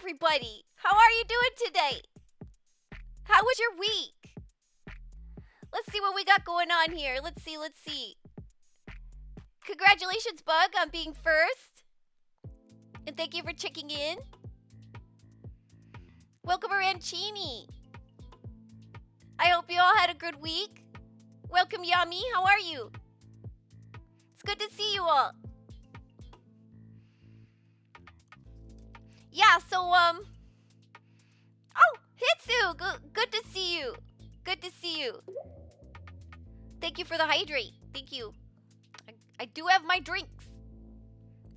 everybody. How are you doing today? How was your week? Let's see what we got going on here. Let's see. Congratulations, Bug, on being first. And thank you for checking in. Welcome, Arancini. I hope you all had a good week. Welcome, Yami. How are you? It's good to see you all. Yeah, so, oh, Hitsu, good to see you. Good to see you. Thank you for the hydrate. Thank you. I do have my drinks.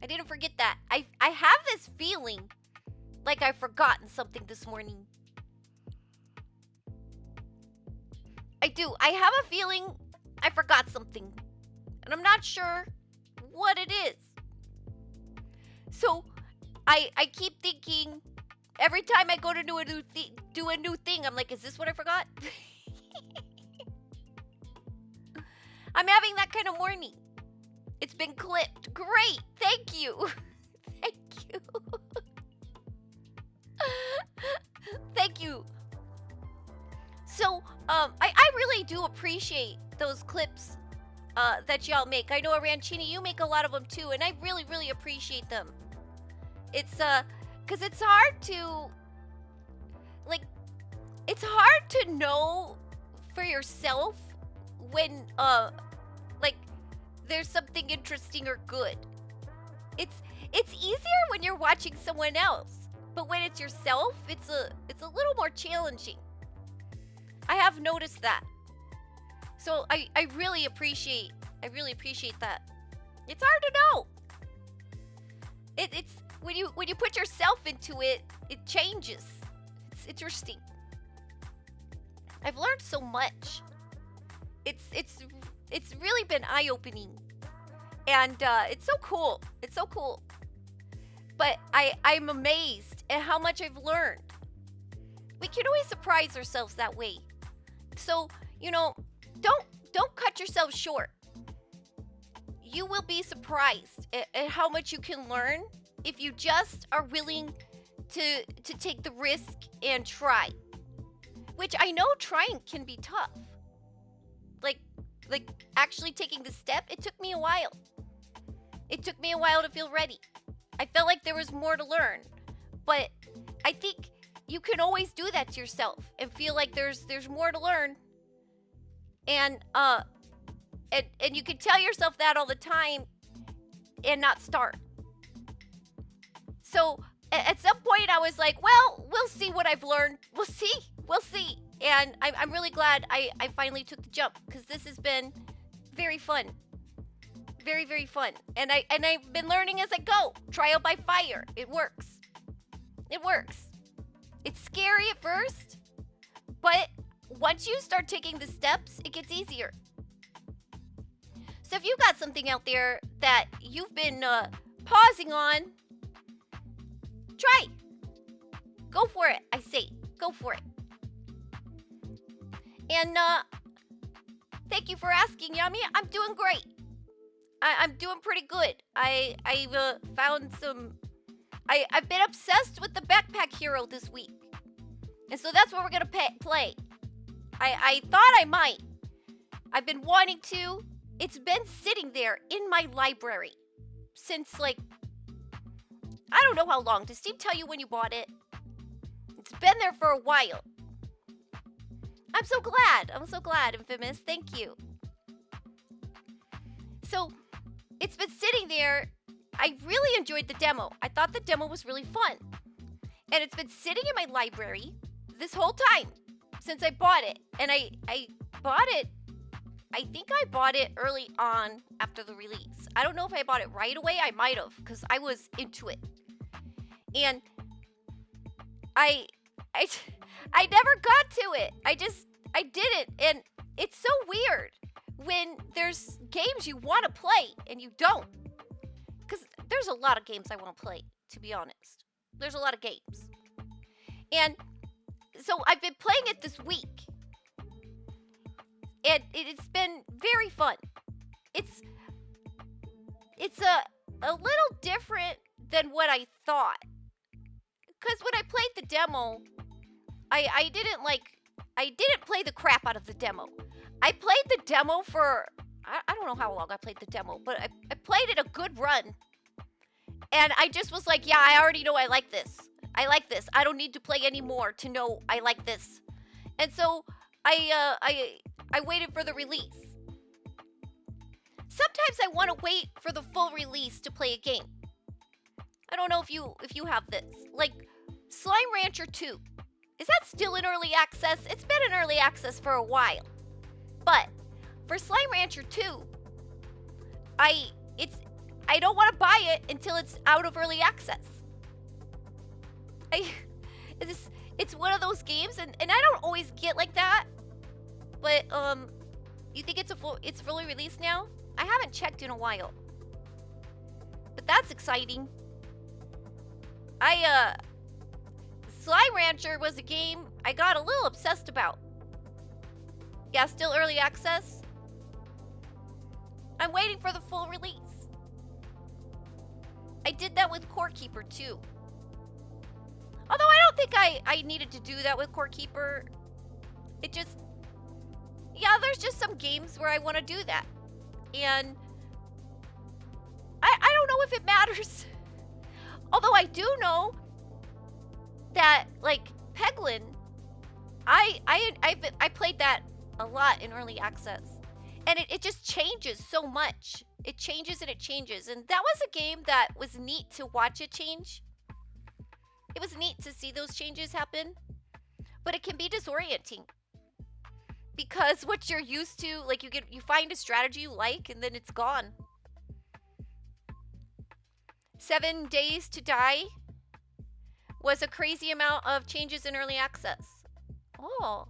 I didn't forget that. I have this feeling like I've forgotten something this morning. I do. I have a feeling I forgot something. And I'm not sure what it is. So, I keep thinking every time I go to do a new thing, I'm like, is this what I forgot? I'm having that kind of morning. It's been clipped. Great. Thank you. Thank you. Thank you. So, I really do appreciate those clips that y'all make. I know, Arancini, you make a lot of them too, and I really, really appreciate them. It's, because it's hard to, like, it's hard to know for yourself when, like, there's something interesting or good. It's easier when you're watching someone else, but when it's yourself, it's a little more challenging. I have noticed that. So I really appreciate that. It's hard to know. It's when you put yourself into it, it changes. It's interesting. I've learned so much. It's really been eye-opening. And it's so cool. It's so cool. But I'm amazed at how much I've learned. We can always surprise ourselves that way. So, you know, don't cut yourself short. You will be surprised at how much you can learn if you just are willing to take the risk and try. Which I know trying can be tough. Like actually taking the step, it took me a while. It took me a while to feel ready. I felt like there was more to learn. But I think you can always do that to yourself and feel like there's more to learn. And you can tell yourself that all the time and not start. So at some point I was like, well, we'll see what I've learned. We'll see. And I'm really glad I finally took the jump, because this has been very fun. Very, very fun. And I've been learning as I go. Trial by fire. It works. It works. It's scary at first, but once you start taking the steps, it gets easier. So if you've got something out there that you've been pausing on, try. Go for it, I say. Go for it. And thank you for asking, Yami. I'm doing great. I'm doing pretty good. I've found some... I've been obsessed with the Backpack Hero this week. And so that's what we're going to play. I thought I might. I've been wanting to. It's been sitting there in my library since, like, I don't know how long. Does Steve tell you when you bought it? It's been there for a while. I'm so glad, Infamous. Thank you. So, it's been sitting there. I really enjoyed the demo. I thought the demo was really fun. And it's been sitting in my library this whole time since I bought it. And I bought it, I think I bought it early on after the release. I don't know if I bought it right away. I might have, because I was into it. And I never got to it. I didn't. And it's so weird when there's games you want to play and you don't. Because there's a lot of games I want to play, to be honest. There's a lot of games. And so I've been playing it this week. And it's been very fun. It's a little different than what I thought. because when I played the demo, I didn't play the crap out of the demo. I played the demo for, I don't know how long I played the demo, but I played it a good run. And I just was like, yeah, I already know I like this. I like this. I don't need to play anymore to know I like this. And so I waited for the release. Sometimes I want to wait for the full release to play a game. I don't know if you have this. Like Slime Rancher 2. Is that still in early access? It's been in early access for a while. But for Slime Rancher 2, I don't want to buy it until it's out of early access. It's one of those games, and I don't always get like that. But you think it's fully released now? I haven't checked in a while. But that's exciting. Slime Rancher was a game I got a little obsessed about. Yeah, still early access. I'm waiting for the full release. I did that with Core Keeper too. Although I don't think I needed to do that with Core Keeper. It just, yeah, there's just some games where I want to do that. And I don't know if it matters. Although I do know that, like, Peglin, I played that a lot in early access. And it just changes so much. It changes and it changes. And that was a game that was neat to watch it change. It was neat to see those changes happen. But it can be disorienting. Because what you're used to, like you find a strategy you like and then it's gone. 7 Days to Die was a crazy amount of changes in early access. Oh.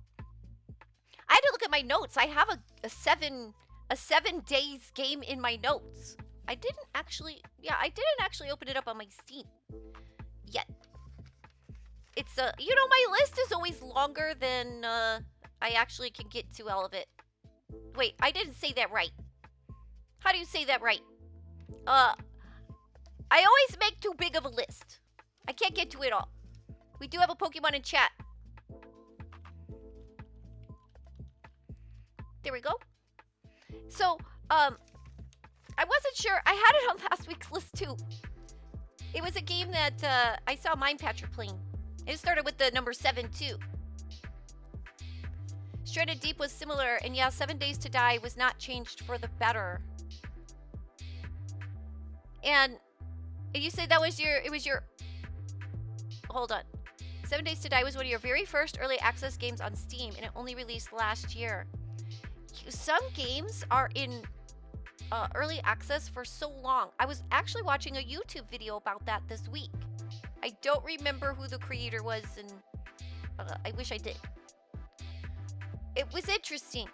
I had to look at my notes. I have a 7 days game in my notes. I didn't actually open it up on my Steam yet. It's my list is always longer than I actually can get to all of it. Wait, I didn't say that right. How do you say that right? I always make too big of a list. I can't get to it all. We do have a Pokemon in chat. There we go. So, I wasn't sure. I had it on last week's list too. It was a game that I saw Mindpatcher playing. It started with the number 7 too. Shredded Deep was similar, and yeah, 7 Days to Die was not changed for the better. And you said that was your hold on. 7 Days to Die was one of your very first early access games on Steam, and it only released last year. Some games are in early access for so long. I was actually watching a YouTube video about that this week. I don't remember who the creator was, and I wish I did. It was interesting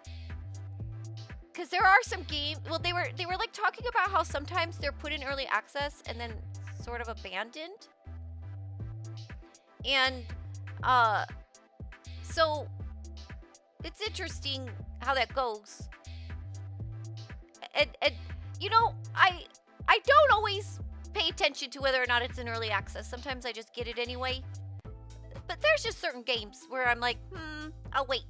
because there are some games. Well, they were like talking about how sometimes they're put in early access and then sort of abandoned. And so it's interesting how that goes. And I don't always pay attention to whether or not it's in early access. Sometimes I just get it anyway. But there's just certain games where I'm like, I'll wait.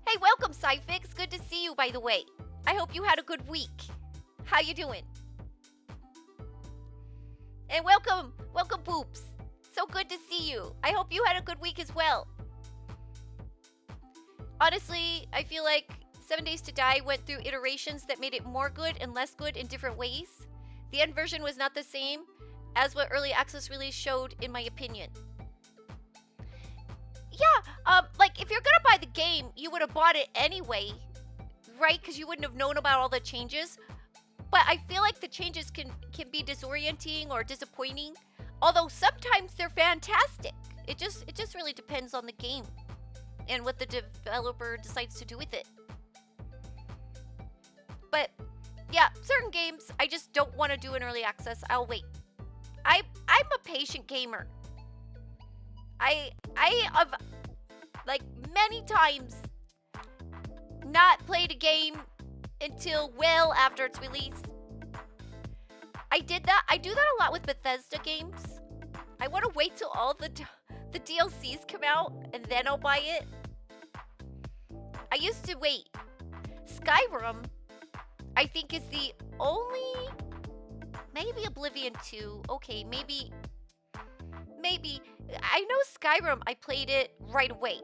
Hey, welcome, Cyfix. Good to see you, by the way. I hope you had a good week. How you doing? And welcome, Boops. So good to see you. I hope you had a good week as well. Honestly, I feel like 7 Days to Die went through iterations that made it more good and less good in different ways. The end version was not the same as what early access release showed, in my opinion. Yeah, like if you're gonna buy the game, you would have bought it anyway, right? Because you wouldn't have known about all the changes. But I feel like the changes can be disorienting or disappointing. Although sometimes they're fantastic. It just really depends on the game and what the developer decides to do with it. But yeah, certain games I just don't want to do in early access. I'll wait. I'm a patient gamer. I have like many times not played a game until well after its release. I did that. I do that a lot with Bethesda games. I want to wait till all the DLCs come out and then I'll buy it. I used to wait. Skyrim, I think, is the only... Maybe Oblivion 2. Okay, maybe... I know Skyrim, I played it right away.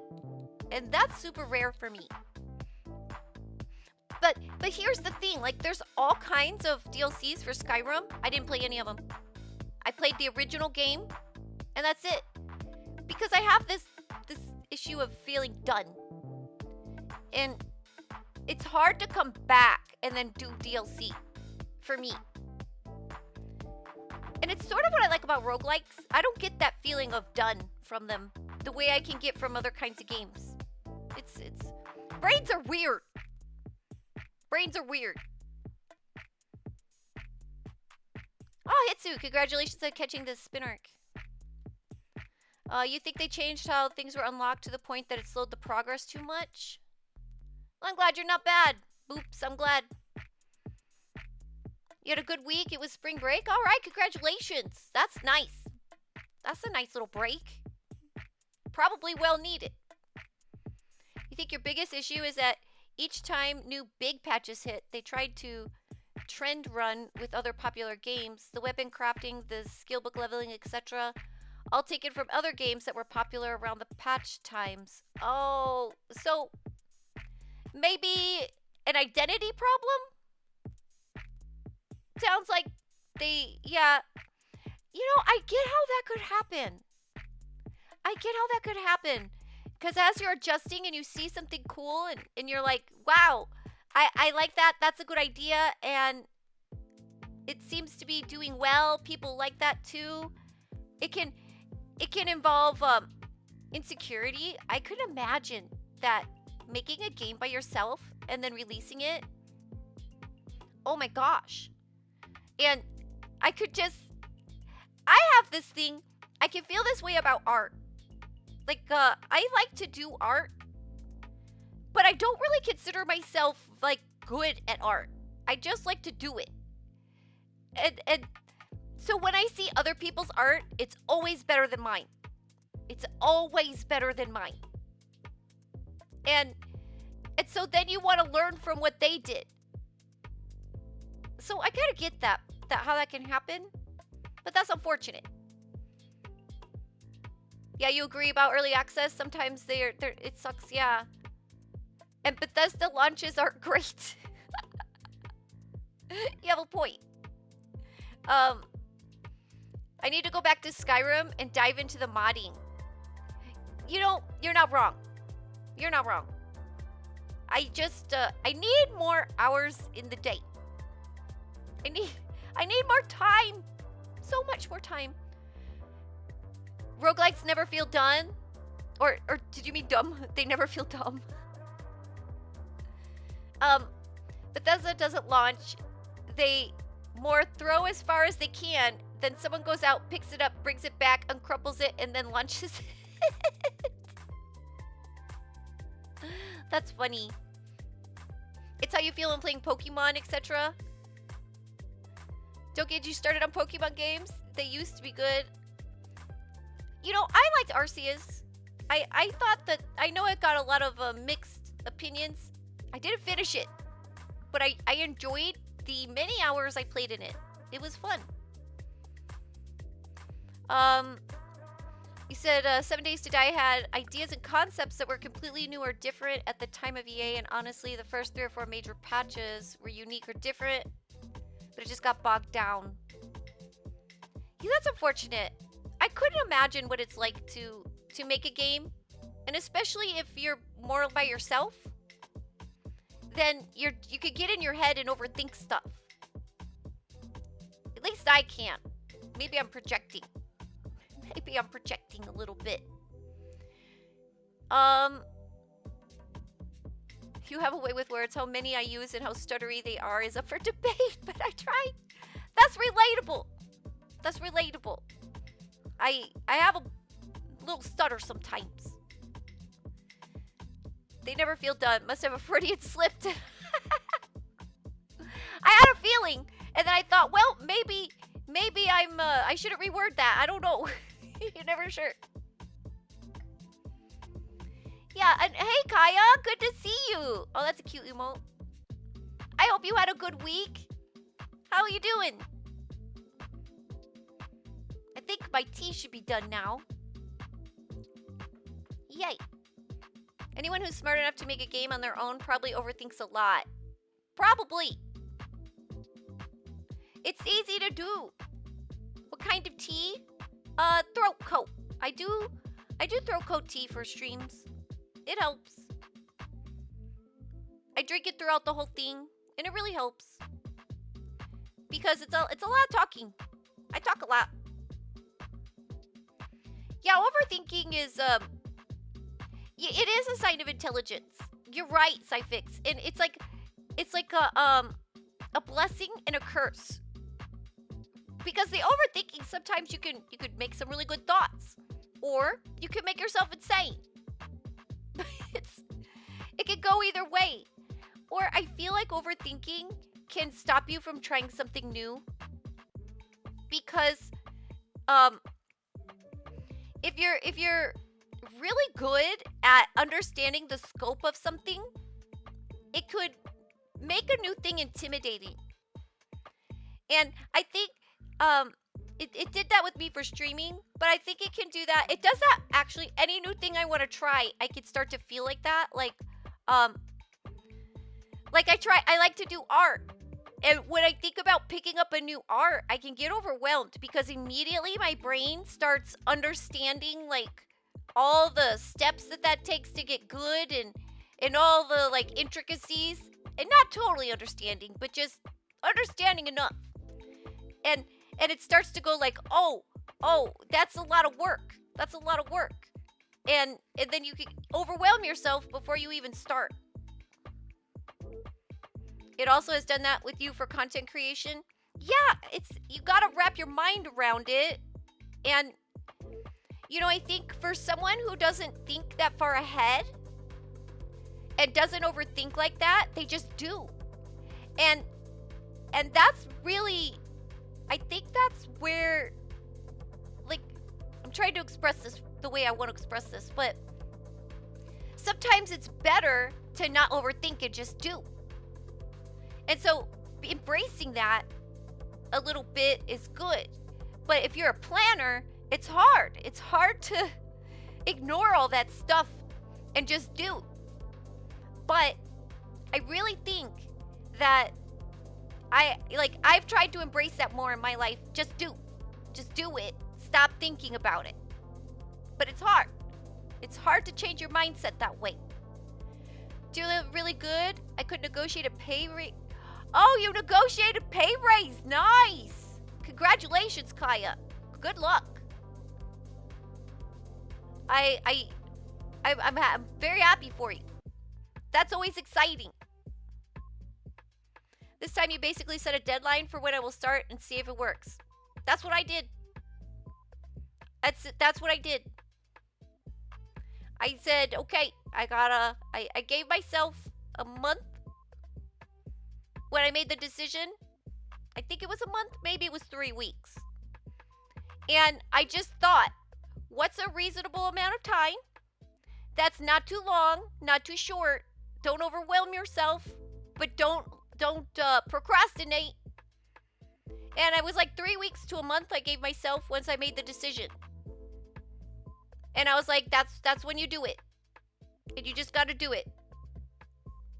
And that's super rare for me. But here's the thing. Like, there's all kinds of DLCs for Skyrim. I didn't play any of them. I played the original game, and that's it. Because I have this issue of feeling done. And it's hard to come back and then do DLC for me. And it's sort of what I like about roguelikes. I don't get that feeling of done from them the way I can get from other kinds of games. It's brains are weird. Brains are weird. Oh, Hitsu, congratulations on catching this spin arc. You think they changed how things were unlocked to the point that it slowed the progress too much? Well, I'm glad you're not bad. Oops, I'm glad. You had a good week? It was spring break? All right, congratulations. That's nice. That's a nice little break. Probably well needed. You think your biggest issue is that each time new big patches hit, they tried to trend run with other popular games, the weapon crafting, the skill book leveling, etc., all taken from other games that were popular around the patch times. Oh, so maybe an identity problem? Sounds like they, yeah. You know, I get how that could happen. I get how that could happen. Because as you're adjusting and you see something cool and you're like, wow, I like that. That's a good idea. And it seems to be doing well. People like that too. It can involve insecurity. I could imagine that making a game by yourself and then releasing it. Oh my gosh. And I have this thing. I can feel this way about art. Like, I like to do art, but I don't really consider myself, like, good at art. I just like to do it. And so when I see other people's art, it's always better than mine. It's always better than mine. And so then you want to learn from what they did. So I kind of get that how that can happen, but that's unfortunate. Yeah, you agree about early access? Sometimes it sucks, yeah. And Bethesda launches aren't great. You have a point. I need to go back to Skyrim and dive into the modding. You know, you're not wrong. You're not wrong. I just, I need more hours in the day. I need more time. So much more time. Roguelikes never feel done? Or did you mean dumb? They never feel dumb. Bethesda doesn't launch. They more throw as far as they can, then someone goes out, picks it up, brings it back, uncrumples it, and then launches it. That's funny. It's how you feel when playing Pokemon, etc. Don't get you started on Pokemon games. They used to be good. You know, I liked Arceus. I thought that... I know it got a lot of mixed opinions. I didn't finish it. But I enjoyed the many hours I played in it. It was fun. You said 7 Days to Die had ideas and concepts that were completely new or different at the time of EA. And honestly, the first 3 or 4 major patches were unique or different. But it just got bogged down. Yeah, that's unfortunate. I couldn't imagine what it's like to make a game, and especially if you're more by yourself, then you could get in your head and overthink stuff. At least I can. Maybe I'm projecting. Maybe I'm projecting a little bit. You have a way with words. How many I use and how stuttery they are is up for debate, but I try. That's relatable. That's relatable. I have a little stutter sometimes. They never feel done. Must have a Freudian slip. I had a feeling. And then I thought, well, maybe I shouldn't reword that. I don't know. You're never sure. Yeah, and hey, Kaya, good to see you. Oh, that's a cute emote. I hope you had a good week. How are you doing? I think my tea should be done now. Yay. Anyone who's smart enough to make a game on their own probably overthinks a lot. Probably. It's easy to do. What kind of tea? Throat coat. I do throat coat tea for streams. It helps. I drink it throughout the whole thing, and it really helps. Because it's a lot of talking. I talk a lot. Yeah, overthinking is it is a sign of intelligence. You're right, Cyfix. And it's like a blessing and a curse. Because the overthinking, sometimes you could make some really good thoughts, or you could make yourself insane. It could go either way. Or I feel like overthinking can stop you from trying something new. Because if you're really good at understanding the scope of something, it could make a new thing intimidating. And I think it did that with me for streaming, but I think it can do that. It does that actually. Any new thing I want to try, I could start to feel like that. Like I like to do art. And when I think about picking up a new art, I can get overwhelmed because immediately my brain starts understanding like all the steps that takes to get good and all the like intricacies, and not totally understanding, but just understanding enough. And it starts to go like, oh, that's a lot of work. That's a lot of work. And then you can overwhelm yourself before you even start. It also has done that with you for content creation. Yeah, you gotta wrap your mind around it. And, I think for someone who doesn't think that far ahead and doesn't overthink like that, they just do. And that's really, I think that's where, like, I'm trying to express this the way I want to express this, but sometimes it's better to not overthink and just do. And so embracing that a little bit is good. But if you're a planner, it's hard. It's hard to ignore all that stuff and just do. But I really think that I've tried to embrace that more in my life. Just do it. Stop thinking about it. But it's hard. It's hard to change your mindset that way. Doing really good. I could negotiate a pay raise. Oh, you negotiated pay raise. Nice. Congratulations, Kaya. Good luck. I'm very happy for you. That's always exciting. This time you basically set a deadline for when I will start and see if it works. That's what I did. That's what I did. I said, okay, I gave myself a month when I made the decision. I think it was a month, maybe it was 3 weeks. And I just thought, what's a reasonable amount of time? That's not too long, not too short. Don't overwhelm yourself, but don't procrastinate. And I was like 3 weeks to a month I gave myself once I made the decision. And I was like, that's when you do it. And you just got to do it.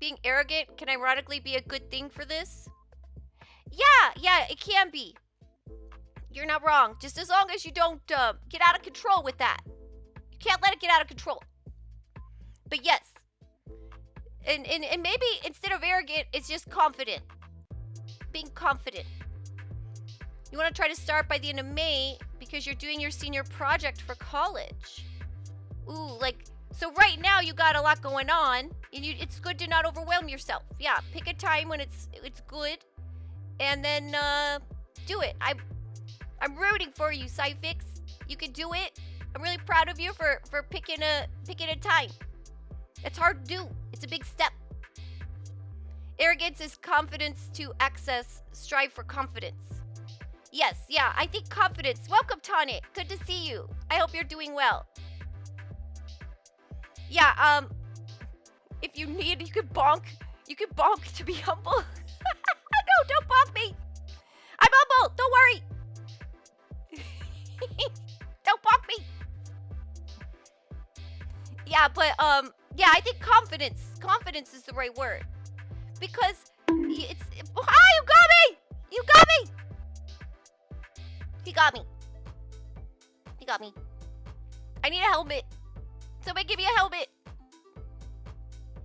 Being arrogant can ironically be a good thing for this. Yeah, it can be. You're not wrong. Just as long as you don't get out of control with that. You can't let it get out of control. But yes. And maybe instead of arrogant, it's just confident. Being confident. You want to try to start by the end of May because you're doing your senior project for college. Ooh, so right now you got a lot going on, and it's good to not overwhelm yourself. Yeah, pick a time when it's good, and then do it. I'm rooting for you, Cyfix. You can do it. I'm really proud of you for picking a time. It's hard to do. It's a big step. Arrogance is confidence to access, strive for confidence. Yes, yeah, I think confidence. Welcome, Tonic. Good to see you. I hope you're doing well. Yeah, if you need, you can bonk. You can bonk to be humble. No, don't bonk me. I'm humble. Don't worry. Don't bonk me. Yeah, but, yeah, I think confidence. Confidence is the right word. Because it's... Ah, you got me! You got me! He got me. He got me. I need a helmet. Somebody give me a helmet.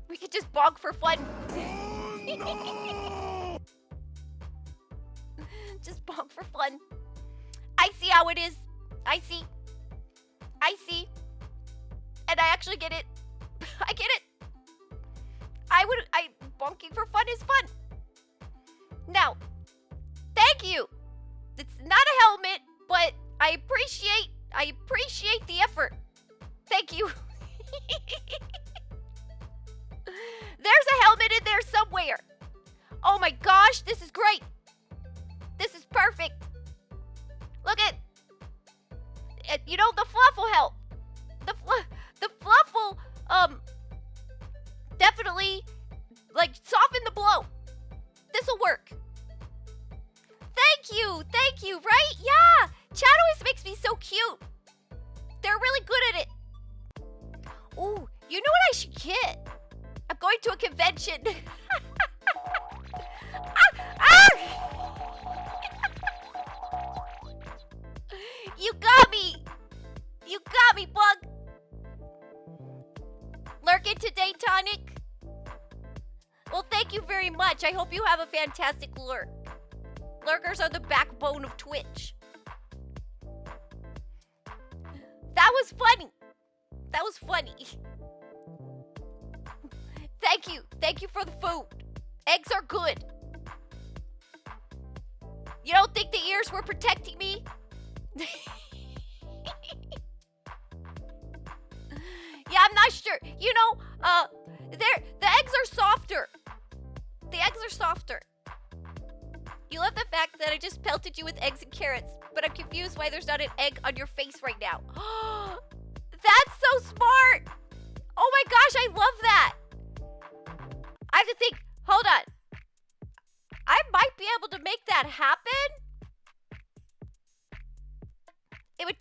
We could just bonk for fun. Oh, no! Just bonk for fun. I see how it is. I see. I see. And I actually get it. I get it. Bonking for fun is fun. Now, thank you. It's not a helmet, but I appreciate the effort. Thank you. There's a helmet in there somewhere. Oh my gosh, this is great. This is perfect. Look at, you know, the fluff will help. The fluff will, definitely, like, soften the blow. This'll work. Thank you, right? Yeah, chat always makes me so cute. They're really good at it. Ooh, you know what I should get? I'm going to a convention. You got me. You got me, bug. Lurking today, Tonic. Well, thank you very much. I hope you have a fantastic lurk. Lurkers are the backbone of Twitch. That was funny. That was funny. Thank you. Thank you for the food. Eggs are good. You don't think the ears were protecting me? Yeah, I'm not sure. You know, the eggs are softer. The eggs are softer. You love the fact that I just pelted you with eggs and carrots, but I'm confused why there's not an egg on your face right now. That's so smart. Oh my gosh, I love that. I have to think. Hold on. I might be able to make that happen. It would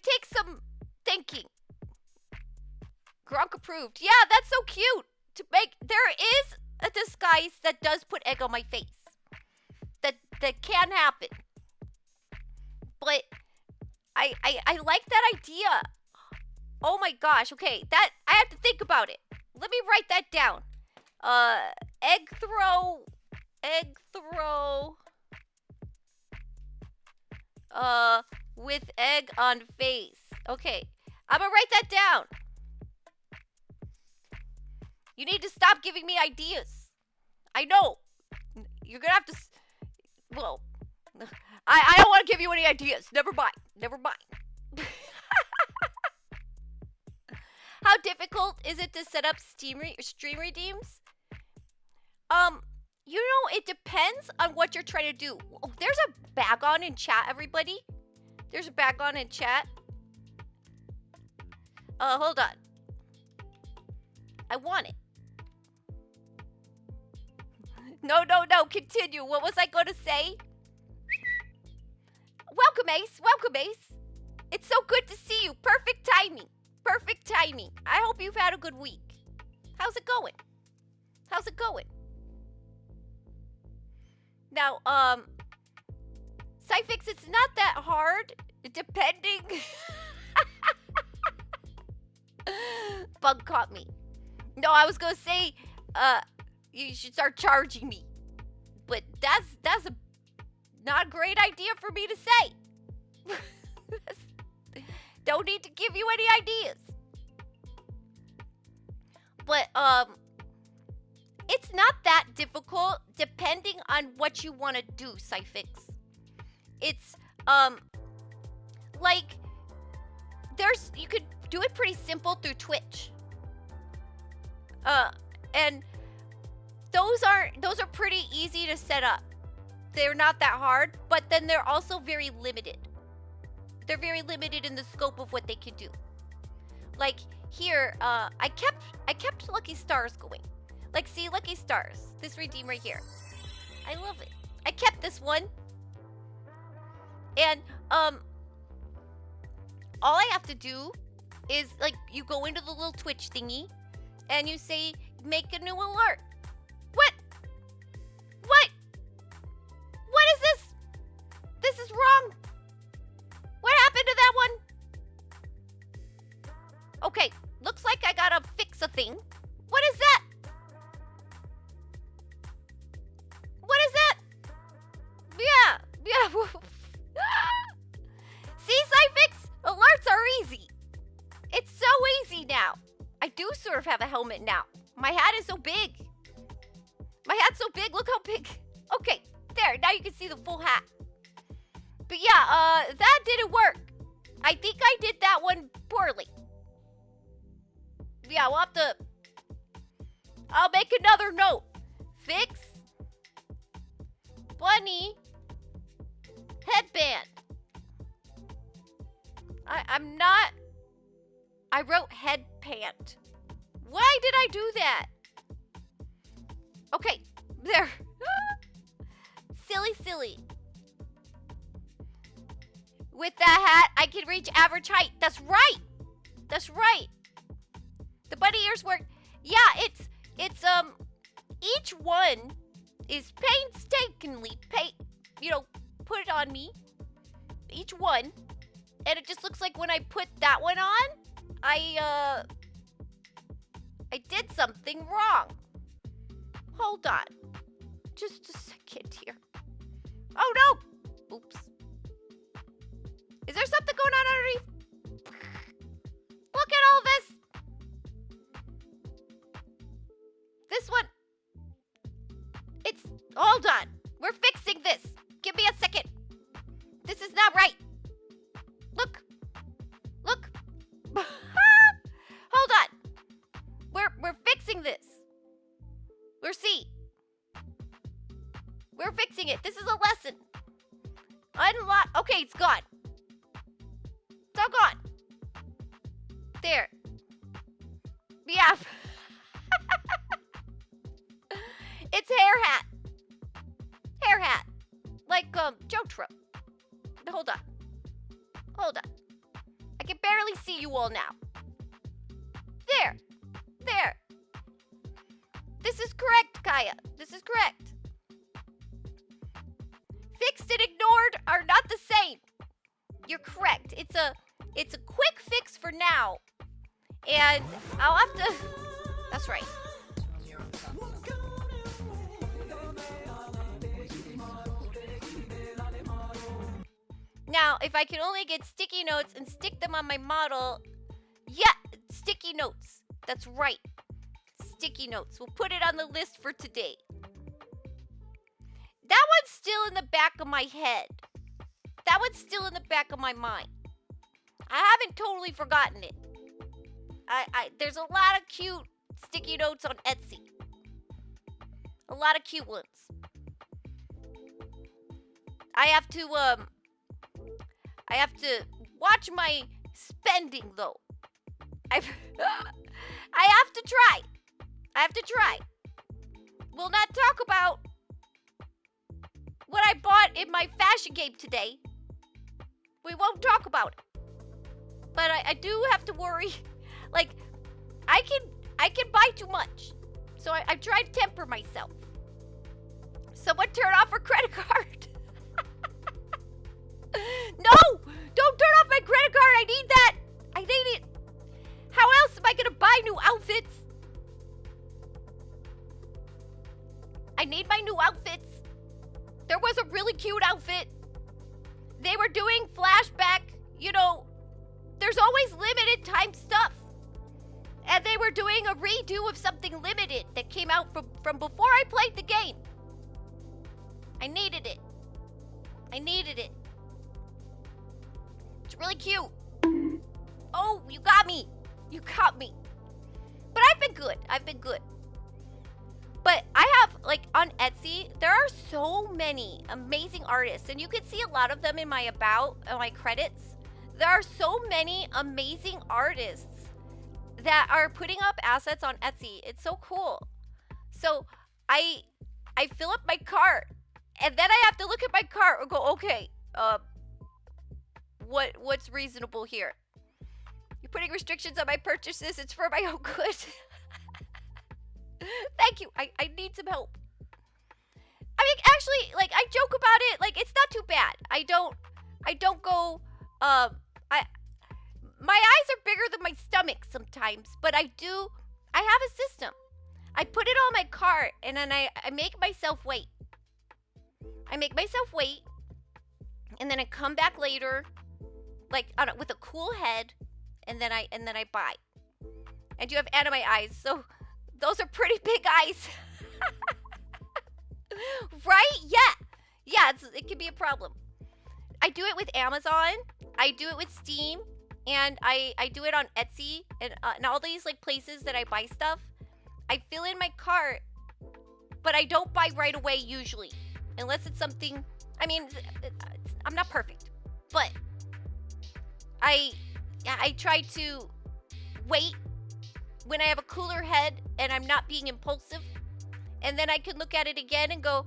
take some thinking. Gronk approved. Yeah, that's so cute. There is a disguise that does put egg on my face. That can happen. But I like that idea. Oh my gosh. Okay, I have to think about it. Let me write that down. Egg throw. With egg on face. Okay, I'm gonna write that down. You need to stop giving me ideas. I know. You're gonna have to... Well, I don't want to give you any ideas. Never mind. How difficult is it to set up stream redeems? You know, it depends on what you're trying to do. Oh, there's a bag on in chat, everybody. There's a bag on in chat. Hold on. I want it. No. Continue. What was I going to say? Welcome, Ace. It's so good to see you. Perfect timing. I hope you've had a good week. How's it going? Now, Cyfix, it's not that hard, depending. Bug caught me. No, I was gonna say, you should start charging me. But that's a not a great idea for me to say. Don't need to give you any ideas. But, it's not that difficult depending on what you want to do, Cyfix. It's, like, you could do it pretty simple through Twitch. And those are pretty easy to set up. They're not that hard, but then they're also very limited. They're very limited in the scope of what they can do. Like here, I kept Lucky Stars going. Like, see, Lucky Stars. This redeem right here. I love it. I kept this one. And all I have to do is, like, you go into the little Twitch thingy and you say, make a new alert. What? What? What is this? This is wrong. What happened to that one? Okay, looks like I gotta fix a thing. What is that? What is that? Yeah. See, Cyfix? Alerts are easy. It's so easy now. I do sort of have a helmet now. My hat is so big. My hat's so big. Look how big. Okay, there. Now you can see the full hat. But yeah, that didn't work. I think I did that one poorly. Yeah, we'll have to... I'll make another note. Fix bunny headband. I'm not... I wrote headband. Why did I do that? Okay, there. Silly. With that hat, I can reach average height. That's right. The bunny ears work. Yeah, it's each one is painstakingly put it on me. Each one. And it just looks like when I put that one on, I did something wrong. Hold on. Just a second here. Oh no! Oops. Is there something going on underneath? Look at all this. This one. Hold on. We're fixing this. Give me a second. This is not right. Look. Hold on. We're fixing this. We're fixing it. This is a lesson. Unlock. Okay, it's gone. It's all gone. There. Yeah. It's hair hat. Like, Jotro. Hold on. I can barely see you all now. There. This is correct, Kaya. This is correct. Fixed and ignored are not the same. You're correct. It's a quick fix for now. And I'll have to... That's right. Now, if I can only get sticky notes and stick them on my model... Yeah, sticky notes. That's right. Sticky notes. We'll put it on the list for today. That one's still in the back of my head. That one's still in the back of my mind. I haven't totally forgotten it. There's a lot of cute sticky notes on Etsy. A lot of cute ones. I have to watch my spending though. I have to try. We'll not talk about what I bought in my fashion game today. We won't talk about it. But I do have to worry. Like, I can buy too much. So I try to temper myself. Someone turn off her credit card. No! Don't turn off my credit card. I need that. I need it. How else am I going to buy new outfits? I need my new outfits. There was a really cute outfit. They were doing flashback. You know, there's always limited time stuff. And they were doing a redo of something limited that came out from before I played the game. I needed it. It's really cute. Oh, you got me. But I've been good. But I have, like, on Etsy, there are so many amazing artists, and you can see a lot of them in my my credits. There are so many amazing artists that are putting up assets on Etsy. It's so cool. So I fill up my cart, and then I have to look at my cart and go, okay, what's reasonable here? You're putting restrictions on my purchases. It's for my own good. Thank you. I need some help. I mean, actually, like, I joke about it. Like, it's not too bad. I don't go, my eyes are bigger than my stomach sometimes, but I have a system. I put it on my cart, and then I make myself wait. I make myself wait, and then I come back later, like, with a cool head, and then I buy. And you have anime eyes, so those are pretty big eyes. Right? Yeah, it can be a problem. I do it with Amazon. I do it with Steam. And I do it on Etsy and all these, like, places that I buy stuff. I fill in my cart, but I don't buy right away usually. Unless it's something, I mean, I'm not perfect. But I try to wait when I have a cooler head and I'm not being impulsive. And then I can look at it again and go,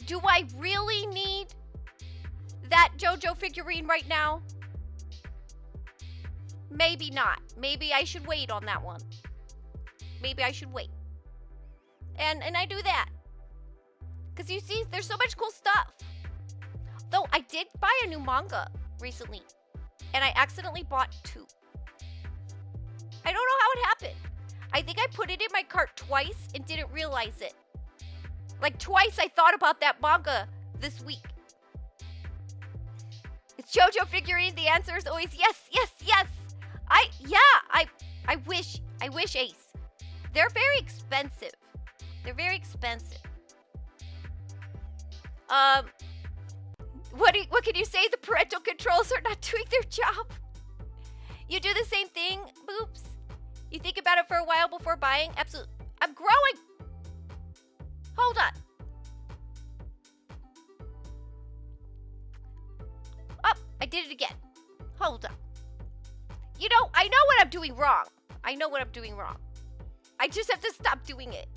do I really need that JoJo figurine right now? Maybe not. Maybe I should wait on that one. Maybe I should wait. And I do that. Because you see, there's so much cool stuff. Though I did buy a new manga recently. And I accidentally bought 2. I don't know how it happened. I think I put it in my cart twice and didn't realize it. Like, twice I thought about that manga this week. Is JoJo figurine? The answer is always yes, yes, yes. I wish, Ace. They're very expensive. What can you say? The parental controls are not doing their job. You do the same thing, Boops? You think about it for a while before buying? Absolutely. I'm growing. Hold on. Oh, I did it again. Hold on. You know, I know what I'm doing wrong. I just have to stop doing it.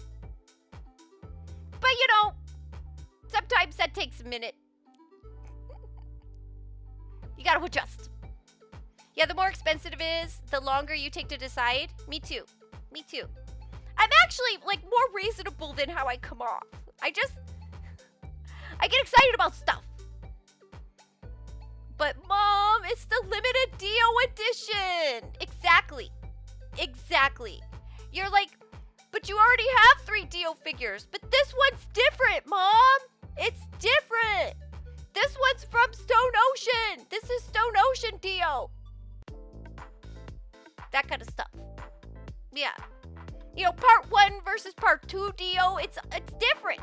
But, you know, sometimes that takes a minute. You gotta adjust. Yeah, the more expensive it is, the longer you take to decide. Me too. I'm actually, like, more reasonable than how I come off. I get excited about stuff. But, Mom, it's the limited Dio edition. Exactly. You're like, but you already have 3 Dio figures. But this one's different, Mom. It's different. This one's from Stone Ocean. This is Stone Ocean Dio. That kind of stuff. Yeah. You know, part 1 versus part 2 Dio, it's different.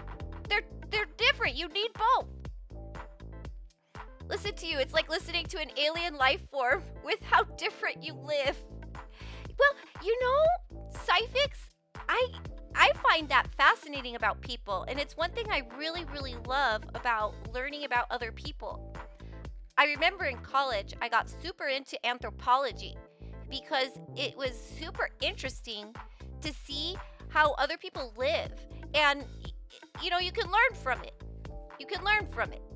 They're different. You need both. Listen to you. It's like listening to an alien life form with how different you live. Well, you know, Cyphix, I find that fascinating about people, and it's one thing I really, really love about learning about other people. I remember in college, I got super into anthropology because it was super interesting to see how other people live. And, you know, you can learn from it.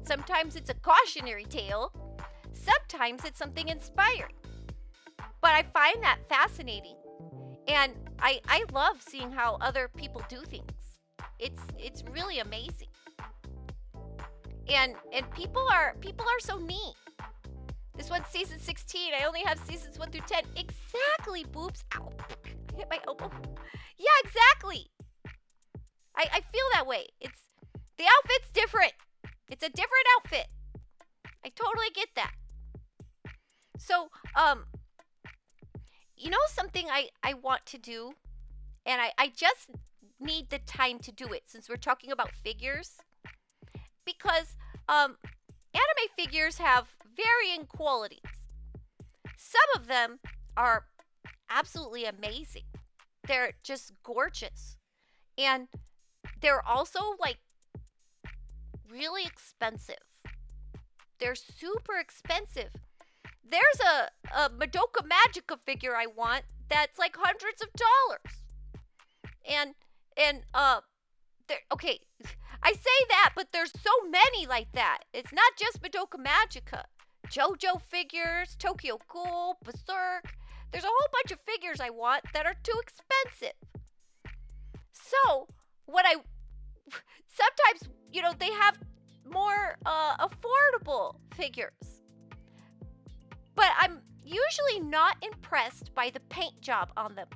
Sometimes it's a cautionary tale. Sometimes it's something inspiring. But I find that fascinating. And I love seeing how other people do things. It's really amazing. And people are so neat. This one's season 16. I only have seasons 1 through 10. Exactly, Boobs. Ow. I hit my elbow. Yeah, exactly. I feel that way. The outfit's different. It's a different outfit. I totally get that. So, you know something I want to do? And I just need the time to do it since we're talking about figures. Because anime figures have varying qualities. Some of them are absolutely amazing. They're just gorgeous. And they're also like really expensive. They're super expensive. There's a Madoka Magica figure I want that's like hundreds of dollars. And okay, I say that, but there's so many like that. It's not just Madoka Magica. JoJo figures, Tokyo Ghoul, Berserk. There's a whole bunch of figures I want that are too expensive. So, sometimes, they have more affordable figures. But I'm usually not impressed by the paint job on them.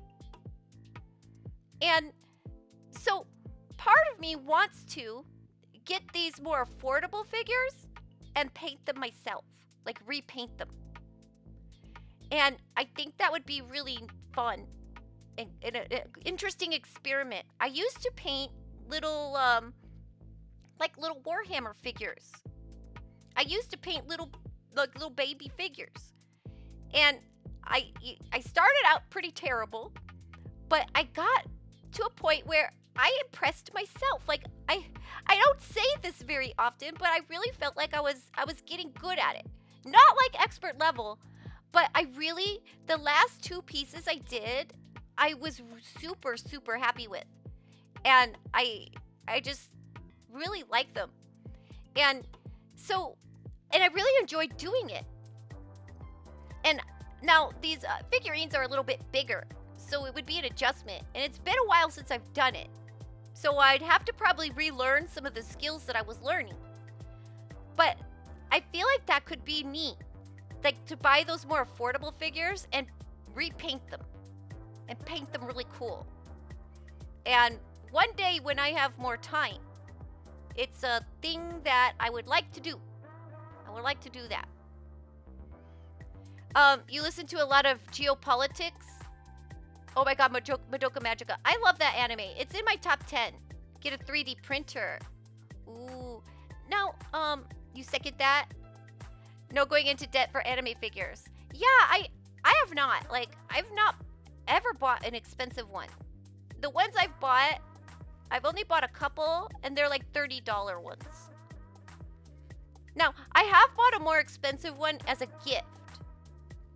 And so part of me wants to get these more affordable figures and paint them myself, like repaint them. And I think that would be really fun and an interesting experiment. I used to paint little Warhammer figures. I used to paint little baby figures. And I started out pretty terrible, but I got to a point where I impressed myself. Like I don't say this very often, but I really felt like I was getting good at it. Not like expert level, but the last 2 pieces I did, I was super, super happy with. And I just really like them. And I really enjoyed doing it. And now these figurines are a little bit bigger, so it would be an adjustment. And it's been a while since I've done it. So I'd have to probably relearn some of the skills that I was learning. But I feel like that could be neat. Like to buy those more affordable figures and repaint them. And paint them really cool. And one day when I have more time, it's a thing that I would like to do. I would like to do that. You listen to a lot of geopolitics. Oh my god, Madoka Magica. I love that anime. It's in my top 10. Get a 3D printer. Ooh. Now, you second that? No going into debt for anime figures. Yeah, I have not. Like, I've not ever bought an expensive one. The ones I've bought, I've only bought a couple, and they're like $30 ones. Now, I have bought a more expensive one as a gift.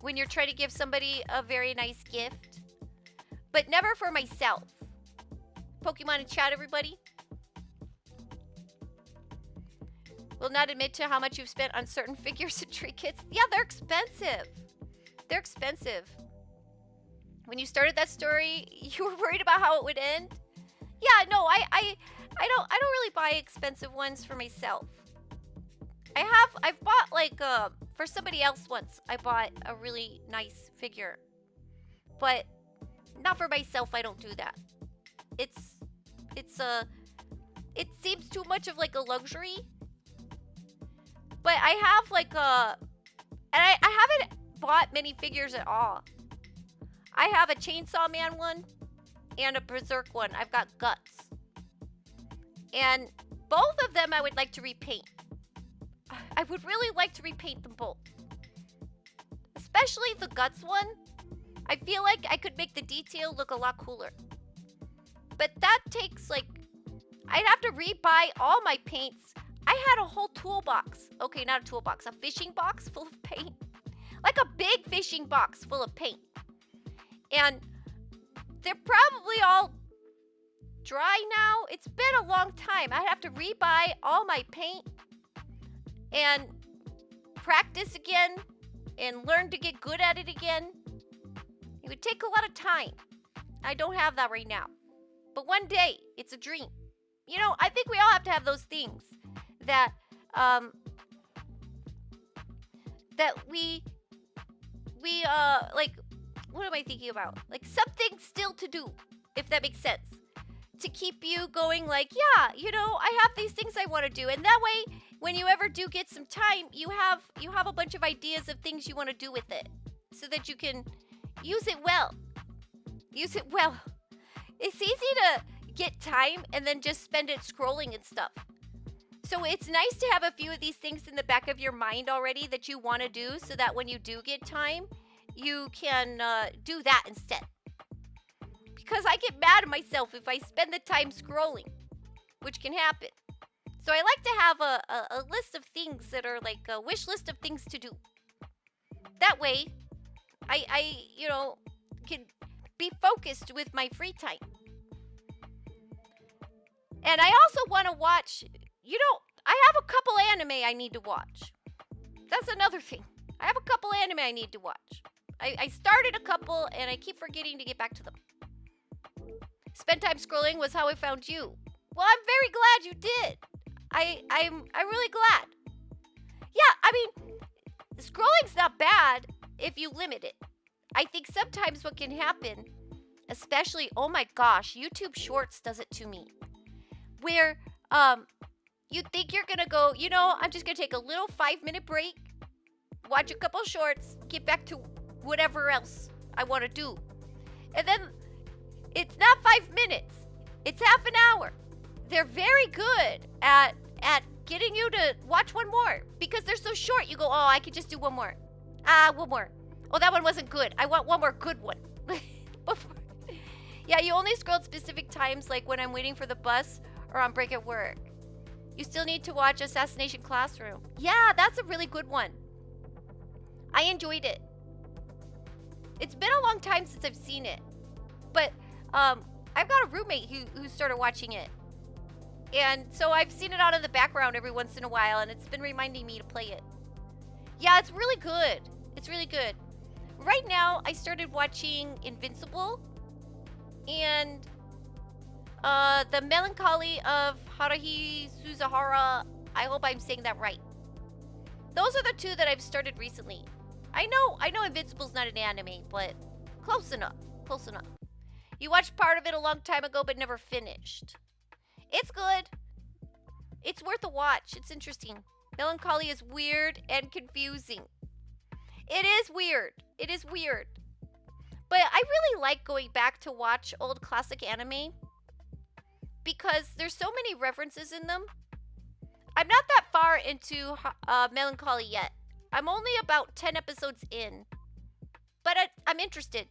When you're trying to give somebody a very nice gift. But never for myself. Pokemon in chat, everybody. Will not admit to how much you've spent on certain figures and trinkets. Yeah, they're expensive. They're expensive. When you started that story, you were worried about how it would end. Yeah, no, I don't really buy expensive ones for myself. I've bought like for somebody else once. I bought a really nice figure. But not for myself, I don't do that. It seems too much of like a luxury. But I have like and I haven't bought many figures at all. I have a Chainsaw Man one and a Berserk one. I've got Guts. And both of them I would like to repaint. I would really like to repaint them both. Especially the Guts one. I feel like I could make the detail look a lot cooler. But that takes like... I'd have to rebuy all my paints. I had a whole toolbox. Okay, not a toolbox. A fishing box full of paint. Like a big fishing box full of paint. And they're probably all dry now. It's been a long time. I'd have to rebuy all my paint. And practice again. And learn to get good at it again. It would take a lot of time. I don't have that right now. But one day, it's a dream. You know, I think we all have to have those things that we like, what am I thinking about? Like something still to do, if that makes sense. To keep you going like, yeah, you know, I have these things I want to do. And that way, when you ever do get some time, you have a bunch of ideas of things you want to do with it. So that you can use it well. Use it well. It's easy to get time and then just spend it scrolling and stuff. So it's nice to have a few of these things in the back of your mind already that you want to do so that when you do get time, you can do that instead. because I get mad at myself if I spend the time scrolling, which can happen. So I like to have a list of things that are like a wish list of things to do. That way, I can be focused with my free time. And I also want to watch, I have a couple anime I need to watch. That's another thing. I have a couple anime I need to watch. I started a couple and I keep forgetting to get back to them. Spend time scrolling was how I found you. Well, I'm very glad you did. I'm really glad. Yeah, I mean, scrolling's not bad if you limit it. I think sometimes what can happen, especially, oh my gosh, YouTube Shorts does it to me. Where you think you're gonna go, I'm just gonna take a little 5-minute break, watch a couple shorts, get back to whatever else I want to do. And then it's not 5 minutes, it's half an hour. They're very good at getting you to watch one more because they're so short. You go, oh, I could just do one more. One more. Oh, that one wasn't good. I want one more good one. Yeah, you only scrolled specific times, like when I'm waiting for the bus or on break at work. You still need to watch Assassination Classroom. Yeah, that's a really good one. I enjoyed it. It's been a long time since I've seen it. But I've got a roommate who started watching it. And so I've seen it out in the background every once in a while, and it's been reminding me to play it. Yeah, it's really good. It's really good. Right now, I started watching Invincible and The Melancholy of Haruhi Suzuhara. I hope I'm saying that right. Those are the two that I've started recently. I know Invincible's not an anime, but close enough. Close enough. You watched part of it a long time ago, but never finished. It's good. It's worth a watch. It's interesting. Melancholy is weird and confusing. It is weird. It is weird. But I really like going back to watch old classic anime because there's so many references in them. I'm not that far into Melancholy yet. I'm only about 10 episodes in. But I'm interested.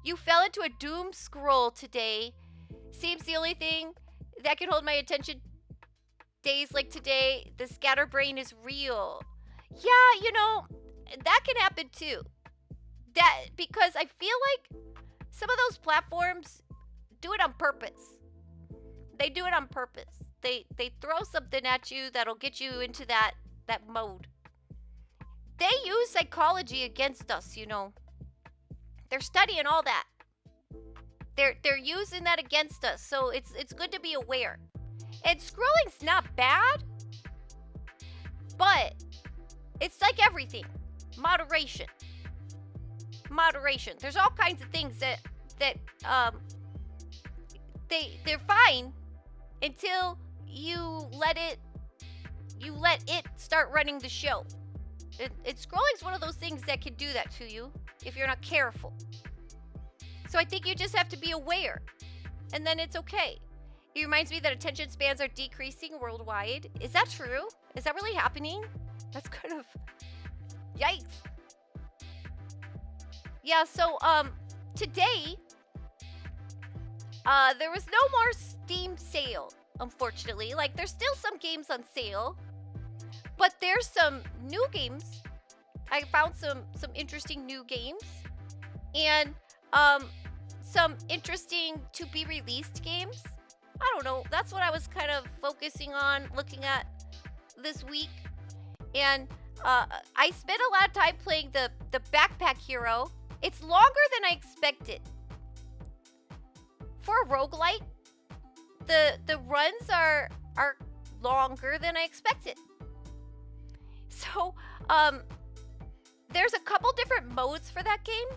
You fell into a doom scroll today. Seems the only thing that can hold my attention days like today. The scatterbrain is real. Yeah, that can happen too. Because I feel like some of those platforms do it on purpose. They do it on purpose. They throw something at you that'll get you into that mode. They use psychology against us, They're studying all that. They're using that against us, so it's good to be aware. And scrolling's not bad, but it's like everything. Moderation. There's all kinds of things that they're fine until you let it start running the show. Scrolling's one of those things that can do that to you if you're not careful. So I think you just have to be aware, and then it's okay. It reminds me that attention spans are decreasing worldwide. Is that true? Is that really happening? That's kind of yikes. Yeah, so today there was no more Steam sale, unfortunately. Like, there's still some games on sale, but there's some new games. I found some interesting new games and some interesting to be released games. I don't know. That's what I was kind of focusing on looking at this week. And I spent a lot of time playing the Backpack Hero. It's longer than I expected. For a roguelite, the runs are longer than I expected. So, there's a couple different modes for that game.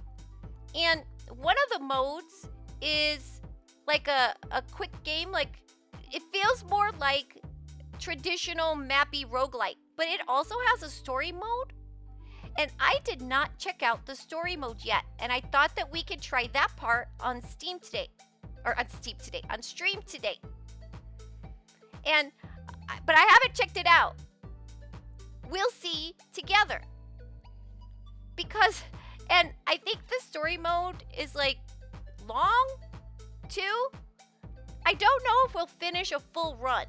And one of the modes is like a quick game. Like, it feels more like traditional mappy roguelite, but it also has a story mode. And I did not check out the story mode yet. And I thought that we could try that part on Steam today. Or on stream today. But I haven't checked it out. We'll see together. And I think the story mode is like long. 2, I don't know if we'll finish a full run.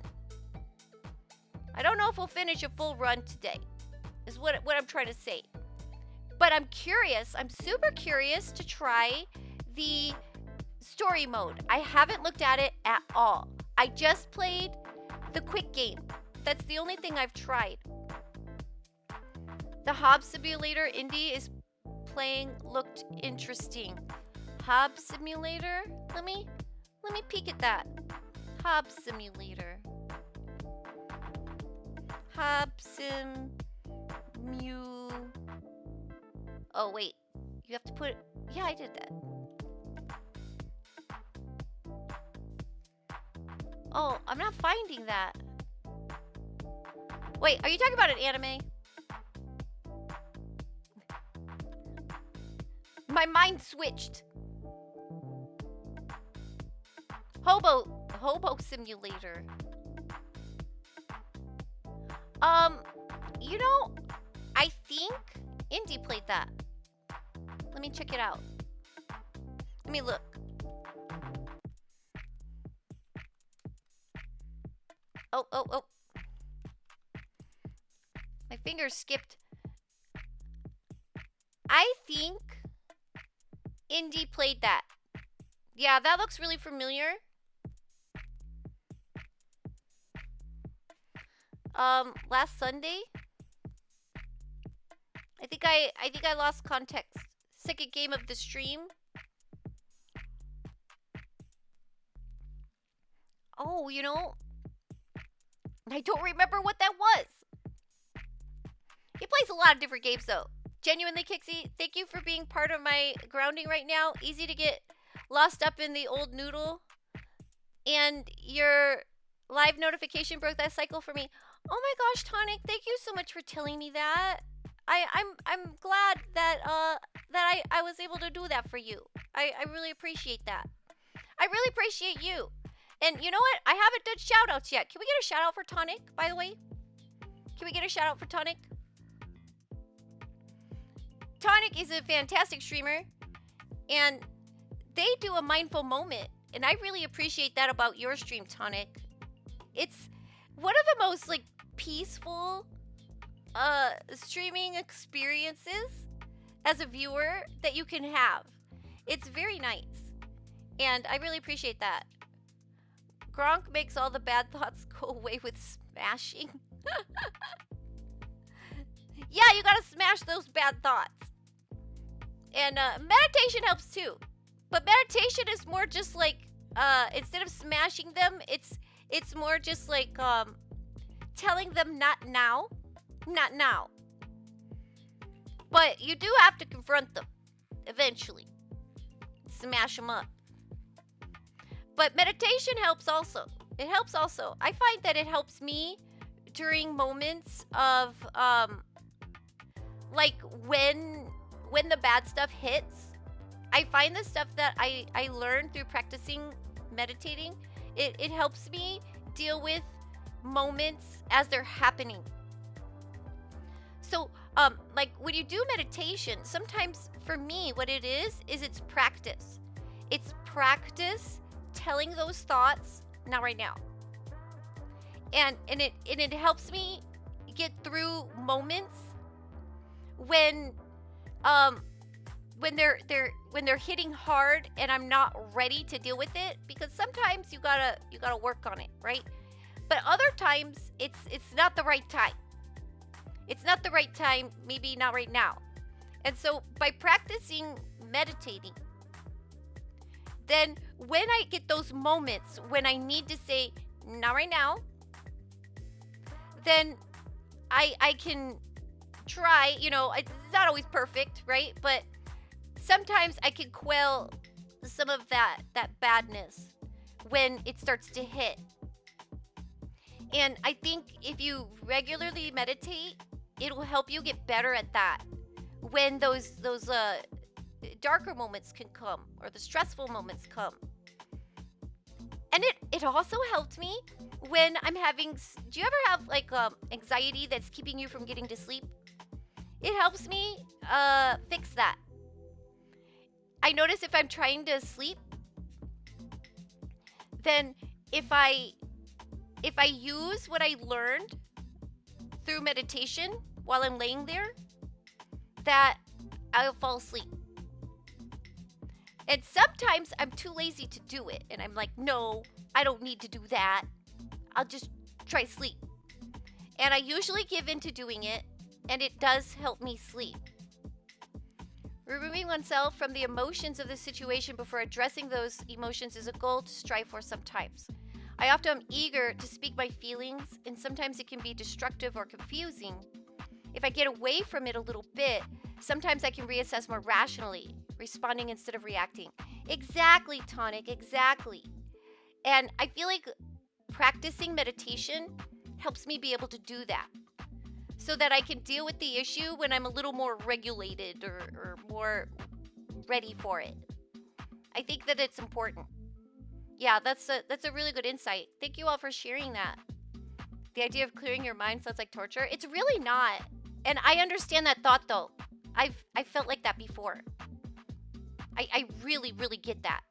I don't know if we'll finish a full run today, is what I'm trying to say. But I'm curious, I'm super curious to try the story mode. I haven't looked at it at all. I just played the quick game. That's the only thing I've tried. The Hob Simulator indie is playing looked interesting. Hob Simulator? Let me peek at that. Hob Simulator. Hob Sim Mu. Oh wait, you have to put. Yeah, I did that. Oh, I'm not finding that. Wait, are you talking about an anime? My mind switched. Hobo Simulator. You know, I think Indy played that. Let me check it out. Let me look. Oh. My fingers skipped. I think Indy played that. Yeah, that looks really familiar. Last Sunday, I think I lost context. Second game of the stream. Oh, you know, I don't remember what that was. He plays a lot of different games though. Genuinely, Kixie, thank you for being part of my grounding right now. Easy to get lost up in the old noodle. And your live notification broke that cycle for me. Oh my gosh, Tonic, thank you so much for telling me that. I'm glad that I was able to do that for you. I really appreciate that. I really appreciate you. And you know what? I haven't done shout outs yet. Can we get a shout out for Tonic, by the way? Can we get a shout out for Tonic? Tonic is a fantastic streamer, and they do a mindful moment, and I really appreciate that about your stream, Tonic. It's one of the most like peaceful streaming experiences as a viewer that you can have. It's very nice, and I really appreciate that. Gronk makes all the bad thoughts go away with smashing. Yeah, you gotta smash those bad thoughts. And meditation helps too. But meditation is more just like, instead of smashing them, it's more just like telling them not now. Not now. But you do have to confront them eventually. Smash them up. But meditation helps also. It helps also. I find that it helps me during moments of like when the bad stuff hits. I find the stuff that I learned through practicing meditating, it helps me deal with moments as they're happening. So like when you do meditation, sometimes for me what it is it's practice. It's practice telling those thoughts not right now. And it helps me get through moments when they're hitting hard and I'm not ready to deal with it, because sometimes you gotta work on it, right? But other times it's not the right time. It's not the right time, maybe not right now. And so by practicing meditating, then when I get those moments when I need to say not right now, then I can try, you know, it's not always perfect, right? But sometimes I can quell some of that badness when it starts to hit. And I think if you regularly meditate, it will help you get better at that when those darker moments can come, or the stressful moments come. And it also helped me when I'm having, do you ever have like anxiety that's keeping you from getting to sleep? It helps me fix that. I notice if I'm trying to sleep then if I use what I learned through meditation while I'm laying there, that I'll fall asleep. And sometimes I'm too lazy to do it, and I'm like, no, I don't need to do that. I'll just try sleep. And I usually give in to doing it, and it does help me sleep. Removing oneself from the emotions of the situation before addressing those emotions is a goal to strive for sometimes. I often am eager to speak my feelings, and sometimes it can be destructive or confusing. If I get away from it a little bit, sometimes I can reassess more rationally, responding instead of reacting. Exactly, Tonic, exactly. And I feel like practicing meditation helps me be able to do that, so that I can deal with the issue when I'm a little more regulated or more ready for it. I think that it's important. Yeah, that's a really good insight. Thank you all for sharing that. The idea of clearing your mind sounds like torture. It's really not. And I understand that thought though. I felt like that before. I really, really get that.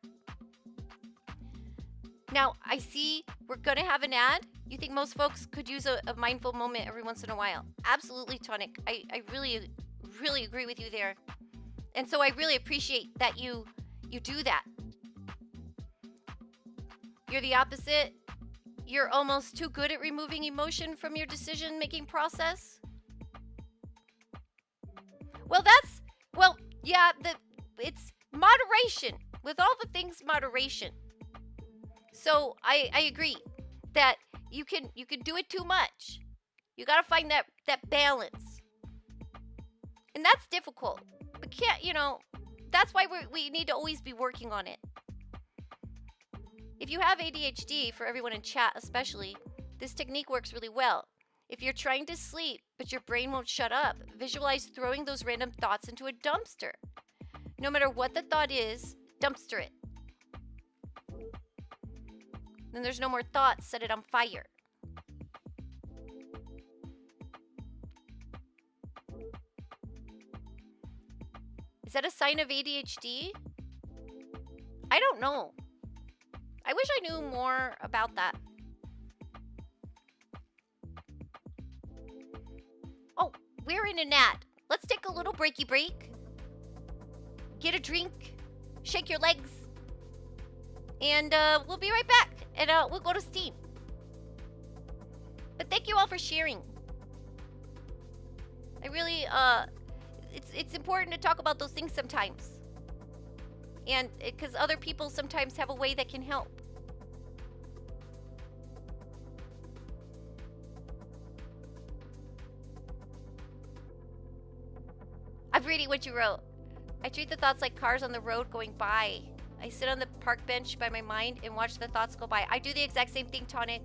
Now, I see we're going to have an ad. You think most folks could use a mindful moment every once in a while? Absolutely, Tonic. I really, really agree with you there. And so I really appreciate that you do that. You're the opposite. You're almost too good at removing emotion from your decision-making process. Well, yeah, it's moderation. With all the things, moderation. So I agree that you can do it too much. You got to find that balance. And that's difficult. But that's why we need to always be working on it. If you have ADHD, for everyone in chat especially, this technique works really well. If you're trying to sleep, but your brain won't shut up, visualize throwing those random thoughts into a dumpster. No matter what the thought is, dumpster it. Then there's no more thoughts, set it on fire. Is that a sign of ADHD? I don't know. I wish I knew more about that. Oh, we're in an ad. Let's take a little breaky break. Get a drink. Shake your legs. And we'll be right back. And we'll go to Steam. But thank you all for sharing. I really, it's important to talk about those things sometimes. And because other people sometimes have a way that can help. I'm reading what you wrote. I treat the thoughts like cars on the road going by. I sit on the park bench by my mind and watch the thoughts go by. I do the exact same thing, Tonic.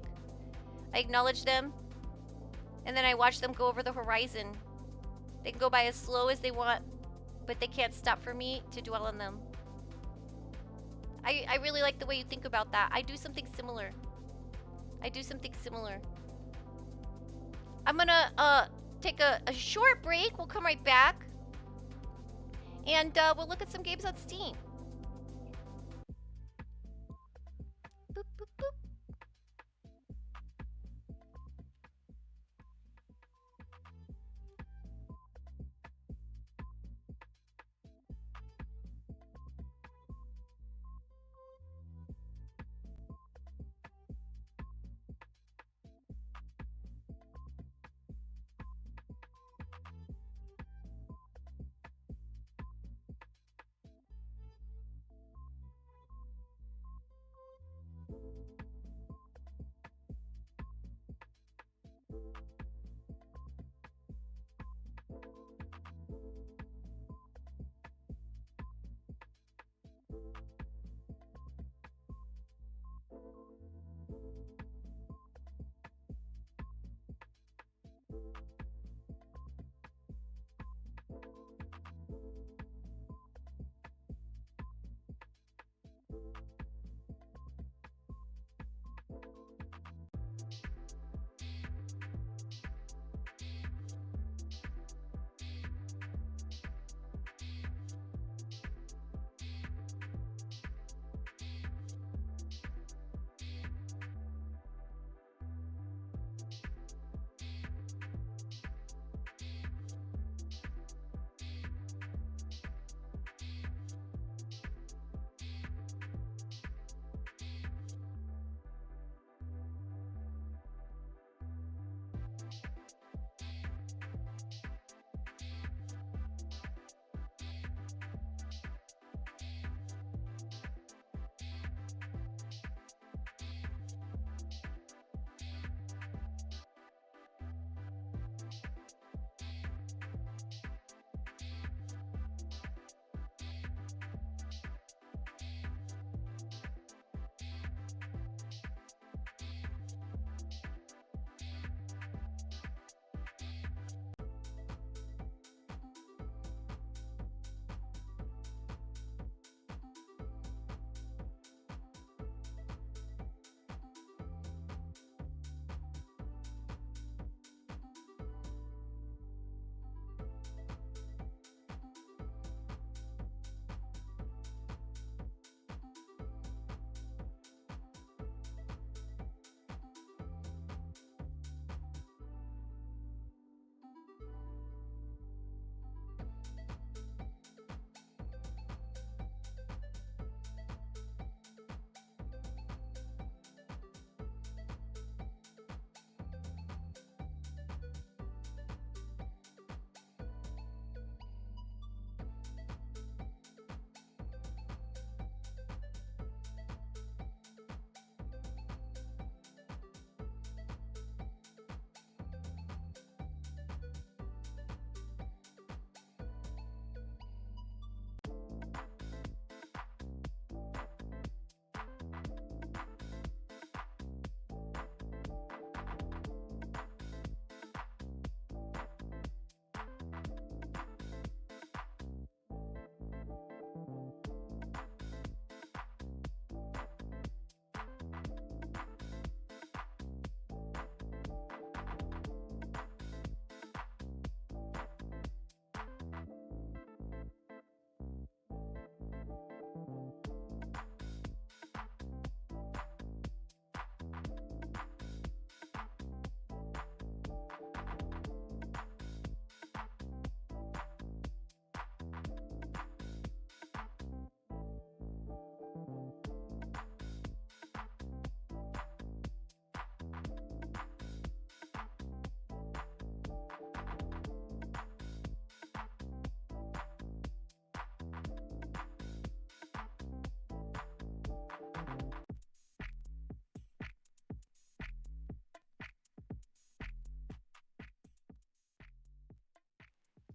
I acknowledge them, and then I watch them go over the horizon. They can go by as slow as they want, but they can't stop for me to dwell on them. I really like the way you think about that. I do something similar. I'm gonna take a short break. We'll come right back. And we'll look at some games on Steam. Boop, boop, boop.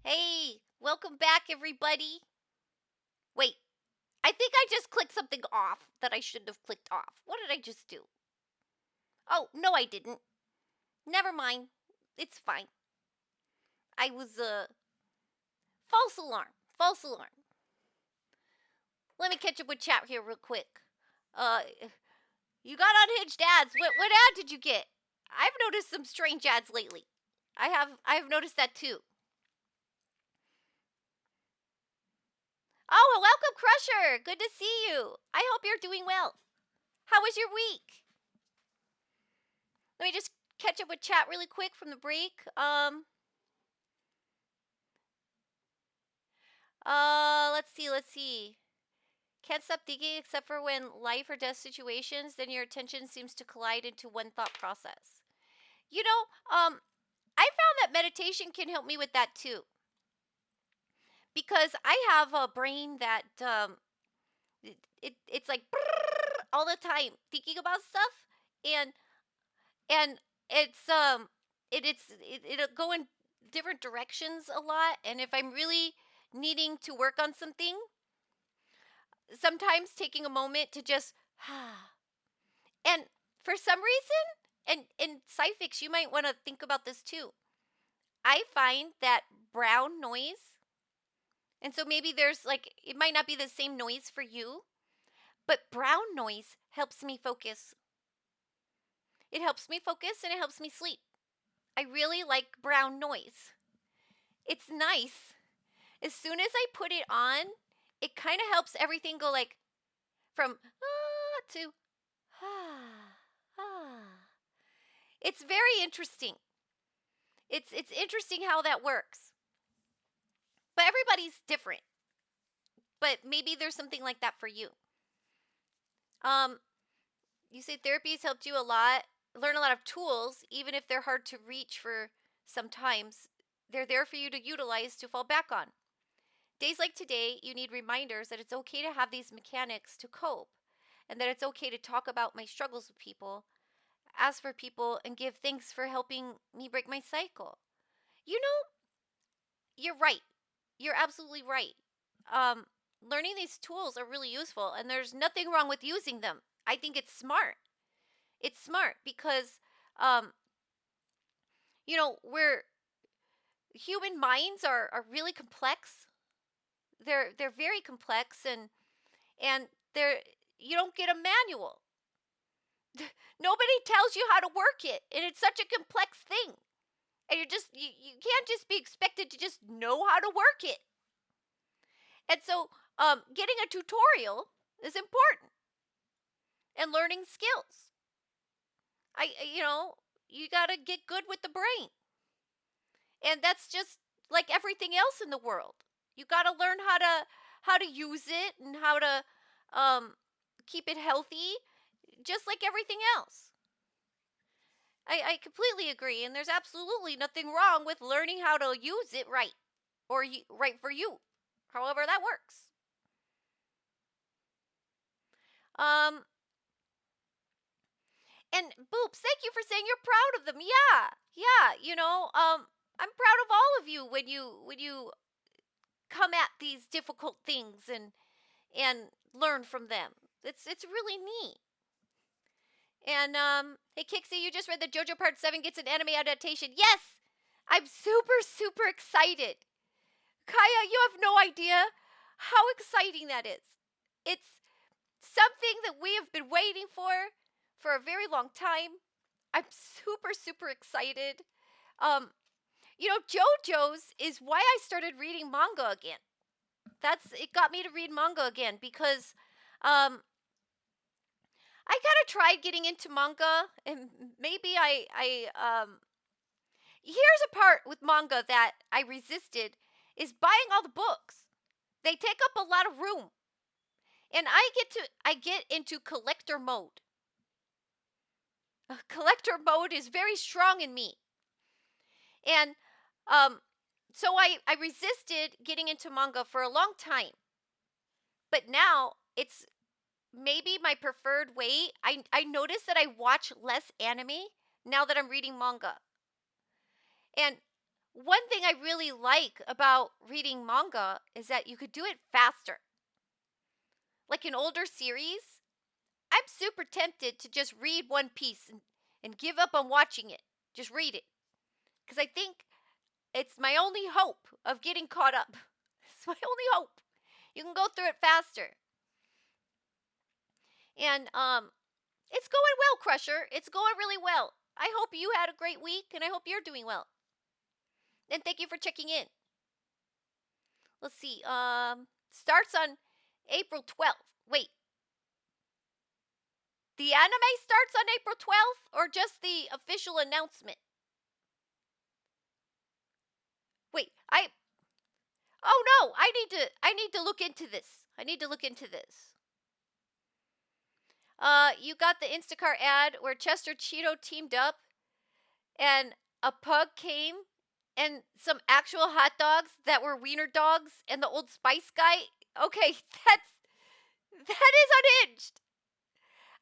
Hey, welcome back, everybody. Wait, I think I just clicked something off that I shouldn't have clicked off. What did I just do? Oh, no, I didn't. Never mind. It's fine. I was, false alarm. False alarm. Let me catch up with chat here real quick. Uh, you got unhinged ads. What ad did you get? I've noticed some strange ads lately. I've noticed that too. Oh, welcome, Crusher. Good to see you. I hope you're doing well. How was your week? Let me just catch up with chat really quick from the break. Let's see. Can't stop thinking except for when life or death situations, then your attention seems to collide into one thought process. You know, I found that meditation can help me with that too. Because I have a brain that it's like all the time thinking about stuff, and and it's it'll go in different directions a lot, and if I'm really needing to work on something, sometimes taking a moment to just and for some reason, and in Psyfix you might want to think about this too. I find that brown noise, and so maybe there's like it might not be the same noise for you, but brown noise helps me focus. It helps me focus and it helps me sleep. I really like brown noise. It's nice. As soon as I put it on, it kind of helps everything go like from to ah ah. It's very interesting. It's interesting how that works. But everybody's different. But maybe there's something like that for you. Um you say therapy has helped you a lot, learn a lot of tools, even if they're hard to reach for sometimes. They're there for you to utilize to fall back on. Days like today, you need reminders that it's okay to have these mechanics to cope, and that it's okay to talk about my struggles with people, ask for people, and give thanks for helping me break my cycle. You know, you're right. You're absolutely right. Um, Learning these tools are really useful, and there's nothing wrong with using them. I think it's smart. It's smart because, um, we're human minds are really complex. They're very complex, and they're you don't get a manual. Nobody tells you how to work it, and it's such a complex thing. And you can't just be expected to just know how to work it. And so getting a tutorial is important, and learning skills. You got to get good with the brain. And that's just like everything else in the world. You got to learn how to use it and how to um keep it healthy, just like everything else. I completely agree, and there's absolutely nothing wrong with learning how to use it right, or right for you, however that works. Um, and Boops, thank you for saying you're proud of them. Yeah, yeah. I'm proud of all of you when you come at these difficult things and learn from them. It's really neat. And hey Kixie, you just read that JoJo Part 7 gets an anime adaptation. Yes! I'm super super excited. Kaya, you have no idea how exciting that is. It's something that we have been waiting for a very long time. I'm super super excited. Um JoJo's is why I started reading manga again. It got me to read manga again because um I kind of tried getting into manga, and maybe I here's a part with manga that I resisted is buying all the books. They take up a lot of room. And I get into collector mode. Collector mode is very strong in me. And um so I resisted getting into manga for a long time. But now it's maybe my preferred way. I notice that I watch less anime now that I'm reading manga. And one thing I really like about reading manga is that you could do it faster. Like in older series, I'm super tempted to just read One Piece and give up on watching it. Just read it. Because I think it's my only hope of getting caught up. It's my only hope. You can go through it faster. And it's going well, Crusher. It's going really well. I hope you had a great week and I hope you're doing well. And thank you for checking in. Let's see. Starts on April 12th. Wait. The anime starts on April 12th or just the official announcement? Wait, oh no, I need to look into this. I need to look into this. You got the Instacart ad where Chester Cheeto teamed up and a pug came and some actual hot dogs that were wiener dogs and the Old Spice guy. Okay, that is unhinged.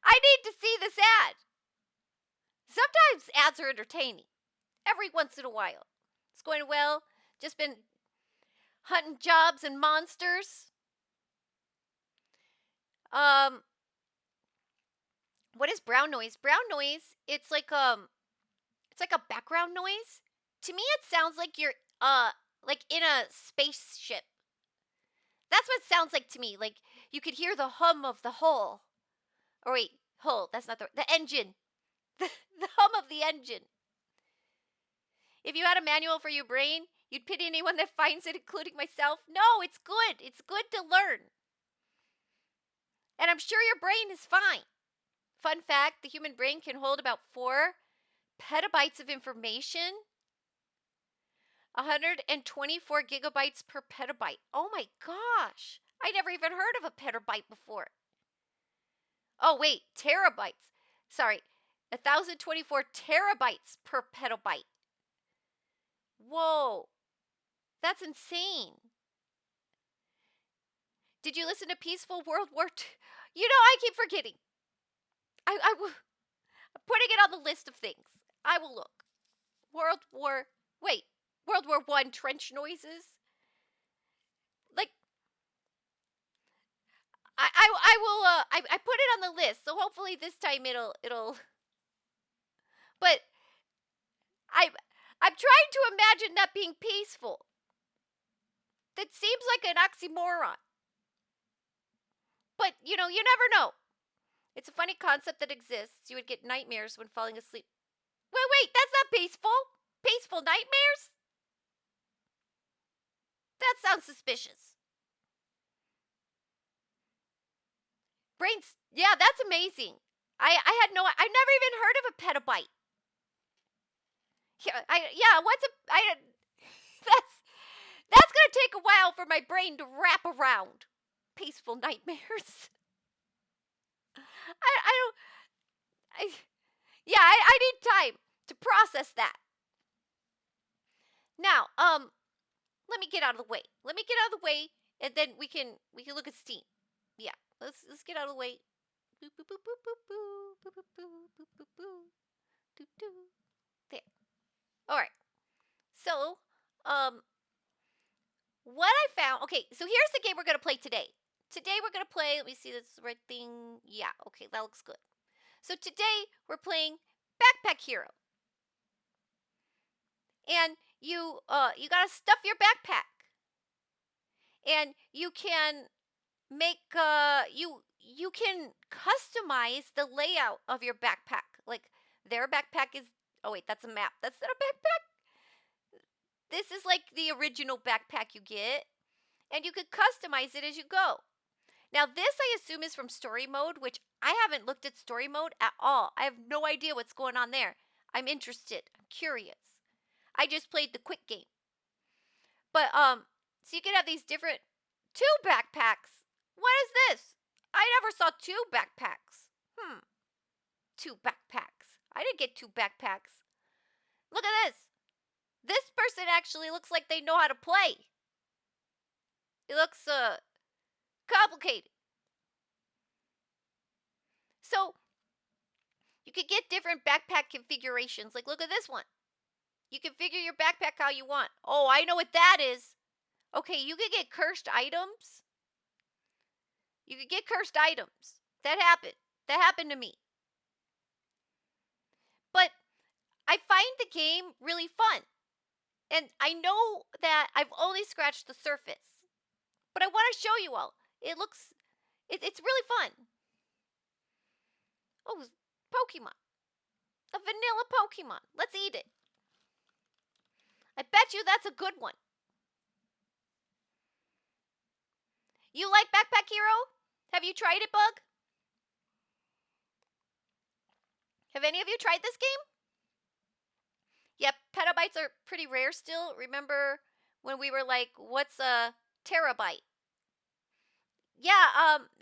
I need to see this ad. Sometimes ads are entertaining. Every once in a while. It's going well. Just been hunting jobs and monsters. What is brown noise? Brown noise, it's like a background noise. To me it sounds like you're like in a spaceship. That's what it sounds like to me. Like you could hear the hum of the hull. Or wait, hull, that's not the engine. The hum of the engine. If you had a manual for your brain, you'd pity anyone that finds it, including myself. No, it's good. It's good to learn. And I'm sure your brain is fine. Fun fact, the human brain can hold about 4 petabytes of information. 124 gigabytes per petabyte. Oh my gosh. I never even heard of a petabyte before. Oh wait, terabytes. Sorry, 1,024 terabytes per petabyte. Whoa, that's insane. Did you listen to Peaceful World War II? You know, I keep forgetting. I'm putting it on the list of things. I will look. World War I trench noises. Like, I will, I put it on the list, so hopefully this time it'll, but I'm trying to imagine that being peaceful. That seems like an oxymoron. But, you know, you never know. It's a funny concept that exists. You would get nightmares when falling asleep. Wait, that's not peaceful. Peaceful nightmares? That sounds suspicious. Brains, yeah, that's amazing. I never even heard of a petabyte. That's gonna take a while for my brain to wrap around. Peaceful nightmares. I need time to process that. Now, let me get out of the way. And then we can look at Steam. Yeah, let's get out of the way. Boop boop boop boop boop boop boop boop boop boop boop. Doo doo. There. All right. So, what I found. Okay, so here's the game we're gonna play today. Today we're gonna play. Let me see this right thing. Yeah. Okay, that looks good. So today we're playing Backpack Hero. And you gotta stuff your backpack. And you can make you can customize the layout of your backpack. Like their backpack is, oh wait, that's a map. That's not a backpack. This is like the original backpack you get, and you could customize it as you go. Now this I assume is from story mode, which I haven't looked at story mode at all. I have no idea what's going on there. I'm interested. I'm curious. I just played the quick game. But so you can have these different 2 backpacks. What is this? I never saw 2 backpacks. 2 backpacks. I didn't get 2 backpacks. Look at this. This person actually looks like they know how to play. It looks complicated. So you could get different backpack configurations. Like look at this one. You can figure your backpack how you want. Oh, I know what that is. Okay, you can get cursed items. You can get cursed items. That happened. That happened to me. But I find the game really fun. And I know that I've only scratched the surface. But I want to show you all. It's really fun. Oh, Pokemon. A vanilla Pokemon. Let's eat it. I bet you that's a good one. You like Backpack Hero? Have you tried it, Bug? Have any of you tried this game? Yep, petabytes are pretty rare still. Remember when we were like, what's a terabyte? Yeah,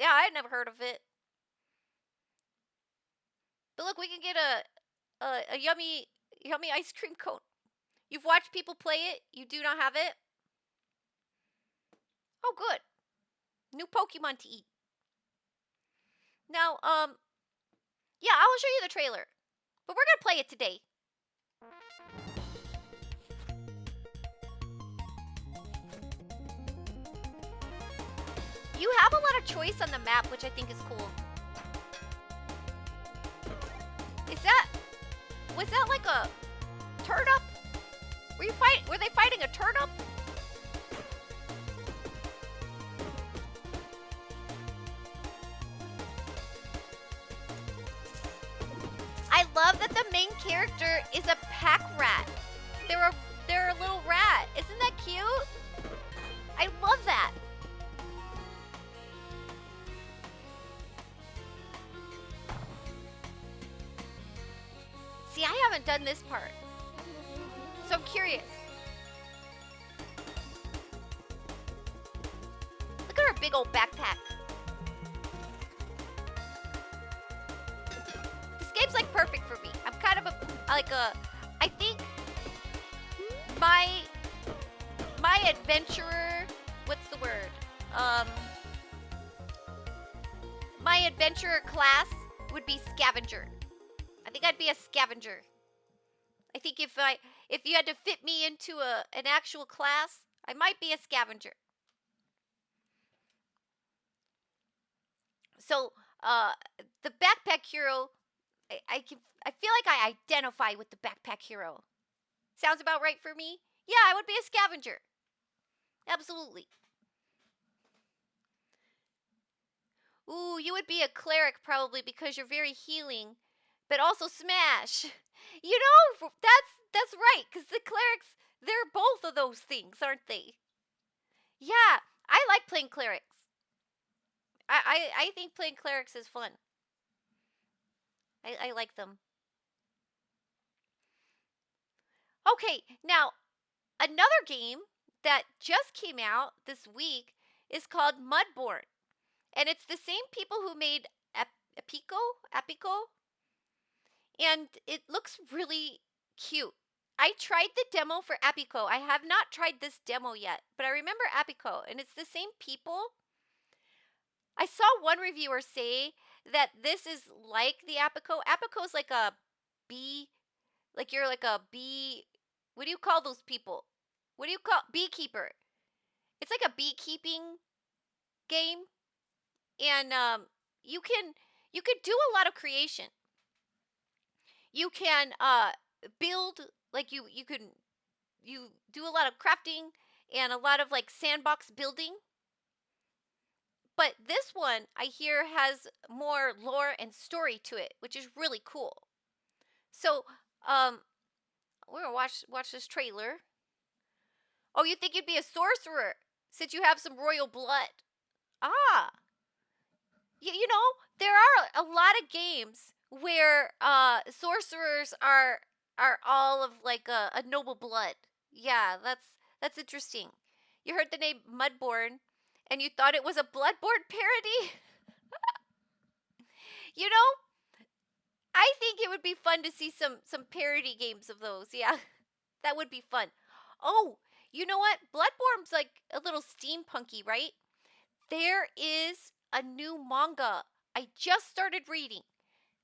I'd never heard of it. But look, we can get a yummy ice cream cone. You've watched people play it. You do not have it. Oh, good. New Pokemon to eat. Now, yeah, I will show you the trailer. But we're gonna play it today. You have a lot of choice on the map, which I think is cool. Was that like a turnip? Were they fighting a turnip? I love that the main character is a pack rat. They're a little rat. Isn't that cute? I love that. See, I haven't done this part. So I'm curious. Look at her big old backpack. This game's like perfect for me. I'm kind of I think my adventurer, what's the word? My adventurer class would be scavenger. I think I'd be a scavenger. I think if you had to fit me into an actual class, I might be a scavenger. So, the backpack hero, I feel like I identify with the backpack hero. Sounds about right for me? Yeah, I would be a scavenger. Absolutely. Ooh, you would be a cleric probably because you're very healing, but also smash. You know, that's right, because the clerics, they're both of those things, aren't they? Yeah, I like playing clerics. I think playing clerics is fun. I like them. Okay, now another game that just came out this week is called Mudborn. And it's the same people who made Apico, and it looks really cute. I tried the demo for Apico. I have not tried this demo yet, but I remember Apico, and it's the same people. I saw one reviewer say that this is like the Apico. Apico is like a bee, like you're like a bee. What do you call those people? What do you call beekeeper? It's like a beekeeping game, and you can do a lot of creation. You can build, like you do a lot of crafting and a lot of like sandbox building. But this one I hear has more lore and story to it, which is really cool. So we're gonna watch this trailer. Oh, you think you'd be a sorcerer since you have some royal blood? Ah, you know, there are a lot of games where sorcerers are all of like a noble blood. Yeah, that's interesting. You heard the name Mudborn and you thought it was a Bloodborne parody? You know, I think it would be fun to see some parody games of those. Yeah. That would be fun. Oh, you know what? Bloodborne's like a little steampunky, right? There is a new manga I just started reading.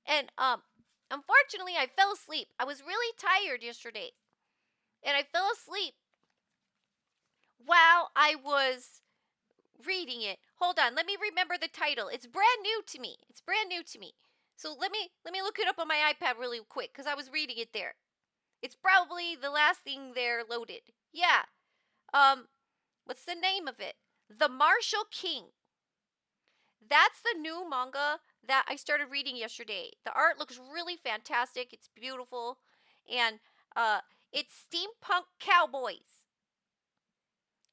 And unfortunately I fell asleep. I was really tired yesterday. and I fell asleep while I was reading it. Hold on, let me remember the title. It's brand new to me. It's brand new to me. So let me look it up on my iPad really quick cuz I was reading it there. It's probably the last thing there loaded. Yeah. Um what's the name of it? The Martial King. That's the new manga that I started reading yesterday. The art looks really fantastic. It's beautiful and uh it's steampunk cowboys.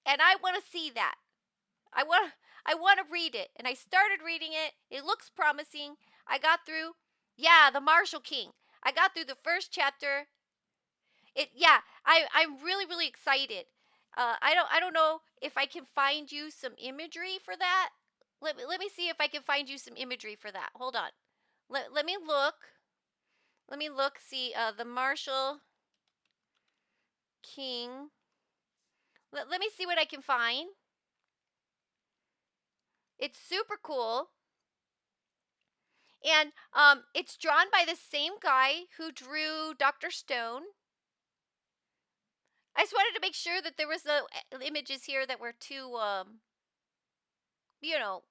And I want to see that. I want I want to read it, and I started reading it. It looks promising. I got through. Yeah, the Martial King. I got through the first chapter. I'm really excited. I don't know if I can find you some imagery for that. Let me see if I can find you some imagery for that. Hold on. Let me look. Let me look. See the Martial King. Let me see what I can find. It's super cool. And it's drawn by the same guy who drew Dr. Stone. I just wanted to make sure that there was no images here that were too, you know,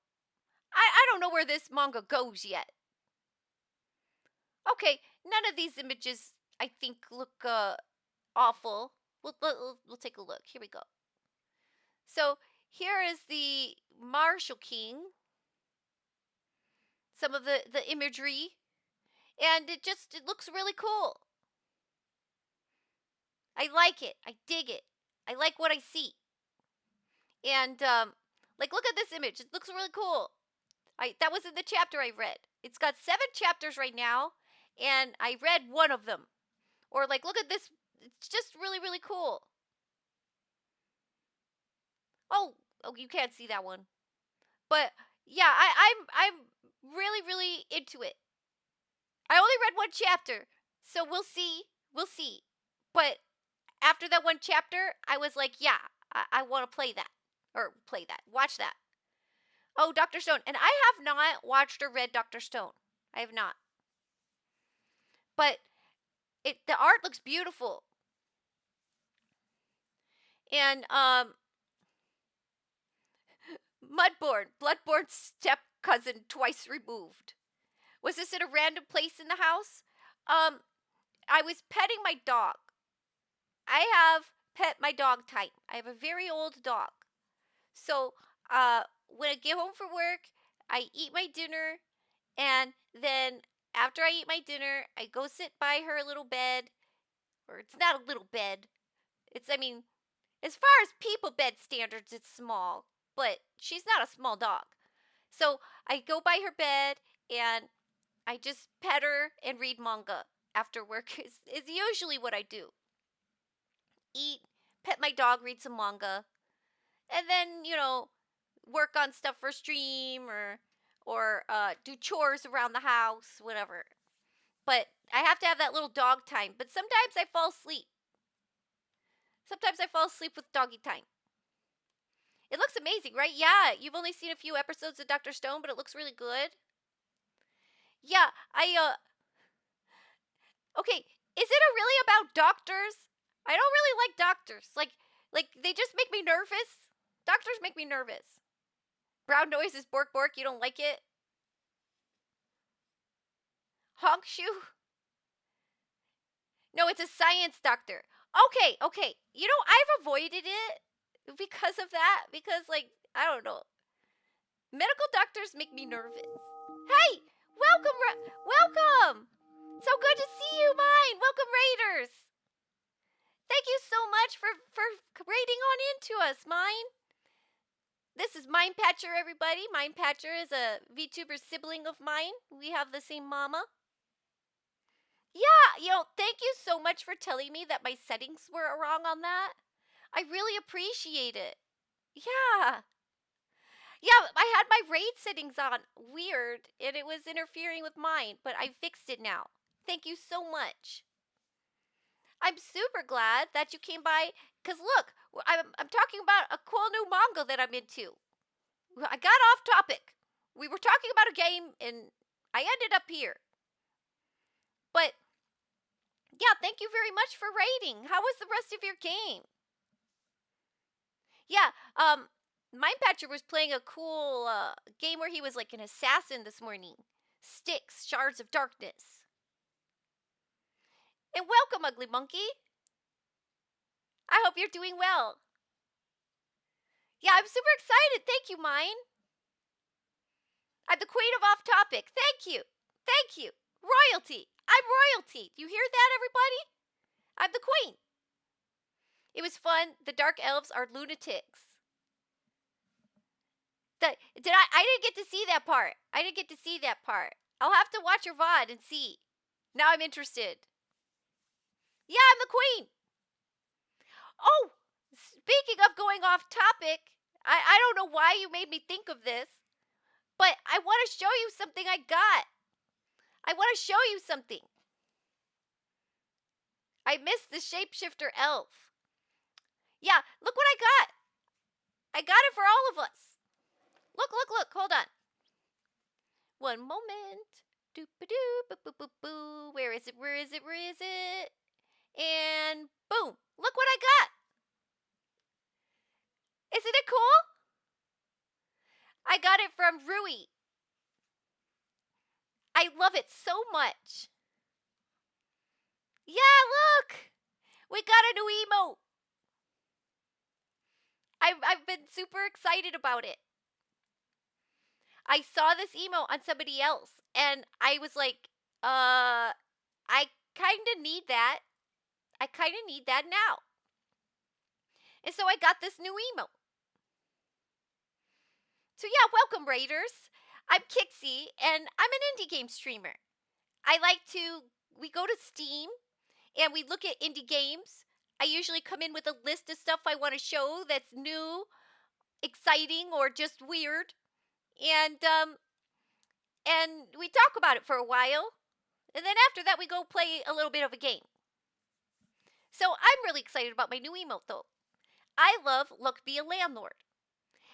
I don't know where this manga goes yet. Okay, none of these images I think look awful. We'll take a look. Here we go. So here is the Martial King. Some of the imagery, and it looks really cool. I like it. I dig it. I like what I see. And like look at this image. It looks really cool. That was in the chapter I read. It's got 7 chapters right now, and I read one of them. Or like look at this. It's just really cool. Oh, you can't see that one. But yeah, I'm really into it. I only read one chapter, so we'll see. We'll see. But after that one chapter, I was like, yeah, I want to play that. Or play that. Watch that. Oh, Dr. Stone. And I have not watched or read Dr. Stone. I have not. But the art looks beautiful. And Bloodborne step cousin twice removed. Was this in a random place in the house? I was petting my dog. I have pet my dog type. I have a very old dog. So, when I get home from work, I eat my dinner, and then after I eat my dinner, I go sit by her little bed, or it's not a little bed. I mean, as far as people bed standards, it's small, but she's not a small dog. So I go by her bed and I just pet her and read manga after work is usually what I do. Eat, pet my dog, read some manga, and then, work on stuff for stream or do chores around the house, whatever. But I have to have that little dog time. But sometimes I fall asleep. Sometimes I fall asleep with doggy time. It looks amazing, right? Yeah, you've only seen a few episodes of Dr. Stone, but it looks really good. Yeah, okay, is it really about doctors? I don't really like doctors. Like they just make me nervous. Doctors make me nervous. Brown noise is bork bork, you don't like it? Honk shoe? No, it's a science doctor. Okay. I've avoided it because of that. Because, like, I don't know. Medical doctors make me nervous. Hey, welcome. So good to see you, Mine. Welcome, Raiders. Thank you so much for raiding on into us, Mine. This is Mine Patcher, everybody. Mine Patcher is a VTuber sibling of mine. We have the same mama. Yeah, thank you so much for telling me that my settings were wrong on that. I really appreciate it. Yeah. Yeah, I had my raid settings on weird and it was interfering with mine, but I fixed it now. Thank you so much. I'm super glad that you came by cuz look, I'm talking about a cool new manga that I'm into. I got off topic. We were talking about a game and I ended up here. But Yeah, thank you very much for rating. How was the rest of your game? Yeah, Mindpatcher was playing a cool game where he was like an assassin this morning. Sticks, Shards of Darkness. And welcome, Ugly Monkey. I hope you're doing well. Yeah, I'm super excited. Thank you, Mine. I'm the queen of off topic. Thank you. Thank you. Royalty. I'm royalty. You hear that, everybody? I'm the queen. It was fun. The dark elves are lunatics. I didn't get to see that part. I didn't get to see that part. I'll have to watch your VOD and see. Now I'm interested. Yeah, I'm the queen. Oh, speaking of going off topic, I don't know why you made me think of this, but I want to show you something I got. I want to show you something. I missed the shapeshifter elf. Yeah, look what I got. I got it for all of us. Look, look, look. Hold on. One moment. Doop-a-doo, boo-boo-boo-boo. Where is it? Where is it? Where is it? And boom. Look what I got. Isn't it cool? I got it from Rui. I love it so much. Yeah, look. We got a new emote. I've been super excited about it. I saw this emote on somebody else, and I was like, I kind of need that. I kind of need that now. And so I got this new emote. So yeah, welcome Raiders. I'm Kixie, and I'm an indie game streamer. We go to Steam, and we look at indie games. I usually come in with a list of stuff I want to show that's new, exciting, or just weird. And we talk about it for a while. And then after that, we go play a little bit of a game. So I'm really excited about my new emote, though. I love Look Be a Landlord.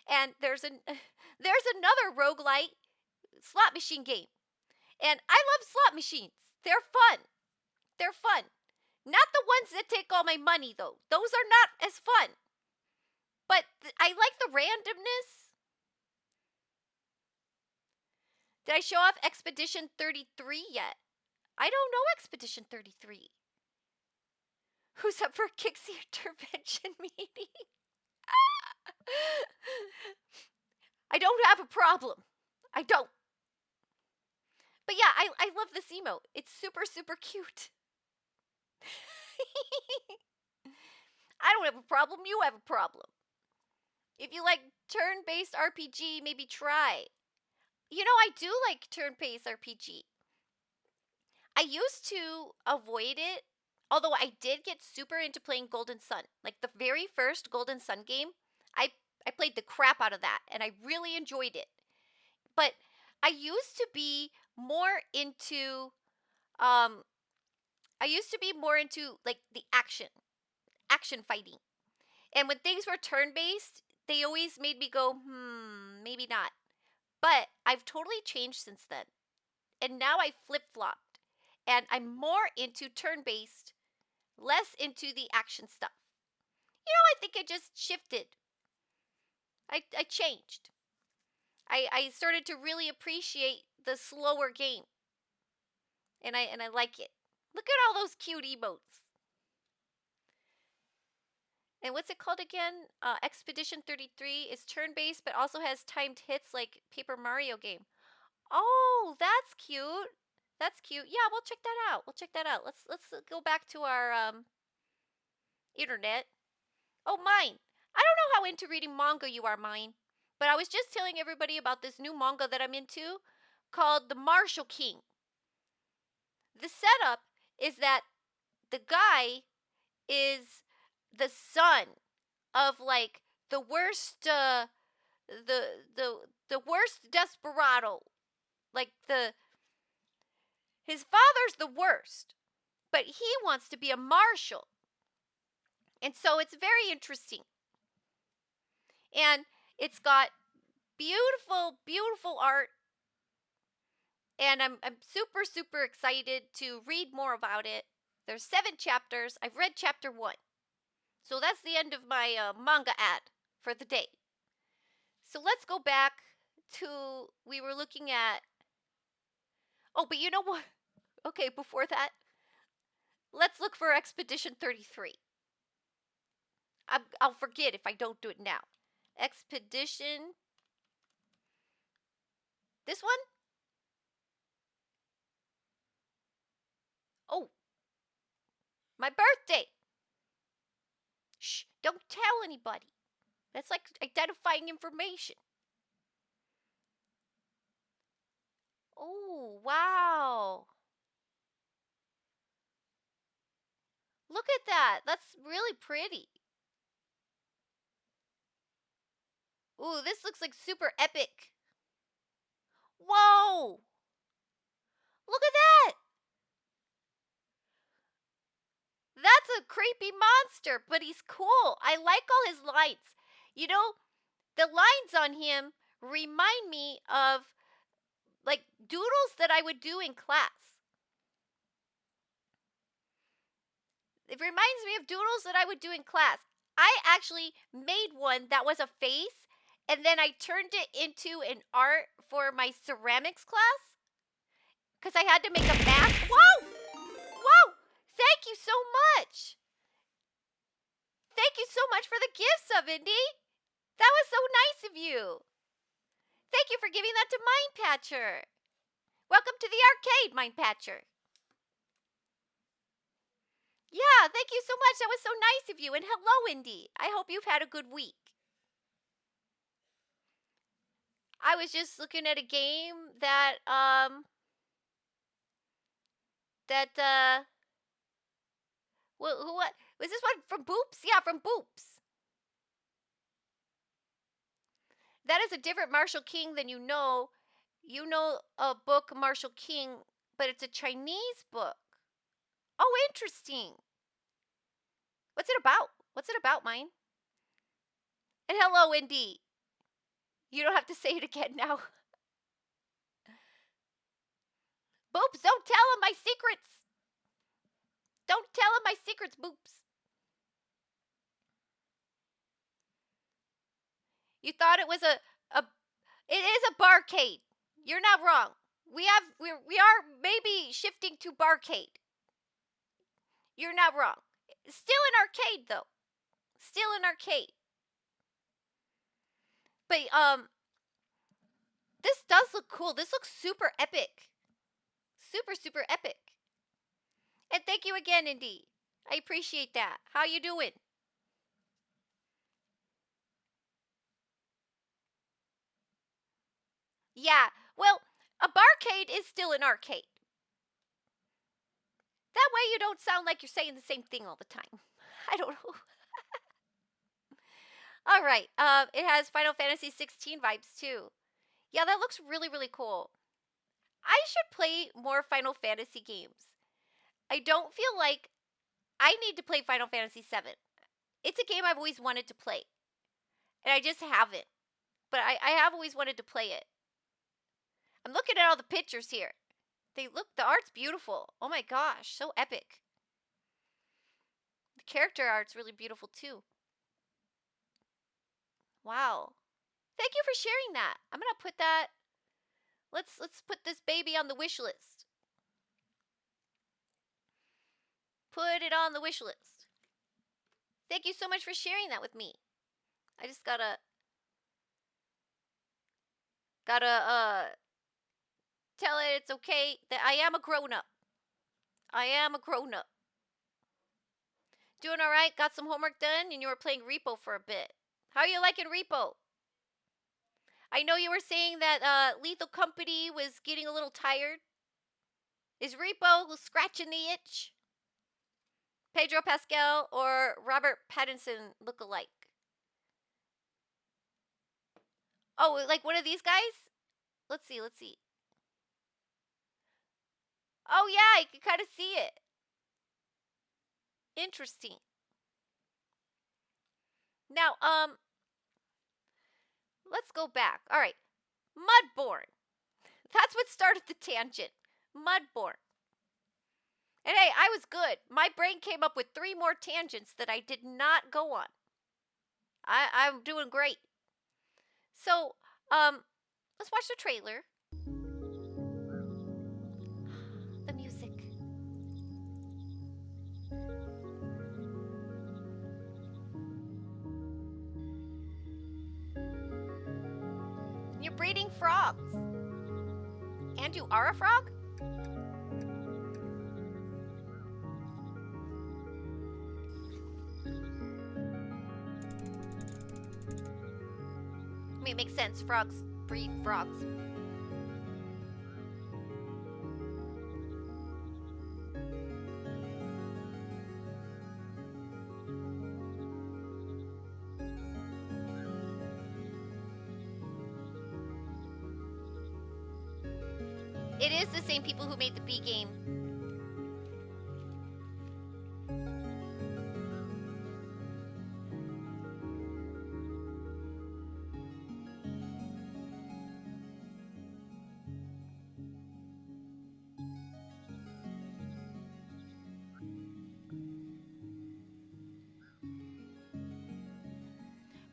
And there's another roguelite slot machine game. And I love slot machines. They're fun. They're fun. Not the ones that take all my money, though. Those are not as fun. But I like the randomness. Did I show off Expedition 33 yet? I don't know Expedition 33. Who's up for Kixie intervention meeting? I don't have a problem. I don't. But yeah, I love this emote. It's super, super cute. I don't have a problem. You have a problem. If you like turn-based RPG, maybe try. You know, I do like turn-based RPG. I used to avoid it, although I did get super into playing Golden Sun. Like the very first Golden Sun game, I played the crap out of that and I really enjoyed it. But I used to be more into like the action fighting. And when things were turn-based, they always made me go, maybe not. But I've totally changed since then. And now I flip-flopped. And I'm more into turn-based, less into the action stuff. You know, I think I just shifted. I changed. I started to really appreciate the slower game. And I like it. Look at all those cute emotes. And what's it called again? Expedition 33 is turn-based, but also has timed hits like Paper Mario game. Oh, that's cute. That's cute. Yeah, we'll check that out. We'll check that out. Let's go back to our internet. Oh, Mine. I don't know how into reading manga you are, Mine, but I was just telling everybody about this new manga that I'm into called The Martial King. The setup is that the guy is the son of like the worst the worst desperado. Like his father's the worst, but he wants to be a marshal. And so it's very interesting. And it's got beautiful, beautiful art. And I'm super, super excited to read more about it. There's 7 chapters. I've read chapter 1. So that's the end of my manga ad for the day. So let's go back to we were looking at. Oh, but you know what? Okay, before that, let's look for Expedition 33. I'll forget if I don't do it now. Expedition. This one? Oh, my birthday. Shh, don't tell anybody. That's like identifying information. Oh, wow. Look at that. That's really pretty. Ooh, this looks like super epic. Whoa! Look at that! That's a creepy monster, but he's cool. I like all his lights. You know, the lines on him remind me of like doodles that I would do in class. It reminds me of doodles that I would do in class. I actually made one that was a face, and then I turned it into an art for my ceramics class because I had to make a mask. Whoa! Whoa! Thank you so much. Thank you so much for the gifts of Indy. That was so nice of you. Thank you for giving that to Mind Patcher. Welcome to the arcade, Mind Patcher. Yeah, thank you so much. That was so nice of you. And hello, Indy. I hope you've had a good week. I was just looking at a game that what was this one from Boops? Yeah, from Boops. That is a different Marshall King than you know. You know a book Marshall King, but it's a Chinese book. Oh, interesting. What's it about? What's it about, mine? And hello, Indy. You don't have to say it again now. Boops, don't tell him my secrets. Don't tell him my secrets, Boops. You thought it was it is a barcade. You're not wrong. We are maybe shifting to barcade. You're not wrong. Still an arcade though. Still an arcade. But this does look cool. This looks super epic. Super epic. And thank you again, Indy. I appreciate that. How you doing? Yeah. Well, a barcade is still an arcade. That way you don't sound like you're saying the same thing all the time. I don't know. All right. It has Final Fantasy 16 vibes too. Yeah, that looks really cool. I should play more Final Fantasy games. I don't feel like I need to play Final Fantasy 7. It's a game I've always wanted to play. And I just haven't. But I have always wanted to play it. I'm looking at all the pictures here. The art's beautiful. Oh my gosh, so epic. The character art's really beautiful too. Wow. Thank you for sharing that. I'm gonna put that. Let's put this baby on the wish list. Put it on the wish list. Thank you so much for sharing that with me. I just gotta tell it it's okay that I am a grown up. I am a grown up. Doing all right? Got some homework done, and you were playing Repo for a bit. How are you liking Repo? I know you were saying that Lethal Company was getting a little tired. Is Repo scratching the itch? Pedro Pascal or Robert Pattinson look alike? Oh, like one of these guys? Let's see. Oh yeah, you can kind of see it. Interesting. Now, let's go back. All right. Mudborn. That's what started the tangent. Mudborn. And hey, I was good. My brain came up with 3 more tangents that I did not go on. I'm doing great. So, let's watch the trailer. The music. You're breeding frogs. And you are a frog? I mean, it makes sense. Frogs breed frogs. It is the same people who made the Bee game.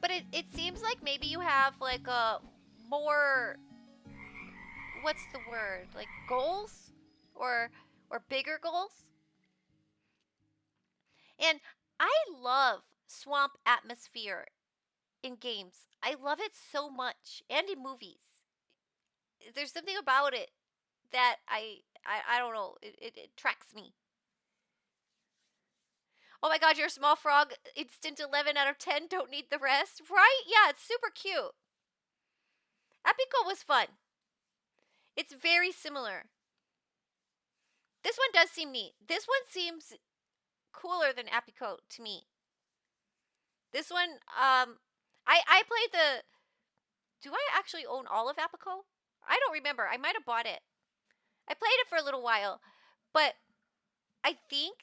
But it seems like maybe you have like a more, what's the word? Like goals or bigger goals? And I love swamp atmosphere in games. I love it so much, and in movies. There's something about it that I don't know. It attracts me. Oh my god, you're a small frog. Instant 11 out of 10. Don't need the rest. Right? Yeah, it's super cute. Apico was fun. It's very similar. This one does seem neat. This one seems cooler than Apico to me. This one, I played the. Do I actually own all of Apico? I don't remember. I might have bought it. I played it for a little while, but I think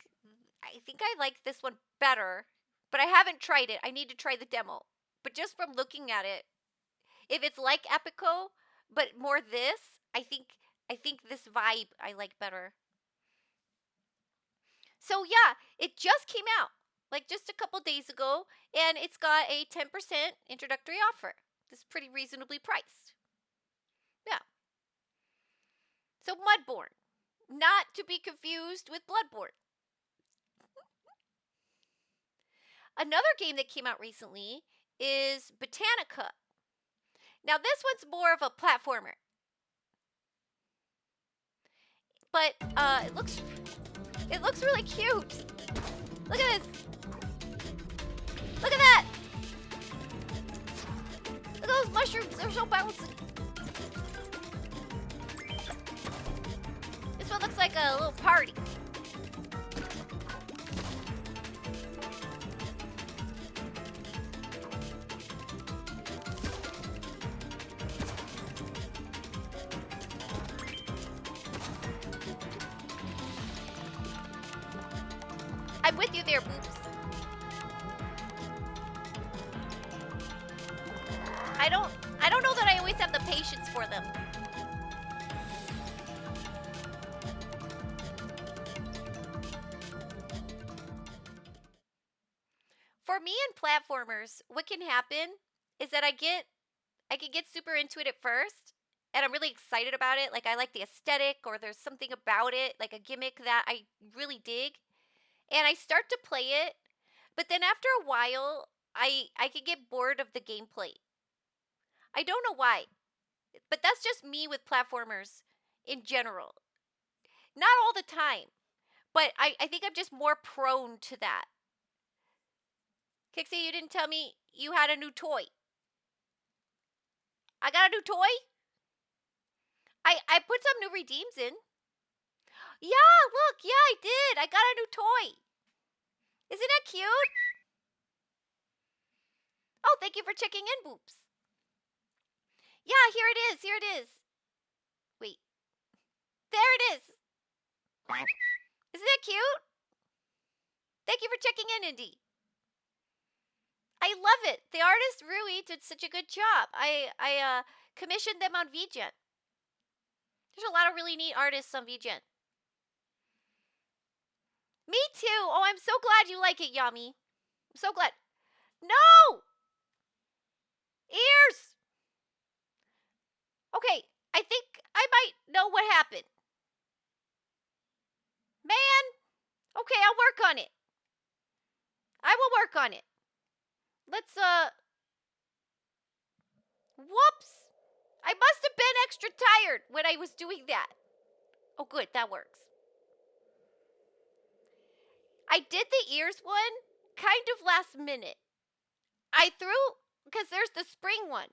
I like this one better. But I haven't tried it. I need to try the demo. But just from looking at it, if it's like Epico, but more this, I think this vibe I like better. So yeah, it just came out like just a couple days ago, and it's got a 10% introductory offer. This is pretty reasonably priced. Yeah. So Mudborn, not to be confused with Bloodborne. Another game that came out recently is Botanica. Now this one's more of a platformer. But it looks really cute. Look at this. Look at that. Look at those mushrooms. They're so bouncy. This one looks like a little party. I'm with you there, Boops. I don't know that I always have the patience for them. For me in platformers, what can happen is that I can get super into it at first, and I'm really excited about it. Like I like the aesthetic, or there's something about it, like a gimmick that I really dig. And I start to play it, but then after a while, I can get bored of the gameplay. I don't know why, but that's just me with platformers in general. Not all the time, but I think I'm just more prone to that. Kixie, you didn't tell me you had a new toy. I got a new toy? I put some new redeems in. Yeah, look, yeah, I did. I got a new toy. Isn't that cute? Oh, thank you for checking in, Boops. Yeah, here it is. Here it is. Wait. There it is. Isn't that cute? Thank you for checking in, Indy. I love it. The artist Rui did such a good job. I commissioned them on VGen. There's a lot of really neat artists on VGen. Me too. Oh, I'm so glad you like it, Yummy. I'm so glad. No! Ears! Okay, I think I might know what happened. Man! Okay, I'll work on it. I will work on it. Let's, whoops! I must have been extra tired when I was doing that. Oh, good, that works. I did the ears one kind of last minute. I threw, because there's the spring one.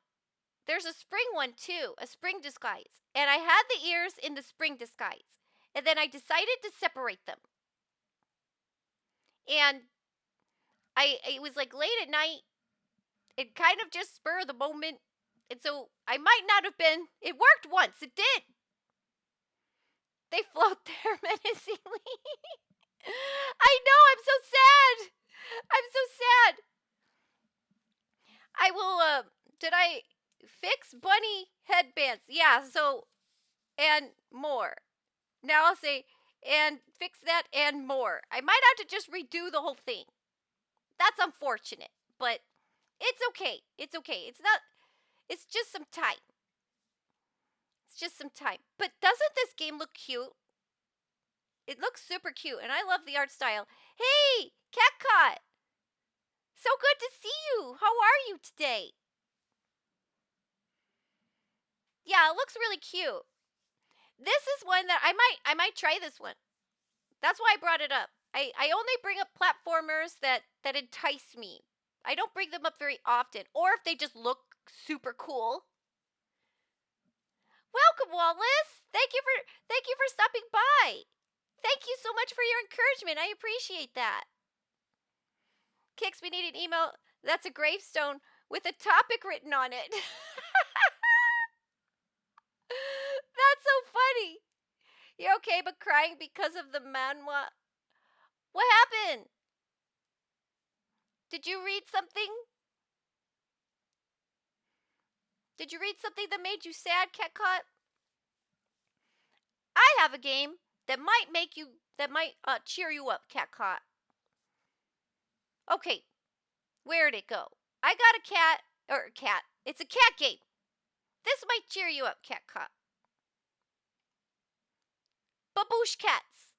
There's a spring one too, a spring disguise. And I had the ears in the spring disguise. And then I decided to separate them. And it was like late at night. It kind of just spur of the moment. And so I might not have been, it worked once, it did. They float there menacingly. I know, I'm so sad. I'm so sad. I will, did I fix bunny headbands? Yeah, so, and more. Now I'll say, and fix that and more. I might have to just redo the whole thing. That's unfortunate, but it's okay. It's okay. It's just some time. It's just some time. But doesn't this game look cute? It looks super cute, and I love the art style. Hey, CatCot! So good to see you. How are you today? Yeah, it looks really cute. This is one that I might try this one. That's why I brought it up. I only bring up platformers that entice me. I don't bring them up very often, or if they just look super cool. Welcome, Wallace. Thank you for stopping by. Thank you so much for your encouragement. I appreciate that. Kix, we need an email. That's a gravestone with a topic written on it. That's so funny. You're okay, but crying because of the manhwa. What happened? Did you read something? Did you read something that made you sad, CatCot? I have a game that might cheer you up, CatCot. Okay, where'd it go? I got a cat. It's a cat game. This might cheer you up, CatCot. Baboosh cats.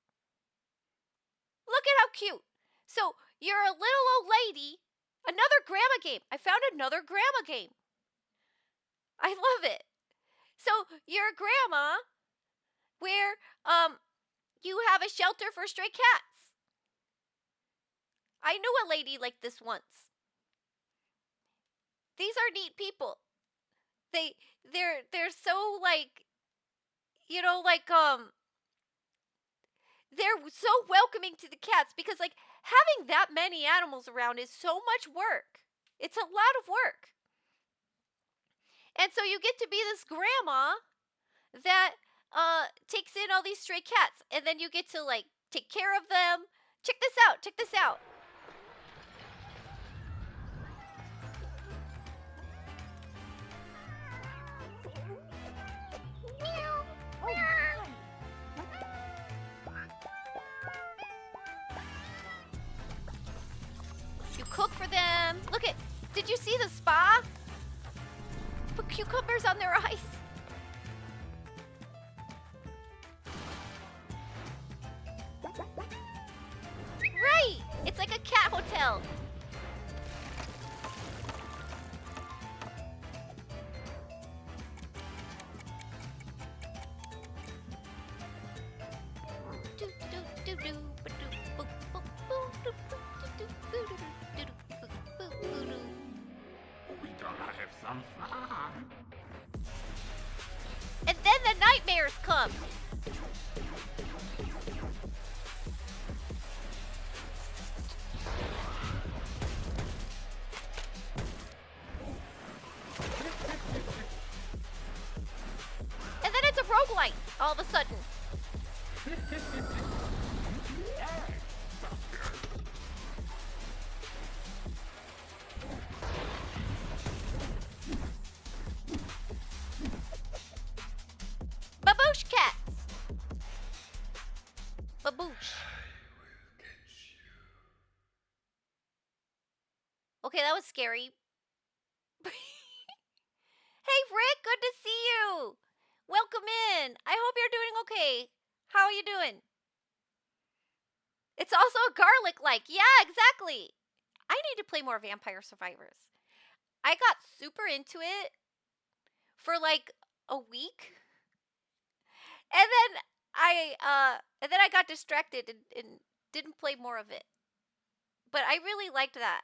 Look at how cute. So, you're a little old lady. Another grandma game. I found another grandma game. I love it. So, you're a grandma where you have a shelter for stray cats. I knew a lady like this once. These are neat people. They're so like, you know, like they're so welcoming to the cats because like having that many animals around is so much work. It's a lot of work. And so you get to be this grandma that takes in all these stray cats, and then you get to like take care of them. Check this out. Check this out. You cook for them. Look at, did you see the spa? Put cucumbers on their eyes. Right! It's like a cat hotel. We gonna have some fun. And then the nightmares come. And then it's a roguelike all of a sudden. Baboosh cats. Baboosh. Okay, that was scary. Hey, Rick, good to see you. Welcome in. I hope you're doing okay. How are you doing? It's also a garlic-like. Yeah, exactly. I need to play more Vampire Survivors. I got super into it for like a week. And then I got distracted and didn't play more of it. But I really liked that.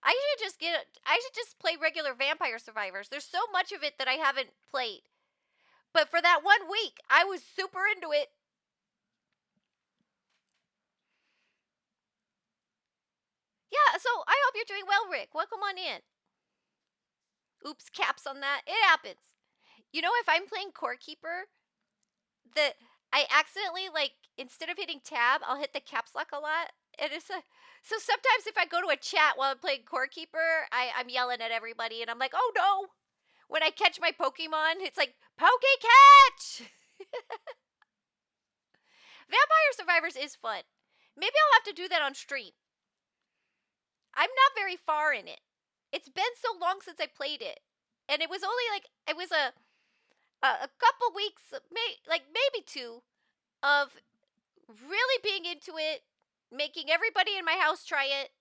I should just play regular Vampire Survivors. There's so much of it that I haven't played. But for that 1 week, I was super into it. Yeah, so I hope you're doing well, Rick. Welcome on in. Oops, caps on that. It happens. You know, if I'm playing Core Keeper, I accidentally, like, instead of hitting tab, I'll hit the caps lock a lot. And it's so sometimes if I go to a chat while I'm playing Core Keeper, I'm yelling at everybody and I'm like, oh no. When I catch my Pokemon, it's like, Poke Catch! Vampire Survivors is fun. Maybe I'll have to do that on stream. I'm not very far in it. It's been so long since I played it. And it was only like, it was a couple weeks, maybe 2, of really being into it, making everybody in my house try it.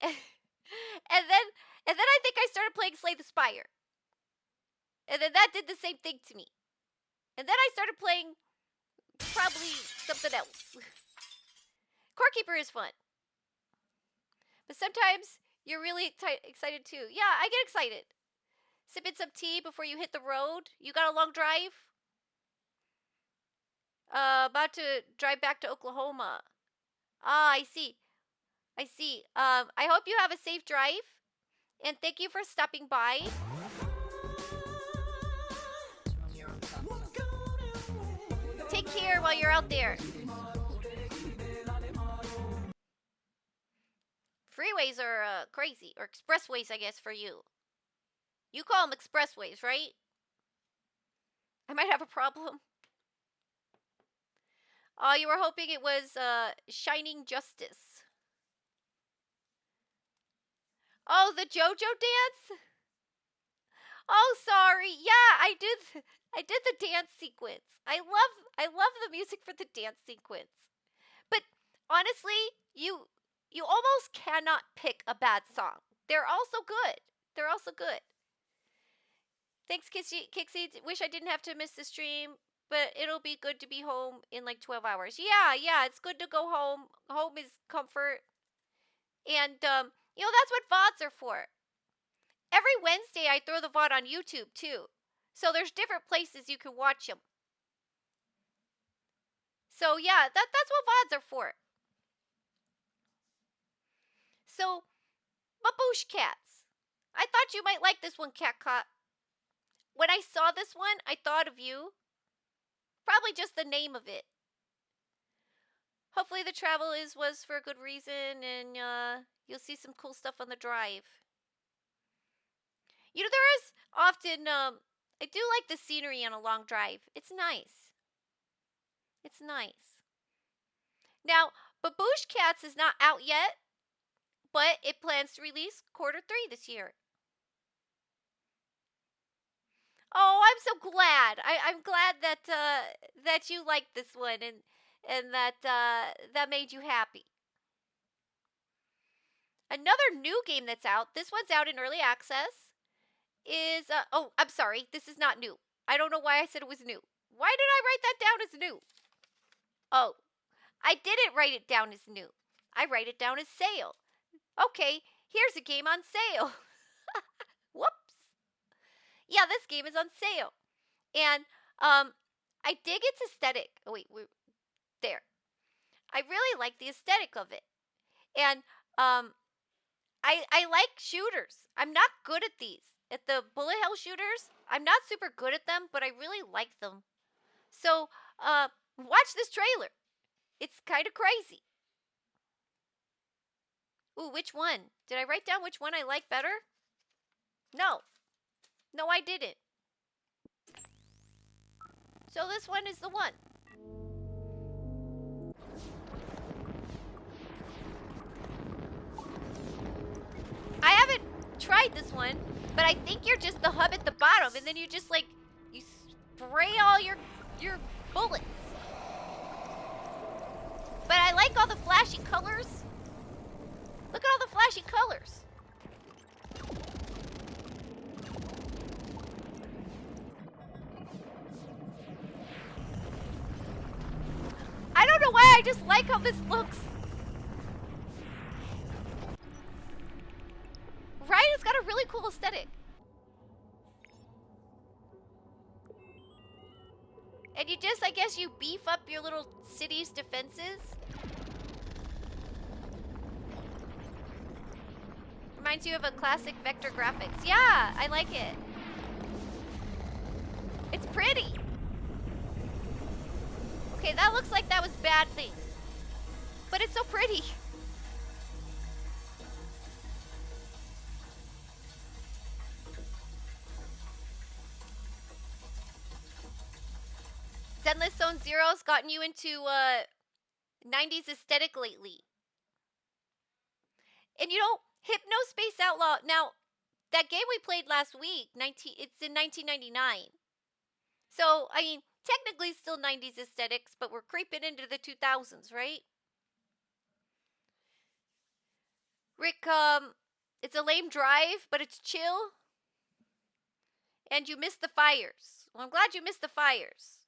and then I think I started playing Slay the Spire. And then that did the same thing to me. And then I started playing probably something else. Core Keeper is fun. But sometimes you're really excited too. Yeah, I get excited. Sipping some tea before you hit the road. You got a long drive? About to drive back to Oklahoma. Ah, I see. I see. I hope you have a safe drive. And thank you for stopping by. Take care while you're out there. Freeways are crazy. Or expressways, I guess, for you. You call them expressways, right? I might have a problem. Oh, you were hoping it was Shining Justice. Oh, the JoJo dance? Oh, sorry. Yeah, I did the dance sequence. I love the music for the dance sequence. But honestly, you almost cannot pick a bad song. They're all so good. They're all so good. Thanks, Kixie. Wish I didn't have to miss the stream, but it'll be good to be home in like 12 hours. Yeah, it's good to go home. Home is comfort. And, that's what VODs are for. Every Wednesday, I throw the VOD on YouTube, too. So there's different places you can watch them. So, yeah, that's what VODs are for. So, Baboosh Cats. I thought you might like this one, Cat Caught. When I saw this one, I thought of you. Probably just the name of it. Hopefully the travel was for a good reason, and you'll see some cool stuff on the drive. You know, there is often, I do like the scenery on a long drive. It's nice. It's nice. Now, Baboosh Cats is not out yet, but it plans to release Q3 this year. Oh, I'm so glad. I'm glad that you liked this one and that made you happy. Another new game that's out. This one's out in early access. Is oh, I'm sorry. This is not new. I don't know why I said it was new. Why did I write that down as new? Oh, I didn't write it down as new. I write it down as sale. Okay, here's a game on sale. Whoops. Yeah, this game is on sale. And I dig its aesthetic. Oh wait, there. I really like the aesthetic of it. And I like shooters. I'm not good at these. At the bullet hell shooters, I'm not super good at them, but I really like them. So, watch this trailer. It's kind of crazy. Ooh, which one? Did I write down which one I like better? No. No, I didn't. So this one is the one. tried this one, but I think you're just the hub at the bottom, and then you just like you spray all your bullets. But I like all the flashy colors. Look at all the flashy colors. I don't know why, I just like how this looks. Right? It's got a really cool aesthetic. And you just, I guess you beef up your little city's defenses. Reminds you of a classic vector graphics. Yeah, I like it. It's pretty. Okay, that looks like that was bad thing. But it's so pretty. Zenless Zone Zero's gotten you into 90s aesthetic lately. And you know, Hypnospace Outlaw, now, that game we played last week, it's in 1999. So, I mean, technically still 90s aesthetics, but we're creeping into the 2000s, right? Rick, it's a lame drive, but it's chill. And you missed the fires. Well, I'm glad you missed the fires.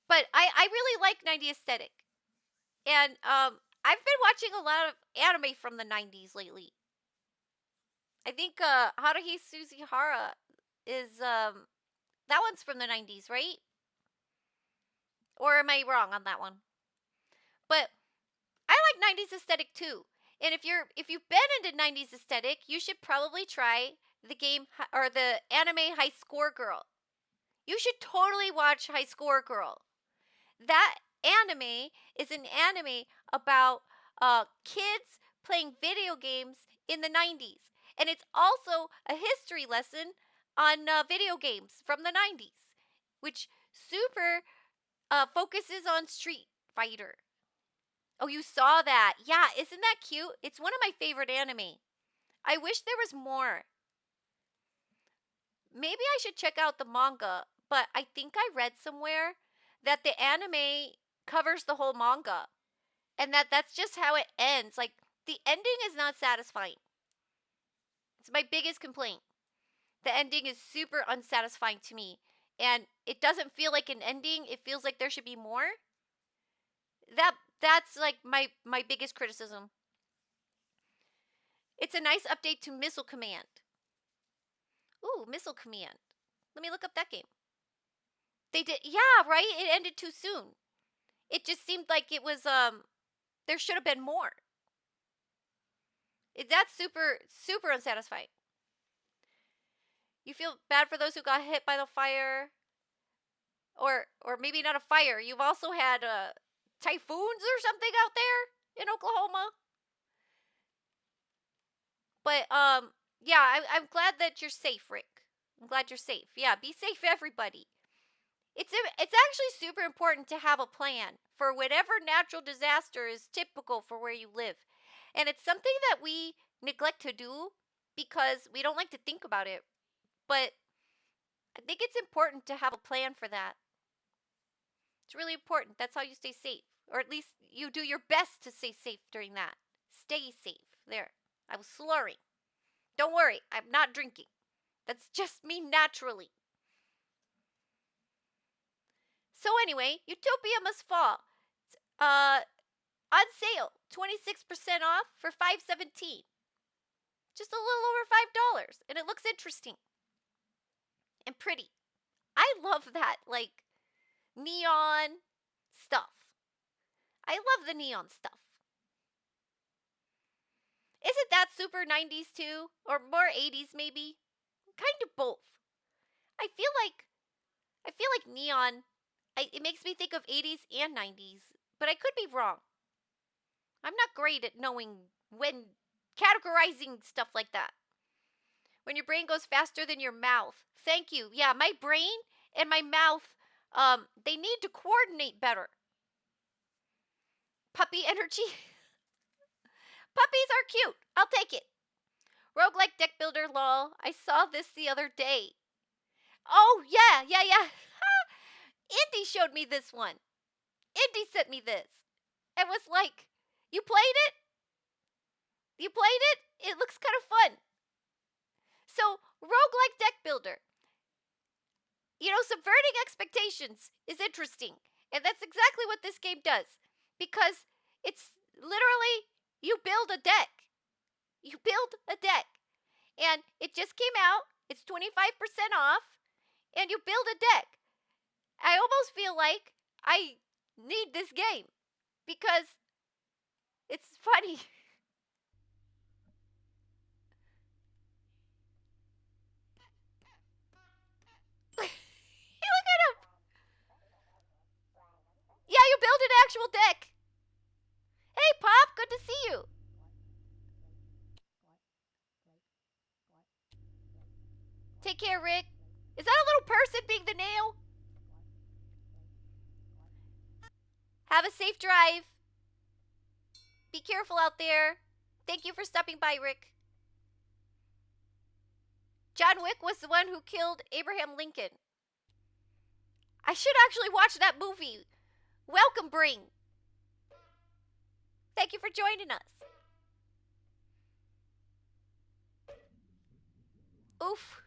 But I really like 90s aesthetic. And I've been watching a lot of anime from the 90s lately. I think Haruhi Suzihara is that one's from the 90s, right? Or am I wrong on that one? But I like 90s aesthetic too. And if you've been into 90s aesthetic, you should probably try the game or the anime High Score Girl. You should totally watch High Score Girl. That anime is an anime about kids playing video games in the 90s. And it's also a history lesson on video games from the 90s, which super focuses on Street Fighter. Oh, you saw that. Yeah, isn't that cute? It's one of my favorite anime. I wish there was more. Maybe I should check out the manga, but I think I read somewhere that the anime covers the whole manga and that's just how it ends. Like, the ending is not satisfying. It's my biggest complaint. The ending is super unsatisfying to me, and it doesn't feel like an ending. It feels like there should be more. That's like my biggest criticism. It's a nice update to Missile Command. Ooh, Missile Command. Let me look up that game. They did, yeah, right? It ended too soon. It just seemed like it was there should have been more. That's super unsatisfying. You feel bad for those who got hit by the fire, or maybe not a fire. You've also had typhoons or something out there in Oklahoma. But yeah, I'm glad that you're safe, Rick. I'm glad you're safe. Yeah, be safe, everybody. It's actually super important to have a plan for whatever natural disaster is typical for where you live. And it's something that we neglect to do because we don't like to think about it. But I think it's important to have a plan for that. It's really important. That's how you stay safe. Or at least you do your best to stay safe during that. Stay safe. There. I was slurring. Don't worry, I'm not drinking. That's just me naturally. So anyway, Utopia Must Fall. On sale, 26% off for $5.17. Just a little over $5, and it looks interesting and pretty. I love that, like, neon stuff. I love the neon stuff. Isn't that super 90s too? Or more 80s maybe? Kind of both. I feel like neon, it makes me think of 80s and 90s, but I could be wrong. I'm not great at knowing when categorizing stuff like that. When your brain goes faster than your mouth. Thank you. Yeah, my brain and my mouth, they need to coordinate better. Puppy energy. Puppies are cute. I'll take it. Roguelike deck builder lol. I saw this the other day. Oh, yeah. Indy showed me this one. Indy sent me this. And was like, you played it? You played it? It looks kind of fun. So, roguelike deck builder. You know, subverting expectations is interesting. And that's exactly what this game does. Because it's literally, you build a deck. You build a deck. And it just came out. It's 25% off. And you build a deck. I almost feel like I need this game. Because it's funny. Look at him. Yeah, you build an actual deck. Hey, Pop, good to see you. Take care, Rick. Is that a little person being the nail? Have a safe drive. Be careful out there. Thank you for stopping by, Rick. John Wick was the one who killed Abraham Lincoln. I should actually watch that movie. Welcome, Bring. Thank you for joining us. Oof.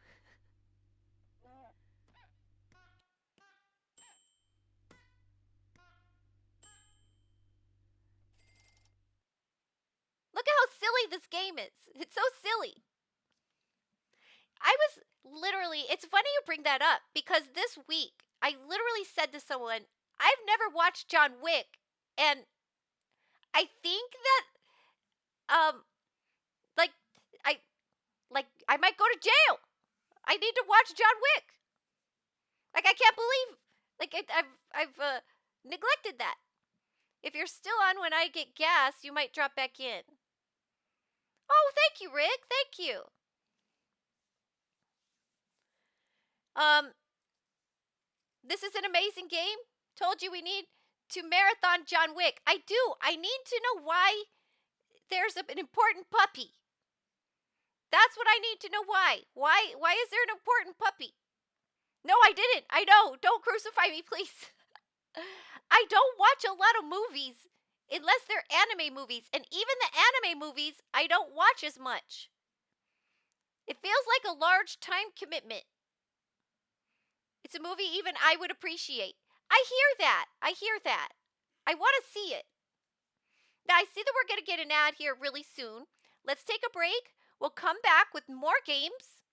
Look at how silly this game is. It's so silly. I was literally, it's funny you bring that up because this week I literally said to someone, I've never watched John Wick, and I think that like I might go to jail. I need to watch John Wick. Like I can't believe I've neglected that. If you're still on when I get gas, you might drop back in. Oh, thank you, Rick. Thank you. This is an amazing game. Told you we need to marathon John Wick. I do. I need to know why there's an important puppy. That's what I need to know why. Why is there an important puppy? No, I didn't. I know. Don't crucify me, please. I don't watch a lot of movies unless they're anime movies. And even the anime movies, I don't watch as much. It feels like a large time commitment. It's a movie even I would appreciate. I hear that. I want to see it. Now, I see that we're going to get an ad here really soon. Let's take a break. We'll come back with more games.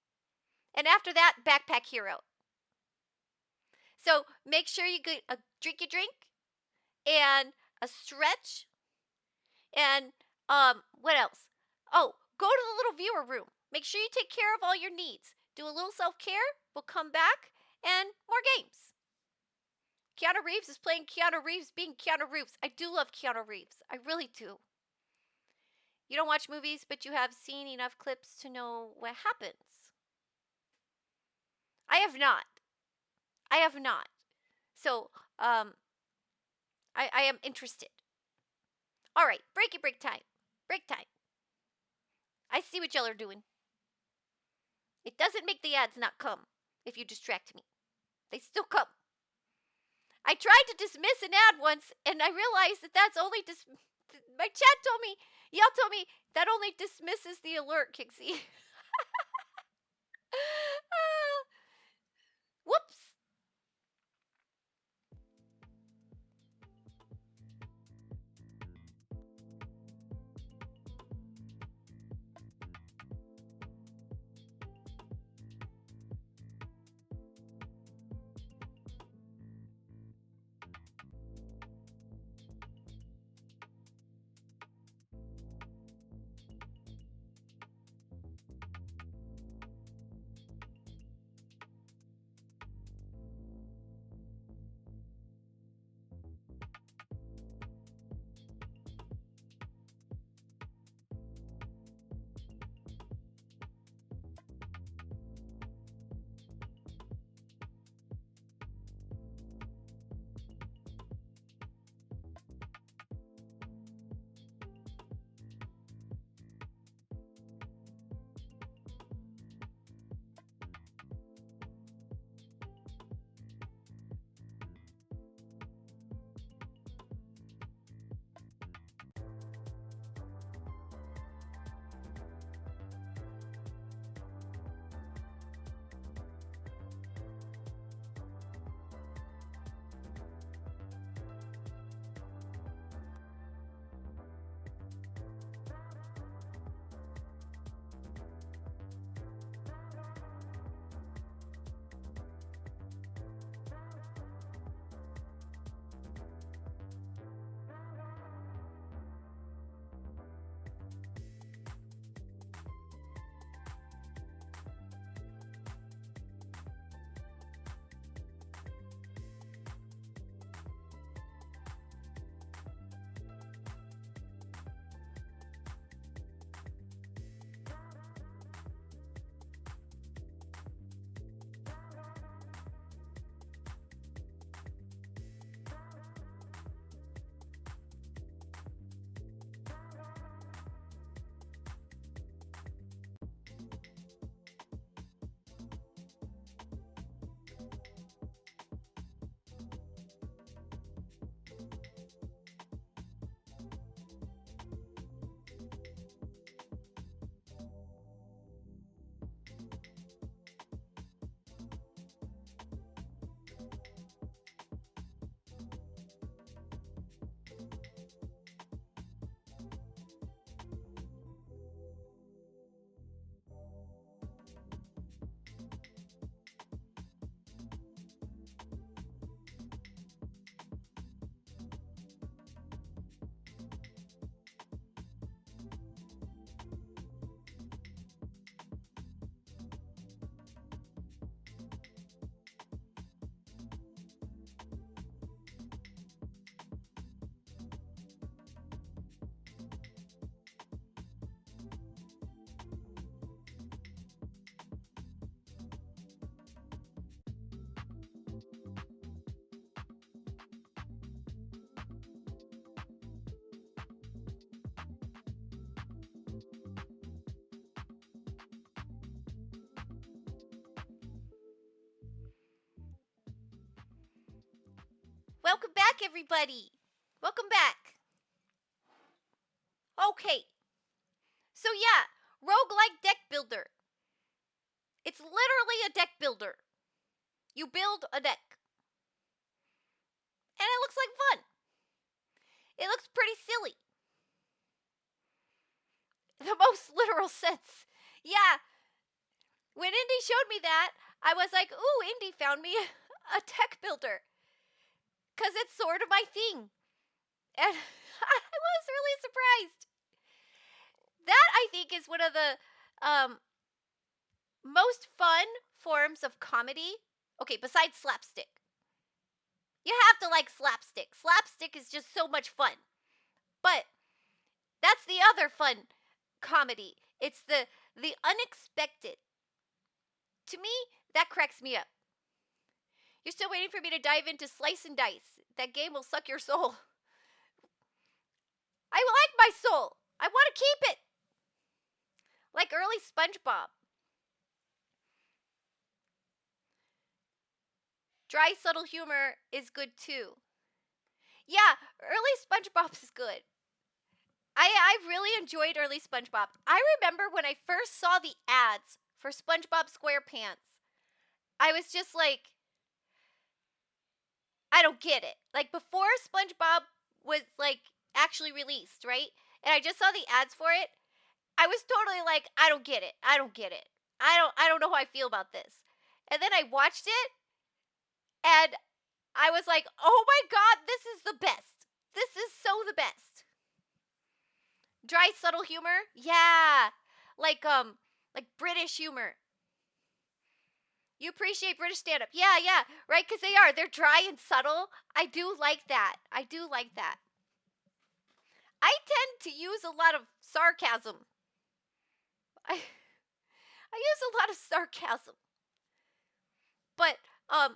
And after that, Backpack Hero. So make sure you get a drinky drink and a stretch. And what else? Oh, go to the little viewer room. Make sure you take care of all your needs. Do a little self-care. We'll come back and more games. Keanu Reeves is playing Keanu Reeves being Keanu Reeves. I do love Keanu Reeves. I really do. You don't watch movies, but you have seen enough clips to know what happens. I have not. So, I am interested. All right, break time. Break time. I see what y'all are doing. It doesn't make the ads not come if you distract me. They still come. I tried to dismiss an ad once, and I realized that that's only my chat told me, y'all told me that only dismisses the alert, Kixie. Whoops. Welcome back, everybody. Welcome back. Okay. So yeah, roguelike deck builder. It's literally a deck builder. You build a deck. And it looks like fun. It looks pretty silly. The most literal sense. Yeah. When Indy showed me that, I was like, ooh, Indy found me a deck builder. Because it's sort of my thing. And I was really surprised. That, I think, is one of the most fun forms of comedy. Okay, besides slapstick. You have to like slapstick. Slapstick is just so much fun. But that's the other fun comedy. It's the unexpected. To me, that cracks me up. You're still waiting for me to dive into Slice and Dice. That game will suck your soul. I like my soul. I want to keep it. Like early SpongeBob. Dry, subtle humor is good too. Yeah, early SpongeBob is good. I really enjoyed early SpongeBob. I remember when I first saw the ads for SpongeBob SquarePants, I was just like, I don't get it. Like before SpongeBob was like actually released, right? And I just saw the ads for it. I was totally like, I don't get it. I don't get it. I don't know how I feel about this. And then I watched it and I was like, "Oh my god, this is the best. This is so the best." Dry subtle humor? Yeah. Like British humor. You appreciate British stand-up. Yeah, yeah, right, cuz they are. They're dry and subtle. I do like that. I do like that. I tend to use a lot of sarcasm. I use a lot of sarcasm. But I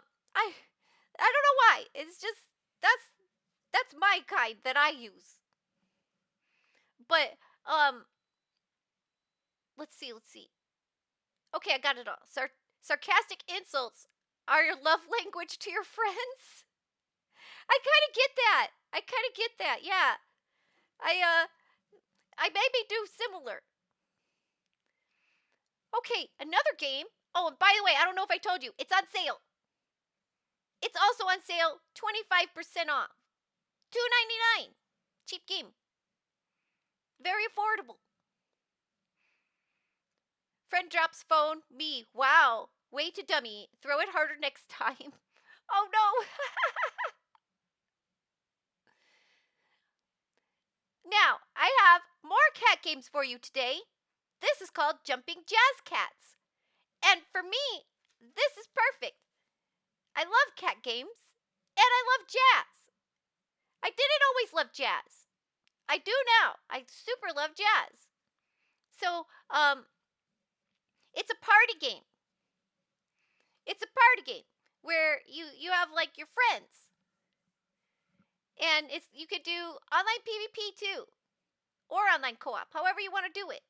don't know why. It's just that's my kind that I use. But let's see. Okay, I got it all. Sarcastic insults are your love language to your friends. I kind of get that. Yeah. I maybe do similar. Okay, another game. Oh, and by the way, I don't know if I told you, it's on sale. It's also on sale, 25% off. $2.99. Cheap game. Very affordable. Friend drops phone. Me. Wow. Way to dummy. Throw it harder next time. Oh no. Now, I have more cat games for you today. This is called Jumping Jazz Cats. And for me, this is perfect. I love cat games, and I love jazz. I didn't always love jazz. I do now. I super love jazz. So, it's a party game. It's a party game where you have like your friends. And you could do online PvP too. Or online co-op, however you want to do it.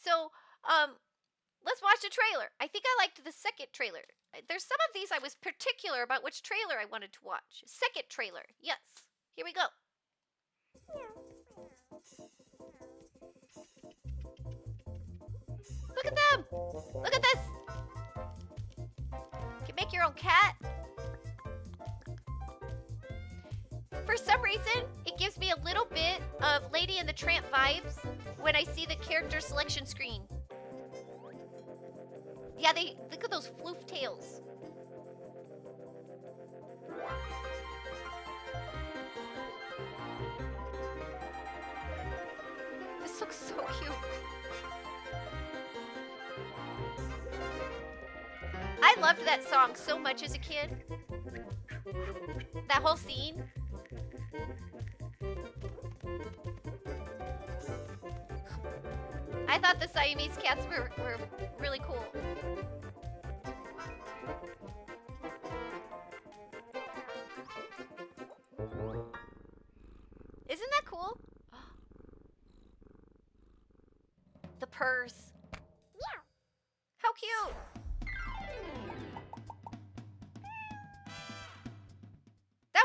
So, let's watch the trailer. I think I liked the second trailer. There's some of these I was particular about which trailer I wanted to watch. Second trailer. Yes. Here we go. Look at them. Look at this. You can make your own cat. For some reason, it gives me a little bit of Lady and the Tramp vibes when I see the character selection screen. Yeah, look at those floof tails. This looks so cute. I loved that song so much as a kid. That whole scene. I thought the Siamese cats were really cool. Isn't that cool? The purse. How cute! That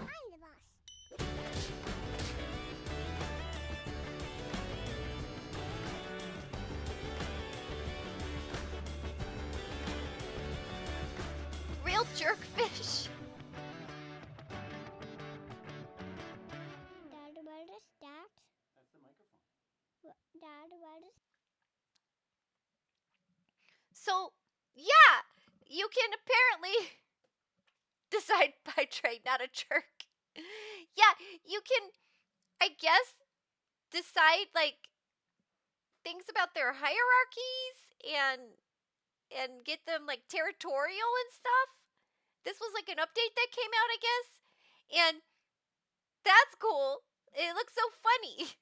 I'm the boss. Real jerkfish. Dad, what is that? That's the microphone. Dad, what is... So, yeah, you can apparently decide by trade, not a jerk. Yeah, you can, I guess, decide like things about their hierarchies and get them like territorial and stuff. This was like an update that came out, I guess. And that's cool. It looks so funny.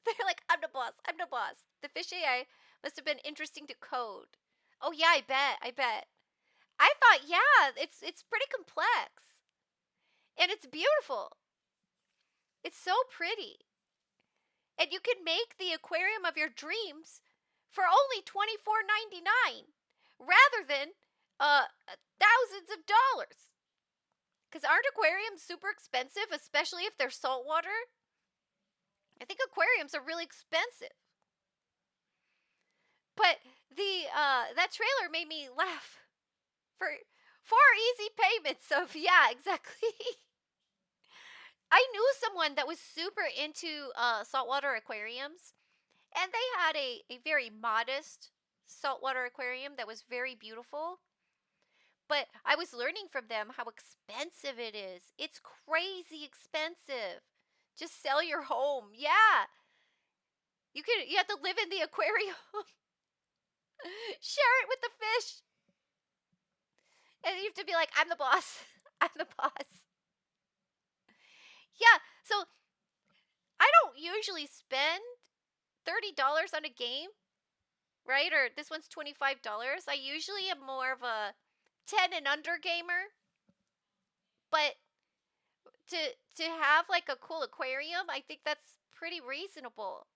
They're like, I'm the boss. I'm the boss. The fish AI must have been interesting to code. Oh yeah, I bet. I bet. I thought, yeah, it's pretty complex. And it's beautiful. It's so pretty. And you can make the aquarium of your dreams for only $24.99 rather than thousands of dollars. Because aren't aquariums super expensive, especially if they're saltwater? I think aquariums are really expensive. But the that trailer made me laugh for 4 easy payments of, yeah, exactly. I knew someone that was super into saltwater aquariums, and they had a very modest saltwater aquarium that was very beautiful. But I was learning from them how expensive it is. It's crazy expensive. Just sell your home. Yeah. You have to live in the aquarium. Share it with the fish. And you have to be like, I'm the boss. I'm the boss. Yeah. So I don't usually spend $30 on a game, right? Or this one's $25. I usually am more of a 10 and under gamer. But to have like a cool aquarium, I think that's pretty reasonable.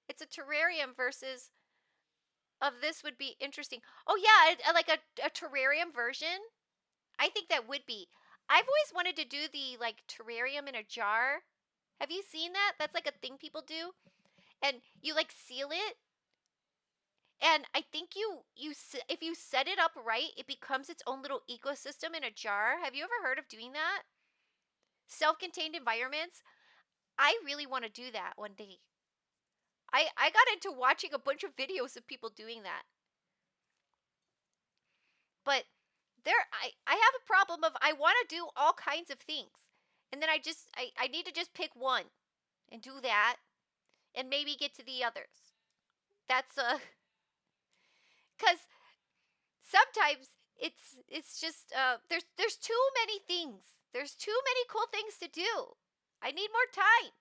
It's a terrarium versus of this would be interesting. Oh yeah, like a terrarium version. I think that would be. I've always wanted to do the like terrarium in a jar. Have you seen that? That's like a thing people do, and you like seal it. And I think if you set it up right, it becomes its own little ecosystem in a jar. Have you ever heard of doing that? Self-contained environments. I really want to do that one day. I got into watching a bunch of videos of people doing that. But I have a problem of I want to do all kinds of things. And then I need to just pick one and do that and maybe get to the others. That's cuz sometimes it's just there's too many things. There's too many cool things to do. I need more time.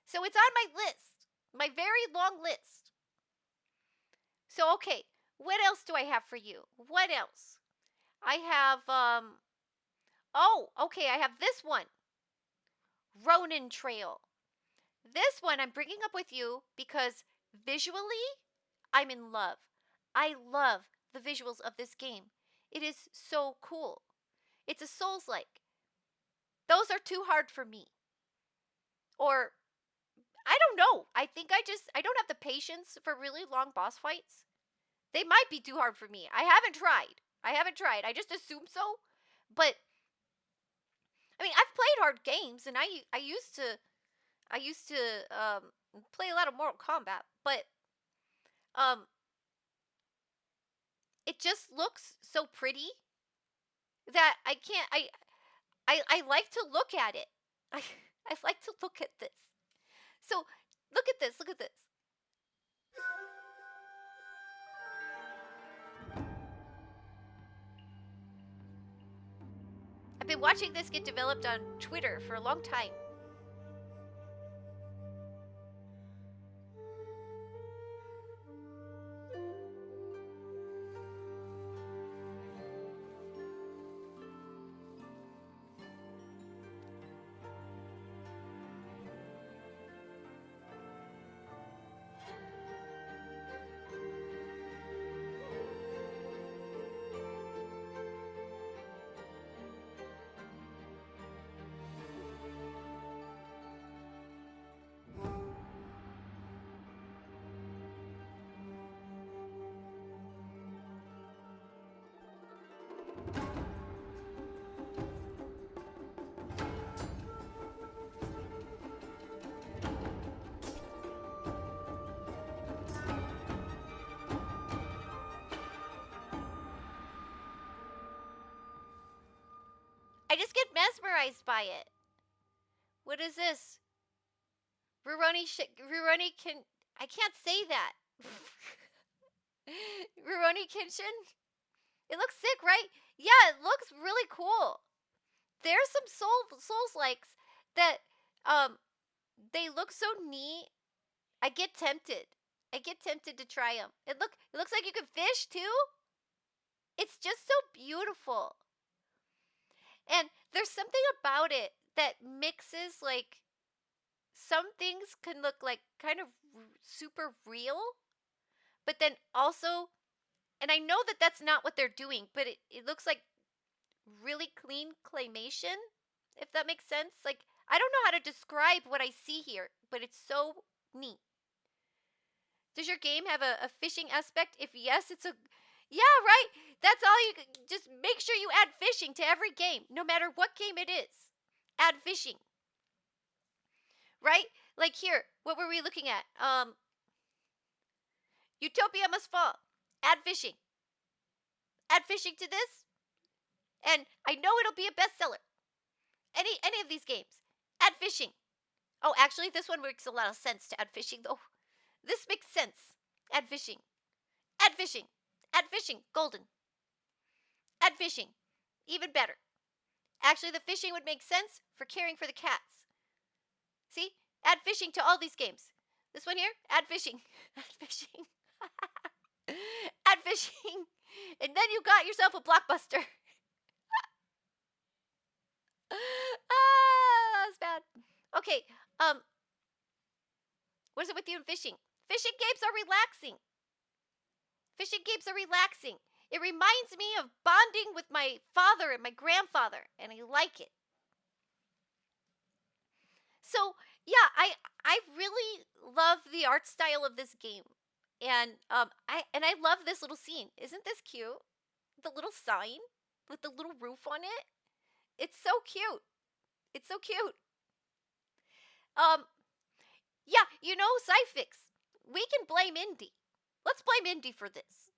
So it's on my list. My very long list. So okay, what else do I have for you? What else? I have oh, okay, I have this one. Ronin Trail. This one I'm bringing up with you because visually I'm in love. I love the visuals of this game. It is so cool. It's a Souls-like. Those are too hard for me. Or I don't know. I think I don't have the patience for really long boss fights. They might be too hard for me. I haven't tried. I just assume so. But I mean, I've played hard games, and I used to play a lot of Mortal Kombat, but um, it just looks so pretty that I can't. I like to look at it. I I like to look at this. So look at this. Look at this. I've been watching this get developed on Twitter for a long time. I just get mesmerized by it. What is this? Rurouni can. I can't say that. Rurouni Kenshin? It looks sick, right? Yeah, it looks really cool. There's some Souls likes that they look so neat. I get tempted. I get tempted to try them. It looks like you can fish too. It's just so beautiful. And there's something about it that mixes like some things can look like kind of super real, but then also, and I know that that's not what they're doing, but it looks like really clean claymation, if that makes sense. Like, I don't know how to describe what I see here, but it's so neat. Does your game have a fishing aspect? If yes, it's a. Yeah, right? That's all you. Just make sure you add fishing to every game, no matter what game it is. Add fishing. Right? Like here, what were we looking at? Utopia Must Fall. Add fishing. Add fishing to this, and I know it'll be a bestseller. Any of these games. Add fishing. Oh, actually, this one makes a lot of sense to add fishing, though. This makes sense. Add fishing. Add fishing. Add fishing. Golden. Add fishing. Even better. Actually, the fishing would make sense for caring for the cats. See? Add fishing to all these games. This one here, add fishing. Add fishing. Add fishing. And then you got yourself a blockbuster. That was bad. Okay, what is it with you and fishing? Fishing games are relaxing. Fishing games are relaxing. It reminds me of bonding with my father and my grandfather, and I like it. So yeah, I really love the art style of this game, and I love this little scene. Isn't this cute? The little sign with the little roof on it. It's so cute. It's so cute. Um, yeah, you know, Cyfix. We can blame Indy. Let's blame Indy for this.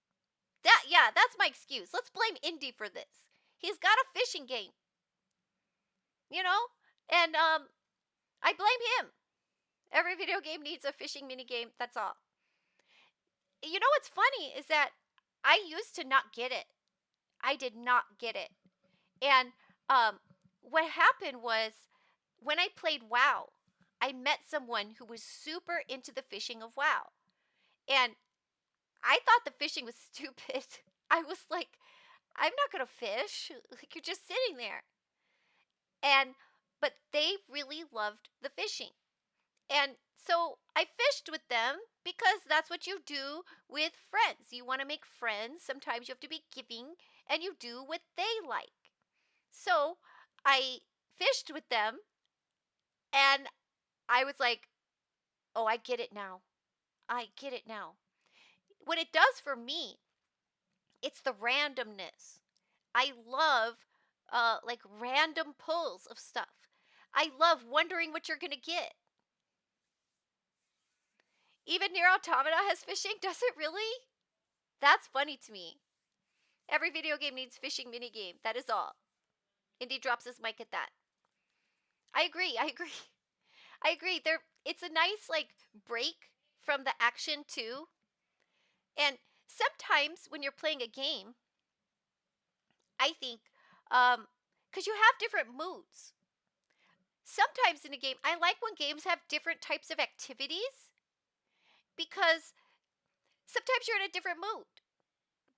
That's my excuse. Let's blame Indy for this. He's got a fishing game. You know? And I blame him. Every video game needs a fishing mini game. That's all. You know what's funny is that I used to not get it. I did not get it. And what happened was when I played WoW, I met someone who was super into the fishing of WoW. And I thought the fishing was stupid. I was like, I'm not going to fish. Like, you're just sitting there. But they really loved the fishing. And so I fished with them because that's what you do with friends. You want to make friends. Sometimes you have to be giving and you do what they like. So I fished with them and I was like, oh, I get it now. I get it now. What it does for me, it's the randomness. I love like random pulls of stuff. I love wondering what you're going to get. Even Nier Automata has fishing? Does it really? That's funny to me. Every video game needs fishing minigame. That is all. Indy drops his mic at that. I agree. I agree. I agree. It's a nice like break from the action too. And sometimes when you're playing a game, I think, because you have different moods. Sometimes in a game, I like when games have different types of activities because sometimes you're in a different mood,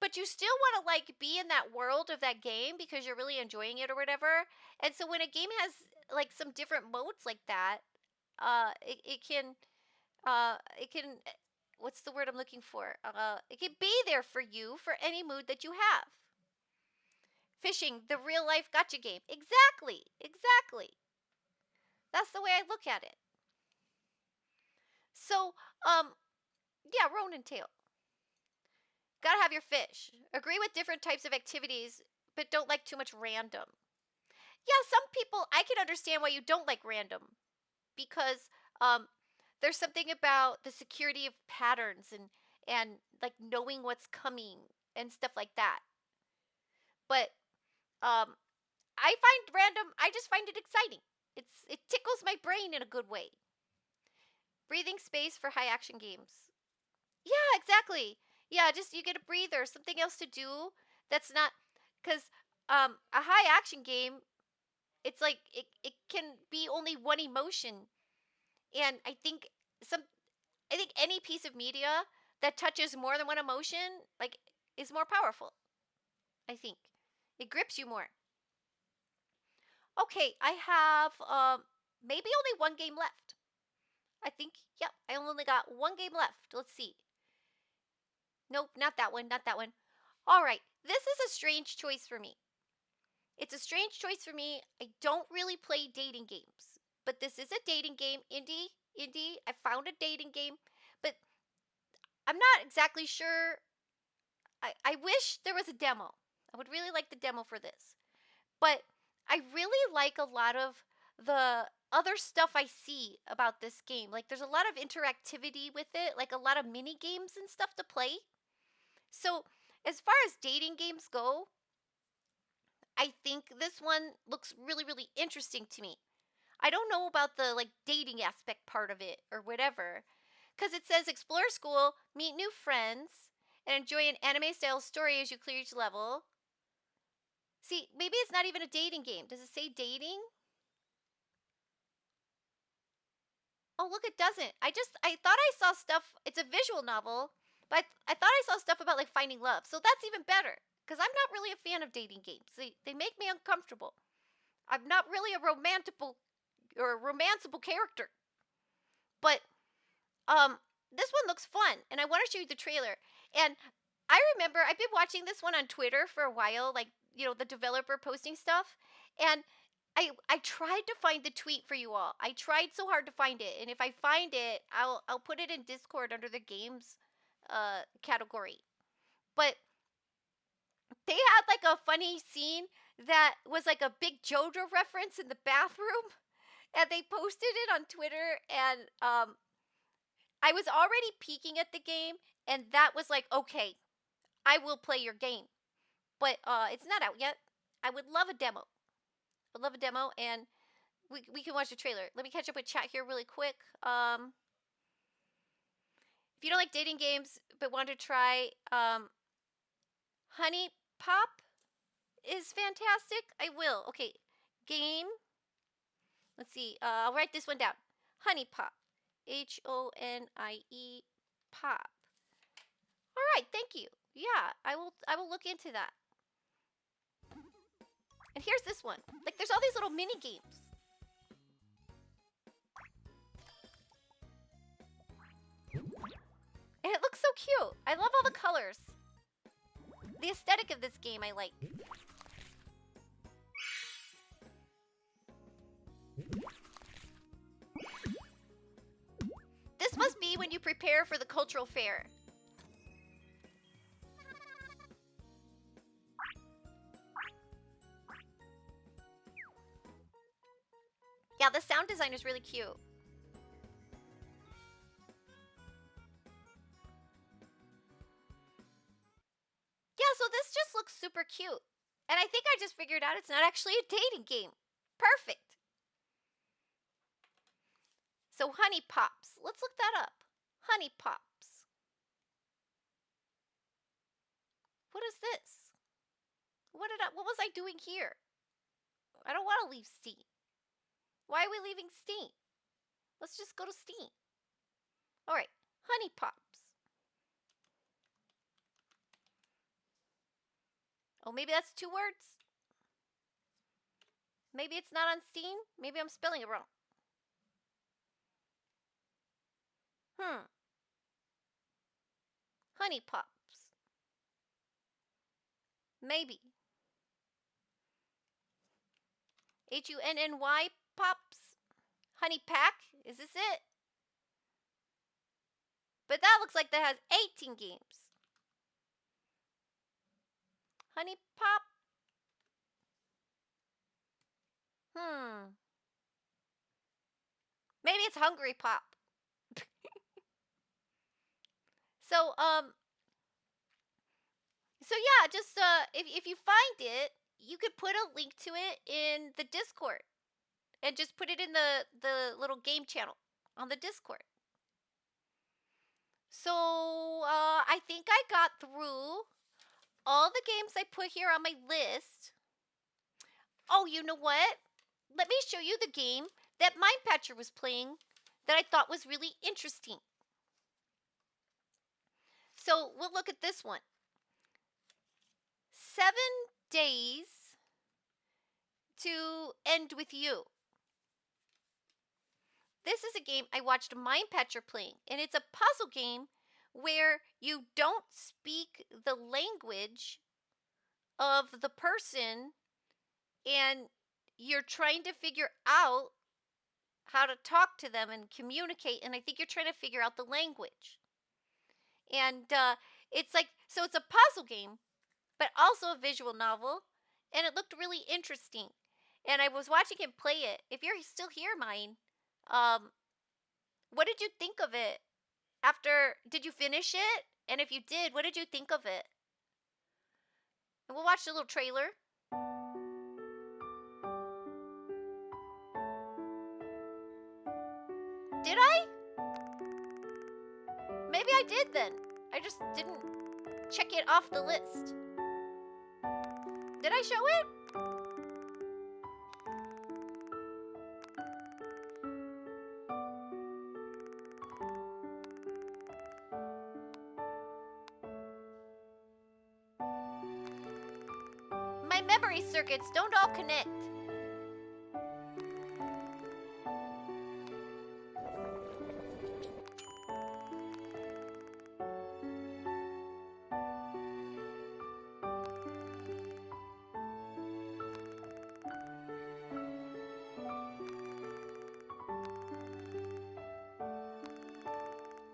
but you still want to like be in that world of that game because you're really enjoying it or whatever. And so when a game has like some different modes like that, it can what's the word I'm looking for? It can be there for you for any mood that you have. Fishing, the real life gotcha game. Exactly. Exactly. That's the way I look at it. So, yeah, Ronin Tail. Gotta have your fish. Agree with different types of activities, but don't like too much random. Yeah, some people, I can understand why you don't like random. Because there's something about the security of patterns and like knowing what's coming and stuff like that. But I just find it exciting. It tickles my brain in a good way. Breathing space for high action games. Yeah, exactly. Yeah, just you get a breather, something else to do that's not because a high action game, it's like it can be only one emotion. And I think any piece of media that touches more than one emotion like is more powerful. I think it grips you more. Okay, I have maybe only one game left. I think, yep, I only got one game left. Let's see. Nope, not that one, not that one. All right, this is a strange choice for me. It's a strange choice for me. I don't really play dating games, but this is a dating game. Indy, I found a dating game, but I'm not exactly sure. I wish there was a demo. I would really like the demo for this. But I really like a lot of the other stuff I see about this game. Like there's a lot of interactivity with it, like a lot of mini games and stuff to play. So As far as dating games go, I think this one looks really, really interesting to me. I don't know about the like dating aspect part of it or whatever. Because it says explore school, meet new friends, and enjoy an anime style story as you clear each level. See, maybe it's not even a dating game. Does it say dating? Oh, look, it doesn't. I thought I saw stuff. It's a visual novel, but I thought I saw stuff about like finding love. So that's even better. Because I'm not really a fan of dating games. They make me uncomfortable. I'm not really a romanceable character. But um this one looks fun and I want to show you the trailer. And I remember I've been watching this one on Twitter for a while, like, the developer posting stuff. And I tried to find the tweet for you all. I tried so hard to find it. And if I find it, I'll put it in Discord under the games category. But they had like a funny scene that was like a big JoJo reference in the bathroom and they posted it on Twitter. And I was already peeking at the game, and that was like, okay, I will play your game, but it's not out yet. I would love a demo. I'd love a demo, and we can watch the trailer. Let me catch up with chat here really quick. If you don't like dating games but want to try, Honey Pop is fantastic. I will. Okay, game. Let's see. I'll write this one down. Honey Pop. HONIE Pop. All right, thank you. Yeah, I will look into that. And here's this one. Like there's all these little mini games. And it looks so cute. I love all the colors. The aesthetic of this game I like. This must be when you prepare for the cultural fair. Yeah, the sound design is really cute. Yeah, so this just looks super cute. And I think I just figured out it's not actually a dating game. Perfect. So Honey Pops. Let's look that up. Honey Pops. What is this? What was I doing here? I don't want to leave Steam. Why are we leaving Steam? Let's just go to Steam. All right, Honey Pops. Oh, maybe that's 2 words? Maybe it's not on Steam? Maybe I'm spelling it wrong. Honey Pops. Maybe. HUNNY Pops? Honey Pack? Is this it? But that looks like that has 18 games. Honey Pop? Maybe it's Hungry Pop. So, yeah, just if you find it, you could put a link to it in the Discord and just put it in the little game channel on the Discord. So, I think I got through all the games I put here on my list. Oh, you know what? Let me show you the game that Mindpatcher was playing that I thought was really interesting. So, we'll look at this one. 7 Days to End with You. This is a game I watched Mindpatcher playing, and it's a puzzle game where you don't speak the language of the person and you're trying to figure out how to talk to them and communicate, and I think you're trying to figure out the language. And it's like, so it's a puzzle game, but also a visual novel, and it looked really interesting. And I was watching him play it. If you're still here, Mine, what did you think of it? Did you finish it? And if you did, what did you think of it? And we'll watch the little trailer. Did I? Maybe I did then. I just didn't check it off the list. Did I show it? My memory circuits don't all connect.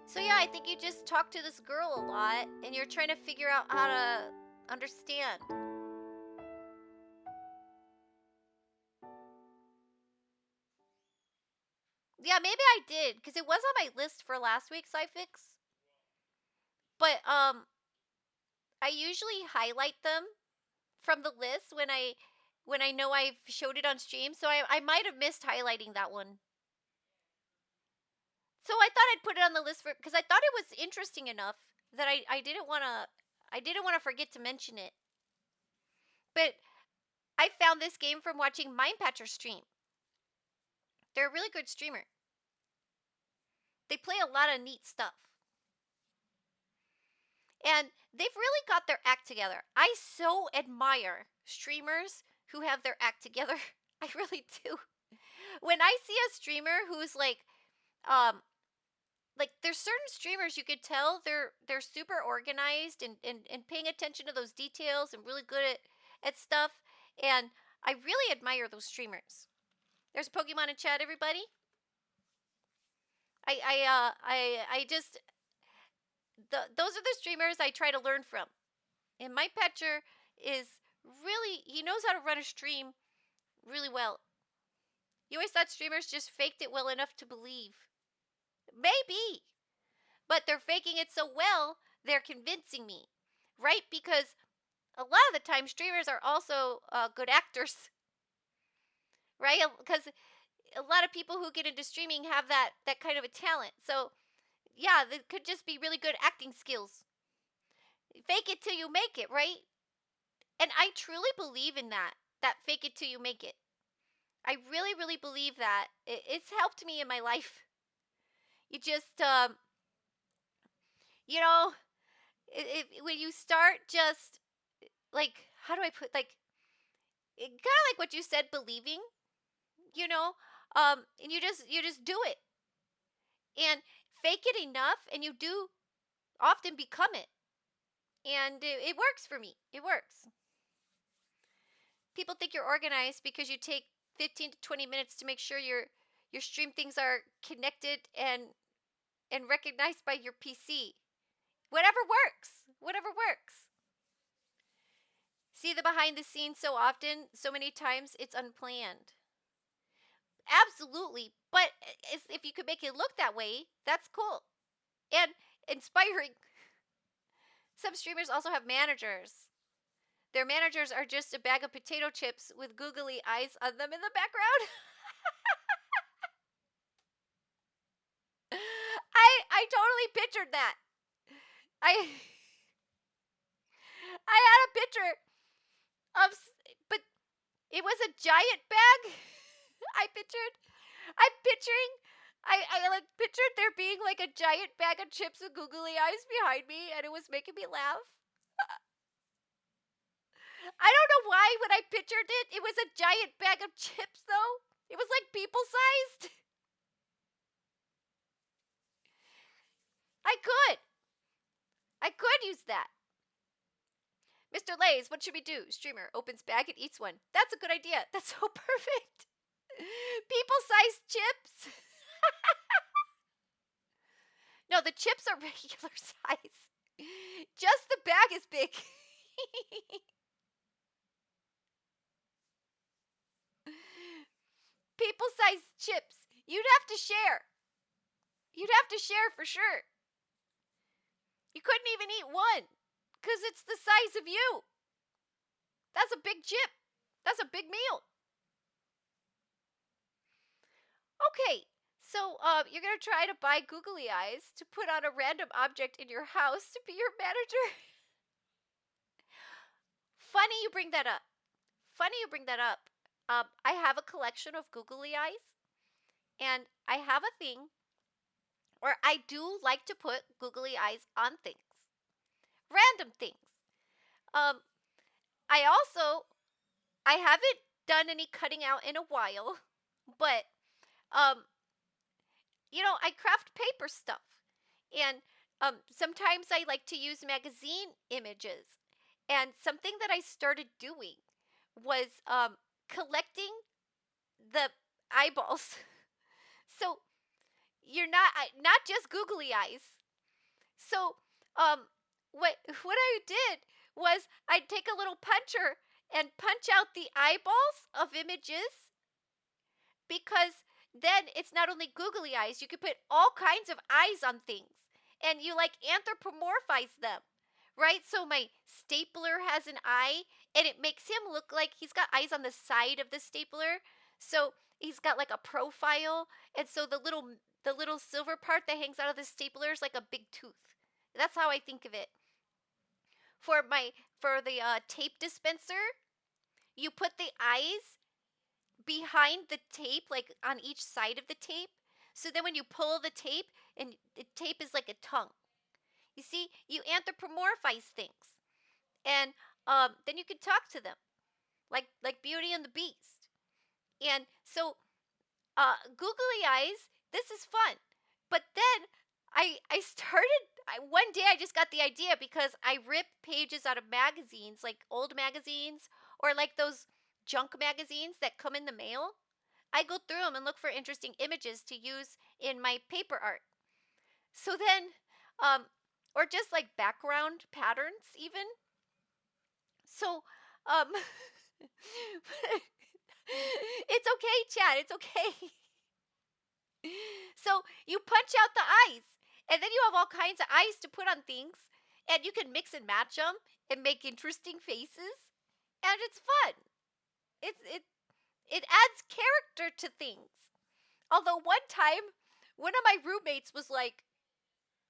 So yeah, I think you just talk to this girl a lot and you're trying to figure out how to understand. Yeah, maybe I did, because it was on my list for last week's iFix. But I usually highlight them from the list when I know I've showed it on stream, so I might have missed highlighting that one. So I thought I'd put it on the list for, because I thought it was interesting enough that I didn't want to forget to mention it. But I found this game from watching Mindpatcher stream. They're a really good streamer. They play a lot of neat stuff. And they've really got their act together. I so admire streamers who have their act together. I really do. When I see a streamer who's like there's certain streamers you could tell they're super organized and paying attention to those details and really good at stuff. And I really admire those streamers. There's Pokemon in chat, everybody. I just those are the streamers I try to learn from. And my Patcher is really, he knows how to run a stream really well. You always thought streamers just faked it well enough to believe. Maybe. But they're faking it so well, they're convincing me. Right? Because a lot of the time, streamers are also good actors. Right? Because a lot of people who get into streaming have that kind of a talent. So, yeah, it could just be really good acting skills. Fake it till you make it, right? And I truly believe in that fake it till you make it. I really, really believe that. It's helped me in my life. You just, you know, when you start just, like, how do I put, like, kind of like what you said, believing, and you just do it. And fake it enough, and you do often become it. And it works for me. It works. People think you're organized because you take 15 to 20 minutes to make sure your stream things are connected and recognized by your PC. Whatever works. Whatever works. See the behind the scenes so often, so many times it's unplanned. Absolutely. But if you could make it look that way, that's cool. And inspiring. Some streamers also have managers. Their managers are just a bag of potato chips with googly eyes on them in the background. I totally pictured that. I had a picture of, but it was a giant bag. I'm pictured there being like a giant bag of chips with googly eyes behind me, and it was making me laugh. I don't know why when I pictured it, it was a giant bag of chips though. It was like people sized. I could use that. Mr. Lays, what should we do? Streamer opens bag and eats one. That's a good idea. That's so perfect. People-sized chips. No, the chips are regular size. Just the bag is big. People-sized chips. You'd have to share. You'd have to share for sure. You couldn't even eat one because it's the size of you. That's a big chip. That's a big meal. Okay, so you're gonna try to buy googly eyes to put on a random object in your house to be your manager. Funny you bring that up. Funny you bring that up. I have a collection of googly eyes, and I have a thing where I do like to put googly eyes on things, random things. Um, I also I haven't done any cutting out in a while, but um, I craft paper stuff, and sometimes I like to use magazine images. And something that I started doing was collecting the eyeballs. So you're not just googly eyes. So um, what I did was I'd take a little puncher and punch out the eyeballs of images, because then it's not only googly eyes, you could put all kinds of eyes on things, and you like anthropomorphize them, right? So my stapler has an eye, and it makes him look like he's got eyes on the side of the stapler. So he's got like a profile, and so the little silver part that hangs out of the stapler is like a big tooth. That's how I think of it. For the tape dispenser, you put the eyes behind the tape, like on each side of the tape. So then when you pull the tape, and the tape is like a tongue. You see, you anthropomorphize things, and then you can talk to them, like Beauty and the Beast. And so, googly eyes. This is fun, but then I started. One day I just got the idea because I rip pages out of magazines, like old magazines, or like those junk magazines that come in the mail. I go through them and look for interesting images to use in my paper art. So then, or just like background patterns, even. So, um, it's okay, Chad. It's okay. So you punch out the eyes, and then you have all kinds of eyes to put on things, and you can mix and match them and make interesting faces, and it's fun. It adds character to things. Although one time, one of my roommates was like,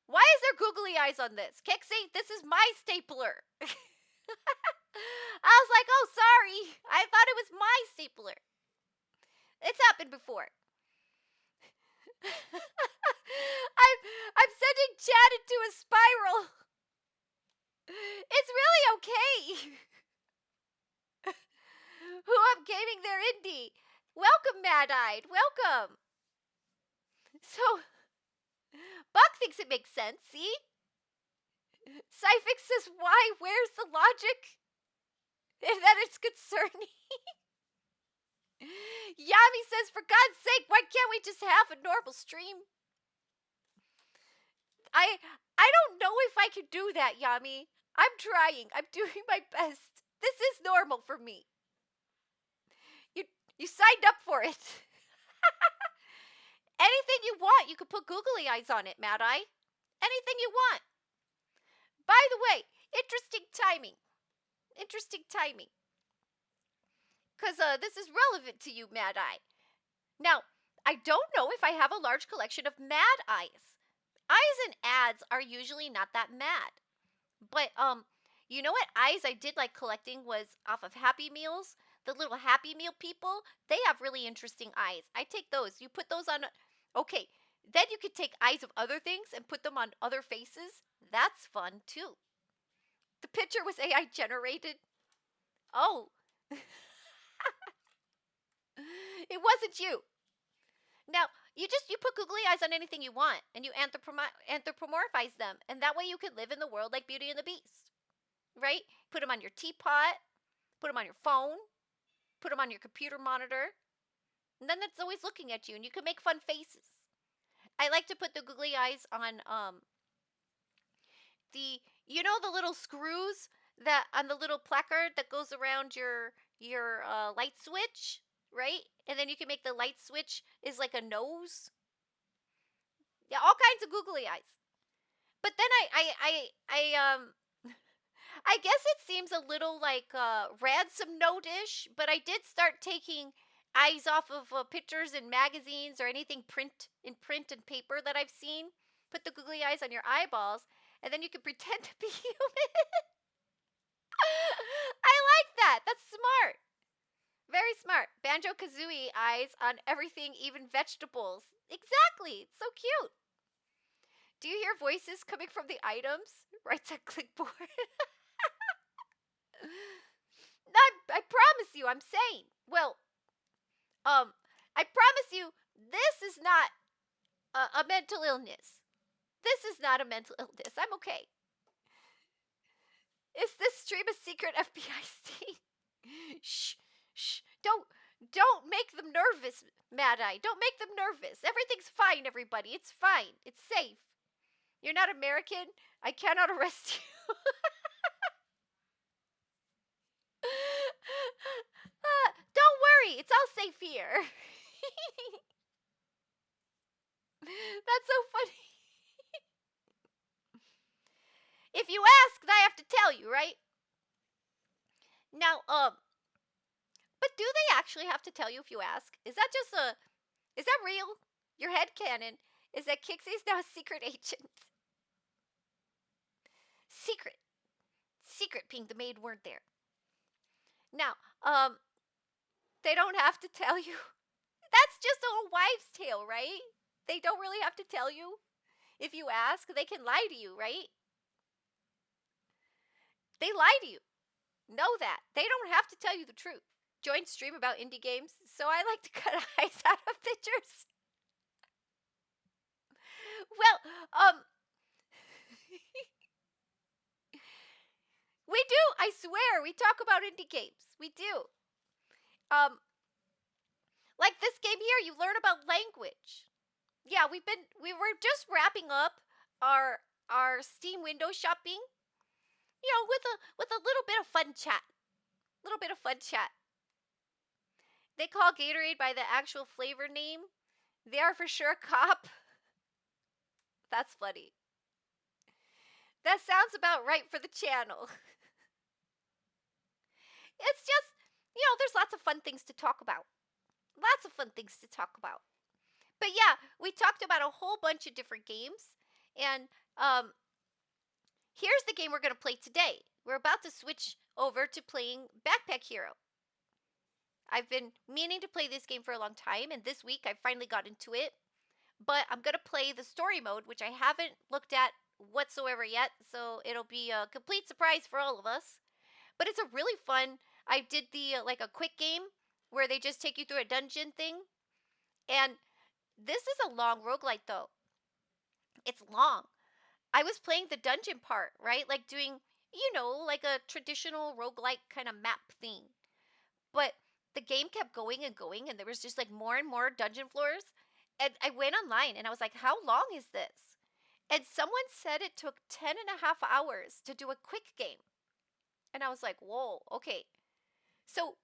"Why is there googly eyes on this? Kixie, this is my stapler." I was like, "Oh, sorry. I thought it was my stapler." It's happened before. I'm I'm sending Chad into a spiral. It's really okay. Who up gaming their indie? Welcome, Mad Eyed. Welcome. So Buck thinks it makes sense. See, Syphix says, "Why? Where's the logic?" And that it's concerning. Yami says, "For God's sake, why can't we just have a normal stream?" I I don't know if I can do that, Yami. I'm trying. I'm doing my best. This is normal for me. You you signed up for it. Anything you want, you could put googly eyes on it, Mad Eye. Anything you want. By the way, interesting timing. Interesting timing. Because this is relevant to you, Mad Eye. Now, I don't know if I have a large collection of Mad Eyes. Eyes in ads are usually not that mad. But you know what eyes I did like collecting was off of Happy Meals. The little Happy Meal people, they have really interesting eyes. I take those. You put those on. Okay, then you could take eyes of other things and put them on other faces. That's fun too. The picture was AI generated. Oh, it wasn't you. Now, you put googly eyes on anything you want, and you anthropomorphize them, and that way you can live in the world like Beauty and the Beast, right? Put them on your teapot, put them on your phone, put them on your computer monitor, and then it's always looking at you, and you can make fun faces. I like to put the googly eyes on the little screws that on the little placard that goes around your light switch, right? And then you can make the light switch is like a nose. Yeah, all kinds of googly eyes. But then I I guess it seems a little like ransom note-ish, but I did start taking eyes off of pictures in magazines or anything print and paper that I've seen. Put the googly eyes on your eyeballs, and then you can pretend to be human. I like that. That's smart. Very smart. Banjo Kazooie eyes on everything, even vegetables. Exactly. It's so cute. Do you hear voices coming from the items? Writes at clipboard. I promise you, I'm sane. Well, I promise you, this is not a mental illness. This is not a mental illness. I'm okay. Is this stream a secret FBI sting? Shh, shh. Don't make them nervous, Mad Eye. Don't make them nervous. Everything's fine, everybody. It's fine. It's safe. You're not American. I cannot arrest you. Don't worry. It's all safe here. That's so funny. If you ask, I have to tell you, right? Now, but do they actually have to tell you if you ask? Is that real? Your headcanon is that Kixie's now a secret agent. Secret being the maid word there. Now, they don't have to tell you. That's just a wives' tale, right? They don't really have to tell you. If you ask, they can lie to you, right? They lie to you. Know that. They don't have to tell you the truth. Join stream about indie games, so I like to cut eyes out of pictures. Well, we do, I swear, we talk about indie games. We do. Like this game here, you learn about language. Yeah, we were just wrapping up our Steam window shopping. You know, with a little bit of fun chat. Little bit of fun chat. They call Gatorade by the actual flavor name. They are for sure a cop. That's funny. That sounds about right for the channel. It's just, you know, there's lots of fun things to talk about. Lots of fun things to talk about. But yeah, we talked about a whole bunch of different games. And here's the game we're going to play today. We're about to switch over to playing Backpack Hero. I've been meaning to play this game for a long time, and this week I finally got into it. But I'm going to play the story mode, which I haven't looked at whatsoever yet, so it'll be a complete surprise for all of us. But it's a really fun, I did the like a quick game where they just take you through a dungeon thing. And this is a long roguelite though. It's long. I was playing the dungeon part, right? Like doing, you know, like a traditional roguelike kind of map thing. But the game kept going and going, and there was just like more and more dungeon floors. And I went online and I was like, how long is this? And someone said it took 10.5 hours to do a quick game. And I was like, whoa, okay. So,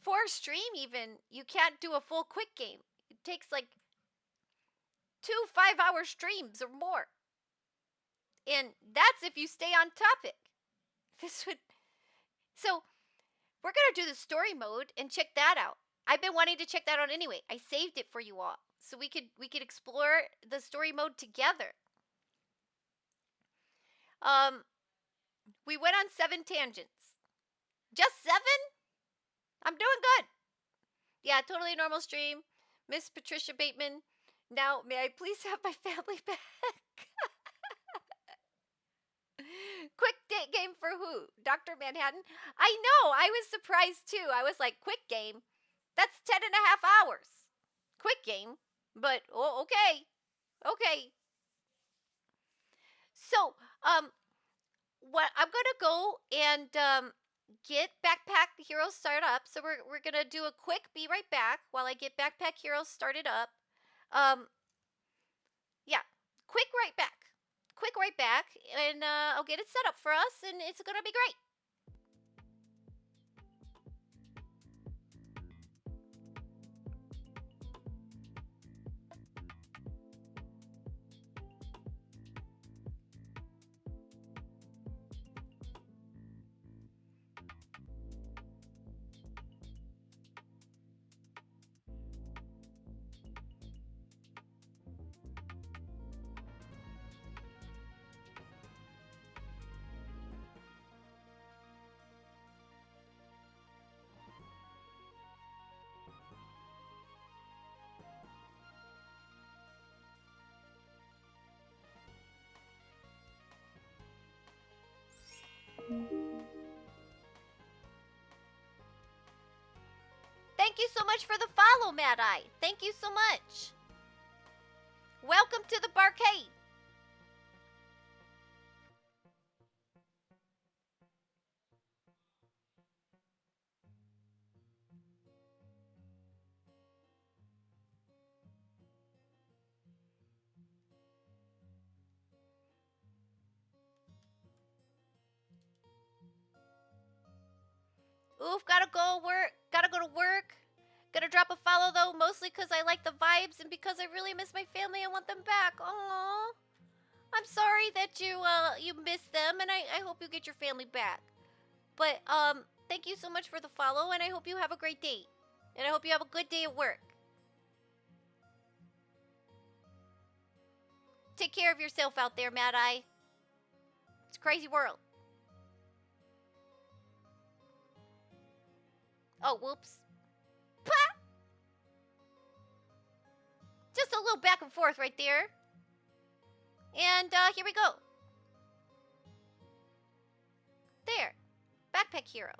for a stream even, you can't do a full quick game. It takes like 2 5-hour streams or more. And that's if you stay on topic. So, we're going to do the story mode and check that out. I've been wanting to check that out anyway. I saved it for you all. So we could explore the story mode together. We went on 7 tangents. Just 7? I'm doing good. Yeah, totally normal stream. Miss Patricia Bateman. Now, may I please have my family back? Quick date game for who? Dr. Manhattan? I know. I was surprised too. I was like, quick game? That's 10.5 hours. Quick game? But, oh, okay. Okay. So, what I'm gonna go and get Backpack Heroes started up. So we're gonna do a quick be right back while I get Backpack Heroes started up. Yeah, quick right back. Quick right back, and I'll get it set up for us, and it's gonna be great. Thank you so much for the follow, Mad Eye. Thank you so much. Welcome to the barcade. Oof, gotta go work. Gotta go to work. Gonna drop a follow though, mostly because I like the vibes and because I really miss my family. I want them back. Aww. I'm sorry that you missed them, and I hope you get your family back. But thank you so much for the follow, and I hope you have a great day. And I hope you have a good day at work. Take care of yourself out there, Mad Eye. It's a crazy world. Oh, whoops. Pah! Just a little back and forth right there. And here we go. There. Backpack hero.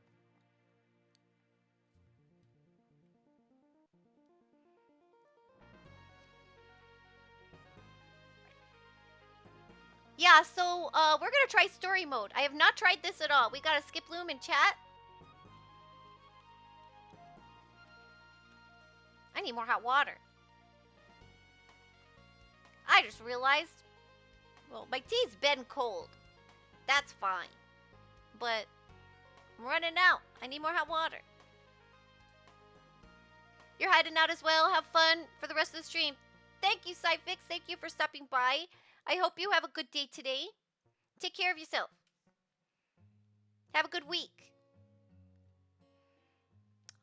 Yeah, so we're gonna try story mode. I have not tried this at all. We got a skip loom in chat. I need more hot water. I just realized, well, my tea's been cold. That's fine. But I'm running out. I need more hot water. You're hiding out as well. Have fun for the rest of the stream. Thank you, Cyfix. Thank you for stopping by. I hope you have a good day today. Take care of yourself. Have a good week.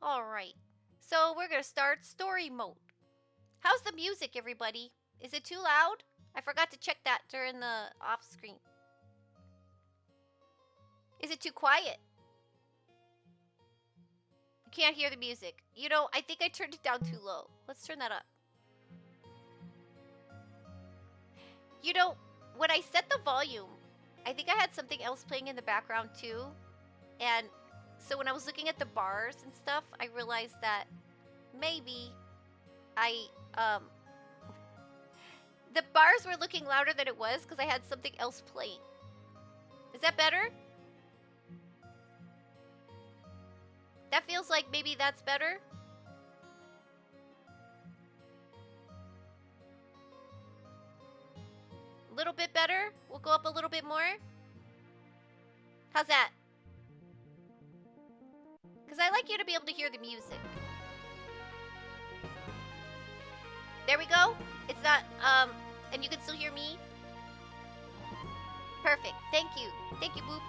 All right. So we're going to start story mode. How's the music, everybody? Is it too loud? I forgot to check that during the off screen. Is it too quiet? You can't hear the music. You know, I think I turned it down too low. Let's turn that up. You know, when I set the volume, I think I had something else playing in the background too. And so when I was looking at the bars and stuff, I realized that maybe the bars were looking louder than it was because I had something else playing. Is that better? That feels like maybe that's better. A little bit better. We'll go up a little bit more. How's that? Because I like you to be able to hear the music. There we go. It's not, and you can still hear me. Perfect. Thank you. Thank you, Boops.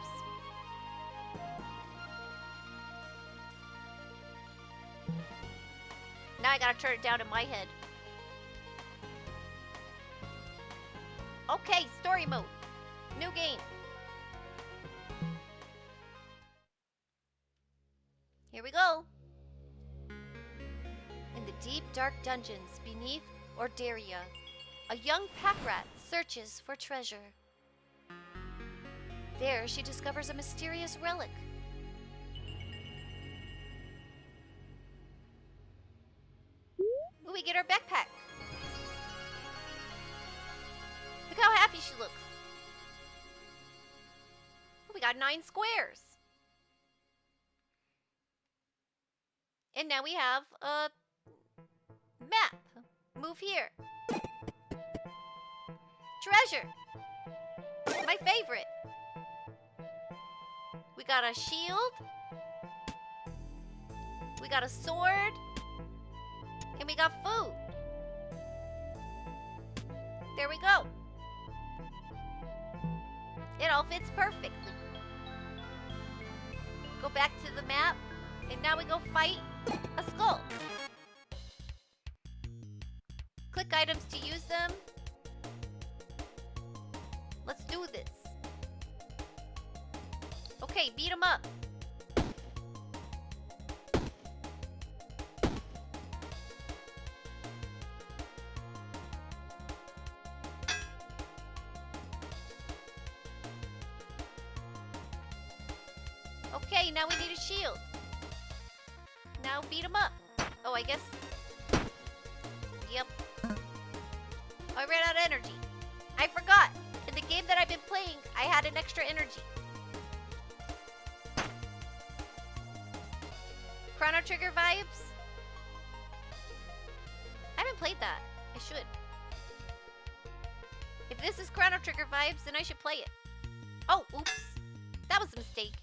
Now I gotta turn it down in my head. Okay, story mode. New game. Here we go. In the deep, dark dungeons beneath Ordaria, a young pack rat searches for treasure. There, she discovers a mysterious relic. Ooh, we get our backpack. Look how happy she looks. Ooh, we got 9 squares. And now we have a map. Move here. Treasure. My favorite. We got a shield. We got a sword. And we got food. There we go. It all fits perfectly. Go back to the map. And now we go fight a skull. Click items to use them. Let's do this. Okay, beat him up. Okay, now we need a shield. Now beat him up. Oh, I guess. Yep. Oh, I ran out of energy. I forgot. In the game that I've been playing, I had an extra energy. Chrono Trigger vibes? I haven't played that. I should. If this is Chrono Trigger vibes, then I should play it. Oh, oops. That was a mistake.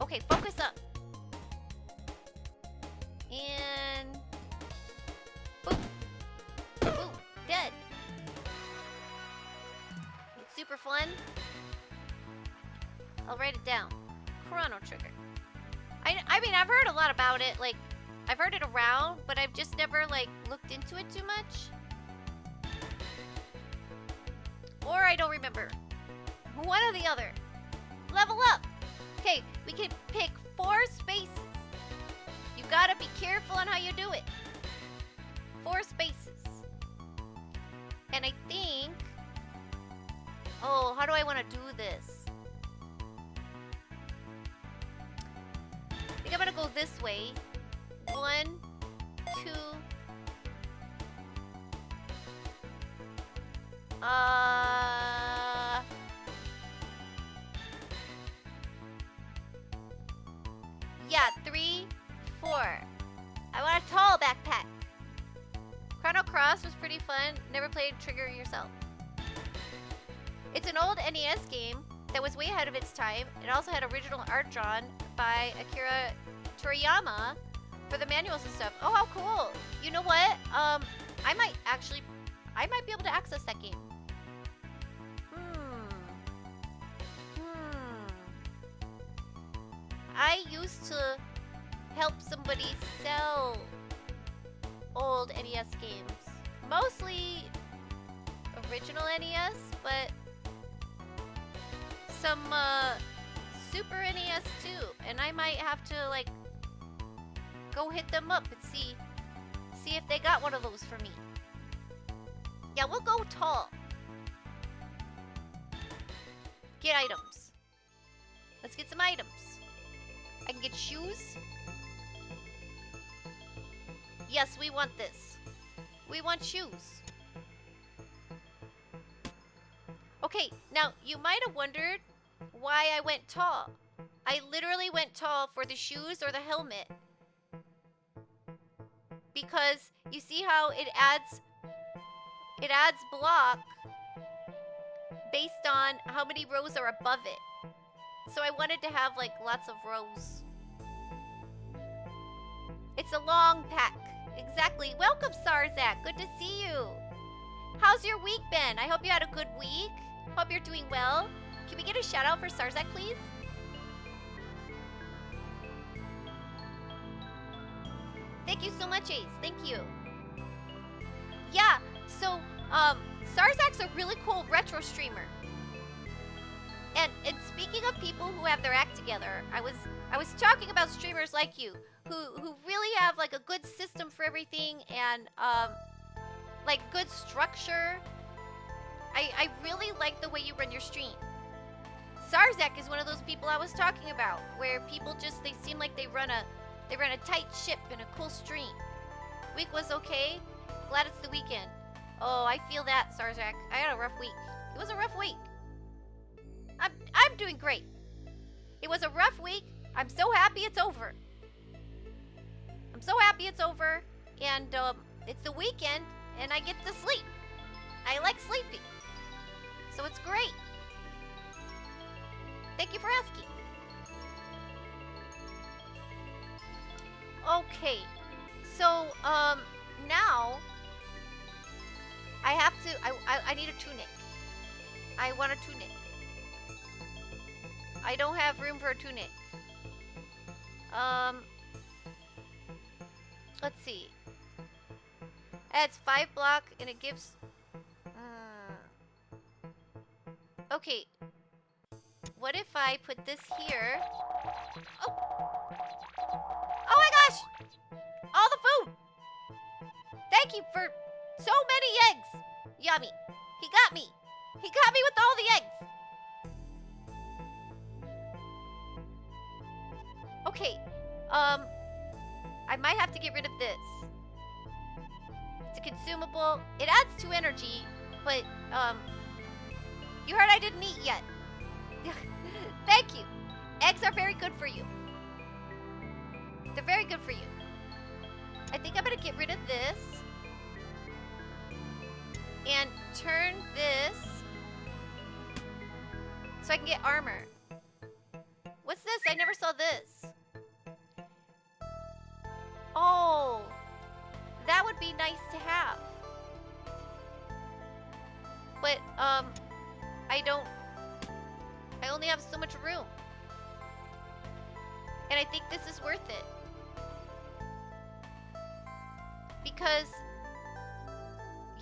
Okay, focus up. And... boop. Boop. Dead. It's super fun. I'll write it down. Chrono Trigger. I mean, I've heard a lot about it. Like, I've heard it around, but I've just never, like, looked into it too much. Or I don't remember. One or the other. Level up! Okay, we can pick 4 spaces. You gotta be careful on how you do it. 4 spaces. And I think... oh, how do I want to do this? I think I'm gonna go this way. 1, 2... yeah, 3, 4. I want a tall backpack. Chrono Cross was pretty fun. Never played Trigger yourself. It's an old NES game that was way ahead of its time. It also had original art drawn by Akira Toriyama for the manuals and stuff. Oh, how cool. You know what? I might be able to access that game. I used to help somebody sell old NES games. Mostly original NES, but some Super NES too. And I might have to like go hit them up and see if they got one of those for me. Yeah, we'll go tall. Get items. Let's get some items. I can get shoes. Yes, we want this. We want shoes. Okay, now you might have wondered why I went tall. I literally went tall for the shoes or the helmet. Because you see how it adds block based on how many rows are above it. So I wanted to have like lots of rows. It's a long pack. Exactly. Welcome, Sarzak. Good to see you. How's your week been? I hope you had a good week. Hope you're doing well. Can we get a shout out for Sarzak, please? Thank you so much, Ace. Thank you. Yeah, so Sarzak's a really cool retro streamer. And speaking of people who have their act together, I was talking about streamers like you who really have like a good system for everything and like good structure. I really like the way you run your stream. Sarzak is one of those people I was talking about, where people just they seem like they run a tight ship in a cool stream. Week was okay. Glad it's the weekend. Oh, I feel that, Sarzak. I had a rough week. It was a rough week. I'm doing great. It was a rough week. I'm so happy it's over. I'm so happy it's over, and it's the weekend, and I get to sleep. I like sleeping, so it's great. Thank you for asking. Okay, so now I have to. I need a tunic. I want a tunic. I don't have room for a tunic. Let's see. It's 5 block and it gives. Okay. What if I put this here? Oh! Oh my gosh! All the food! Thank you for so many eggs. Yummy. He got me. He got me with all the eggs. Okay. I might have to get rid of this. It's a consumable. It adds 2 energy, but you heard I didn't eat yet. Thank you. Eggs are very good for you. They're very good for you. I think I'm gonna get rid of this and turn this so I can get armor. What's this? I never saw this. Oh, that would be nice to have. But I only have so much room. And I think this is worth it. Because,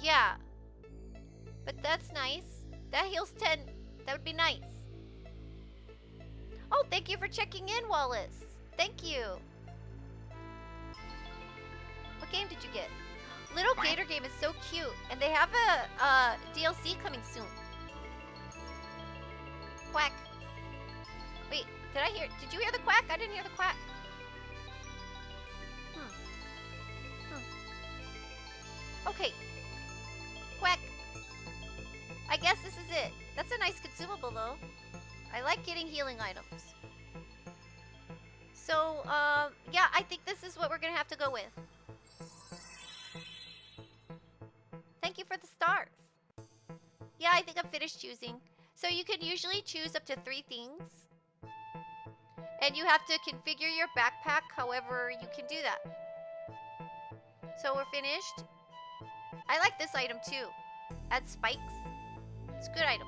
yeah. But that's nice. That heals 10. That would be nice. Oh, thank you for checking in, Wallace. Thank you. What game did you get? Little Gator Game is so cute. And they have a DLC coming soon. Quack. Wait, did you hear the quack? I didn't hear the quack. Okay. Quack. I guess this is it. That's a nice consumable, though. I like getting healing items. So, yeah, I think this is what we're gonna have to go with. Thank you for the stars. Yeah, I think I'm finished choosing. So you can usually choose up to 3 things. And you have to configure your backpack however you can do that. So we're finished. I like this item too. Add spikes. It's a good item.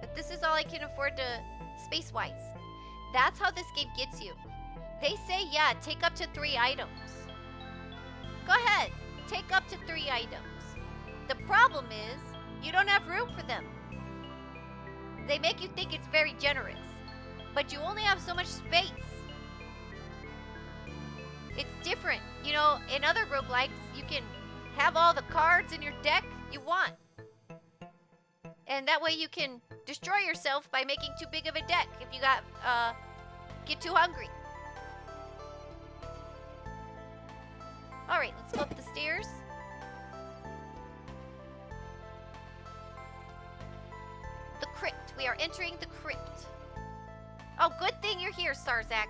But this is all I can afford to space-wise. That's how this game gets you. They say, yeah, take up to 3 items. Go ahead. Take up to 3 items. The problem is, you don't have room for them. They make you think it's very generous. But you only have so much space. It's different. You know, in other roguelikes, you can have all the cards in your deck you want. And that way you can destroy yourself by making too big of a deck if you get too hungry. Alright, let's go up the stairs. The crypt. We are entering the crypt. Oh, good thing you're here, Sarzak.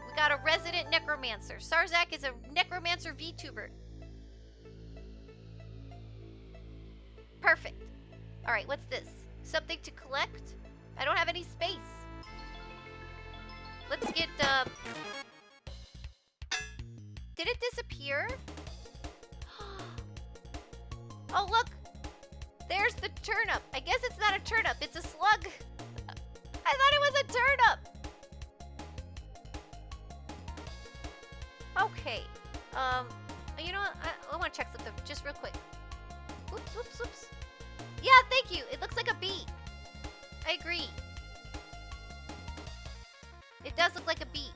We got a resident necromancer. Sarzak is a necromancer VTuber. Perfect. Alright, what's this? Something to collect? I don't have any space. Let's get, Did it disappear? Oh, look! There's the turnip. I guess it's not a turnip, it's a slug. I thought it was a turnip! Okay. You know what? I want to check something just real quick. Oops, oops, oops. Yeah, thank you. It looks like a bee. I agree. It does look like a bee.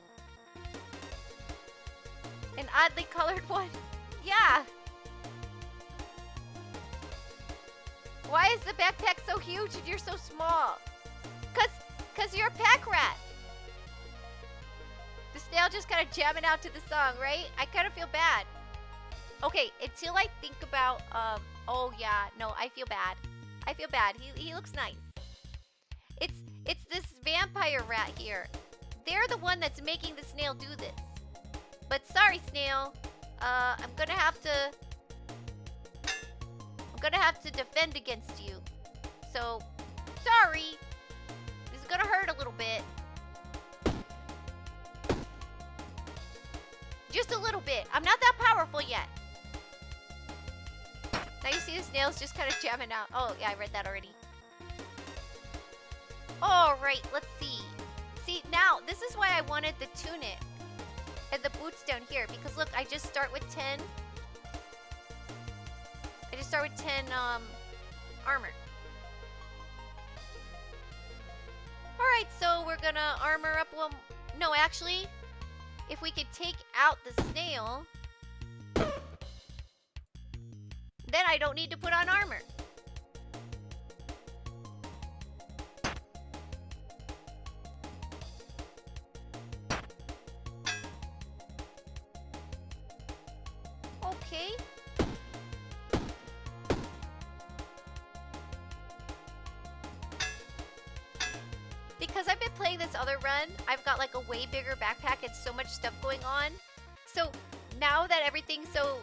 An oddly colored one. Yeah. Why is the backpack so huge and you're so small? Cause you're a pack rat. The snail just kind of jamming out to the song, right? I kind of feel bad. Okay, until I think about, oh yeah, no, I feel bad. I feel bad. He looks nice. It's this vampire rat here. They're the one that's making the snail do this. But sorry, snail. I'm gonna have to defend against you. So, sorry. This is gonna hurt a little bit. Just a little bit. I'm not that powerful yet. Now you see the snails just kind of jamming out. Oh, yeah, I read that already. Alright, let's see. See, now, this is why I wanted the tunic and the boots down here. Because, look, I just start with 10. I just start with 10, armor. Alright, so we're gonna armor up one... No, actually, if we could take out the snail... Then I don't need to put on armor. Okay. Because I've been playing this other run, I've got like a way bigger backpack and so much stuff going on. So now that everything's so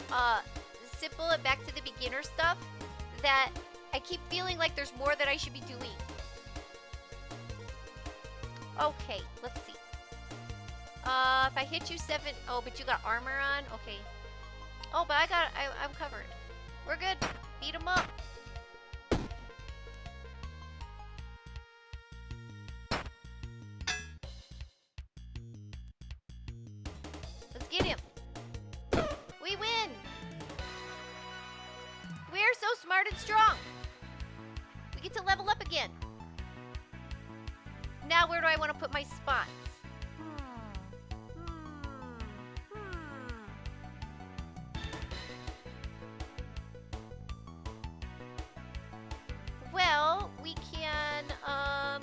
simple and back to the beginner stuff, that I keep feeling like there's more that I should be doing. Okay, let's see. If I hit you 7... Oh, but you got armor on? Okay. Oh, but I'm covered. We're good. Beat him up. Let's get him. We win. We're so smart and strong. We get to level up again. Now where do I want to put my spots? Well, we can, I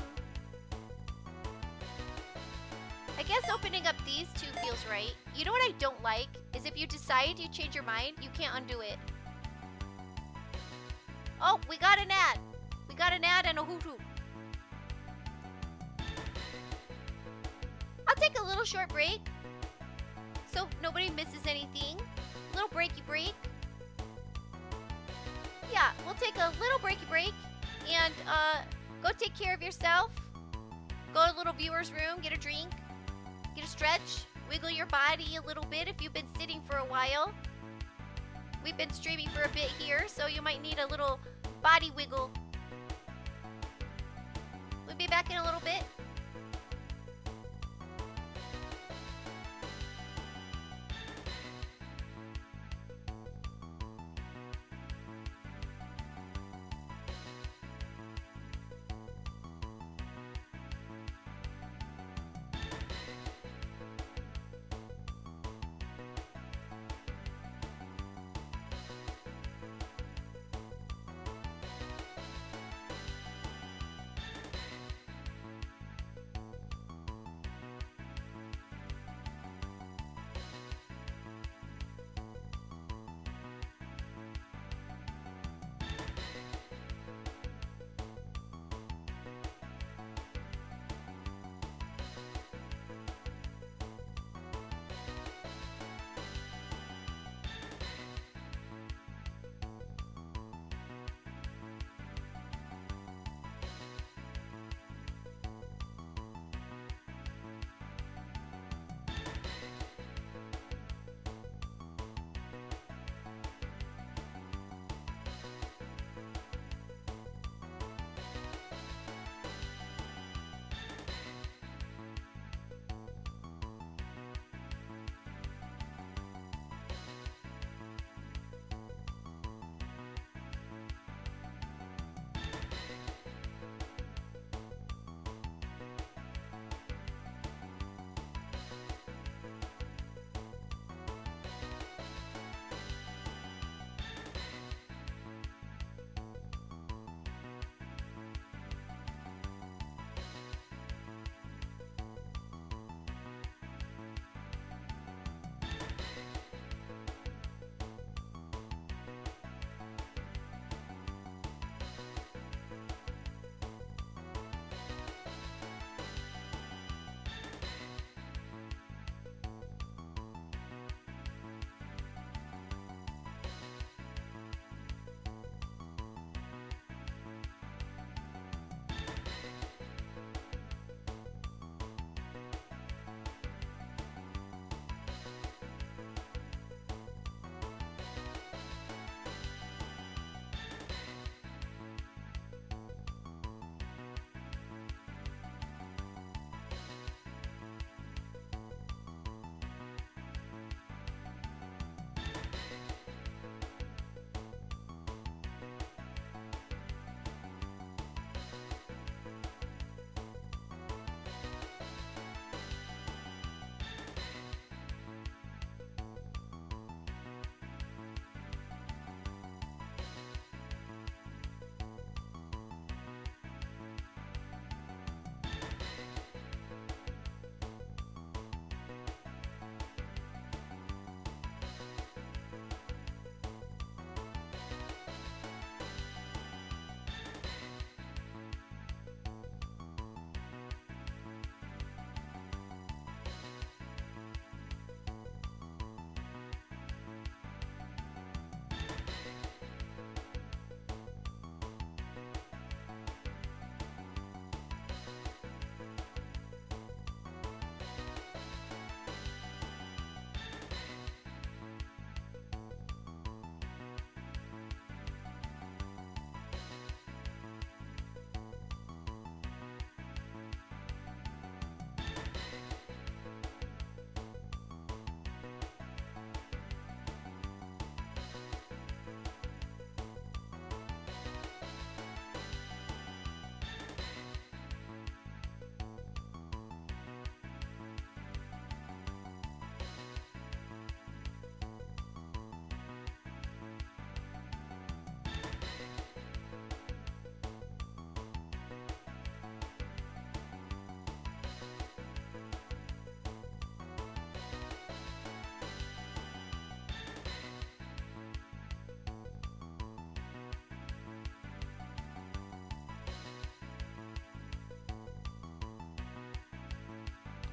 guess opening up these two feels right. You know what I don't like? Is if you decide you change your mind, you can't undo it. Oh, we got an ad. We got an ad and a hoot hoot. I'll take a little short break so nobody misses anything. Little breaky break. Yeah, we'll take a little breaky break and go take care of yourself. Go to little viewer's room, get a drink, get a stretch, wiggle your body a little bit if you've been sitting for a while. We've been streaming for a bit here, so you might need a little body wiggle. We'll be back in a little bit.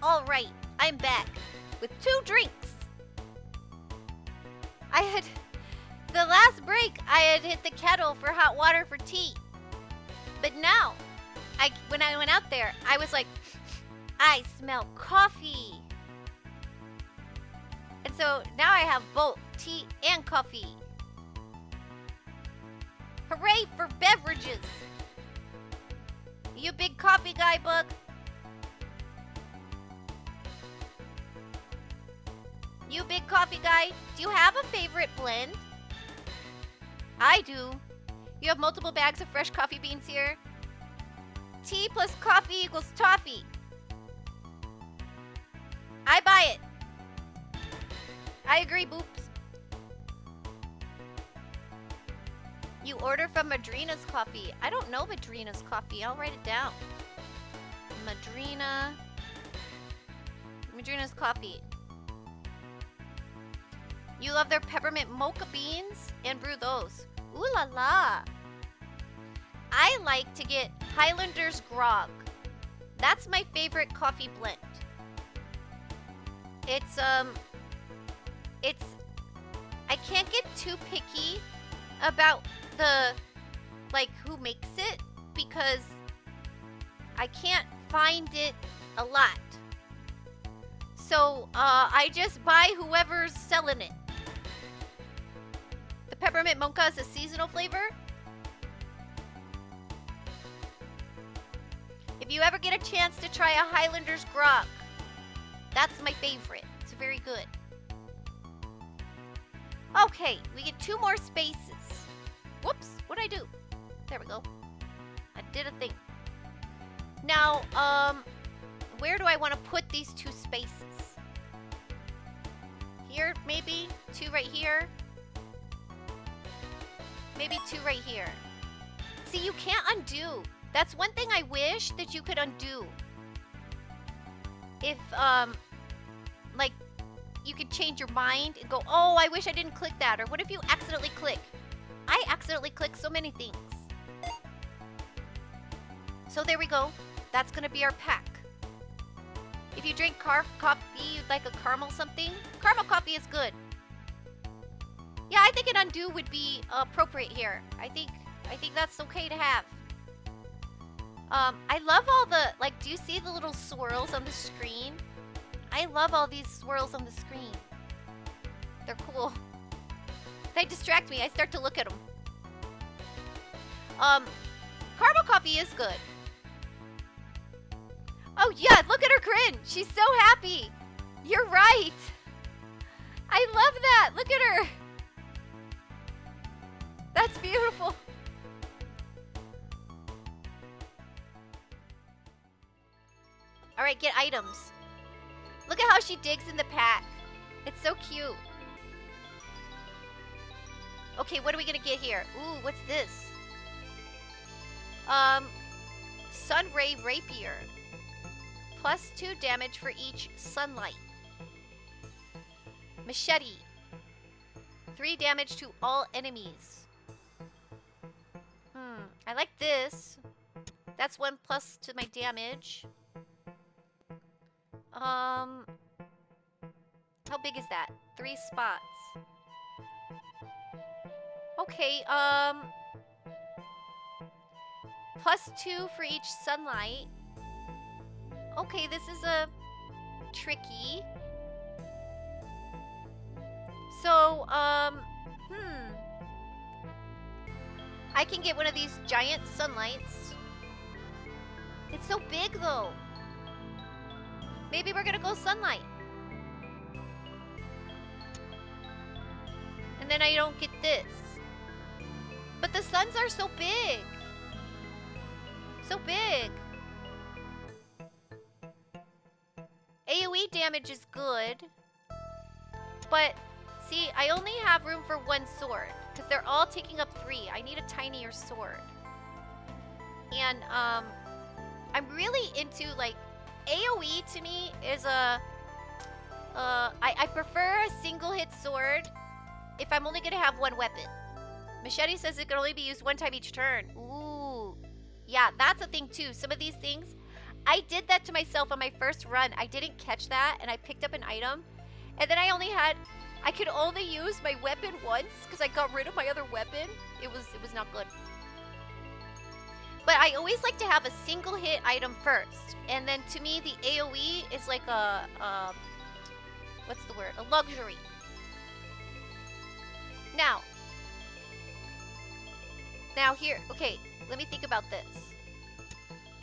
All right, I'm back with 2 drinks. The last break, I had hit the kettle for hot water for tea. But now, when I went out there, I was like, I smell coffee. And so now I have both tea and coffee. Hooray for beverages. You a big coffee guy, Bug? You a big coffee guy? Do you have a favorite blend? I do. You have multiple bags of fresh coffee beans here. Tea plus coffee equals toffee. I buy it. I agree, Boops. You order from Madrina's Coffee. I don't know Madrina's Coffee. I'll write it down. Madrina's Coffee. You love their peppermint mocha beans and brew those. Ooh la la. I like to get Highlander's Grog. That's my favorite coffee blend. I can't get too picky about who makes it because I can't find it a lot. So, I just buy whoever's selling it. The peppermint mocha is a seasonal flavor. If you ever get a chance to try a Highlander's Grog, that's my favorite. It's very good. Okay, we get 2 more spaces. Whoops, what'd I do? There we go. I did a thing. Now, where do I want to put these 2 spaces? Here, maybe? 2 right here? Maybe 2 right here. See, you can't undo. That's one thing I wish that you could undo. If, you could change your mind and go, oh, I wish I didn't click that. Or what if you accidentally click? I accidentally click so many things. So there we go. That's going to be our pack. If you drink coffee, you'd like a caramel something. Caramel coffee is good. Yeah, I think an undo would be appropriate here. I think that's okay to have. I love all the, do you see the little swirls on the screen? I love all these swirls on the screen. They're cool. They distract me. I start to look at them. Caramel coffee is good. Oh yeah, look at her grin. She's so happy. You're right. I love that. Look at her. That's beautiful. All right, get items. Look at how she digs in the pack. It's so cute. Okay, what are we gonna get here? Ooh, what's this? Sunray Rapier. +2 damage for each sunlight. Machete. 3 damage to all enemies. I like this. That's 1 plus to my damage. How big is that? 3 spots. Okay, +2 for each sunlight. Okay, this is a tricky. So, I can get one of these giant sunlights. It's so big though. Maybe we're gonna go sunlight. And then I don't get this. But the suns are so big. So big. AoE damage is good. But, see, I only have room for 1 sword. Because they're all taking up 3. I need a tinier sword. And, I'm really into, AoE to me is I prefer a single hit sword if I'm only gonna have 1 weapon. Machete says it can only be used 1 time each turn. Ooh. Yeah, that's a thing too. Some of these things, I did that to myself on my first run. I didn't catch that, and I picked up an item, and then I could only use my weapon once because I got rid of my other weapon. It was not good. But I always like to have a single hit item first, and then to me the AoE is like a what's the word? A luxury. Now here, okay, let me think about this.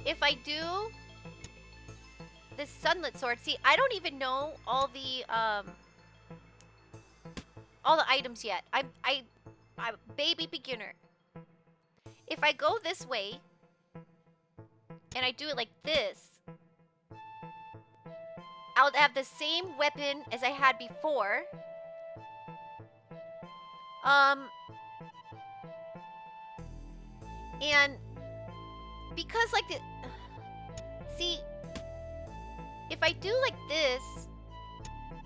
If I do this sunlit sword, see, I don't even know all the items yet. I'm a baby beginner. If I go this way and I do it like this, I'll have the same weapon as I had before. And because like see, if I do like this,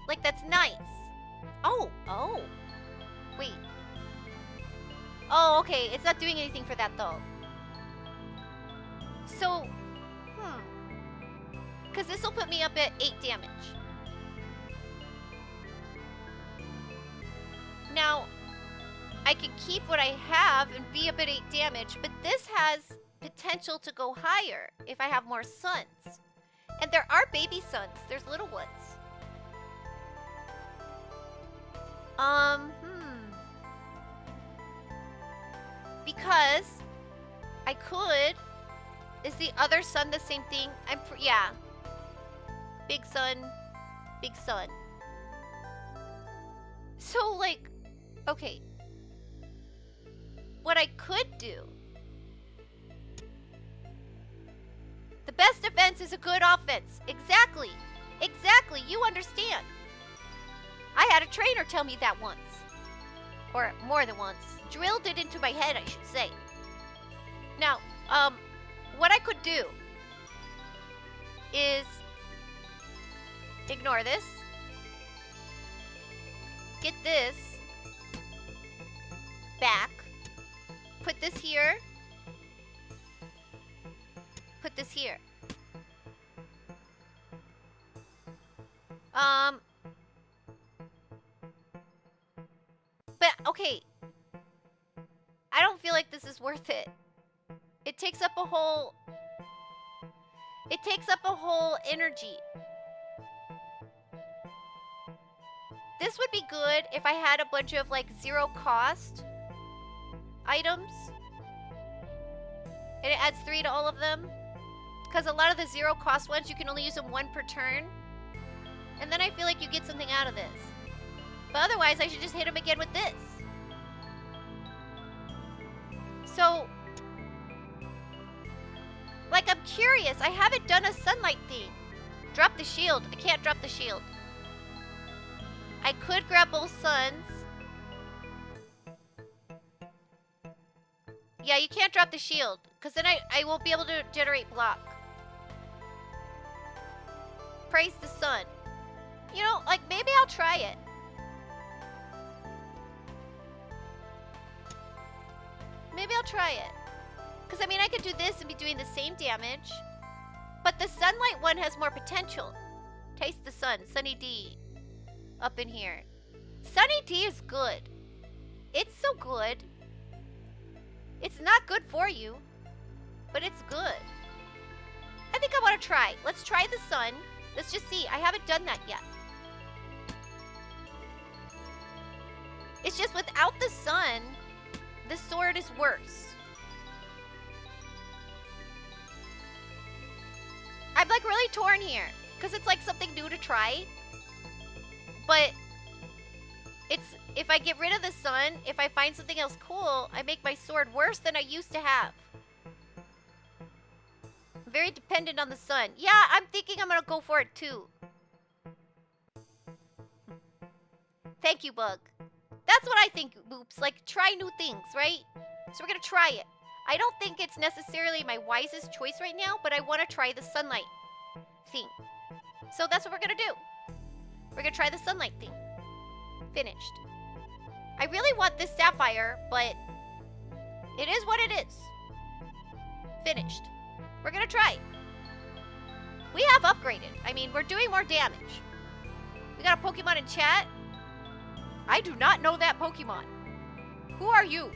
like that's nice. Oh, wait. Oh, okay, it's not doing anything for that though. So, because this will put me up at 8 damage. Now, I can keep what I have and be up at 8 damage, but this has potential to go higher if I have more suns. And there are baby suns. There's little ones. Because I could. Is the other sun the same thing? Yeah. Big sun. Big sun. So, like, okay. What I could do. The best defense is a good offense. Exactly. Exactly. You understand. I had a trainer tell me that once. Or more than once. Drilled it into my head, I should say. Now, what I could do is ignore this. Get this back. Put this here. Put this here. But, okay. I don't feel like this is worth it. It takes up a whole... It takes up a whole energy. This would be good if I had a bunch of, like, zero cost items. And it adds 3 to all of them. Because a lot of the zero cost ones, you can only use them 1 per turn. And then I feel like you get something out of this. But otherwise, I should just hit him again with this. So, like, I'm curious. I haven't done a sunlight thing. Drop the shield. I can't drop the shield. I could grab both suns. Yeah, you can't drop the shield. Because then I won't be able to generate block. Praise the sun. You know, like, maybe I'll try it. Maybe I'll try it. Because, I mean, I could do this and be doing the same damage. But the sunlight one has more potential. Taste the sun. Sunny D. Up in here. Sunny D is good. It's so good. It's not good for you. But it's good. I think I want to try. Let's try the sun. Let's just see. I haven't done that yet. It's just without the sun, the sword is worse. I'm like really torn here. Because it's like something new to try. But it's if I get rid of the sun, if I find something else cool, I make my sword worse than I used to have. I'm very dependent on the sun. Yeah, I'm thinking I'm gonna go for it too. Thank you, Bug. That's what I think, Boops. Like, try new things, right? So we're gonna try it. I don't think it's necessarily my wisest choice right now, but I want to try the sunlight thing. So that's what we're gonna do. We're gonna try the sunlight thing. Finished. I really want this sapphire, but it is what it is. Finished. We're gonna try. We have upgraded. I mean, we're doing more damage. We got a Pokemon in chat. I do not know that Pokemon. Who are you?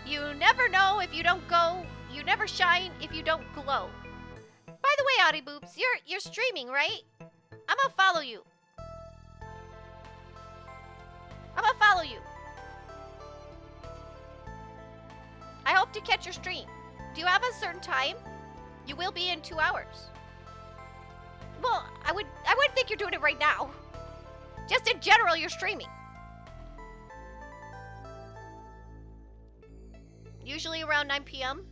You never know if you don't go. You never shine if you don't glow. By the way, Audie Boobs, you're streaming, right? I'm gonna follow you. I'm gonna follow you. I hope to catch your stream. Do you have a certain time? You will be in 2 hours. Well, I would think you're doing it right now. Just in general, you're streaming. Usually around 9 p.m.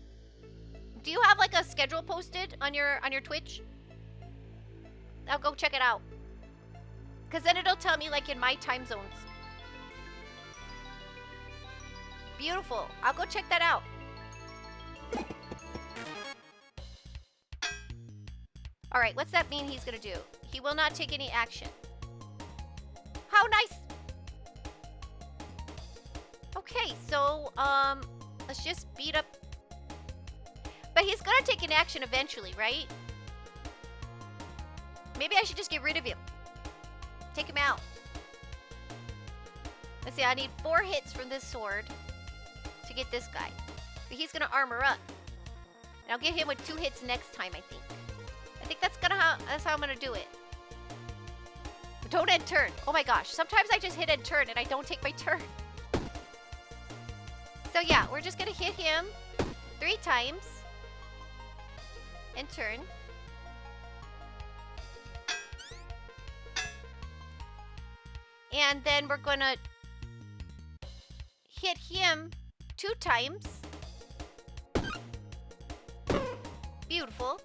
Do you have like a schedule posted on your Twitch? I'll go check it out. Cause then it'll tell me like in my time zones. Beautiful. I'll go check that out. Alright, what's that mean he's gonna do? He will not take any action. How nice! Okay, so, let's just beat up... But he's gonna take an action eventually, right? Maybe I should just get rid of him. Take him out. Let's see, I need 4 hits from this sword to get this guy. But he's gonna armor up. And I'll get him with 2 hits next time, I think. I think that's how I'm gonna do it. But don't end turn. Oh my gosh, sometimes I just hit end turn and I don't take my turn. So yeah, we're just gonna hit him 3 times. End turn. And then we're gonna hit him 2 times. Beautiful.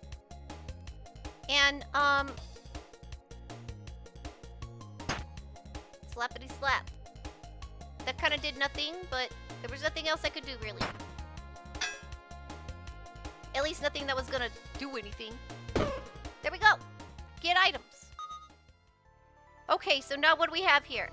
And, slappity slap. That kind of did nothing, but there was nothing else I could do, really. At least nothing that was gonna do anything. There we go. Get items. Okay, so now what do we have here?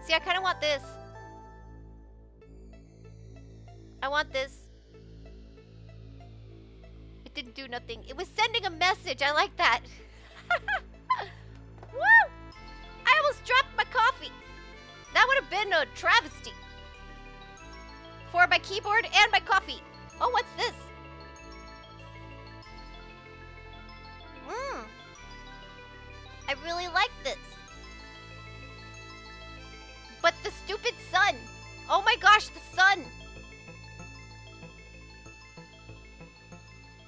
See, I kind of want this. I want this. It didn't do nothing. It was sending a message. I like that. Woo! I almost dropped my coffee. That would have been a travesty. For my keyboard and my coffee. Oh, what's this? I really like this. But the stupid sun. Oh my gosh, the sun.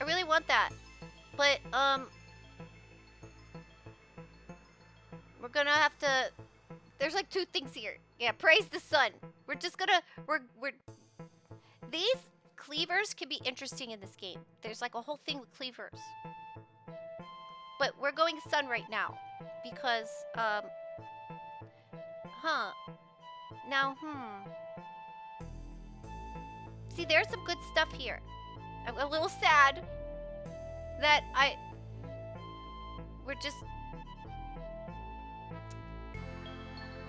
I really want that. But, we're gonna have to... There's like 2 things here. Yeah, praise the sun. We're just gonna... We're... These cleavers can be interesting in this game. There's like a whole thing with cleavers. But we're going sun right now. Because, Now, See, there's some good stuff here. I'm a little sad that we're just...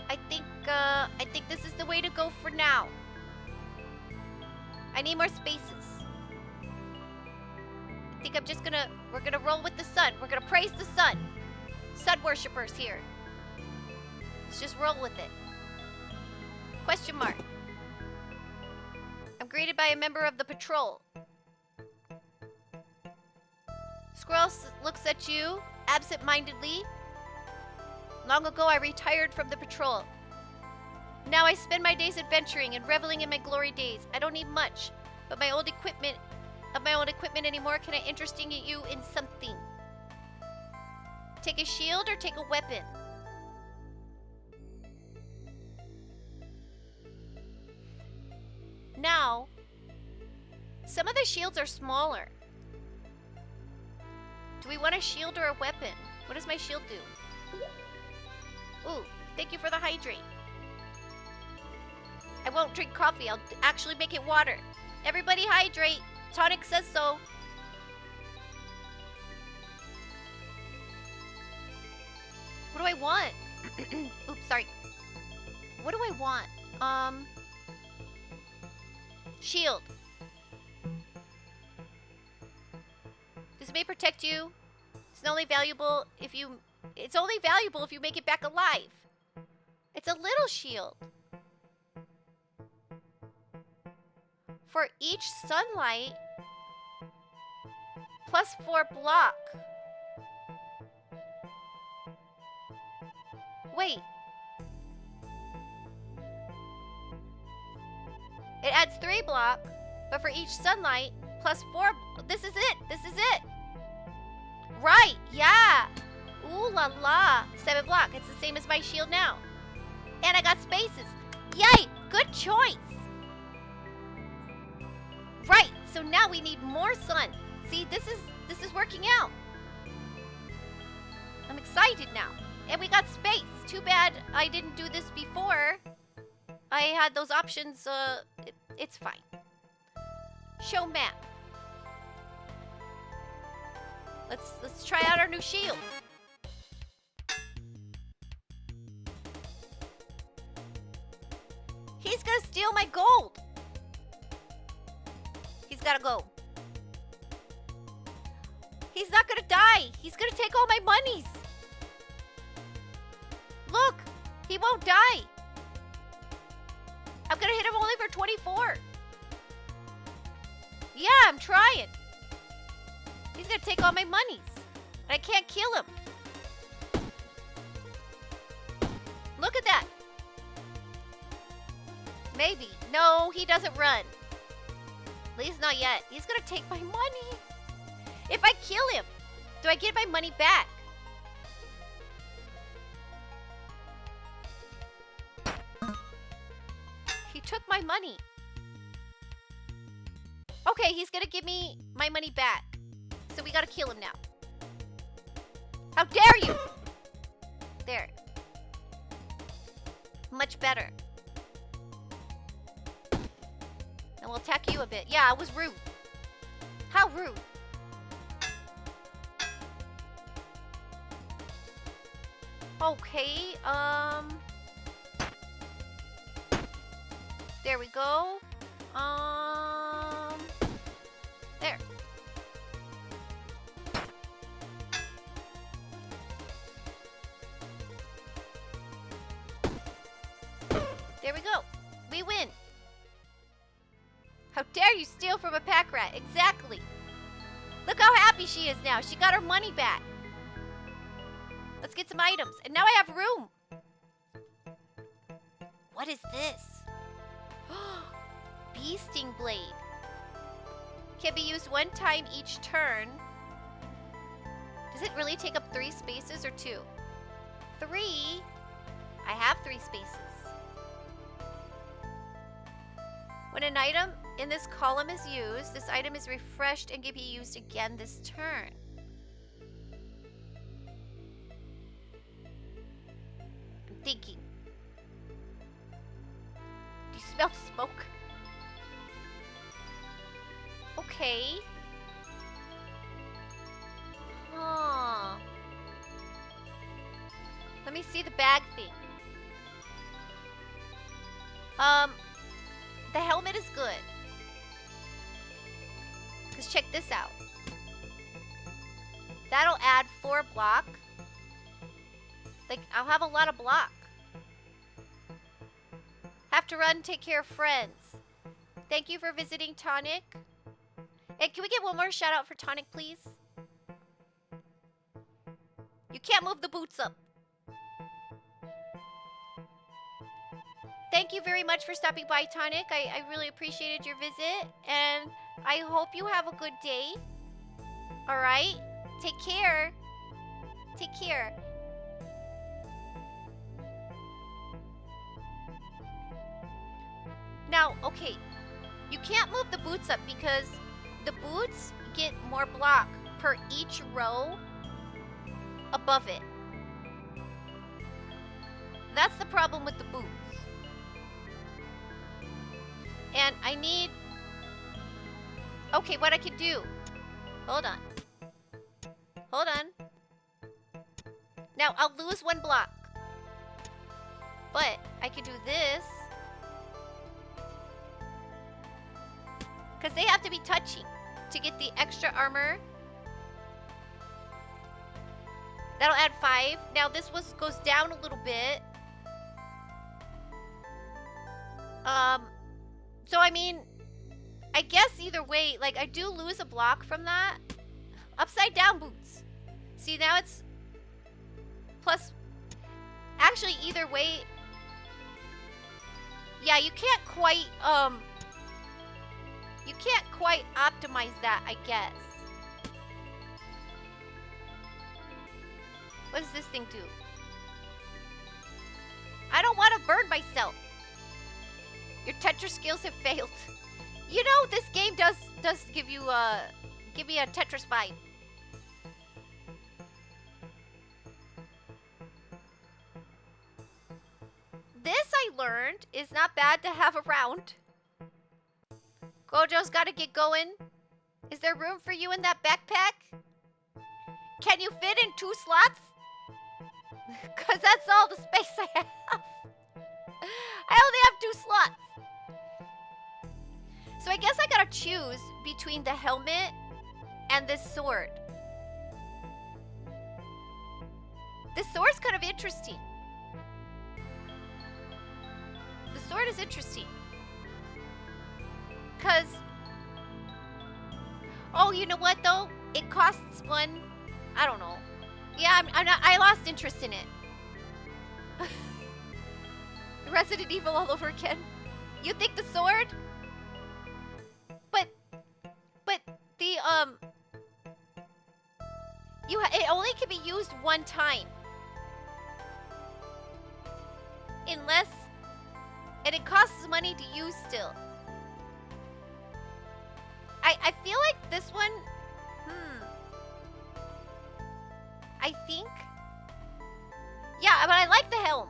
I think this is the way to go for now. I need more spaces. I think I'm just we're gonna roll with the sun. We're gonna praise the sun. Sun worshippers here. Let's just roll with it. Question mark. I'm greeted by a member of the patrol. Squirrel looks at you absent-mindedly. Long ago, I retired from the patrol. Now I spend my days adventuring and reveling in my glory days. I don't need much, but my old equipment anymore. Can I interest you in something? Take a shield or take a weapon? Now, some of the shields are smaller. Do we want a shield or a weapon? What does my shield do? Ooh, thank you for the hydrate. I won't drink coffee. I'll actually make it water. Everybody hydrate. Tonic says so. What do I want? Oops, sorry. What do I want? Shield. This may protect you. It's only valuable if you make it back alive. It's a little shield. For each sunlight, +4 block. Wait. It adds 3 block, but for each sunlight, +4. This is it. This is it. Right. Yeah. Ooh la la. 7 block. It's the same as my shield now. And I got spaces. Yay. Good choice. Right. So now we need more sun. See, this is working out. I'm excited now. And we got space. Too bad I didn't do this before. I had those options. It's fine. Show map. Let's try out our new shield. He's gonna steal my gold. He's gotta go. He's not gonna die. He's gonna take all my monies. Look, he won't die. I'm gonna hit him only for 24. Yeah, I'm trying. He's gonna take all my monies. And I can't kill him. Look at that. Maybe. No, he doesn't run. At least not yet. He's gonna take my money. If I kill him, do I get my money back? He took my money. Okay, he's gonna give me my money back. So we gotta kill him now. How dare you! There. Much better. And we'll attack you a bit. Yeah, it was rude. How rude. Okay, there we go. There. There we go. We win. How dare you steal from a pack rat? Exactly. Look how happy she is now. She got her money back. Let's get some items. And now I have room. What is this? Beasting blade. Can be used 1 time each turn. Does it really take up 3 spaces or 2? 3? I have 3 spaces. When an item in this column is used, this item is refreshed and can be used again this turn. I'm thinking. Do you smell smoke? Okay. Huh. Let me see the bag thing. The helmet is good. Let's check this out. That'll add 4 block. Like, I'll have a lot of block. Have to run, take care of friends. Thank you for visiting, Tonic. And can we get one more shout out for Tonic, please? You can't move the boots up. Thank you very much for stopping by, Tonic. I really appreciated your visit. And I hope you have a good day. Alright? Take care. Take care. Now, okay. You can't move the boots up because the boots get more block per each row above it. That's the problem with the boots. And I need... Okay, what I can do... Hold on. Hold on. Now, I'll lose 1 block. But I can do this. Because they have to be touching to get the extra armor. That'll add 5. Now this goes down a little bit. So I mean, I guess either way, like I do lose a block from that. Upside down boots. See, now it's plus. Actually, either way. Yeah, you can't quite optimize that, I guess. What does this thing do? I don't want to burn myself. Your Tetris skills have failed. You know, this game does give me a Tetris vibe. This I learned is not bad to have around. Gojo's gotta get going. Is there room for you in that backpack? Can you fit in 2 slots? Cause that's all the space I have. I only have 2 slots. So I guess I gotta choose between the helmet and this sword. This sword's kind of interesting. The sword is interesting. Cause, oh, you know what though? It costs 1. I don't know. Yeah, I lost interest in it. Resident Evil all over again. You think the sword? But the it only can be used 1 time. Unless, and it costs money to use still. I feel like this one, I think, yeah, but I like the helm.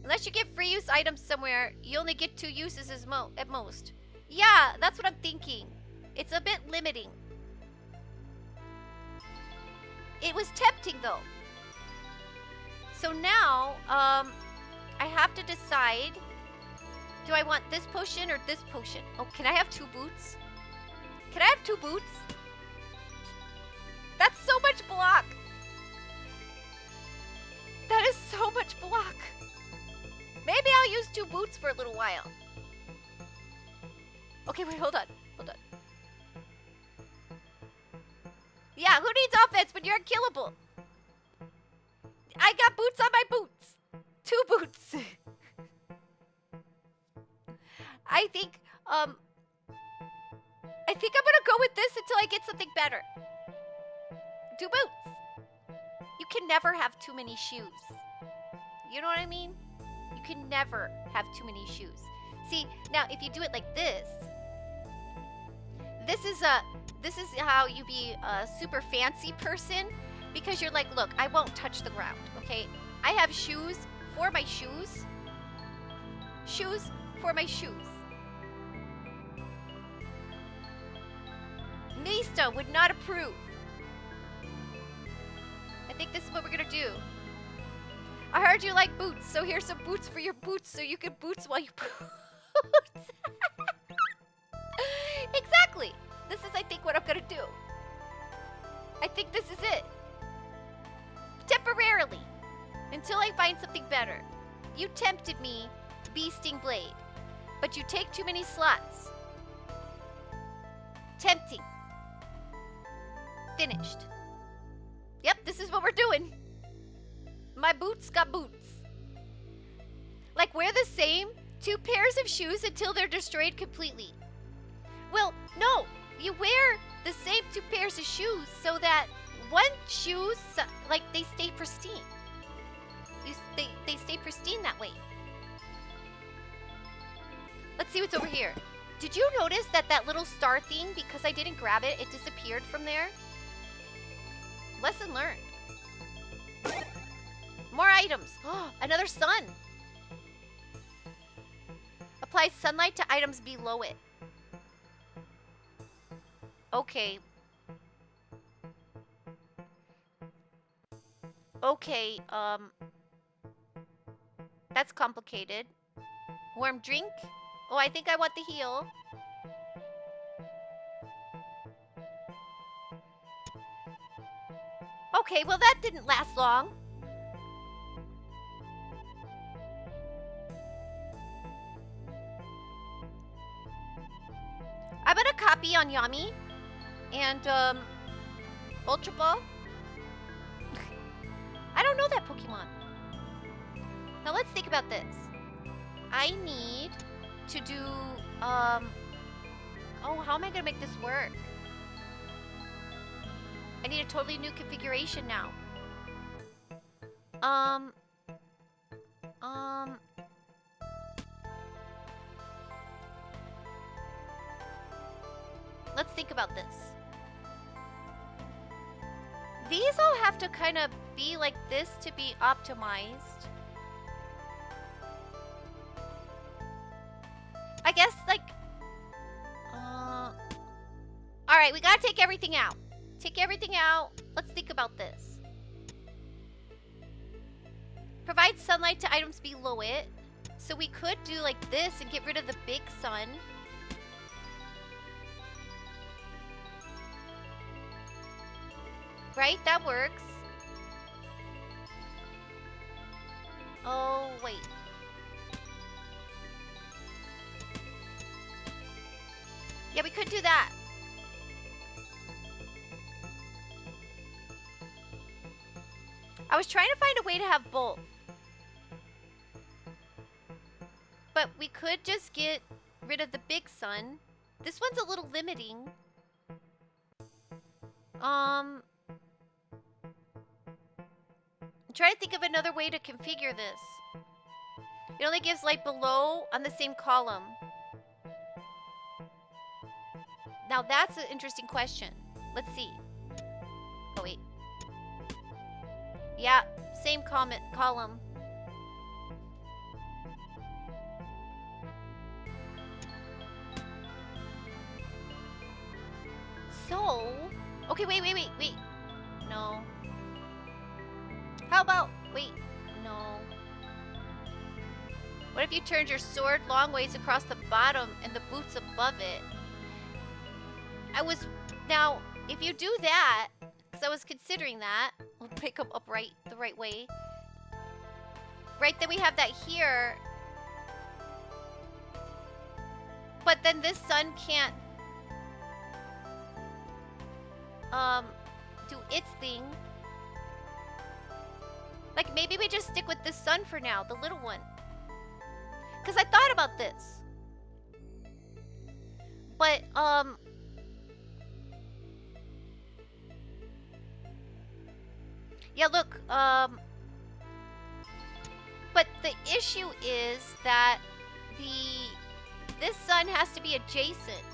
Unless you get free use items somewhere, you only get 2 uses at most. Yeah, that's what I'm thinking. It's a bit limiting. It was tempting though. So now, I have to decide, do I want this potion or this potion? Oh, can I have 2 boots? Can I have 2 boots? That's so much block. That is so much block. Maybe I'll use 2 boots for a little while. Okay, wait, hold on. Hold on. Yeah, who needs offense when you're unkillable? I got boots on my boots. 2 boots. I think I'm gonna go with this until I get something better. 2 boots. You can never have too many shoes. You know what I mean? You can never have too many shoes. See, now if you do it like this, this is how you be a super fancy person, because you're like, look, I won't touch the ground, okay? I have shoes for my shoes. Shoes for my shoes. Mista would not approve. I think this is what we're gonna do. I heard you like boots, so here's some boots for your boots so you can boots while you boots. Exactly. This is, I think, what I'm gonna do. I think this is it. Temporarily. Until I find something better. You tempted me, Beasting Blade. But you take too many slots. Tempting. Finished. Yep, this is what we're doing. My boots got boots. Like, wear the same 2 pairs of shoes until they're destroyed completely. Well, no. You wear the same 2 pairs of shoes so that one shoes, like, they stay pristine. They stay pristine that way. Let's see what's over here. Did you notice that little star thing, because I didn't grab it, it disappeared from there? Lesson learned. More items. Oh, another sun. Apply sunlight to items below it. Okay. Okay, that's complicated. Warm drink? Oh, I think I want the heal. Okay, well that didn't last long. I'm gonna copy on Yami and Ultra Ball. I don't know that Pokemon. Now let's think about this. I need to do oh, how am I gonna make this work? I need a totally new configuration now. Let's think about this. These all have to kind of be like this to be optimized. I guess, like... Alright, we gotta take everything out. Take everything out. Let's think about this. Provide sunlight to items below it. So we could do like this and get rid of the big sun. Right? That works. Oh, wait. Yeah, we could do that. I was trying to find a way to have both. But we could just get rid of the big sun. This one's a little limiting. I'm trying to think of another way to configure this. It only gives light below on the same column. Now that's an interesting question. Let's see. Oh, wait. Yeah, same column. So... Okay, wait. No. How about... Wait, no. What if you turned your sword long ways across the bottom and the boots above it? Now, if you do that, because I was considering that, we'll pick them up the right way. Right, then we have that here. But then this sun can't do its thing. Like, maybe we just stick with this sun for now, the little one. Because I thought about this. But, yeah, look, but the issue is that this sun has to be adjacent.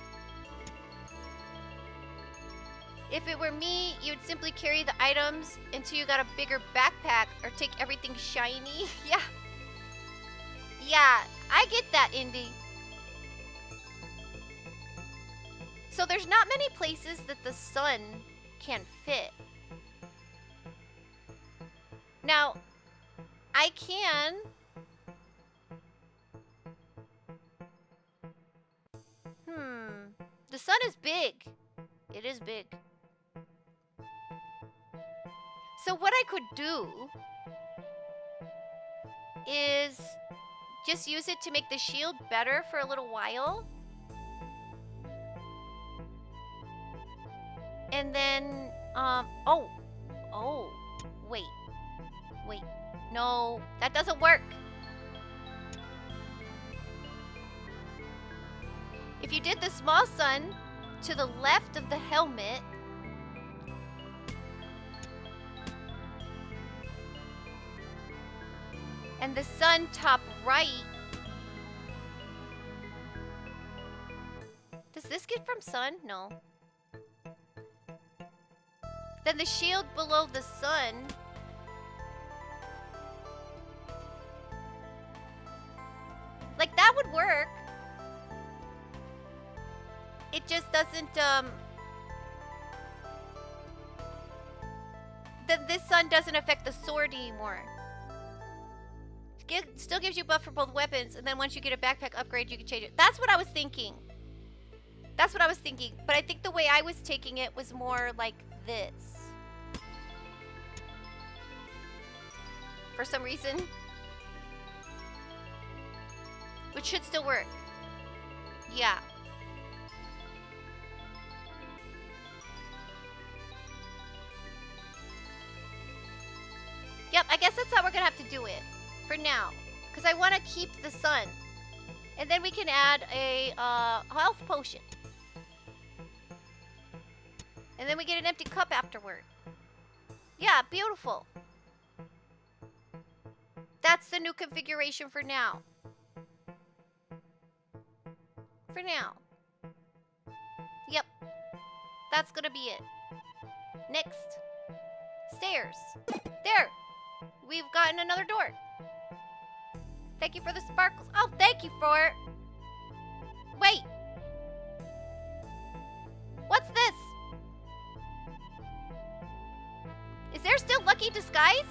If it were me, you'd simply carry the items until you got a bigger backpack or take everything shiny. Yeah. Yeah, I get that, Indy. So there's not many places that the sun can fit. Now, I can... The sun is big. It is big. So what I could do is just use it to make the shield better for a little while. And then, wait. No, that doesn't work. If you did the small sun to the left of the helmet, and the sun top right, does this get from sun? No. Then the shield below the sun, like that would work. It just doesn't, then this sun doesn't affect the sword anymore. Still gives you buff for both weapons, and then once you get a backpack upgrade, you can change it. That's what I was thinking. That's what I was thinking. But I think the way I was taking it was more like this. For some reason. Which should still work. Yeah. Yep, I guess that's how we're gonna have to do it. For now. Because I want to keep the sun. And then we can add a health potion. And then we get an empty cup afterward. Yeah, beautiful. That's the new configuration for now. For now. Yep. That's gonna be it. Next. Stairs. There. We've gotten another door. Thank you for the sparkles. Oh, thank you for it. Wait. What's this? Is there still Lucky Disguise?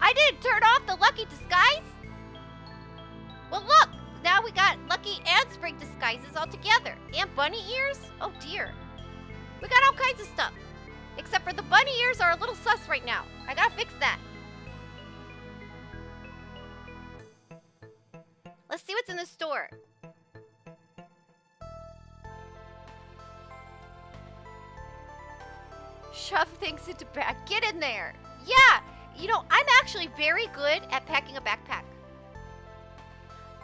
I didn't turn off the Lucky Disguise? Well, look. Now we got Lucky and Spring Disguises all together. And bunny ears? Oh, dear. We got all kinds of stuff. Except for the bunny ears are a little sus right now. I gotta fix that. Let's see what's in the store. Shove things into bag. Get in there. Yeah. You know, I'm actually very good at packing a backpack.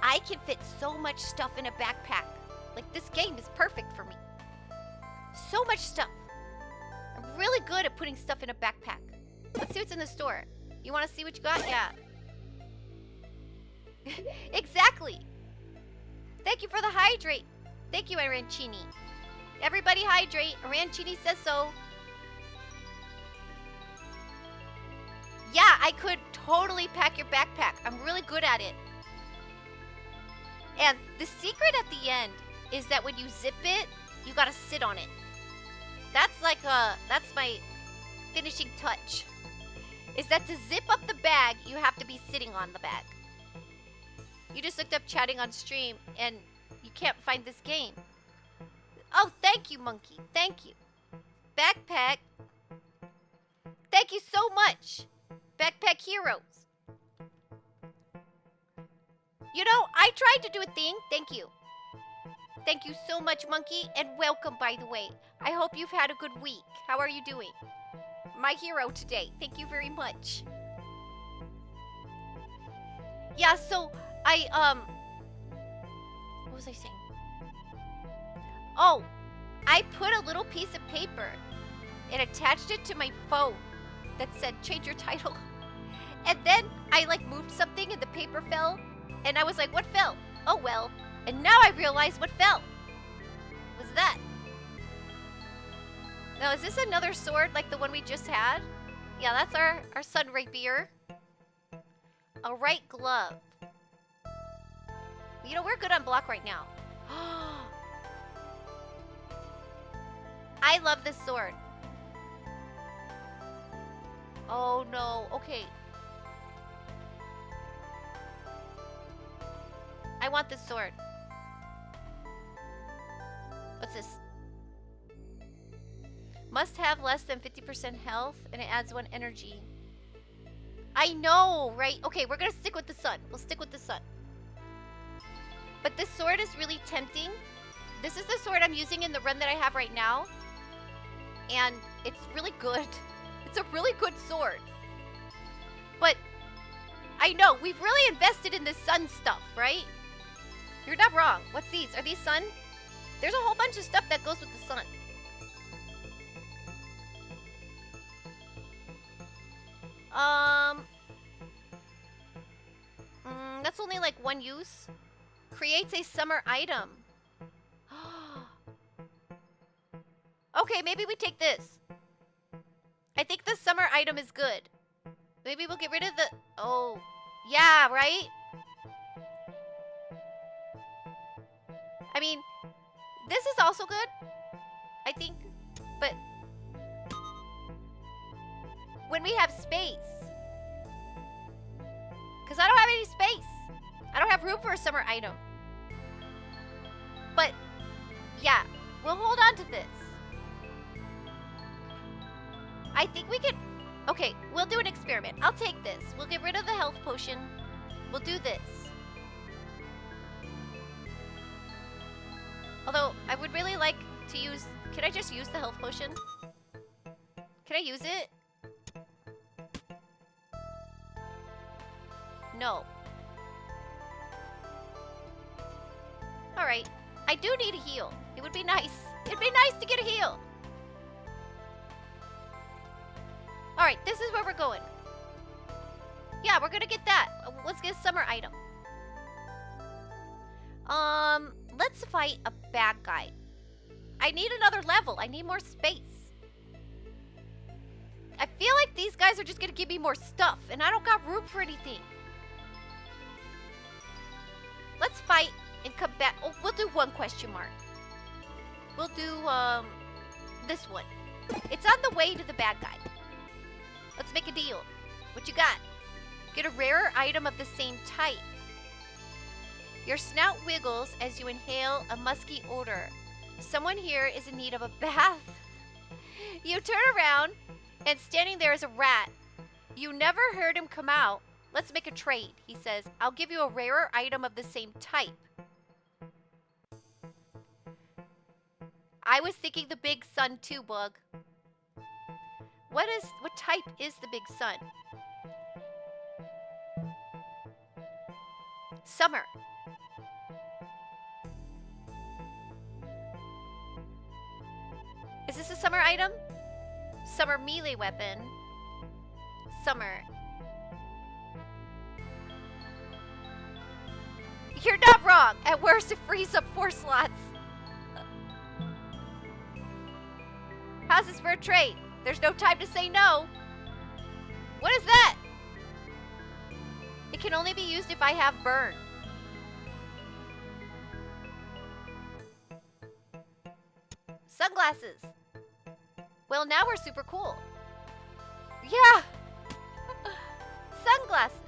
I can fit so much stuff in a backpack. Like, this game is perfect for me. So much stuff. I'm really good at putting stuff in a backpack. Let's see what's in the store. You want to see what you got? Yeah. Exactly. Thank you for the hydrate. Thank you, Arancini. Everybody hydrate. Arancini says so. Yeah, I could totally pack your backpack. I'm really good at it. And the secret at the end is that when you zip it, you gotta sit on it. That's like that's my finishing touch. Is that to zip up the bag, you have to be sitting on the bag. You just looked up chatting on stream and you can't find this game. Oh, thank you, Monkey. Thank you. Backpack. Thank you so much. Backpack Heroes. You know, I tried to do a thing. Thank you. Thank you so much, Monkey, and welcome, by the way. I hope you've had a good week. How are you doing? My hero today. Thank you very much. Yeah, so what was I saying? Oh, I put a little piece of paper and attached it to my phone that said, change your title. And then I like moved something and the paper fell. And I was like, what fell? Oh, well. And now I realize what fell. Was that? Now, is this another sword like the one we just had? Yeah, that's our sun rapier. A right glove. You know, we're good on block right now. I love this sword. Oh, no. Okay. I want this sword. What's this? Must have less than 50% health, and it adds 1 energy. I know, right? Okay, we're gonna stick with the sun. We'll stick with the sun. But this sword is really tempting. This is the sword I'm using in the run that I have right now. And it's really good. It's a really good sword. But I know, we've really invested in this sun stuff, right? You're not wrong. What's these? Are these sun? There's a whole bunch of stuff that goes with the sun. That's only like 1 use. Creates a summer item. Okay, maybe we take this. I think the summer item is good. Maybe we'll get rid of the... Oh, yeah, right? I mean, this is also good, I think, but when we have space. Because I don't have any space. I don't have room for a summer item. But, yeah, we'll hold on to this. I think we could... Okay, we'll do an experiment. I'll take this. We'll get rid of the health potion. We'll do this. Although, I would really like to use... Can I just use the health potion? Can I use it? No. Alright. I do need a heal. It would be nice. It'd be nice to get a heal. Alright, this is where we're going. Yeah, we're gonna get that. Let's get a summer item. Let's fight a bad guy. I need another level. I need more space. I feel like these guys are just gonna give me more stuff, and I don't got room for anything. Let's fight and come back. Oh, we'll do one question mark. We'll do, this one. It's on the way to the bad guy. Let's make a deal. What you got? Get a rarer item of the same type. Your snout wiggles as you inhale a musky odor. Someone here is in need of a bath. You turn around, and standing there is a rat. You never heard him come out. Let's make a trade, he says. I'll give you a rarer item of the same type. I was thinking the big sun too, Bug. What type is the big sun? Summer. Is this a summer item? Summer melee weapon. Summer. You're not wrong. At worst, it frees up 4 slots. How's this for a trade? There's no time to say no. What is that? It can only be used if I have burn. Sunglasses. Well, now we're super cool. Yeah. Sunglasses.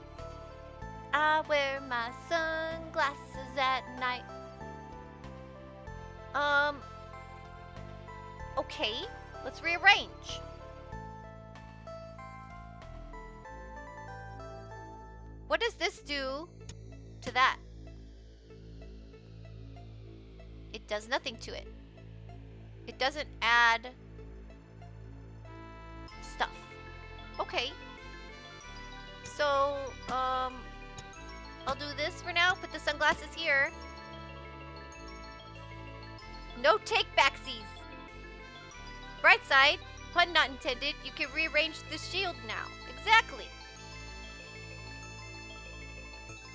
I wear my sunglasses at night. Okay. Let's rearrange. What does this do to that? It does nothing to it. It doesn't add stuff. Okay. So, I'll do this for now. Put the sunglasses here. No take-backsies. Bright side, pun not intended, you can rearrange the shield now. Exactly.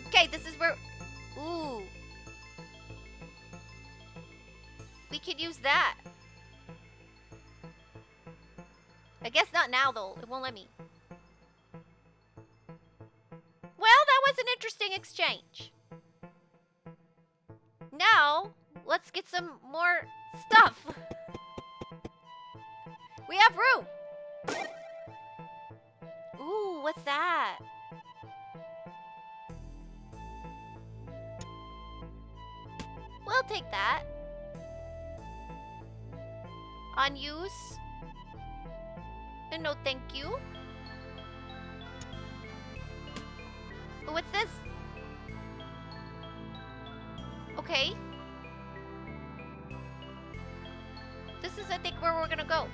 Okay, this is where... Ooh. We could use that. I guess not now, though. It won't let me. Well, that was an interesting exchange. Now, let's get some more stuff. We have room. Ooh, what's that? We'll take that. On use. And no thank you. What's this? Okay. This is, I think, where we're gonna go.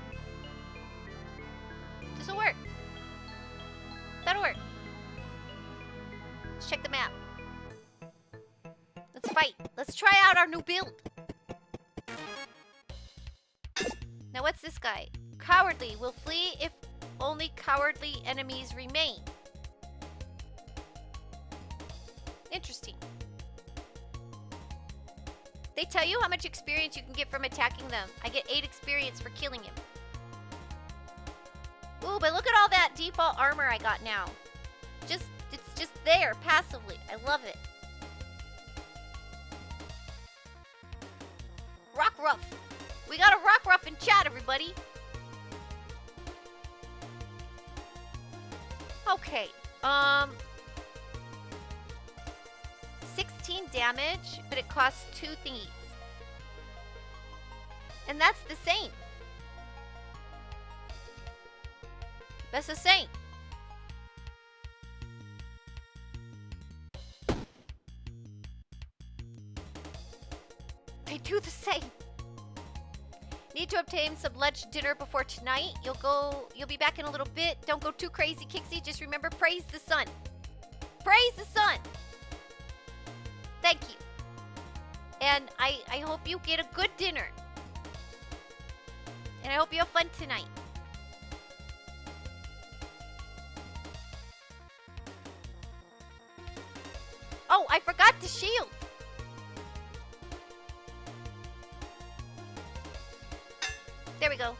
This'll work. That'll work. Let's check the map. Let's fight. Let's try out our new build. Now, what's this guy? Cowardly. Will flee if only cowardly enemies remain. Interesting. They tell you how much experience you can get from attacking them. I get 8 experience for killing him. Ooh, but look at all that default armor I got now. It's just there, passively. I love it. Rock Ruff. We got a Rock Ruff in chat, everybody. Okay. 16 damage, but it costs 2 thingies. And that's the same. That's the same. They do the same. Need to obtain some lunch dinner before tonight. You'll be back in a little bit. Don't go too crazy, Kixie. Just remember, praise the sun. Praise the sun. Thank you. And I hope you get a good dinner. And I hope you have fun tonight. Oh, I forgot the shield. There we go.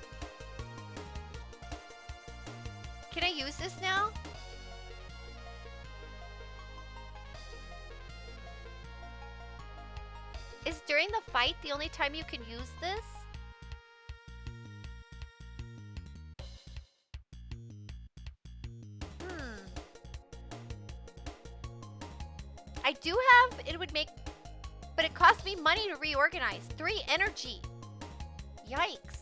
Can I use this now? Is during the fight the only time you can use this? I do have, it would make, but it costs me money to reorganize. 3 energy. Yikes.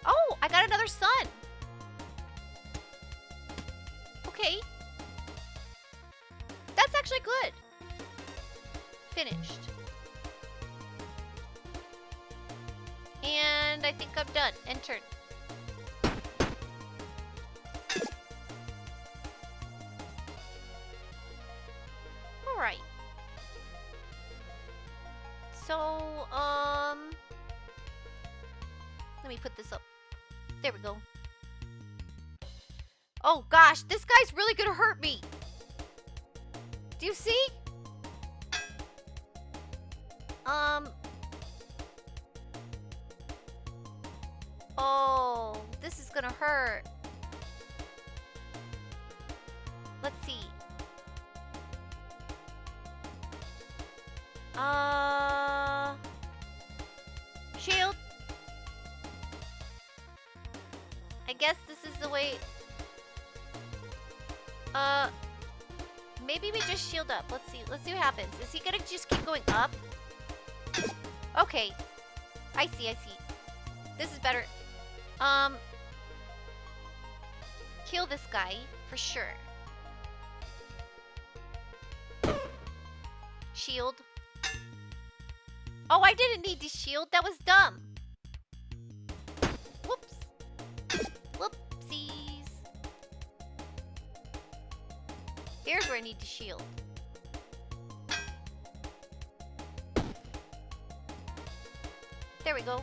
Oh, I got another sun. Okay. That's actually good. Finished. And I think I'm done. End turn. Alright. So, let me put this up. There we go. Oh gosh, this guy's really gonna hurt me. Do you see? Oh, this is gonna hurt. Let's see. Shield. I guess this is the way. Maybe we just shield up. Let's see. Let's see what happens. Is he gonna just keep going up? Okay. I see. This is better. Kill this guy for sure. Shield. Oh, I didn't need to shield. That was dumb. Whoops. Whoopsies. Here's where I need to shield. There we go.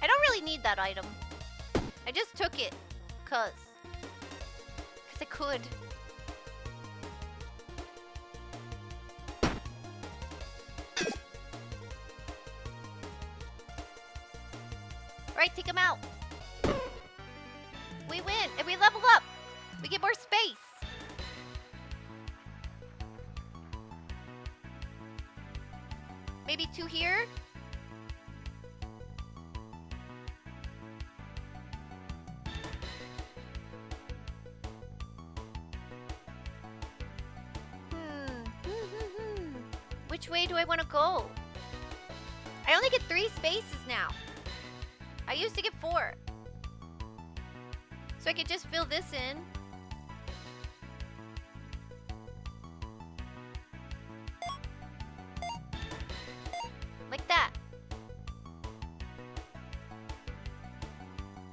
I don't really need that item. I just took it cause I could. Right, take him out. We win and we level up. We get more space. Maybe 2 here. Which way do I want to go? I only get 3 spaces now. I used to get 4. So I could just fill this in. Like that.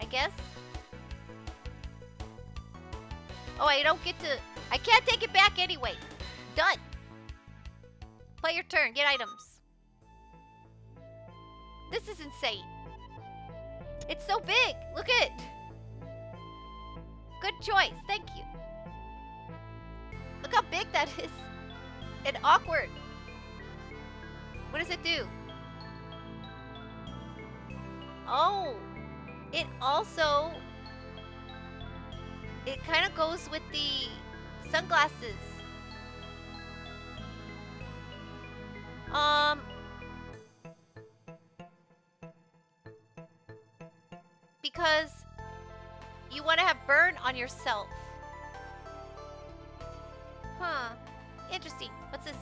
I guess. Oh, I don't get to... I can't take it back anyway. Done. Play your turn. Get items. This is insane. It's so big. Look at it. Good choice. Thank you. Look how big that is. And awkward. What does it do? Oh. It also... it kind of goes with the sunglasses. Because you want to have burn on yourself. Huh. Interesting. What's this?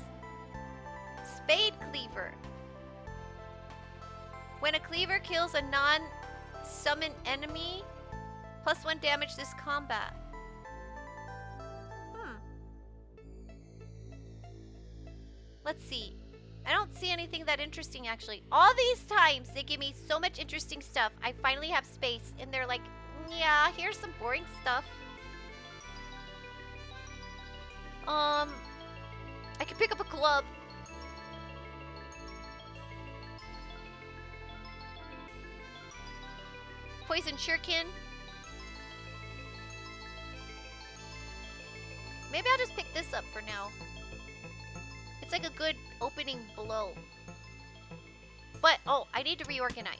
Spade Cleaver. When a cleaver kills a non-summon enemy, +1 damage this combat. Let's see. I don't see anything that interesting, actually. All these times, they give me so much interesting stuff. I finally have space, and they're like, yeah, here's some boring stuff. I could pick up a club. Poison Shuriken. Maybe I'll just pick this up for now. It's like a good opening blow. But, oh, I need to reorganize.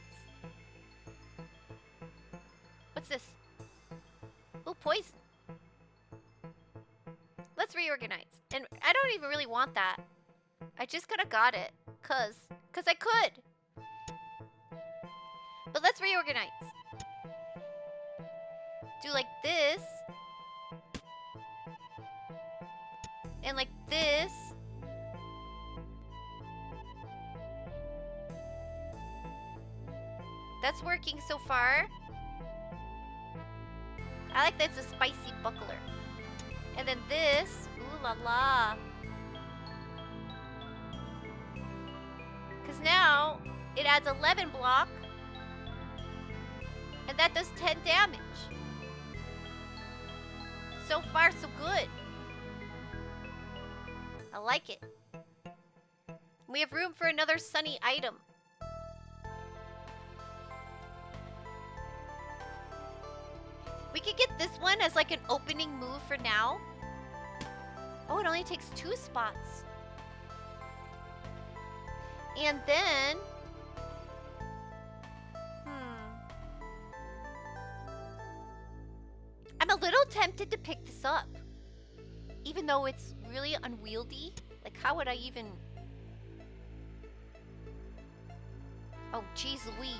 What's this? Oh, poison. Let's reorganize. And I don't even really want that. I just could have got it. Cause I could. But let's reorganize. Do like this. And like this. That's working so far. I like that it's a spicy buckler. And then this. Ooh la la. Because now it adds 11 block. And that does 10 damage. So far, so good. I like it. We have room for another sunny item. We could get this one as like an opening move for now. Oh, it only takes 2 spots. And then... I'm a little tempted to pick this up. Even though it's really unwieldy. Like, how would I even... Oh, jeez Louise.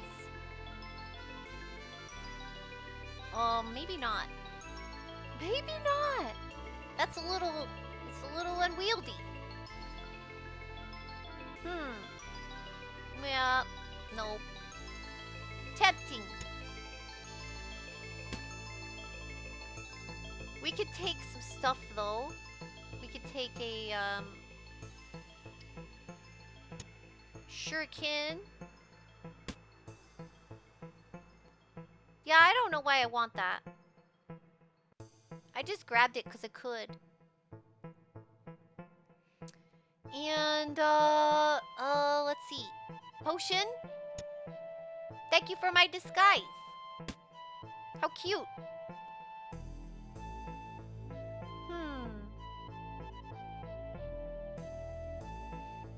Maybe not. Maybe not. That's a little... It's a little unwieldy. Yeah. Nope. Tempting. We could take some stuff, though. We could take a, shuriken. Yeah, I don't know why I want that. I just grabbed it because I could. And, let's see. Potion? Thank you for my disguise. How cute.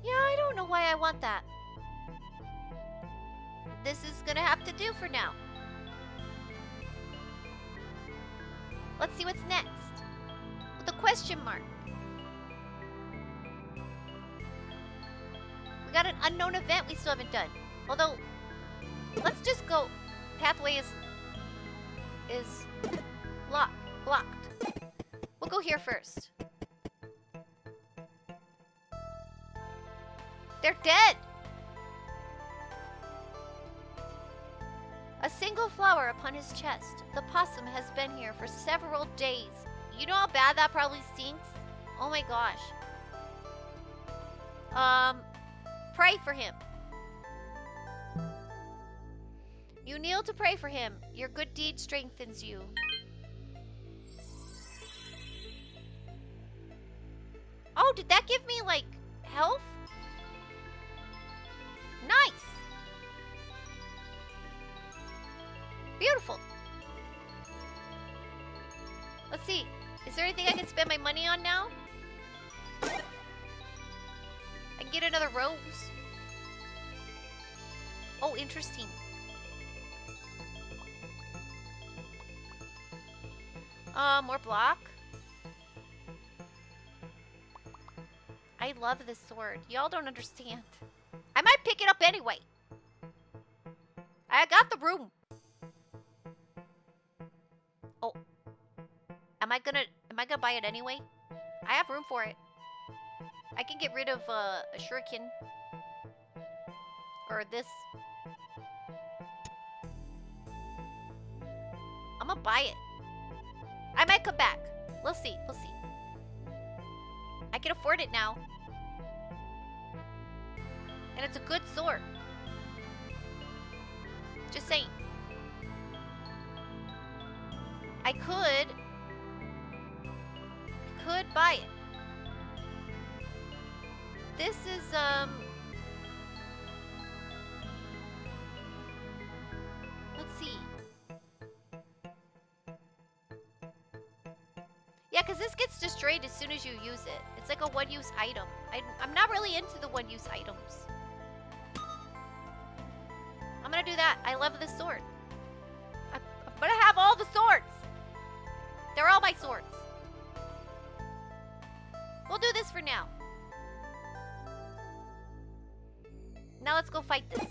Yeah, I don't know why I want that. This is gonna have to do for now. Let's see what's next. With a question mark. We got an unknown event we still haven't done. Although, let's just go. Pathway is blocked. We'll go here first. They're dead! A single flower upon his chest. The possum has been here for several days. You know how bad that probably stinks? Oh my gosh. Pray for him. You kneel to pray for him. Your good deed strengthens you. Oh, did that give me, like, health? Nice! Beautiful. Let's see. Is there anything I can spend my money on now? I can get another rose. Oh, interesting. More block. I love this sword. Y'all don't understand. I might pick it up anyway. I got the room. Oh. Am I gonna buy it anyway? I have room for it. I can get rid of a shuriken. Or this. I'm gonna buy it. I might come back. We'll see. We'll see. I can afford it now. And it's a good sword. Just saying. I could buy it. This is, let's see. Yeah, because this gets destroyed as soon as you use it. It's like a one-use item. I'm not really into the one-use items. I'm gonna do that. I love this sword. I'm gonna have all the swords. They're all my swords. We'll do this for now. Now let's go fight this.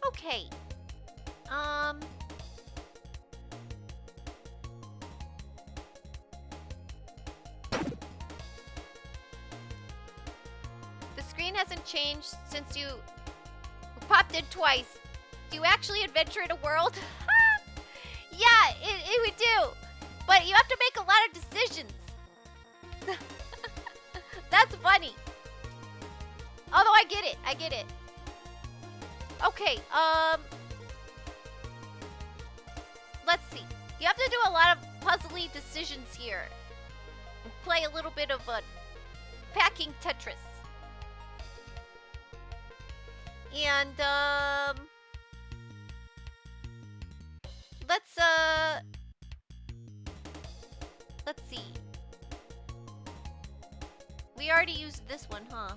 Okay. The screen hasn't changed since you popped in twice. Do you actually adventure in a world? Yeah, it would do. But you have to make a lot of decisions. That's funny. Although I get it. I get it. Okay, let's see. You have to do a lot of puzzly decisions here. And play a little bit of a packing Tetris. And, let's see. We already used this one, huh?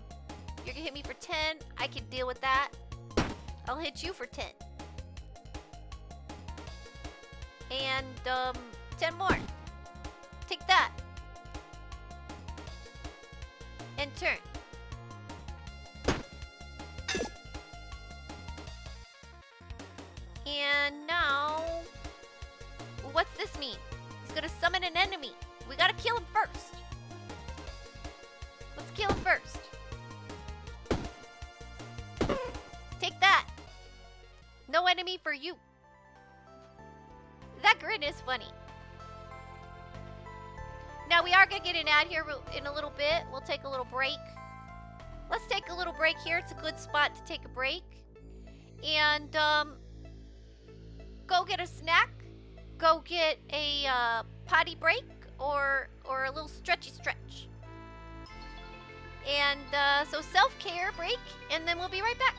You're gonna hit me for 10. I can deal with that. I'll hit you for 10. And, 10 more. Take that. And turn. And now... What's this mean? He's gonna summon an enemy. We gotta kill him first. Let's kill him first. Take that. No enemy for you. That grin is funny. Now we are gonna get an ad here in a little bit. We'll take a little break. Let's take a little break here. It's a good spot to take a break. And, go get a snack. Go get a potty break or a little stretchy stretch. And so self-care break, and then we'll be right back.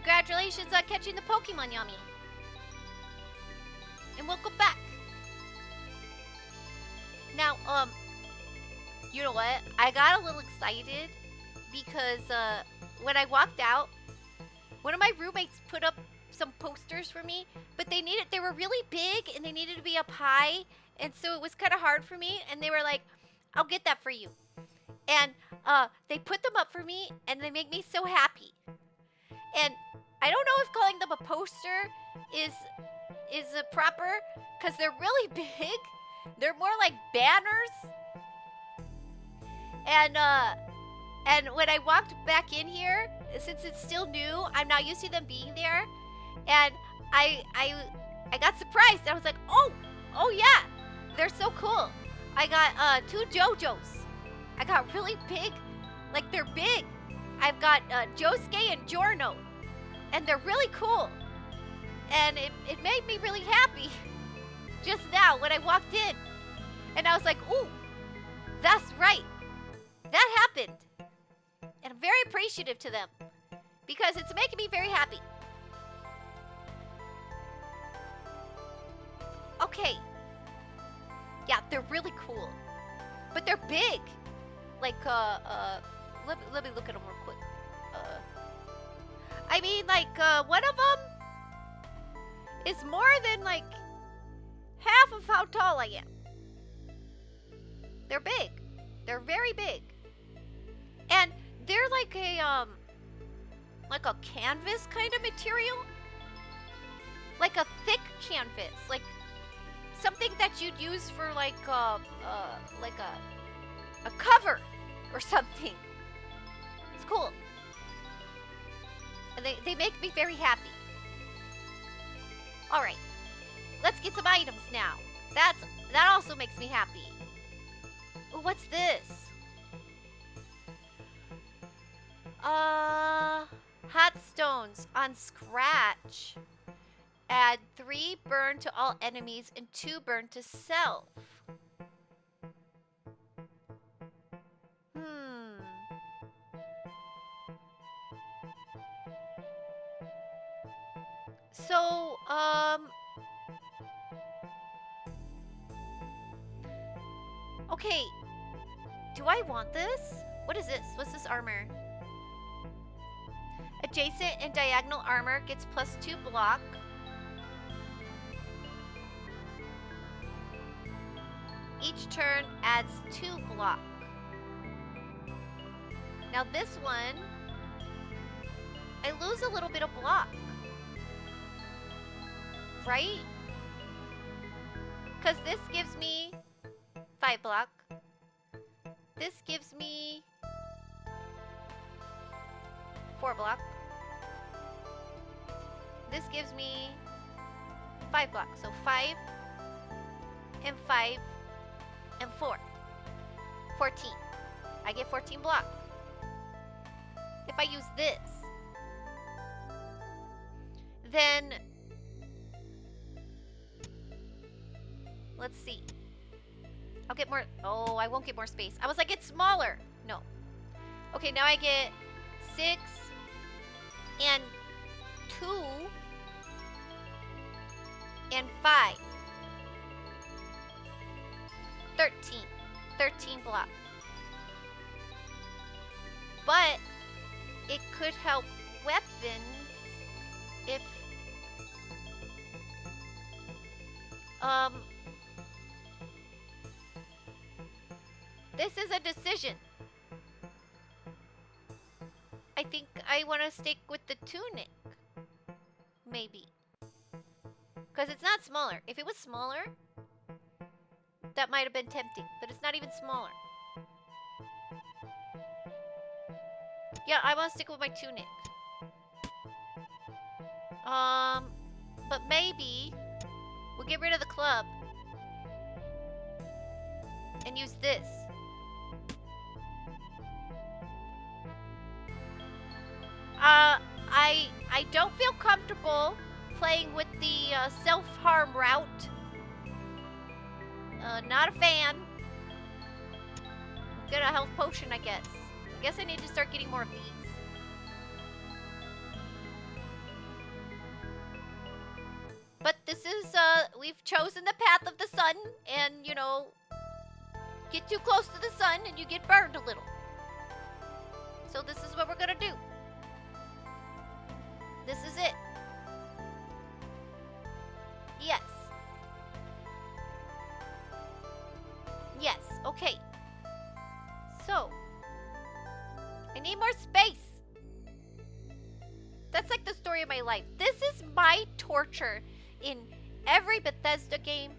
Congratulations on catching the Pokemon, Yummy. And welcome back. Now, you know what? I got a little excited because when I walked out, one of my roommates put up some posters for me, but they were really big and they needed to be up high, and so it was kind of hard for me, and they were like, I'll get that for you. And they put them up for me, and they make me so happy. And I don't know if calling them a poster is proper, because they're really big. They're more like banners. And when I walked back in here, since it's still new, I'm not used to them being there. And I got surprised. I was like, oh yeah, they're so cool. I got 2 JoJos. I got really big, like they're big. I've got Josuke and Giorno, and they're really cool. And it made me really happy just now when I walked in. And I was like, ooh, that's right. That happened. And I'm very appreciative to them because it's making me very happy. Okay. Yeah, they're really cool. But they're big. Like, let me look at them real quick. I mean, like, one of them is more than, like, half of how tall I am. They're big. They're very big. And they're like a canvas kind of material. Like a thick canvas. Like something that you'd use for like a cover or something. It's cool. And they make me very happy. Alright. Let's get some items now. That also makes me happy. Ooh, what's this? Hot stones on scratch. Add 3 burn to all enemies and 2 burn to self. So, okay. Do I want this? What is this? What's this armor? Adjacent and diagonal armor gets +2 block. Each turn adds 2 block. Now this one, I lose a little bit of block. Right? Because this gives me 5 block. This gives me 4 block. This gives me 5 block. So 5 and 5 and 4. 14. I get 14 block. If I use this, then let's see. I'll get more. Oh, I won't get more space. I was like, it's smaller. No. Okay, now I get 6 and 2 and 5. 13. 13 block. But it could help weapons if this is a decision. I think I want to stick with the tunic. Maybe. Because it's not smaller. If it was smaller, that might have been tempting. But it's not even smaller. Yeah, I want to stick with my tunic. But maybe we'll get rid of the club and use this. I don't feel comfortable playing with the self-harm route. Not a fan. Get a health potion, I guess. I guess I need to start getting more of these. But this is, we've chosen the path of the sun, and, you know, get too close to the sun and you get burned a little. So this is what we're gonna do. This is it. Yes. Yes, okay. So, I need more space. That's like the story of my life. This is my torture in every Bethesda game,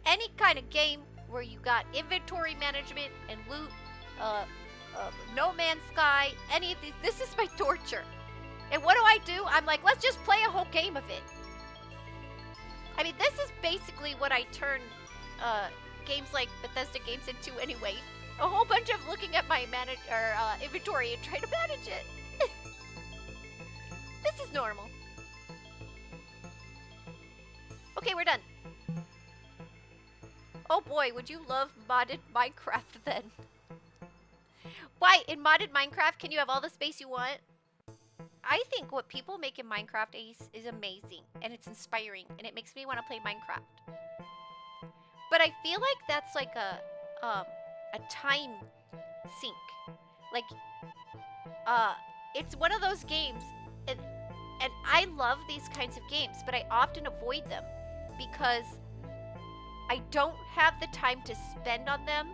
any kind of game where you got inventory management and loot, No Man's Sky, any of these. This is my torture. And what do? I'm like, let's just play a whole game of it. I mean, this is basically what I turn games like Bethesda games into anyway. A whole bunch of looking at my inventory and trying to manage it. This is normal. Okay, we're done. Oh boy, would you love modded Minecraft then? Why, in modded Minecraft, can you have all the space you want? I think what people make in Minecraft is amazing, and it's inspiring, and it makes me want to play Minecraft. But I feel like that's like a time sink. Like, it's one of those games, and I love these kinds of games, but I often avoid them because I don't have the time to spend on them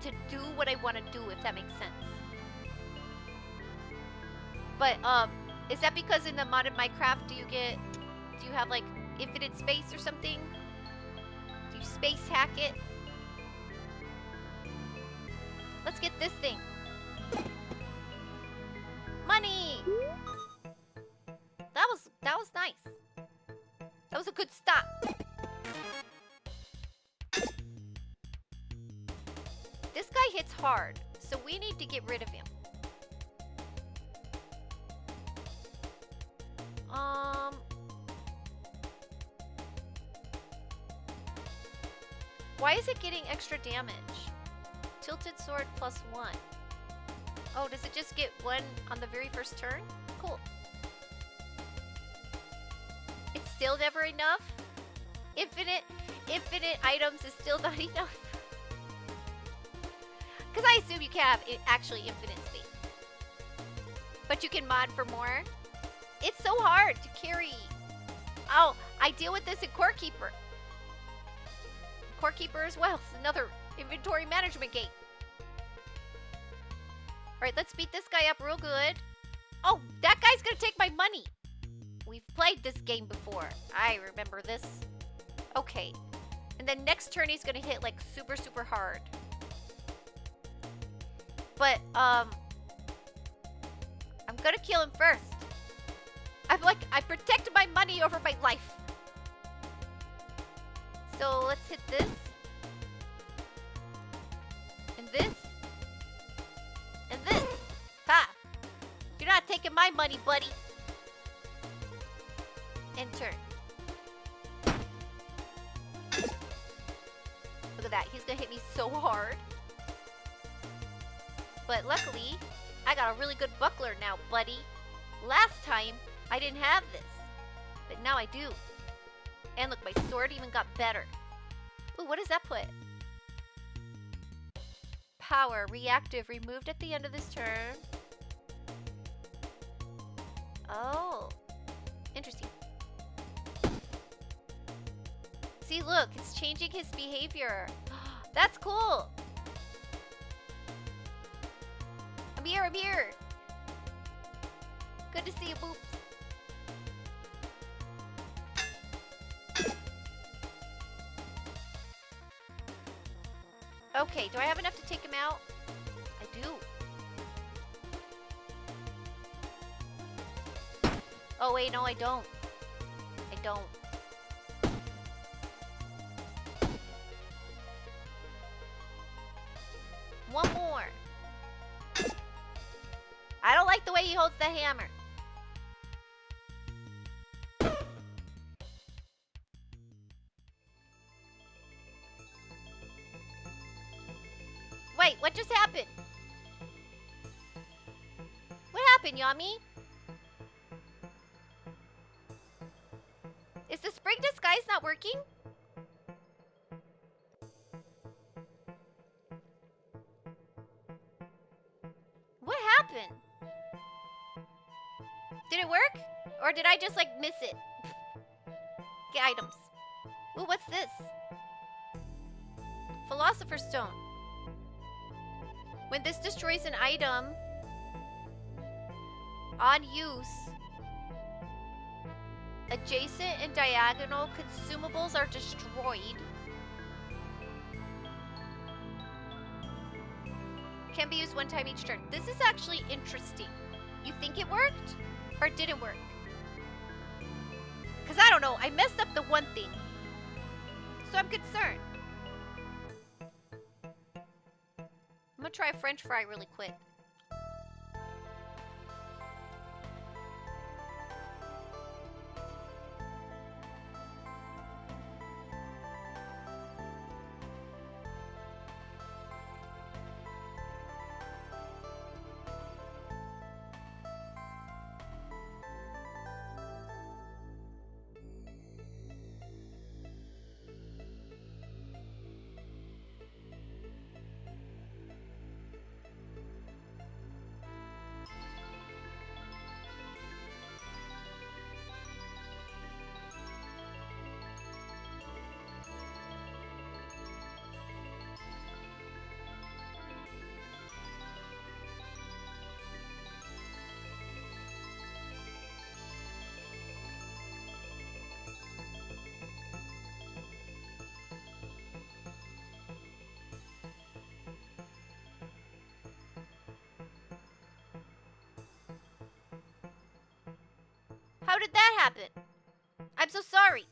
to do what I want to do, if that makes sense. But, is that because in the modded Minecraft, do you have, like, infinite space or something? Do you space hack it? Let's get this thing. Money! That was nice. That was a good stop. This guy hits hard, so we need to get rid of him. Why is it getting extra damage? Tilted sword +1. Oh, does it just get 1 on the very first turn? Cool. It's still never enough? Infinite items is still not enough? Because I assume you can have actually infinite space. But you can mod for more? It's so hard to carry. Oh, I deal with this in Core Keeper. Core Keeper as well. It's another inventory management game. Alright, let's beat this guy up real good. Oh, that guy's gonna take my money. We've played this game before. I remember this. Okay. And then next turn he's gonna hit like super, super hard. But, I'm gonna kill him first. I protected my money over my life. So let's hit this. And this. And this. Ha! You're not taking my money, buddy. And turn. Look at that. He's gonna hit me so hard. But luckily, I got a really good buckler now, buddy. Last time, I didn't have this. But now I do. And look, my sword even got better. Ooh, what does that put? Power, reactive, removed at the end of this turn. Oh. Interesting. See, look, it's changing his behavior. That's cool. I'm here, I'm here. Good to see you, Boops. Okay, do I have enough to take him out? I do. Oh wait, no I don't. I don't. One more. I don't like the way he holds the hammer. Wait, what just happened? What happened, Yami? Is the spring disguise not working? What happened? Did it work? Or did I just like miss it? Get items. Ooh, what's this? Philosopher's Stone. When this destroys an item on use, adjacent and diagonal consumables are destroyed. Can be used one time each turn. This is actually interesting. You think it worked? Or it didn't work? Because I don't know. I messed up the one thing. So I'm concerned. I'm gonna try a French fry really quick. How did that happen? I'm so sorry.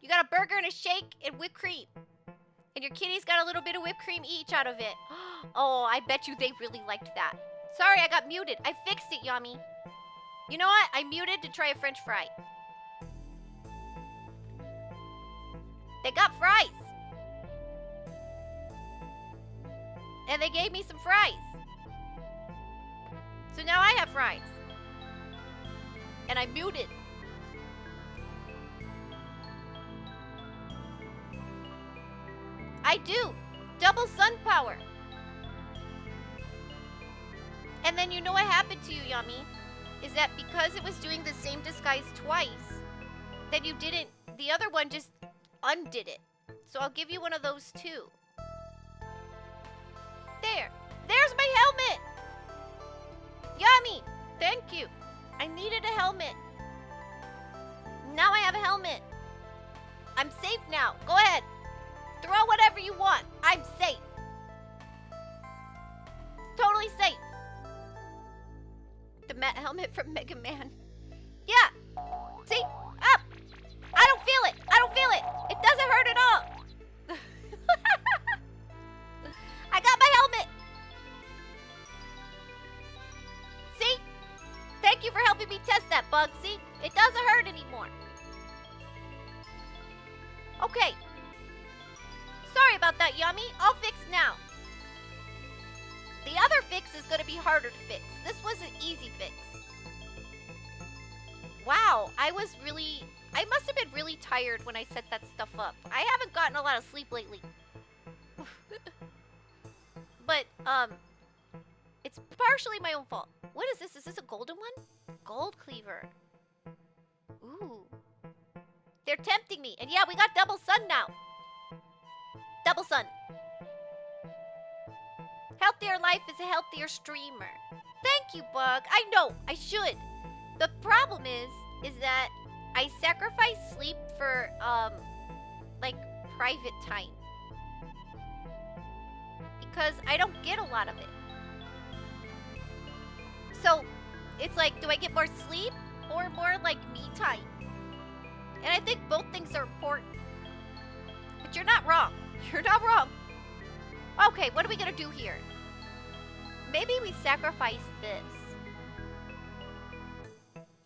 You got a burger and a shake and whipped cream. And your kitties got a little bit of whipped cream each out of it. Oh, I bet you they really liked that. Sorry, I got muted. I fixed it, Yummy. You know what? I muted to try a French fry. They got fries. And they gave me some fries. So now I have fries. And I muted. I do. Double sun power. And then you know what happened to you, Yummy? Is that because it was doing the same disguise twice, then you didn't, the other one just undid it. So I'll give you one of those too. There. There's my helmet. Yummy. Thank you. I needed a helmet. Now I have a helmet. I'm safe now. Go ahead. Throw whatever you want. I'm safe. Totally safe. The helmet from Mega Man. Yeah. See? Up. I don't feel it. I don't feel it. It doesn't hurt at all. I got my helmet. See? Thank you for helping me test that, Bug. See? It doesn't hurt anymore. Okay. Sorry about that, Yummy. I'll fix now. The other fix is going to be harder to fix. This was an easy fix. Wow, I must have been really tired when I set that stuff up. I haven't gotten a lot of sleep lately. But, it's partially my own fault. What is this? Is this a golden one? Gold cleaver. Ooh. They're tempting me. And yeah, we got double sun now. Double sun. Healthier life is a healthier streamer. Thank you, Bug. I know. I should. The problem is that I sacrifice sleep for, like, private time. Because I don't get a lot of it. So, it's like, do I get more sleep or more, like, me time? And I think both things are important. But you're not wrong. You're not wrong. Okay, what are we gonna do here? Maybe we sacrifice this.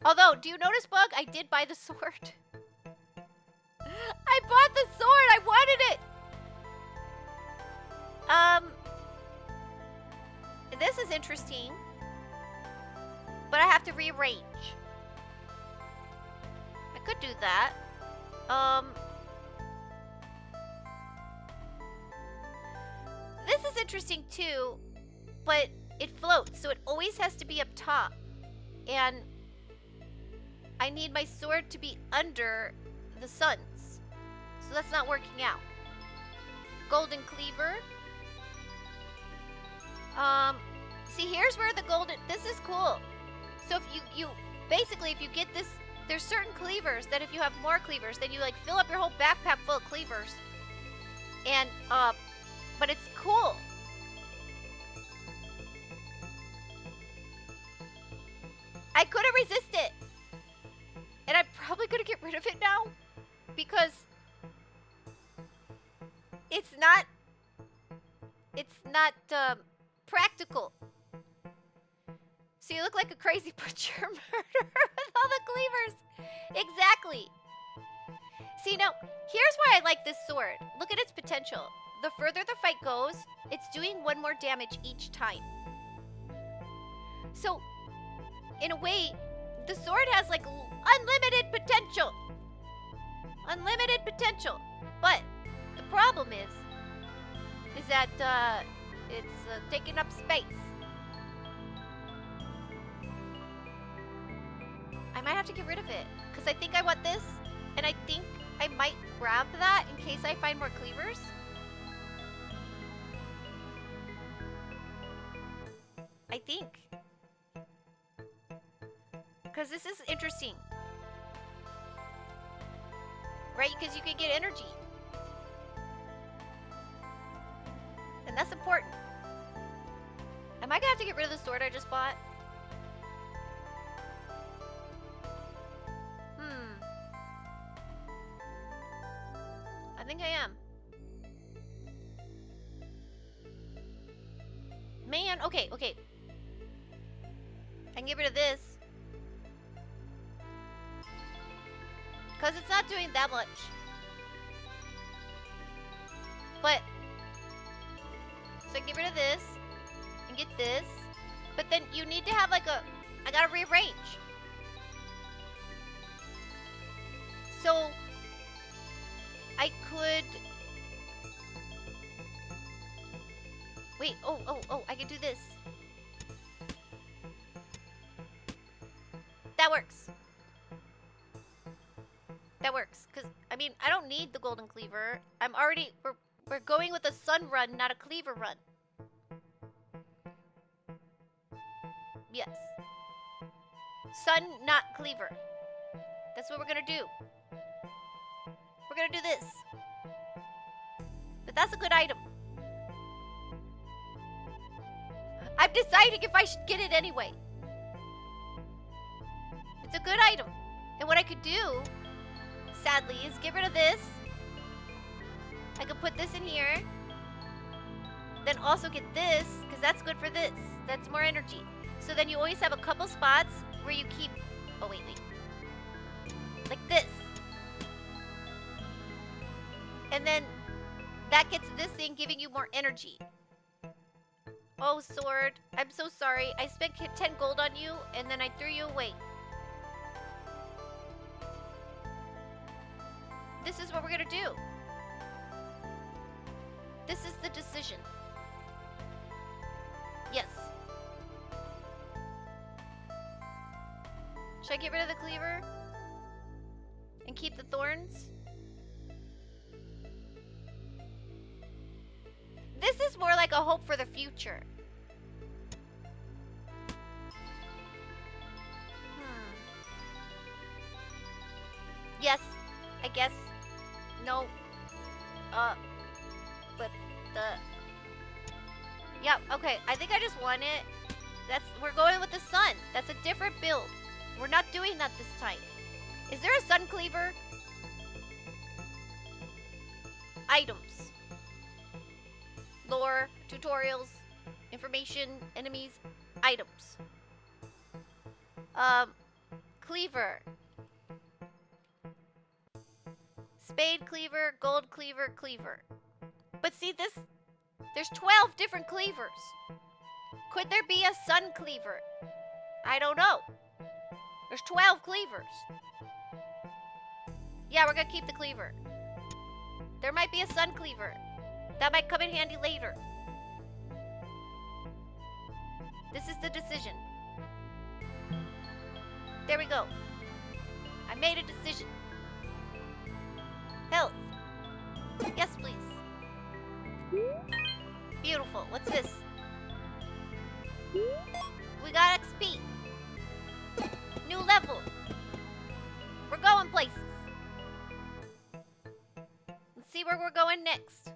Although, do you notice, Bug? I did buy the sword. I bought the sword! I wanted it! This is interesting. But I have to rearrange. I could do that. This is interesting too, but it floats, so it always has to be up top. And I need my sword to be under the sun's. So that's not working out. Golden cleaver. See, here's where the golden, this is cool. So if you basically, if you get this, there's certain cleavers that if you have more cleavers, then you like fill up your whole backpack full of cleavers. And, but it's cool. I couldn't resist it. And I'm probably gonna get rid of it now because it's not practical. So you look like a crazy butcher murderer with all the cleavers. Exactly. See, now, here's why I like this sword. Look at its potential. The further the fight goes, it's doing 1 more damage each time. So, in a way, the sword has, like, unlimited potential. Unlimited potential. But, the problem is that, it's taking up space. I might have to get rid of it, because I think I want this, and I think I might grab that in case I find more cleavers. I think. Because this is interesting. Right? Because you can get energy. And that's important. Am I gonna have to get rid of the sword I just bought? I think I am. Man, okay. I can get rid of this. Because it's not doing that much. But, so I can get rid of this. And get this. But then you need to have like a, I gotta rearrange. So, I could... Wait, oh, I can do this. That works. That works, because, I mean, I don't need the golden cleaver. I'm already, we're going with a sun run, not a cleaver run. Yes. Sun, not cleaver. That's what we're gonna do. We're gonna do this. But that's a good item. I'm deciding if I should get it anyway. It's a good item. And what I could do, sadly, is get rid of this. I could put this in here. Then also get this, because that's good for this. That's more energy. So then you always have a couple spots where you keep... Oh, wait. Like this. And then that gets this thing giving you more energy. Oh, sword. I'm so sorry. I spent 10 gold on you, and then I threw you away. This is what we're gonna do. This is the decision. Yes. Should I get rid of the cleaver? And keep the thorns? This is more like a hope for the future. Yes, I guess. No. But the... Yeah, okay. I think I just want it. We're going with the sun. That's a different build. We're not doing that this time. Is there a sun cleaver? Items. Lore, tutorials, information, enemies, items. Cleaver. Spade cleaver, gold cleaver, cleaver. But see this, there's 12 different cleavers. Could there be a sun cleaver? I don't know. There's 12 cleavers. Yeah, we're gonna keep the cleaver. There might be a sun cleaver. That might come in handy later. This is the decision. There we go. I made a decision. Health. Yes, please. Beautiful. What's this? We got XP. New level. We're going places. Let's see where we're going next.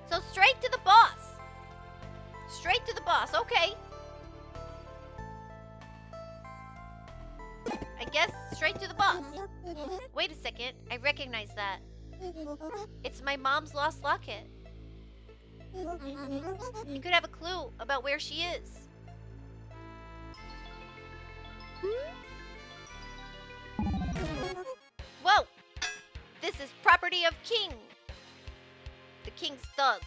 So straight to the boss. Straight to the boss. Okay. I guess straight to the boss. Wait a second. I recognize that. It's my mom's lost locket. You could have a clue about where she is. Whoa! This is property of King. The King's thug.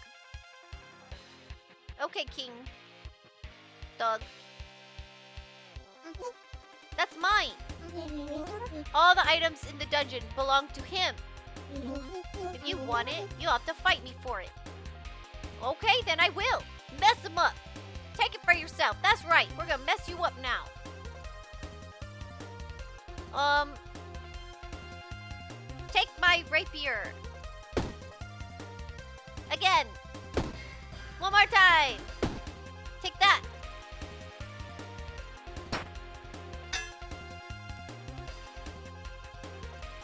Okay, King. Thug. That's mine. All the items in the dungeon belong to him. If you want it, you'll have to fight me for it. Okay, then I will. Mess him up. Take it for yourself. That's right. We're gonna mess you up now. Take my rapier. Again. One more time. Take that.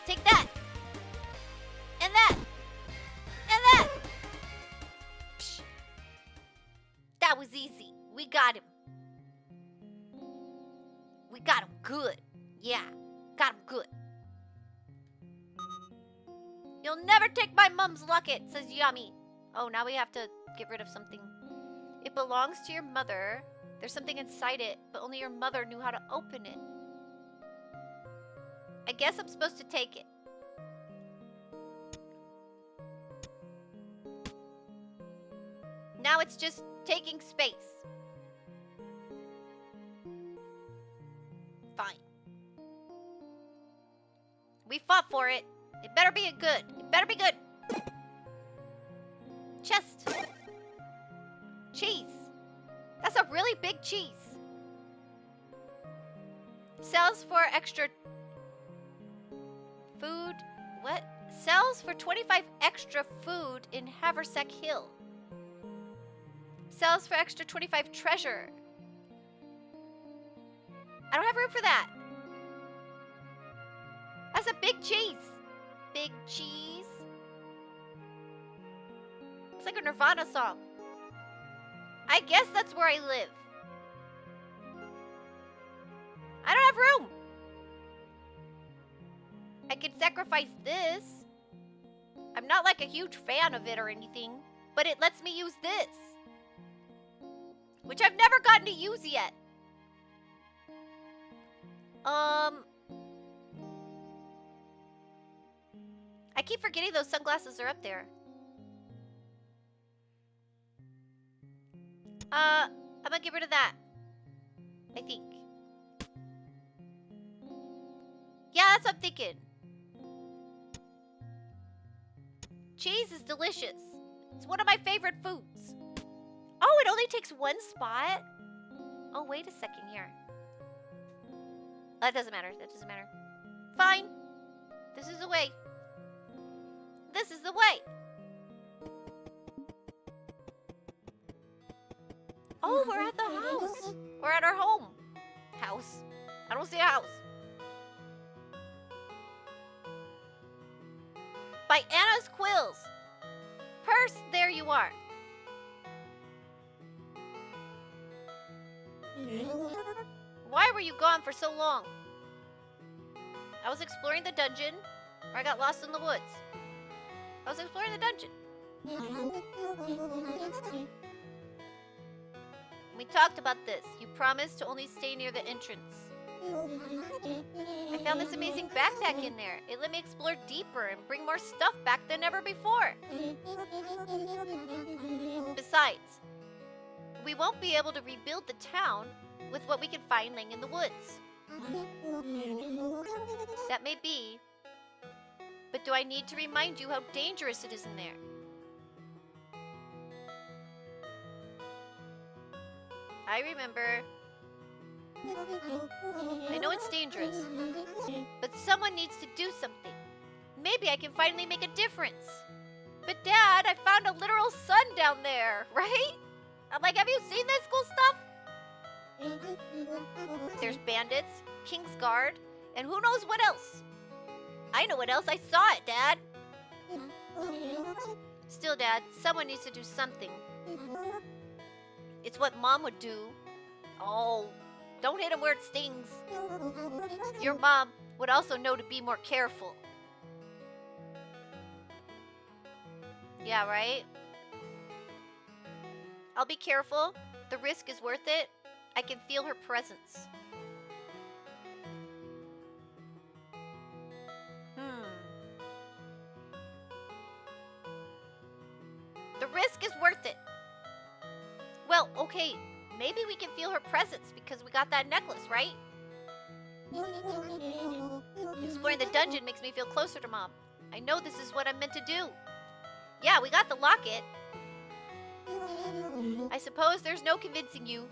Take that. And that. And that. Psh. That was easy. We got him. We got him good. Yeah. Got him good. You'll never take my mom's locket, says Yummy. Oh, now we have to get rid of something. It belongs to your mother. There's something inside it, but only your mother knew how to open it. I guess I'm supposed to take it. Now it's just taking space. Fine. We fought for it. It better be good. It better be good. Chest. Cheese. That's a really big cheese. Sells for extra food. What? Sells for 25 extra food in Haversack Hill. Sells for extra 25 treasure. I don't have room for that. That's a big cheese. Big cheese. It's like a Nirvana song. I guess that's where I live. I don't have room. I could sacrifice this. I'm not like a huge fan of it or anything, but it lets me use this, which I've never gotten to use yet. I keep forgetting those sunglasses are up there. I'm gonna get rid of that. I think. Yeah, that's what I'm thinking. Cheese is delicious. It's one of my favorite foods. Oh, it only takes one spot? Oh, wait a second here. That doesn't matter. That doesn't matter. Fine. This is the way. This is the way. Oh, we're at the house. We're at our home. House. I don't see a house. By Anna's Quills. Purse, there you are. Why were you gone for so long? I was exploring the dungeon, or I got lost in the woods. I was exploring the dungeon. We talked about this. You promised to only stay near the entrance. I found this amazing backpack in there. It let me explore deeper and bring more stuff back than ever before. Besides, we won't be able to rebuild the town with what we can find laying in the woods. That may be, but do I need to remind you how dangerous it is in there? I remember. I know it's dangerous, but someone needs to do something. Maybe I can finally make a difference. But Dad, I found a literal sun down there, right? I'm like, have you seen this cool stuff? There's bandits, King's Guard, and who knows what else. I know what else. I saw it, Dad. Still, Dad, someone needs to do something. It's what Mom would do. Oh, don't hit him where it stings. Your mom would also know to be more careful. Yeah, right? I'll be careful. The risk is worth it. I can feel her presence. The risk is worth it. Well, okay, maybe we can feel her presence because we got that necklace, right? Exploring the dungeon makes me feel closer to Mom. I know this is what I'm meant to do. Yeah, we got the locket. I suppose there's no convincing you.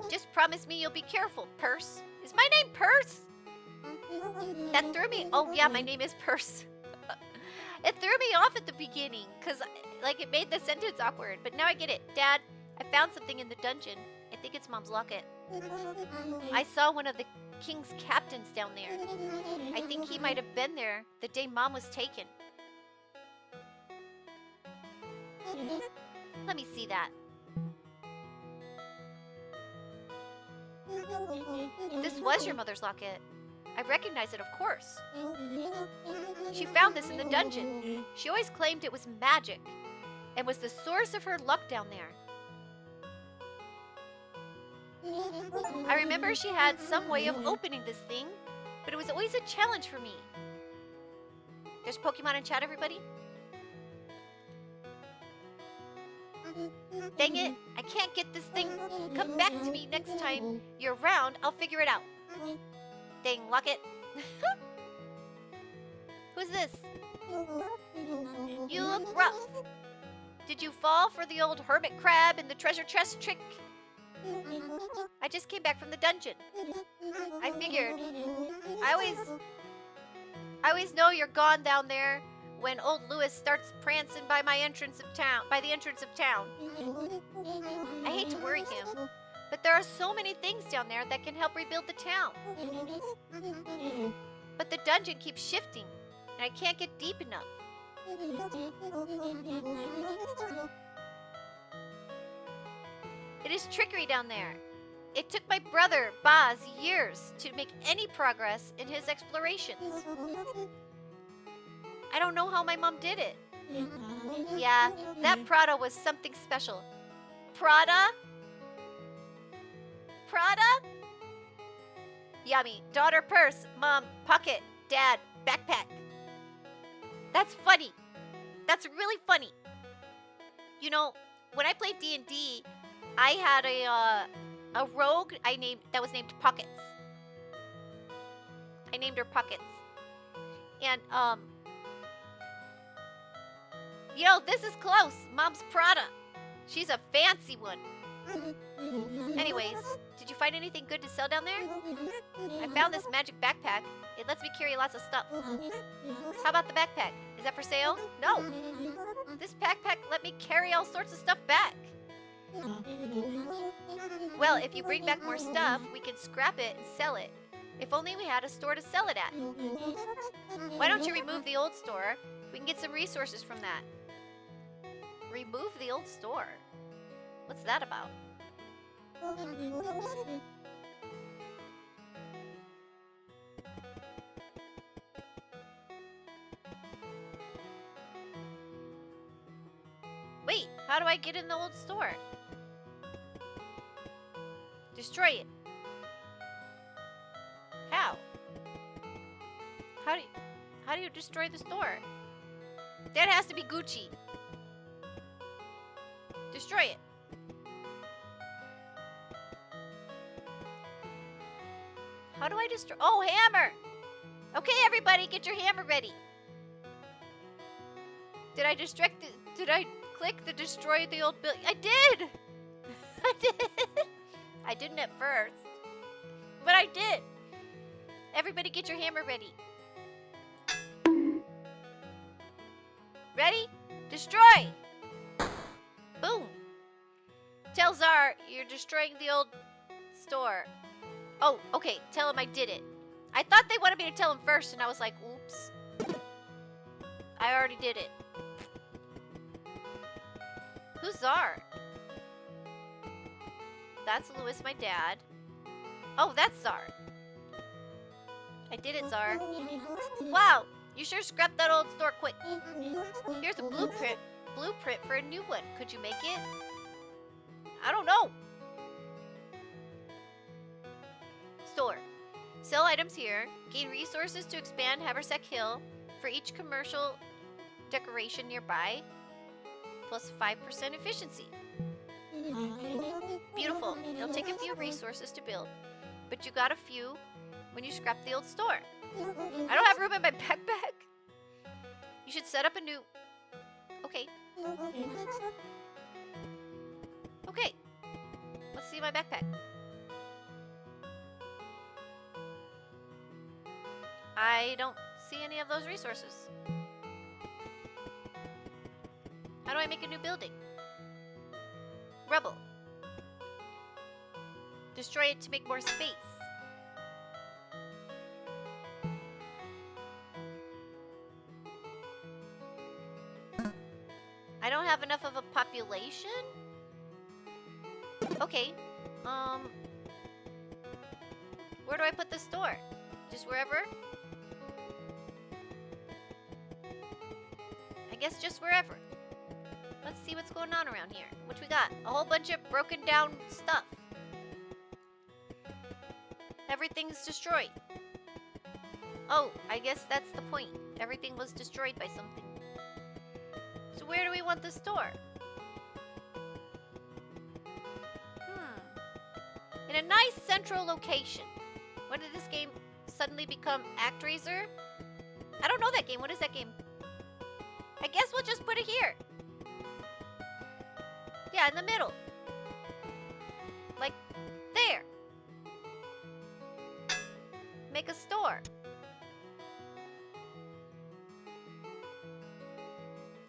Just promise me you'll be careful, Purse. Is my name Purse? That threw me... Oh, yeah, my name is Purse. It threw me off at the beginning, because, like, it made the sentence awkward. But now I get it. Dad, I found something in the dungeon. I think it's Mom's locket. I saw one of the King's captains down there. I think he might have been there the day Mom was taken. Let me see that. This was your mother's locket. I recognize it, of course. She found this in the dungeon. She always claimed it was magic and was the source of her luck down there. I remember she had some way of opening this thing, but it was always a challenge for me. There's Pokemon in chat, everybody? Dang it, I can't get this thing. Come back to me next time you're around. I'll figure it out. Dang, locket. Who's this? You look rough. Did you fall for the old hermit crab in the treasure chest trick? I just came back from the dungeon. I figured. I always know you're gone down there when old Lewis starts prancing by the entrance of town. I hate to worry him, but there are so many things down there that can help rebuild the town. But the dungeon keeps shifting, and I can't get deep enough. It is trickery down there. It took my brother, Baz, years to make any progress in his explorations. I don't know how my mom did it. Yeah, that Prada was something special. Prada? Prada? Yummy. Daughter purse, mom pocket, dad backpack. That's funny. That's really funny. You know, when I played D&D, I had a rogue that was named Pockets. I named her Pockets. And you know, this is close. Mom's Prada. She's a fancy one. Anyways, did you find anything good to sell down there? I found this magic backpack. It lets me carry lots of stuff. How about the backpack? Is that for sale? No. This backpack let me carry all sorts of stuff back. Well, if you bring back more stuff, we can scrap it and sell it. If only we had a store to sell it at. Why don't you remove the old store? We can get some resources from that. Remove the old store? What's that about? Wait, how do I get in the old store? Destroy it. How? How do you destroy the store? That has to be Gucci. Destroy it. How do I destroy? Oh, hammer! Okay, everybody, get your hammer ready. Did I did I click the destroy the old building? I did! I did! I didn't at first. But I did. Everybody get your hammer ready. Ready? Destroy! Boom. Tell Czar you're destroying the old store. Oh, okay. Tell him I did it. I thought they wanted me to tell him first, and I was like, oops. I already did it. Who's Czar? That's Louis, my dad. Oh, that's Czar. I did it, Czar. Wow, you sure scrapped that old store quick. Here's a blueprint for a new one. Could you make it? I don't know. Store. Sell items here. Gain resources to expand Haversack Hill for each commercial decoration nearby. Plus 5% efficiency. Beautiful. It'll take a few resources to build, but you got a few when you scrap the old store. I don't have room in my backpack. You should set up a new... Okay. Okay. Let's see my backpack. I don't see any of those resources. How do I make a new building? Rubble. Destroy it to make more space. I don't have enough of a population? Okay. Where do I put the store? Just wherever? I guess just wherever. Let's see what's going on around here. What we got? A whole bunch of broken down stuff. Everything's destroyed. Oh, I guess that's the point. Everything was destroyed by something. So where do we want the store? In a nice central location. When did this game suddenly become ActRaiser? I don't know that game. What is that game? I guess we'll just put it here. Yeah, in the middle. Like, there. Make a store.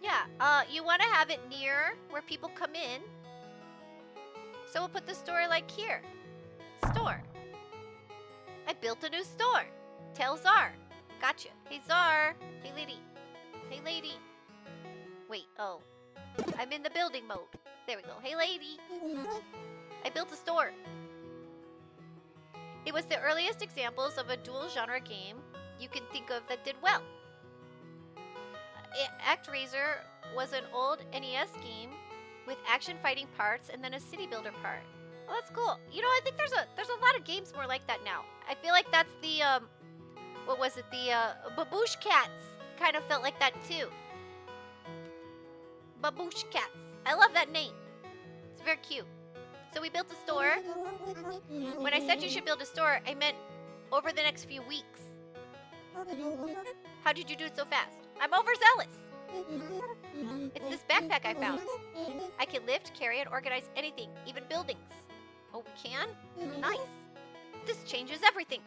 Yeah, you want to have it near where people come in. So we'll put the store like here. Store. I built a new store. Tell Czar. Gotcha. Hey, Czar. Hey, lady. Hey, lady. Wait, oh. I'm in the building mode. There we go. Hey, lady. I built a store. It was the earliest examples of a dual genre game you can think of that did well. ActRaiser was an old NES game with action fighting parts and then a city builder part. Oh, that's cool. You know, I think there's a lot of games more like that now. I feel like that's the what was it? The Baboosh Cats kind of felt like that too. Baboosh Cats. I love that name. It's very cute. So we built a store. When I said you should build a store, I meant over the next few weeks. How did you do it so fast? I'm overzealous. It's this backpack I found. I can lift, carry, and organize anything, even buildings. Oh, we can? Nice. This changes everything.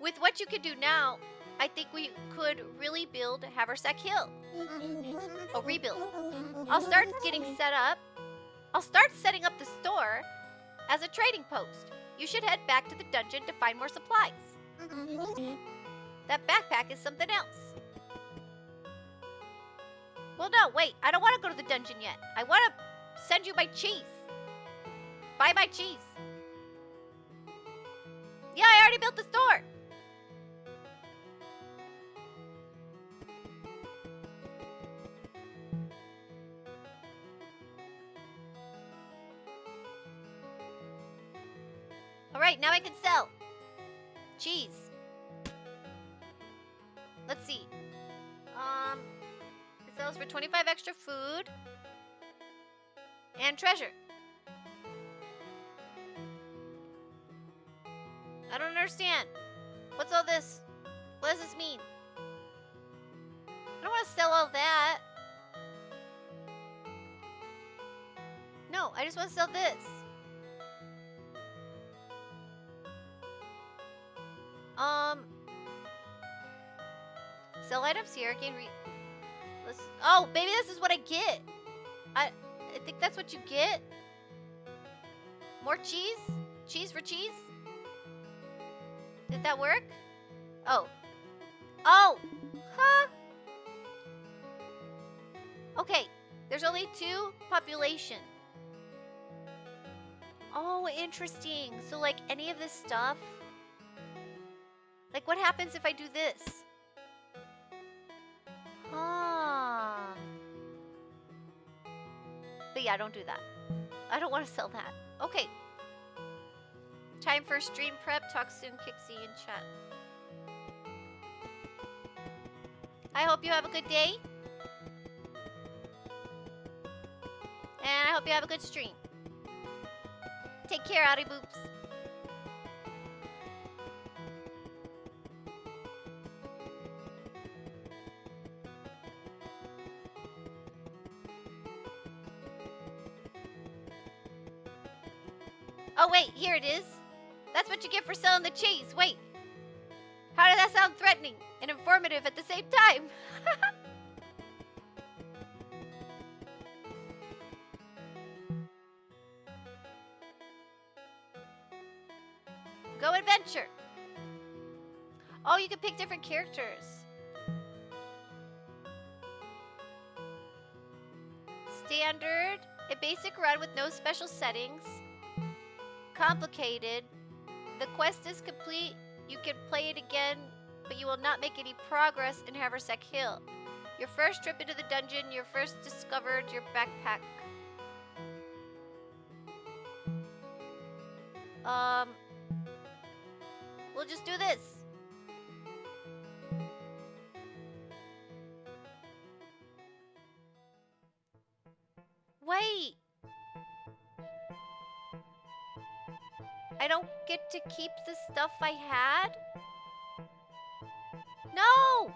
With what you can do now, I think we could really build Haversack Hill. Oh, rebuild. I'll start getting set up. I'll start setting up the store as a trading post. You should head back to the dungeon to find more supplies. That backpack is something else. Well, no, wait. I don't want to go to the dungeon yet. I want to send you my cheese. Buy my cheese. Yeah, I already built the store. All right, now I can sell cheese. Let's see. Sells for 25 extra food. And treasure. I don't understand. What's all this? What does this mean? I don't want to sell all that. No, I just want to sell this. Sell items here. Gain oh, maybe this is what I get. I think that's what you get. More cheese? Cheese for cheese? Did that work? Oh. Oh! Huh? Okay. There's only 2 population. Oh, interesting. So, like, any of this stuff? Like, what happens if I do this? Huh. But yeah, don't do that. I don't want to sell that. Okay. Time for stream prep. Talk soon, Kixie, in chat. I hope you have a good day. And I hope you have a good stream. Take care, Outie Boops. Oh, wait, here it is. That's what you get for selling the cheese. Wait. How did that sound threatening and informative at the same time? Go adventure. Oh, you can pick different characters. Standard. A basic run with no special settings. Complicated. The quest is complete. You can play it again, but you will not make any progress in Haversack Hill. Your first trip into the dungeon, your first discovered your backpack. We'll just do this. Wait. I don't get to keep the stuff I had? No!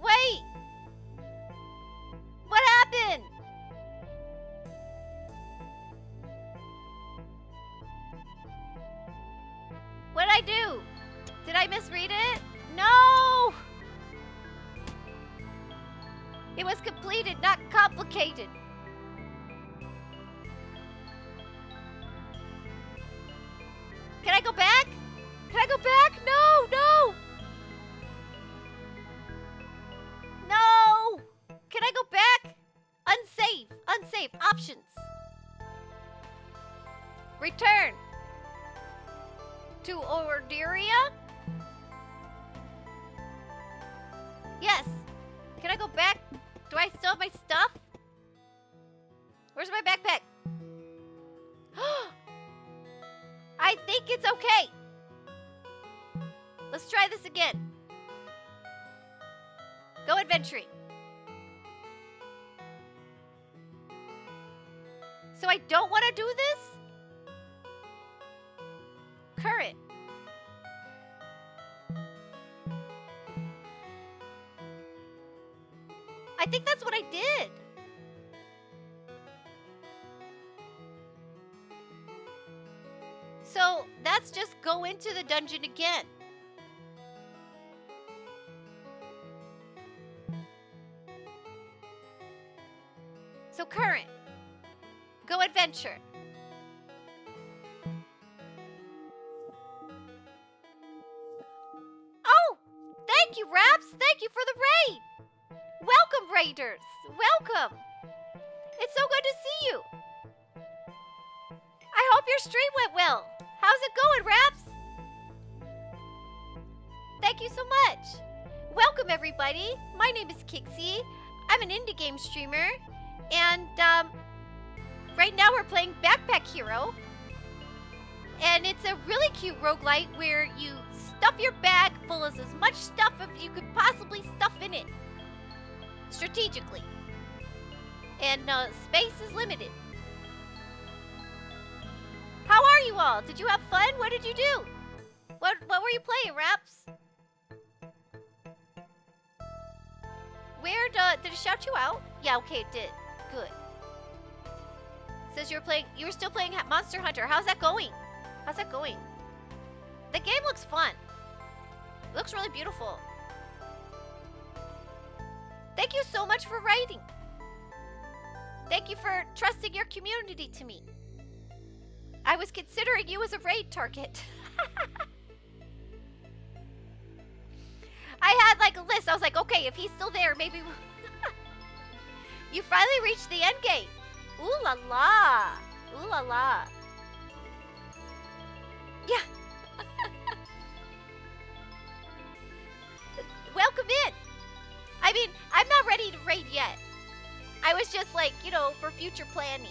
Wait! What happened? What'd I do? Did I misread it? No! It was completed, not complicated. Can I go back? Can I go back? No, no! No! Can I go back? Unsave, unsave, options. Return. To Orderia? Yes. Can I go back? Do I still have my stuff? Where's my backpack? I think it's okay. Let's try this again. Go adventuring. So I don't want to do this? Current. I think that's what I did. So that's just go into the dungeon again. So current. Go adventure. Oh! Thank you, Raps! Thank you for the raid! Welcome, raiders! Welcome! It's so good to see you! I hope your stream went well! How's it going, Raps? Thank you so much! Welcome, everybody! My name is Kixie. I'm an indie game streamer. And, right now we're playing Backpack Hero. And it's a really cute roguelite where you stuff your bag full of as much stuff as you could possibly stuff in it. strategically. And space is limited. How are you all? Did you have fun? What did you do? What were you playing, Raps? Where did it shout you out? Yeah, okay, it did. Good. It says you were still playing Monster Hunter. How's that going? How's that going? The game looks fun. It looks really beautiful. Thank you so much for writing. Thank you for trusting your community to me. I was considering you as a raid target. I had like a list. I was like, okay, if he's still there, maybe you finally reached the end game. Ooh la la. Ooh la la. Yeah. Welcome in. I mean, I'm not ready to raid yet. I was just like, you know, for future planning.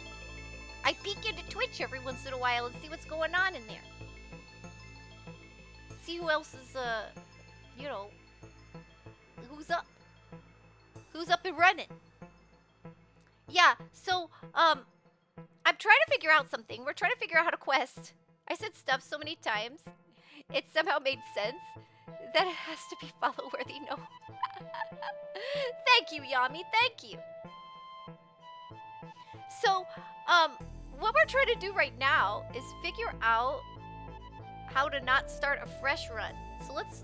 I peek into Twitch every once in a while and see what's going on in there. See who else is, you know, who's up. Who's up and running. Yeah, so, I'm trying to figure out something. We're trying to figure out how to quest. I said stuff so many times. It somehow made sense that it has to be follow-worthy. No. Thank you, Yami. Thank you. So, what we're trying to do right now is figure out how to not start a fresh run. So let's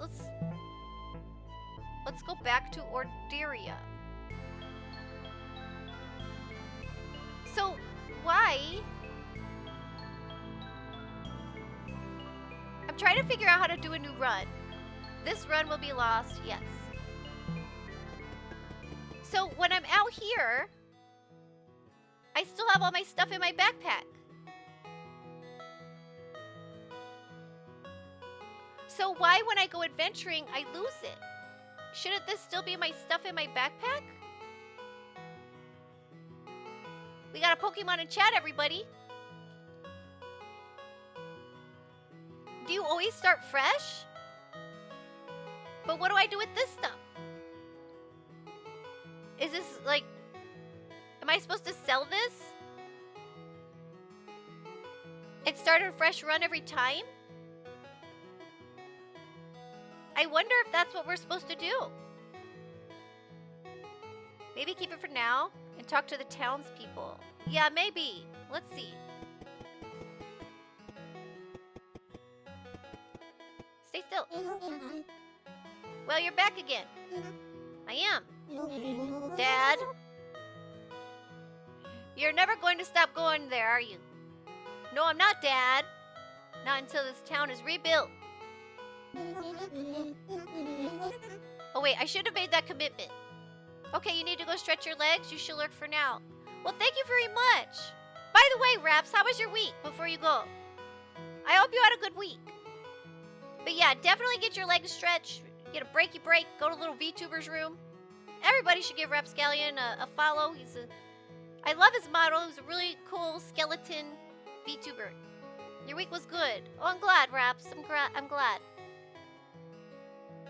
go back to Orderia. So why? I'm trying to figure out how to do a new run. This run will be lost, yes. So when I'm out here, I still have all my stuff in my backpack. So why when I go adventuring, I lose it? Shouldn't this still be my stuff in my backpack? We got a Pokemon in chat, everybody. Do you always start fresh? But what do I do with this stuff? Is this like... Am I supposed to sell this? And start a fresh run every time? I wonder if that's what we're supposed to do. Maybe keep it for now and talk to the townspeople. Yeah, maybe. Let's see. Stay still. Well, you're back again. I am. Dad? You're never going to stop going there, are you? No, I'm not, Dad. Not until this town is rebuilt. Oh, wait, I should have made that commitment. Okay, you need to go stretch your legs. You should lurk for now. Well, thank you very much. By the way, Raps, how was your week before you go? I hope you had a good week. But yeah, definitely get your legs stretched. Get a breaky break. Go to little VTuber's room. Everybody should give Rapscallion a follow. I love his model. He's a really cool skeleton VTuber. Your week was good. Oh, I'm glad, Raps. I'm glad.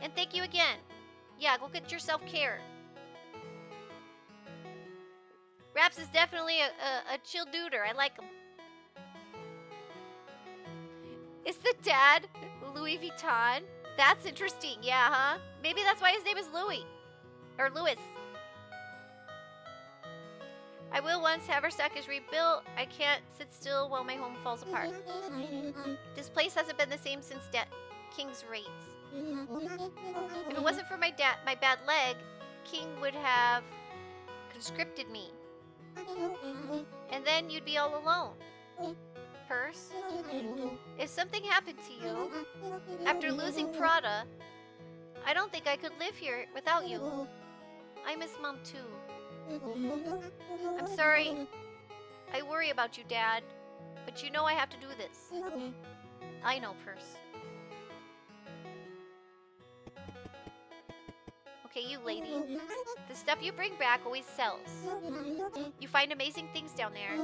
And thank you again. Yeah, go get your self-care. Raps is definitely a chill duder. I like him. Is the dad Louis Vuitton? That's interesting. Yeah, huh? Maybe that's why his name is Louis. Or Louis. I will once Haversack is rebuilt. I can't sit still while my home falls apart. This place hasn't been the same since King's raids. If it wasn't for my bad leg, King would have conscripted me. And then you'd be all alone. Purse, if something happened to you, after losing Prada, I don't think I could live here without you. I miss Mom too. I'm sorry. I worry about you, Dad. But you know I have to do this. I know, Purse. Okay, you lady. The stuff you bring back always sells. You find amazing things down there.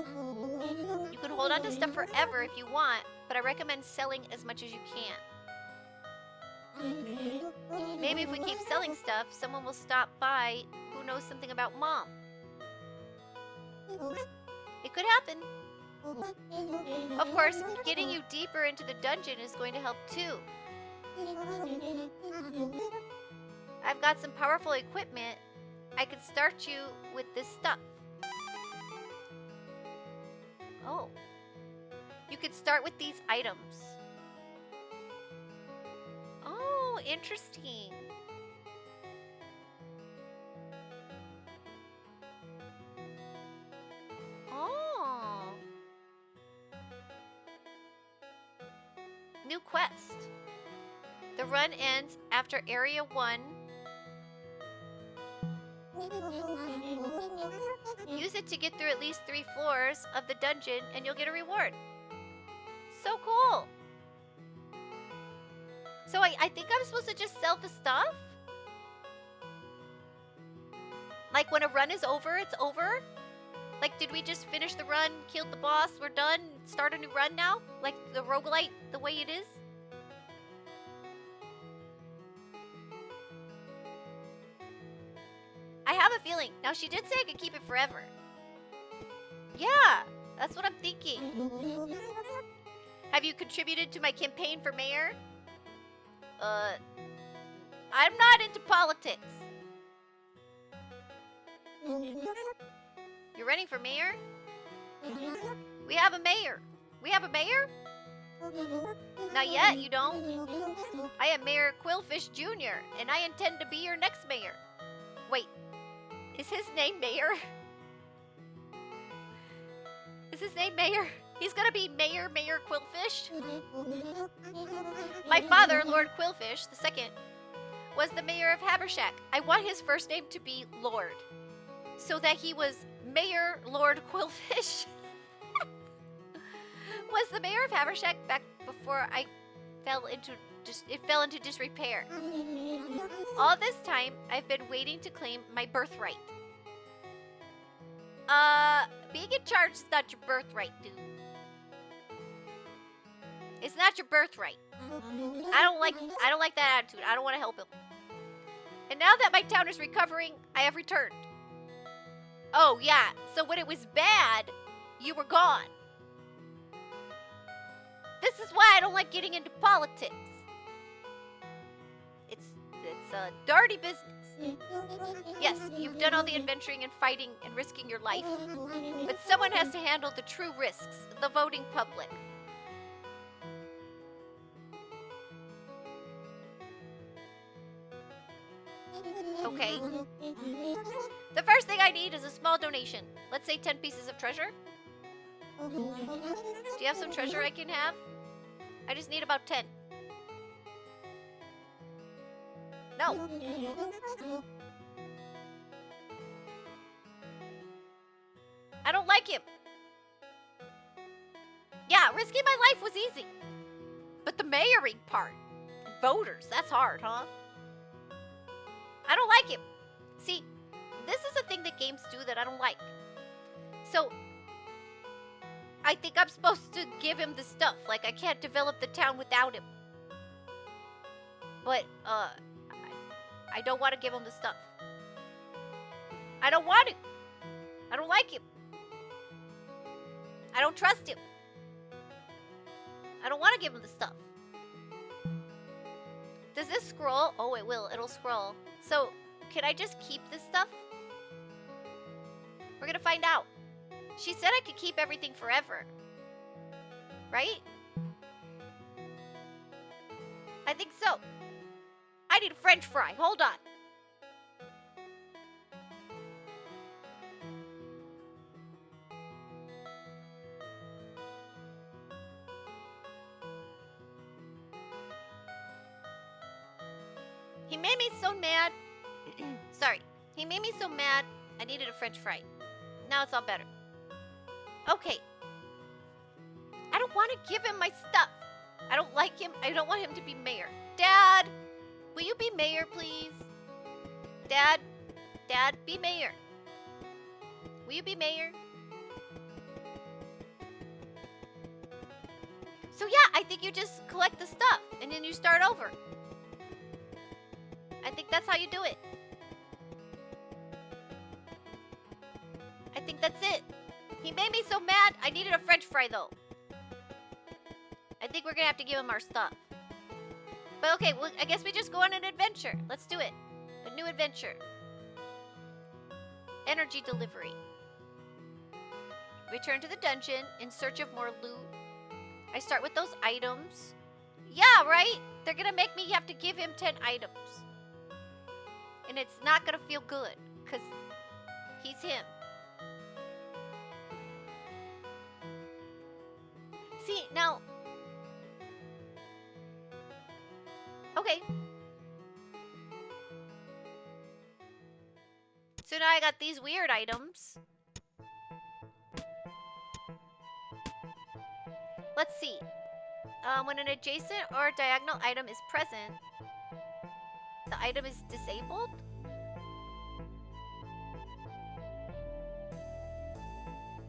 You can hold on to stuff forever if you want, but I recommend selling as much as you can. Maybe if we keep selling stuff, someone will stop by. Who knows something about Mom. It could happen. Of course, getting you deeper into the dungeon is going to help too. I've got some powerful equipment. I could start you with this stuff. Oh. You could start with these items. Oh, interesting. Oh. New quest. The run ends after Area 1. Use it to get through at least 3 floors of the dungeon and you'll get a reward. So cool. So I think I'm supposed to just sell the stuff? Like when a run is over, it's over? Like did we just finish the run, killed the boss, we're done, start a new run now? Like the roguelite, the way it is? I have a feeling. Now, she did say I could keep it forever. Yeah, that's what I'm thinking. Have you contributed to my campaign for mayor? I'm not into politics. You're running for mayor? We have a mayor. We have a mayor? Not yet, you don't? I am Mayor Quillfish Jr., and I intend to be your next mayor. Wait. Is his name Mayor? Is his name Mayor? He's gonna be Mayor Quillfish? My father, Lord Quillfish II, was the mayor of Habershack. I want his first name to be Lord. So that he was Mayor Lord Quillfish. Was the mayor of Habershack back before I fell into disrepair. All this time, I've been waiting to claim my birthright. Being in charge is not your birthright, dude. It's not your birthright. I don't like that attitude. I don't want to help him. And now that my town is recovering, I have returned. Oh, yeah. So when it was bad, you were gone. This is why I don't like getting into politics. It's a dirty business. Yes, you've done all the adventuring and fighting and risking your life. But someone has to handle the true risks, the voting public. Okay. The first thing I need is a small donation. Let's say 10 pieces of treasure. Do you have some treasure I can have? I just need about 10. No. I don't like him. Yeah, risking my life was easy. But the mayoring part, voters, that's hard, huh? I don't like him. See, this is a thing that games do that I don't like. So, I think I'm supposed to give him the stuff. Like, I can't develop the town without him. But, I don't want to give him the stuff. I don't want to. I don't like him. I don't trust him. I don't want to give him the stuff. Does this scroll? Oh, it will. It'll scroll. So, can I just keep this stuff? We're gonna find out. She said I could keep everything forever. Right? I think so. I need a French fry. Hold on. He made me so mad. Sorry. He made me so mad, I needed a French fry. Now it's all better. Okay. I don't want to give him my stuff. I don't like him. I don't want him to be mayor. Dad, will you be mayor, please? Dad, be mayor. Will you be mayor? So yeah, I think you just collect the stuff and then you start over. I think that's how you do it. think that's it. He made me so mad. I needed a French fry though. I think we're gonna have to give him our stuff. But okay, well, I guess we just go on an adventure. Let's do it. A new adventure. Energy delivery. Return to the dungeon in search of more loot. I start with those items. Yeah, right? They're gonna make me have to give him 10 items. And it's not gonna feel good, because he's him. See, now... Okay. So now I got these weird items. Let's see. When an adjacent or diagonal item is present, the item is disabled?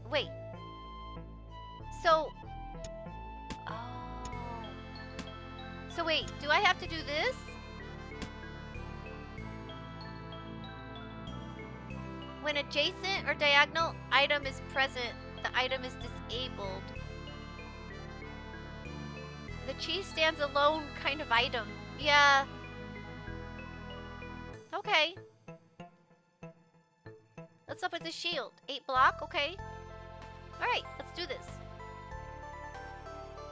Wait. So... Oh. So wait, do I have to do this? When adjacent or diagonal item is present, the item is disabled. The cheese stands alone kind of item. Yeah. Okay. Let's up with the shield. 8 block, okay. Alright, let's do this.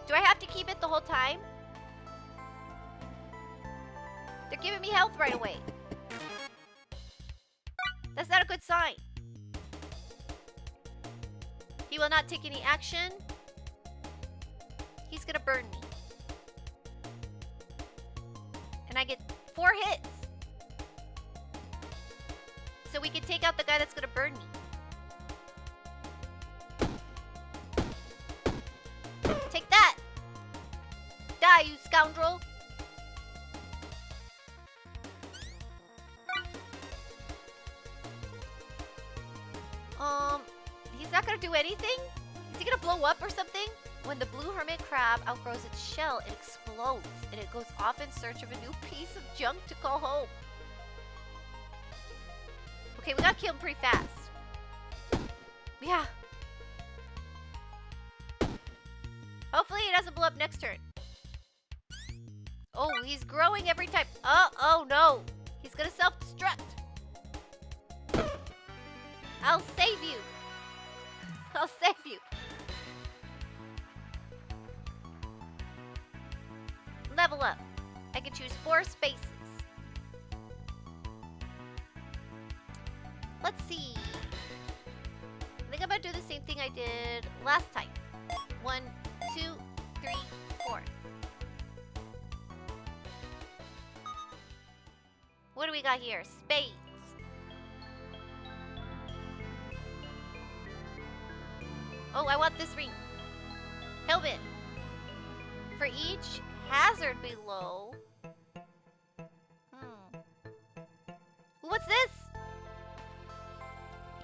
Do I have to keep it the whole time? They're giving me health right away. That's not a good sign. He will not take any action. He's gonna burn me. And I get 4 hits. So we can take out the guy that's gonna burn me. Take that! Die, you scoundrel! He's not gonna do anything? Is he gonna blow up or something? When the blue hermit crab outgrows its shell, it explodes, and it goes off in search of a new piece of junk to call home. Okay, we gotta kill him pretty fast. Yeah. Hopefully he doesn't blow up next turn. Oh, he's growing every time. Oh no. He's gonna self-destruct. I'll save you. I'll save you. Level up. I can choose 4 spaces. Let's see. I think I'm gonna do the same thing I did last time. 1, 2, 3, 4. What do we got here? Spades. Oh, I want this ring. Helmet. For each hazard below. What's this?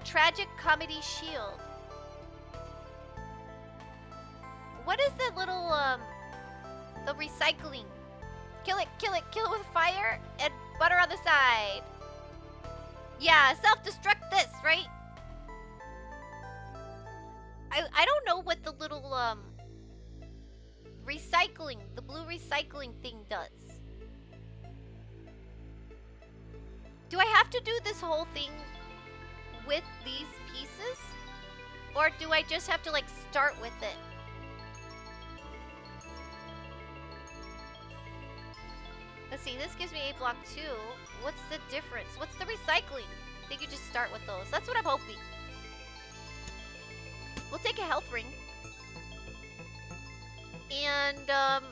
Tragic comedy shield. What is the little, the recycling? Kill it with fire and butter on the side. Yeah, self-destruct this, right? I don't know what the little, recycling, the blue recycling thing does. Do I have to do this whole thing with these pieces? Or do I just have to, like, start with it? Let's see, this gives me 8 block too. What's the difference? What's the recycling? I think you just start with those. That's what I'm hoping. We'll take a health ring. And, a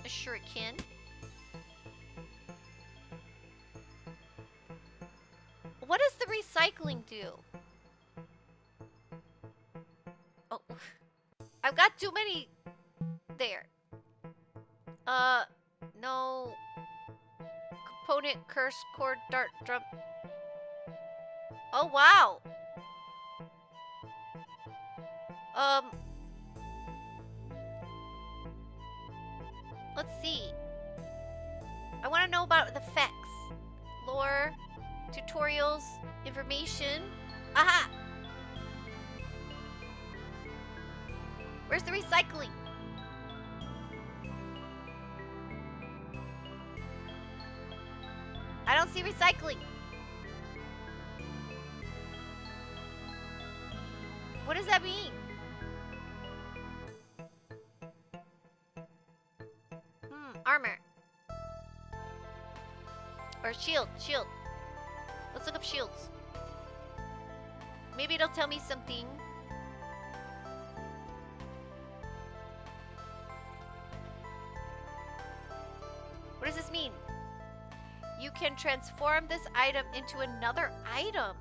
shuriken. What does the recycling do? Oh, I've got too many there. No. Component, curse, cord, dart, drum. Oh, wow. Let's see. I want to know about the effects. Lore, tutorials, information. Aha! Where's the recycling? I don't see recycling. What does that mean? Armor. Or shield. Shield. Let's look up shields. Maybe it'll tell me something. What does this mean? You can transform this item into another item.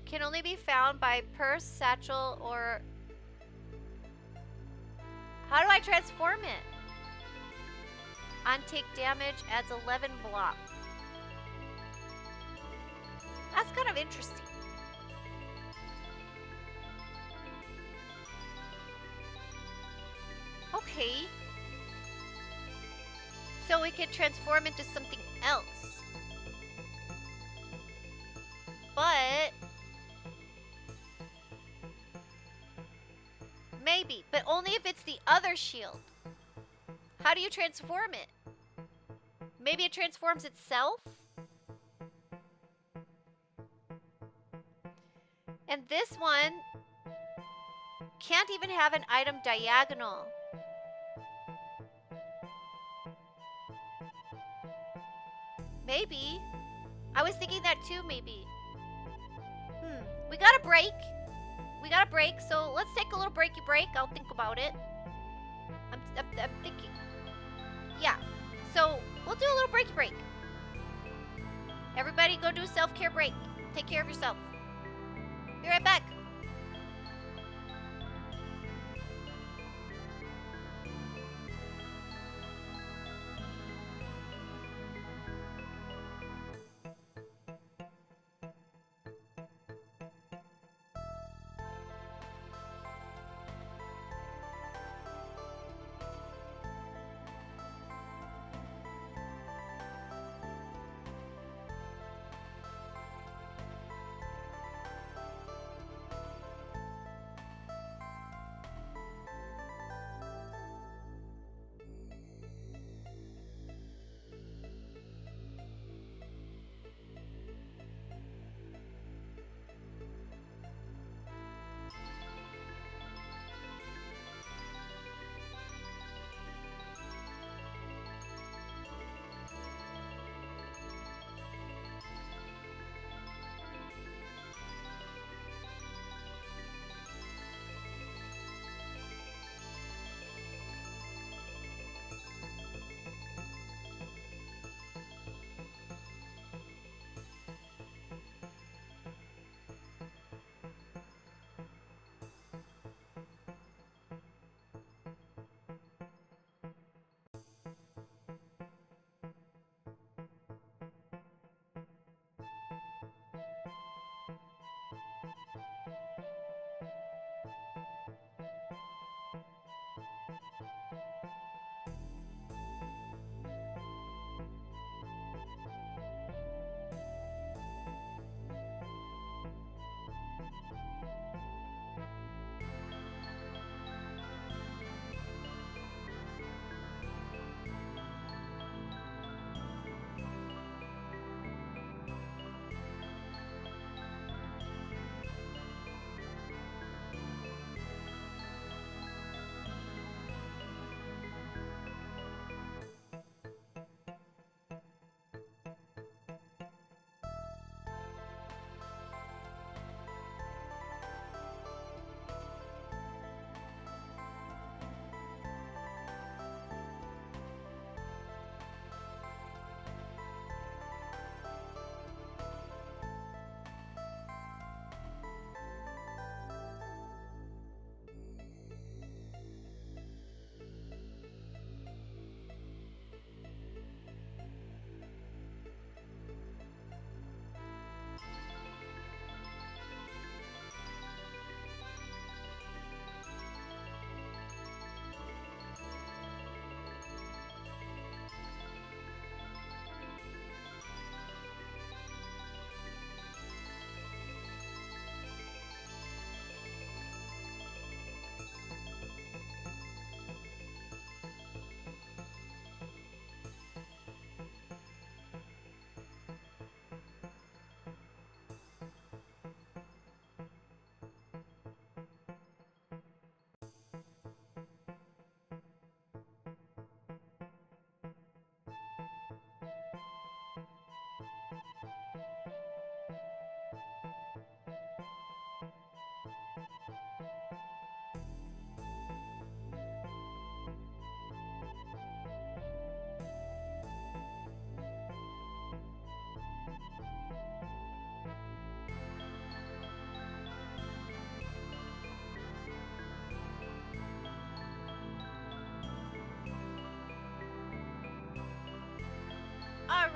Can only be found by purse, satchel, or... How do I transform it? On take damage adds 11 block. That's kind of interesting. Okay. So we can transform into something else. But... Maybe, but only if it's the other shield. How do you transform it? Maybe it transforms itself? And this one can't even have an item diagonal. Maybe. I was thinking that too, maybe. We got a break. We got a break, so let's take a little breaky break. I'll think about it. I'm thinking. Yeah. So we'll do a little breaky break. Everybody go do a self-care break. Take care of yourself. Be right back.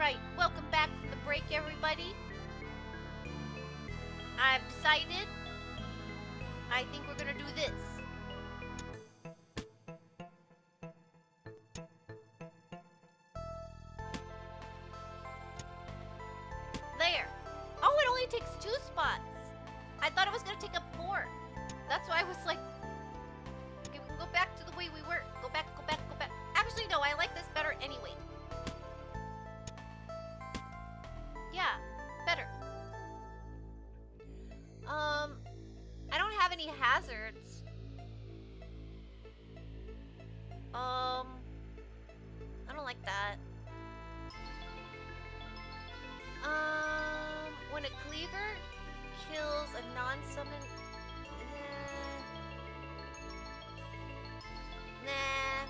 Alright, welcome back from the break, everybody. I've decided I think we're gonna do this. There. Oh, it only takes 2 spots. I thought it was gonna take up 4. That's why I was like, okay, we can go back to the way we were. Go back, go back, go back. Actually, no, I like this better anyway. Yeah, better. I don't have any hazards. I don't like that. When a cleaver kills a non-summon... Nah.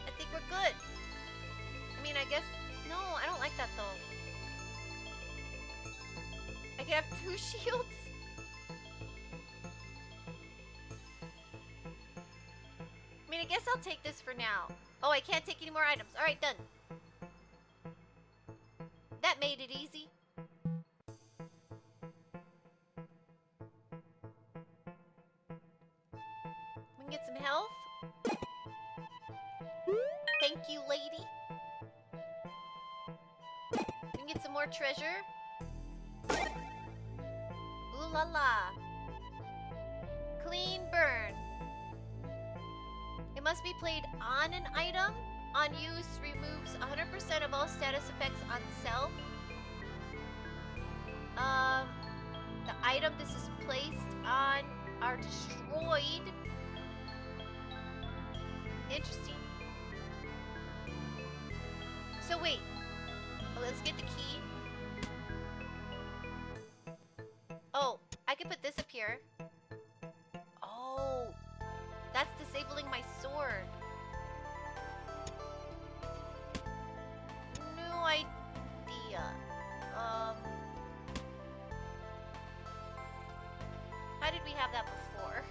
I think we're good. I mean, I guess... No, I don't like that though. I can have 2 shields? I mean, I guess I'll take this for now. Oh, I can't take any more items. Alright, done. That made it easy. We can get some health. Thank you, lady. We can get some more treasure. Ooh la la. Clean burn. It must be played on an item. On use, removes 100% of all status effects on self. The item this is placed on are destroyed. Interesting. So wait. Oh, let's get the key. Oh, I can put this up here. Oh, that's disabling my sword. New idea. How did we have that before?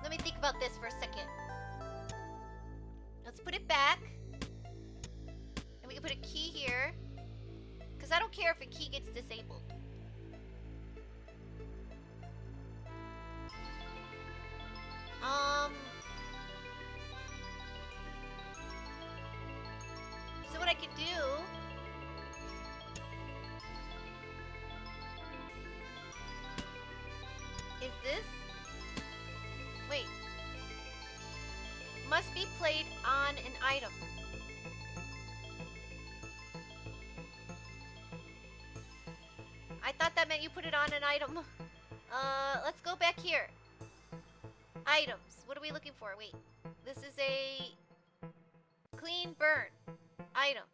Let me think about this for a second. Let's put it back. And we can put a key here. Because I don't care if a key gets disabled. So what I could do is this. Wait. Must be played on an item. I thought that meant you put it on an item. Let's go back here. Items. What are we looking for? Wait. This is a clean burn item.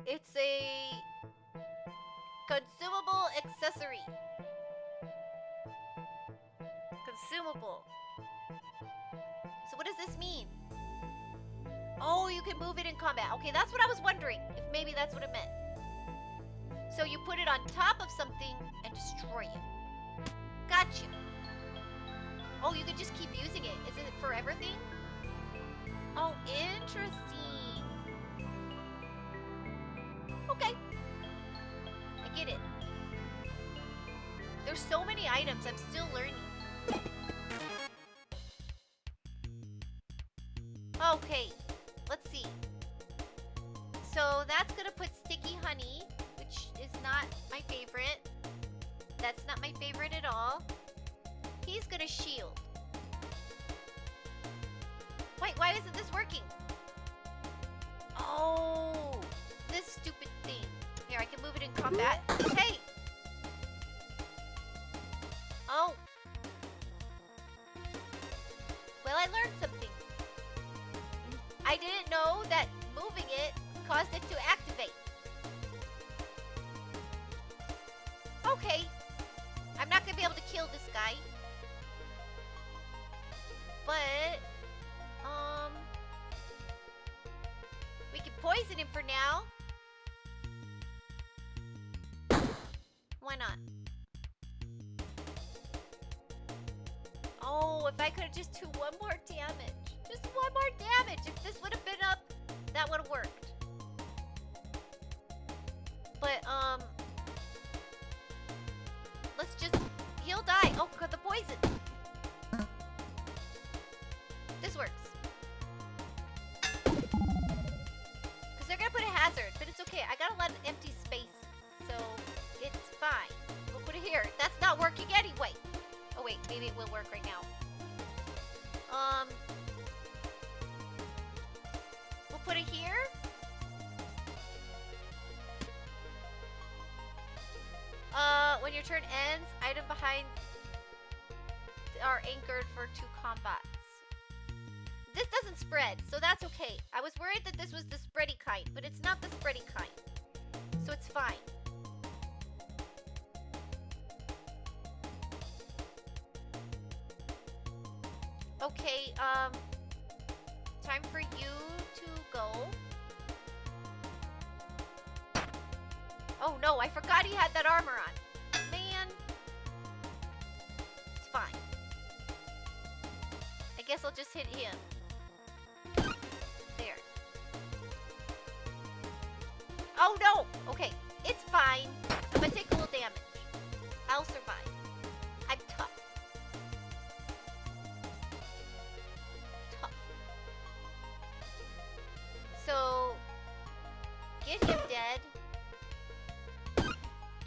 It's a consumable accessory. Consumable. So what does this mean? Oh, you can move it in combat. Okay, that's what I was wondering. If maybe that's what it meant. So you put it on top of something and destroy it. Gotcha. Oh, you can just keep using it. Is it for everything? Oh, interesting. Okay. I get it. There's so many items. I'm still learning. Okay. Let's see. So that's gonna put sticky honey, which is not my favorite. That's not my favorite at all. He's gonna shield. Wait, why isn't this working? Oh, this stupid thing. Here, I can move it in combat. Hey! Oh. Well, I learned something. I didn't know that moving it caused it to activate. Okay. I'm not gonna be able to kill this guy. But, we can poison him for now. Why not? Oh, if I could have just do one more damage. Just one more damage. If this would have been up, that would have worked. But, let's just... He'll die. Oh, the poison. This works. Because they're going to put a hazard, but it's okay. I got a lot of empty spaces, so it's fine. We'll put it here. That's not working anyway. Oh, wait. Maybe it will work right now. We'll put it here. When your turn ends, item behind are anchored for 2 combats. This doesn't spread, so that's okay. I was worried that this was the spready kind, but it's not the spready kind. So it's fine. Okay, time for you to go. Oh no, I forgot he had that armor on. Man. It's fine. I guess I'll just hit him. There. Oh no! Okay, it's fine. I'm gonna take a little damage. I'll survive. I'm tough. So, get him dead.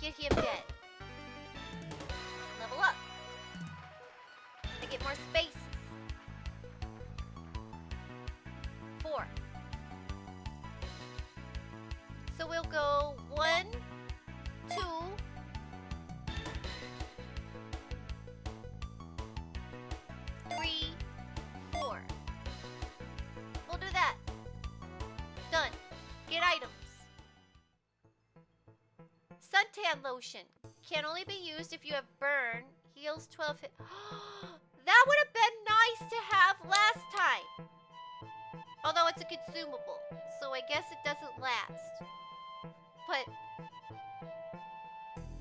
Get him dead. Level up. I get more spaces. 4. So we'll go 1, 2, 3, 4. We'll do that. Done. Get items. Suntan lotion. Can only be used if you have burn. Heals 12 hit. That would have been nice to have last time. Although it's a consumable. So I guess it doesn't last. But...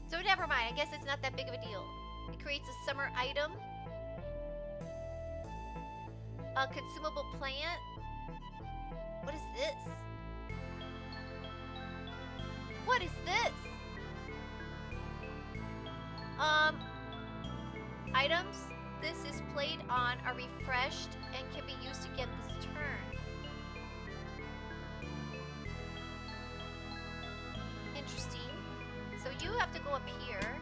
So never mind. I guess it's not that big of a deal. It creates a summer item. A consumable plant. What is this? What is this? Items. This is played on, are refreshed, and can be used again this turn. Interesting. So you have to go up here.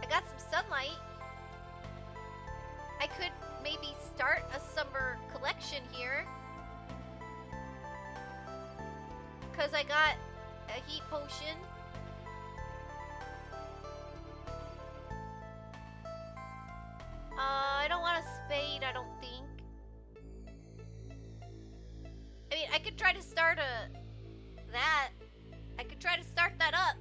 I got some sunlight. I could maybe start a summer collection here. Because I got a heat potion. I don't want a spade, I don't think. I mean, I could try to start that. I could try to start that up.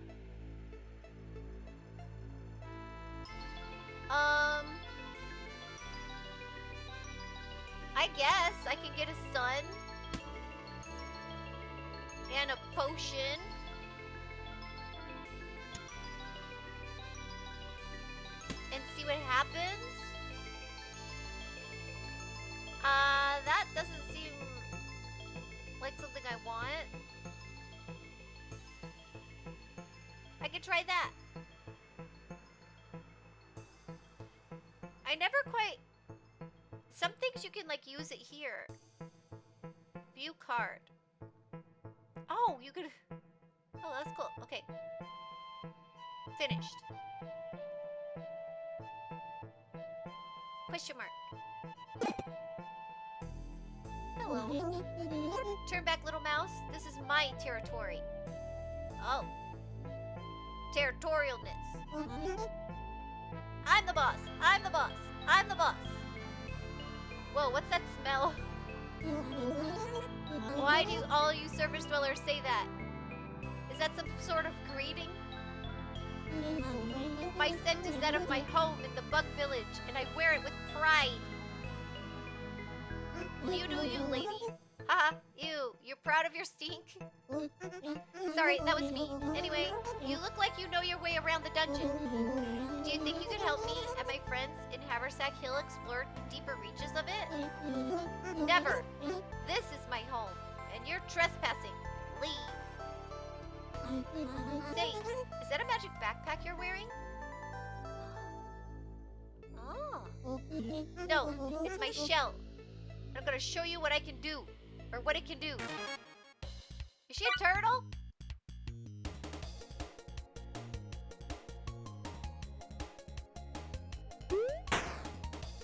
I guess I can get a sun. And a potion. And see what happens. That doesn't seem like something I want. I could try that. I never quite... Some things you can, like, use it here. View card. Oh, you could... Oh, that's cool. Okay. Finished. Question mark. Hello. Turn back, little mouse. This is my territory. Oh. Territorialness. I'm the boss. I'm the boss. I'm the boss. Whoa, what's that smell? Why do all you surface dwellers say that? Is that some sort of greeting? My scent is that of my home in the Bug Village, and I wear it with pride. You do you, lady. Ew, you're proud of your stink? Sorry, that was me. Anyway, you look like you know your way around the dungeon. Do you think you could help me and my friends in Haversack Hill explore deeper reaches of it? Never. This is my home, and you're trespassing. Leave. Say, is that a magic backpack you're wearing? Oh. No, it's my shell. I'm gonna show you what I can do. Or what it can do. Is she a turtle?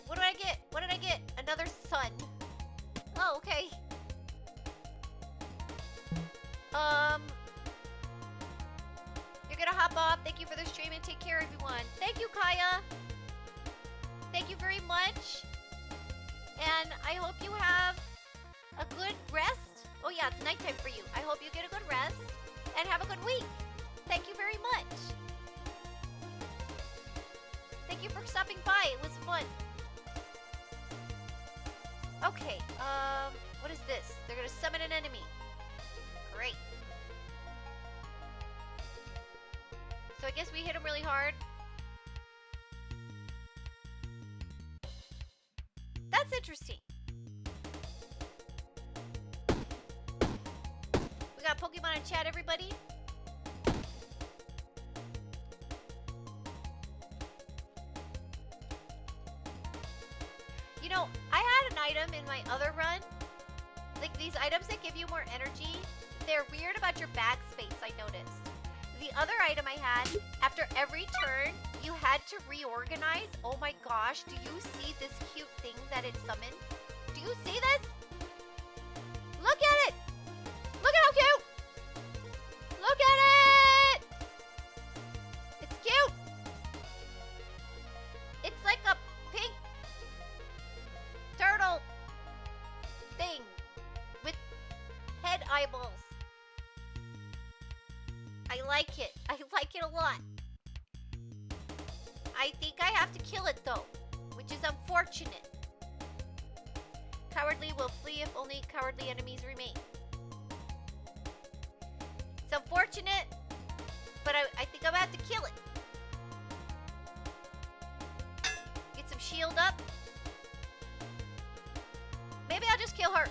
What did I get? What did I get? Another sun. Oh, okay. You're gonna hop off. Thank you for the stream and take care, everyone. Thank you, Kaya. Thank you very much. And I hope you have a good rest. Oh yeah, it's nighttime for you. I hope you get a good rest and have a good week. Thank you very much. Thank you for stopping by. It was fun. Okay, what is this? They're gonna summon an enemy. Great. So I guess we hit him really hard. That's interesting. We got Pokemon in chat, everybody. You know, I had an item in my other run. Like these items that give you more energy, they're weird about your bag space, I noticed. The other item I had, after every turn, you had to reorganize. Oh my gosh, do you see this cute thing that it summoned? Do you see this? Look at it! Look at how cute! Look at it! It's cute! It's like a pink turtle thing with head eyeballs. I like it. I like it a lot. I think I have to kill it though, which is unfortunate. Cowardly will flee if only cowardly enemies remain. It's unfortunate, but I think I'm gonna have to kill it. Get some shield up. Maybe I'll just kill her.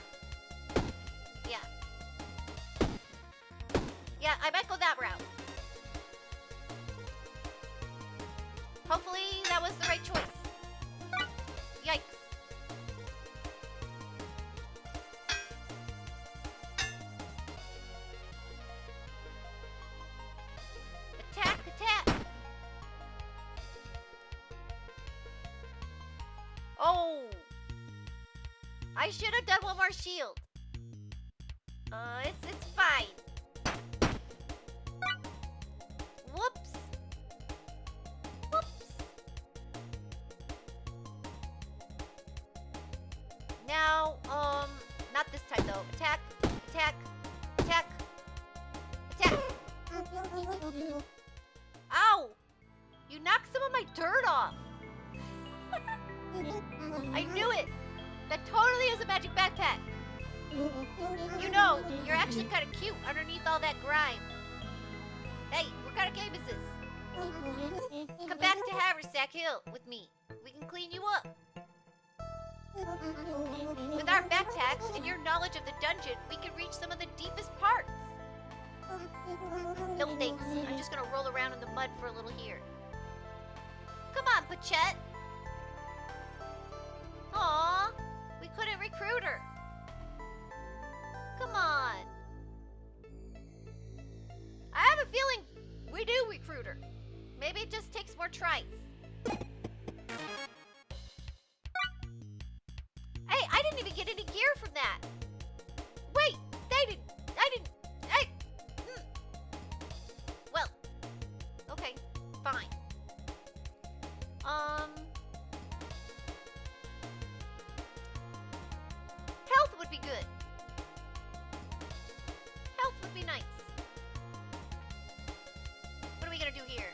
Yeah. Yeah, I might go that route. Hopefully that was the right choice. Yikes. Attack, attack. Oh. I should have done one more shield. It's fine. Whoops. Whoops. Now, not this time though. Attack, attack, attack, attack. Ow! You knocked some of my dirt off. I knew it. That totally is a magic backpack. You know, you're actually kind of cute underneath all that grime. Hey, what kind of game is this? Come back to Haversack Hill with me. We can clean you up. With our backpacks and your knowledge of the dungeon, we can reach some of the deepest parts. No thanks. I'm just gonna roll around in the mud for a little here. Come on, Pachette. Aww, we couldn't recruit her. Come on. I have a feeling we do recruit her. Maybe it just takes more tries. Hey, I didn't even get any gear from that. Wait, well, okay, fine. Health would be good. Health would be nice. What are we gonna do here?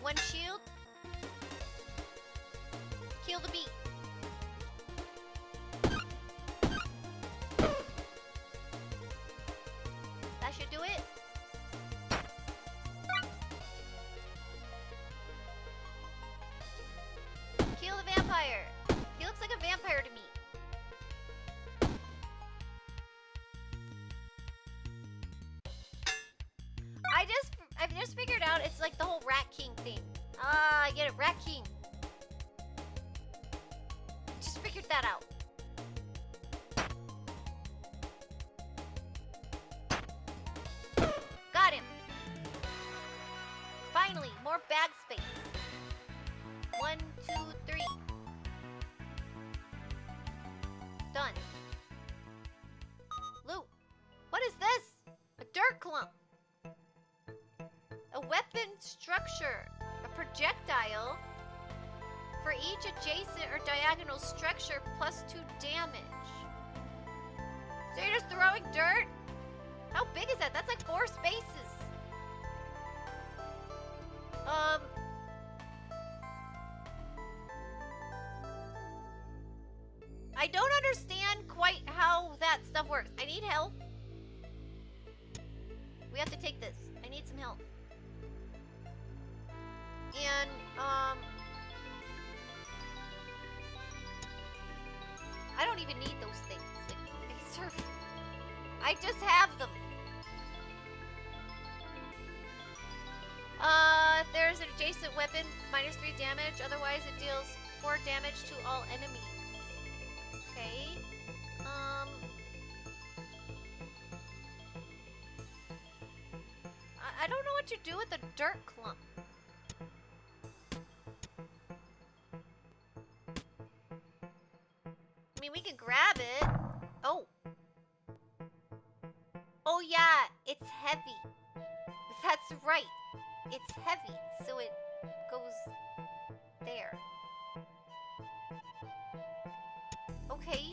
One shield. Kill the bee. Rat King thing. Ah, I get it. Rat King. Just figured that out. Got him. Finally, more bag space. 1, 2, 3. Done. Loot. What is this? A dirt clump. A weapon structure. A projectile. For each adjacent or diagonal structure, +2 damage. So you're just throwing dirt? How big is that? That's like 4 spaces. I don't understand quite how that stuff works. I need help. We have to take this. I need some help. And, I don't even need those things. Like, these are... I just have them. There's an adjacent weapon, -3 damage. Otherwise, it deals 4 damage to all enemies. Okay. I don't know what to do with the dirt clump. I mean, we can grab it. Oh. Oh, yeah. It's heavy. That's right. It's heavy, so it goes there. Okay,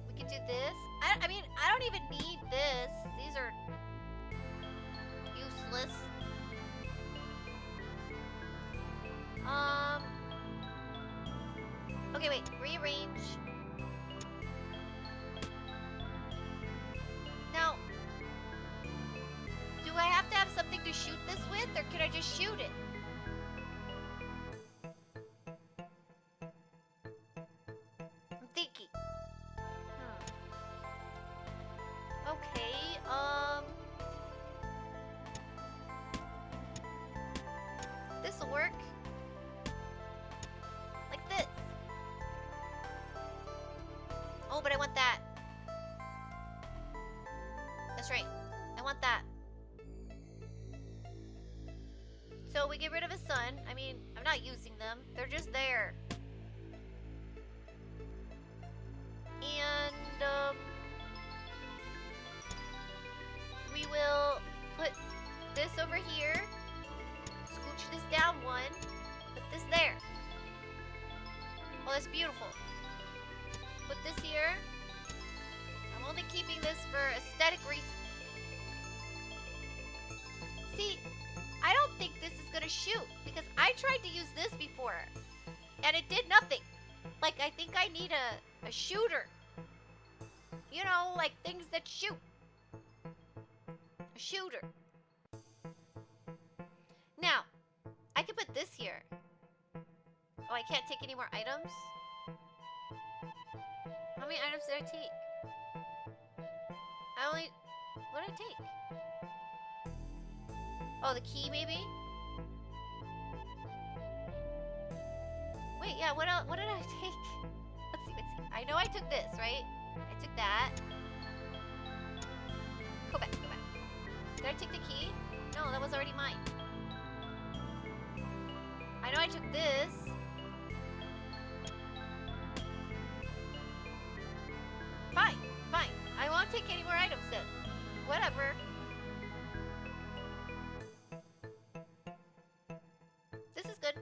we can do this. I mean, I don't even need this. These are useless. Okay, wait. Rearrange. Now, do I have to have something to shoot this with, or can I just shoot it? I'm thinking. Okay, this'll work. Like this. Oh, but I want that. That's right. I want that. So we get rid of a sun. I mean, I'm not using them. They're just there. And, we will put this over here. Scooch this down one. Put this there. Oh, that's beautiful. Put this here. I'm only keeping this for aesthetic reasons. See, I don't think this is gonna shoot because I tried to use this before and it did nothing. Like, I think I need a shooter. You know, like things that shoot. A shooter. Now, I can put this here. Oh, I can't take any more items? How many items did I take? What did I take? Oh, the key, maybe? Wait, yeah, what else? What did I take? Let's see. I know I took this, right? I took that. Go back. Did I take the key? No, that was already mine. I know I took this. Fine. I won't take any more items then. Whatever. This is good.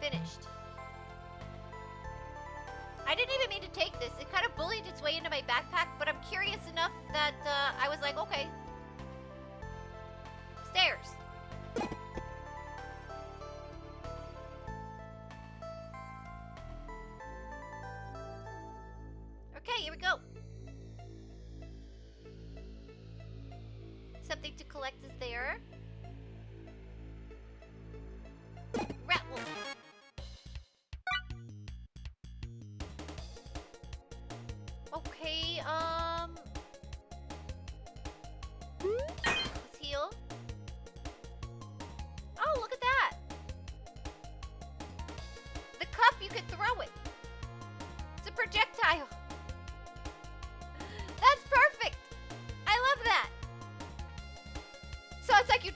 Finished. I didn't even mean to take this. It kind of bullied its way into my backpack, but I'm curious enough that I was like, okay. Stairs. Okay, here we go. Something to collect is there. Rat wolf. Okay,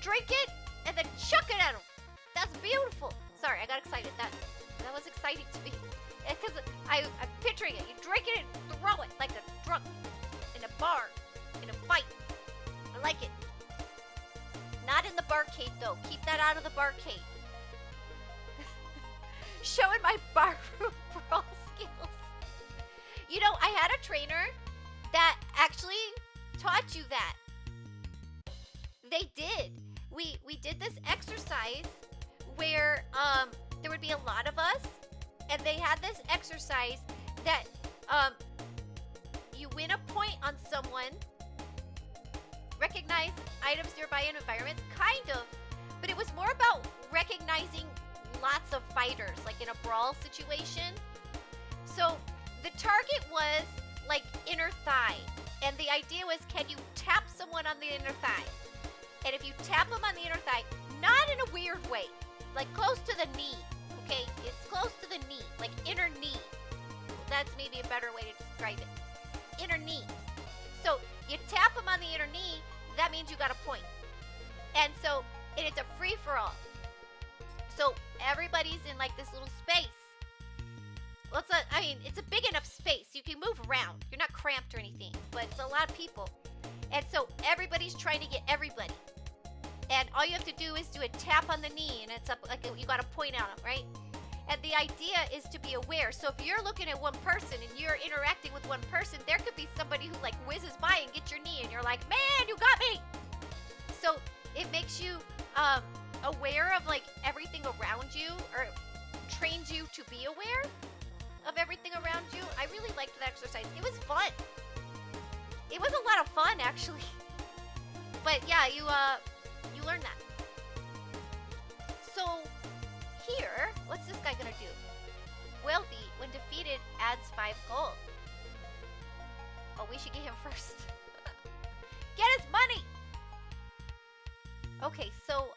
drink it and then chuck it at them. That's beautiful. Sorry, I got excited. That was exciting to me. Because I'm picturing it. You drink it and throw it like a drunk in a bar, in a fight. I like it. Not in the barcade, though. Keep that out of the barcade. Showing my barroom brawl skills. You know, I had a trainer that actually taught you that. They did. We did this exercise where there would be a lot of us, and they had this exercise that you win a point on someone, recognize items nearby in environments, kind of, but it was more about recognizing lots of fighters, like in a brawl situation. So the target was like inner thigh, and the idea was, can you tap someone on the inner thigh? And if you tap them on the inner thigh, not in a weird way, like close to the knee, okay? It's close to the knee, like inner knee. That's maybe a better way to describe it. Inner knee. So you tap them on the inner knee, that means you got a point. And so it's a free-for-all. So everybody's in like this little space. Well, it's a big enough space. You can move around. You're not cramped or anything, but it's a lot of people. And so everybody's trying to get everybody. And all you have to do is do a tap on the knee, and it's up like you got to point out it, right? And the idea is to be aware. So if you're looking at one person and you're interacting with one person, there could be somebody who like whizzes by and gets your knee, and you're like, man, you got me. So it makes you aware of like everything around you, or trains you to be aware of everything around you. I really liked that exercise. It was fun. It was a lot of fun, actually. But yeah, you learn that. So here, what's this guy gonna do? Wealthy, when defeated, adds 5 gold. Oh, we should get him first. Get his money! Okay, so,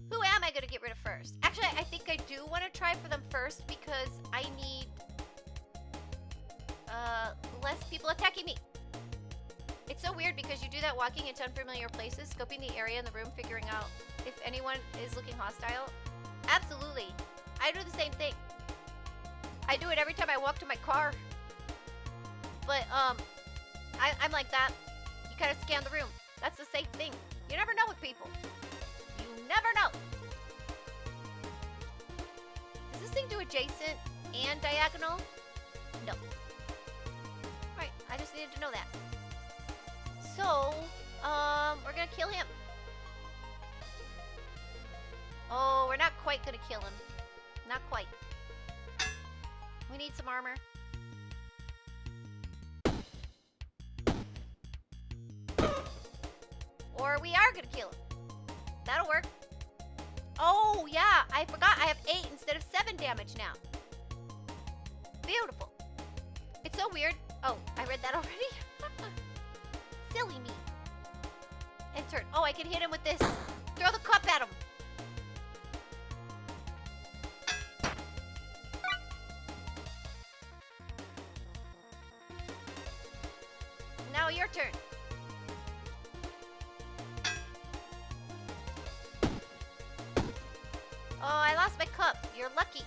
who am I gonna get rid of first? Actually, I think I do want to try for them first because I need less people attacking me. It's so weird because you do that walking into unfamiliar places, scoping the area in the room, figuring out if anyone is looking hostile. Absolutely. I do the same thing. I do it every time I walk to my car. But, I'm like that. You kind of scan the room. That's the safe thing. You never know with people. You never know. Does this thing do adjacent and diagonal? No. Alright, I just needed to know that. So, we're gonna kill him. Oh, we're not quite gonna kill him. Not quite. We need some armor. Or we are gonna kill him. That'll work. Oh, yeah, I forgot I have 8 instead of 7 damage now. Beautiful. It's so weird. Oh, I read that already? Silly me. And turn. Oh, I can hit him with this. Throw the cup at him. Now your turn. Oh, I lost my cup. You're lucky.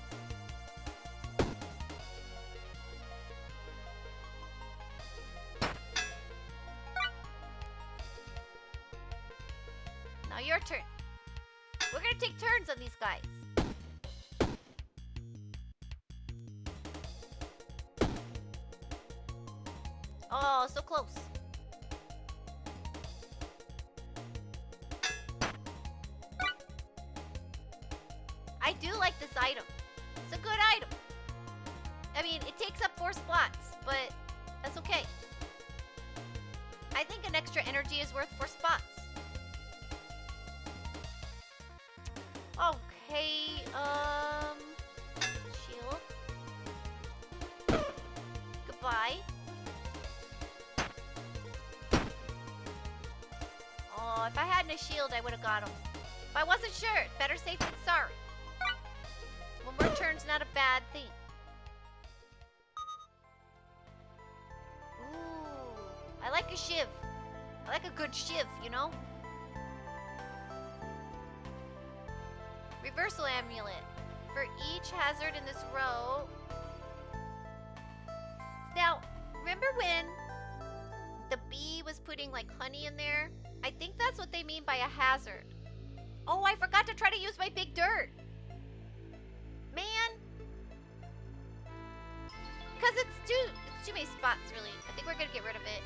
Now your turn. We're gonna take turns on these guys. Oh, so close. I do like this item. It's a good item. I mean, it takes up 4 spots, but that's okay. I think an extra energy is worth 4 spots. Okay, shield. Goodbye. Oh, if I hadn't a shield, I would have got him. But I wasn't sure. Better safe than sorry. One more turn's not a bad thing. Ooh, I like a shiv. I like a good shiv, you know? Reversal amulet. For each hazard in this row. Now, remember when the bee was putting like honey in there? I think that's what they mean by a hazard. Oh, I forgot to try to use my big dirt. Man. Because it's too many spots, really. I think we're going to get rid of it.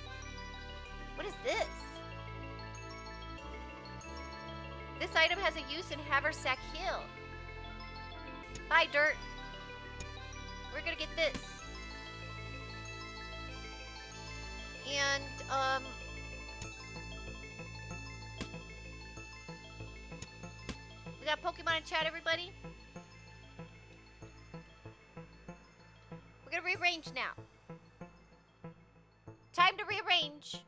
What is this? This item has a use in Haversack Hill. Bye, dirt. We're going to get this. And, we got Pokemon in chat, everybody. We're gonna rearrange now. Time to rearrange.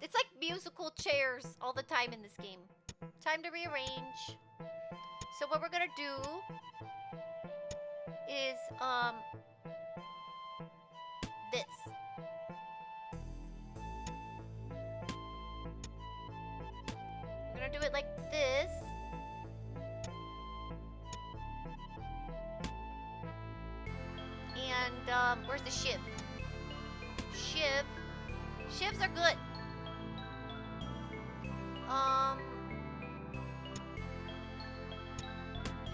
It's like musical chairs all the time in this game. Time to rearrange. So what we're gonna do is, this. I'm gonna do it like this. And, where's the shiv? Shivs are good.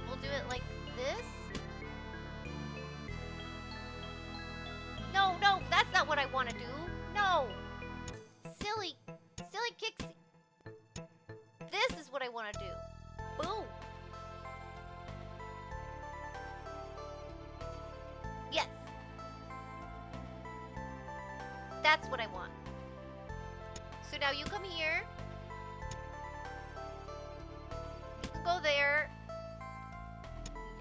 We'll do it like this. No, that's not what I want to do. No. Silly Kixie. This is what I want to do. Boom. Yes. That's what I want. So now you come here. You can go there.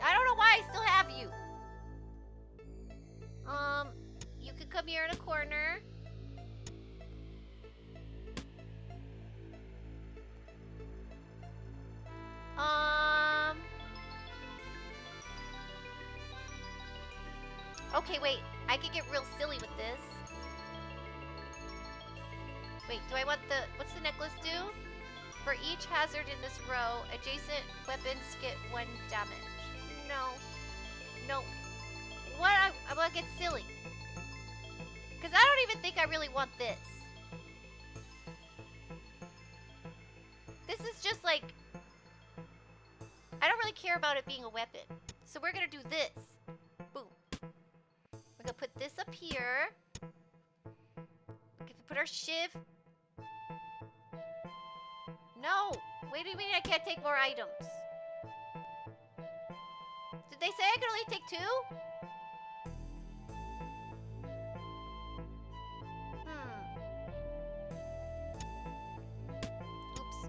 I don't know why I still have you. You could come here in a corner. Okay, wait. I could get real silly with this. Wait, do I want the... What's the necklace do? For each hazard in this row, adjacent weapons get 1 damage. No. What? I want to get silly. Because I don't even think I really want this. This is just like... I don't really care about it being a weapon. So we're going to do this. Boom. We're going to put this up here. We're going to put our shiv. No! Wait, do you mean I can't take more items? Did they say I could only take 2? Oops.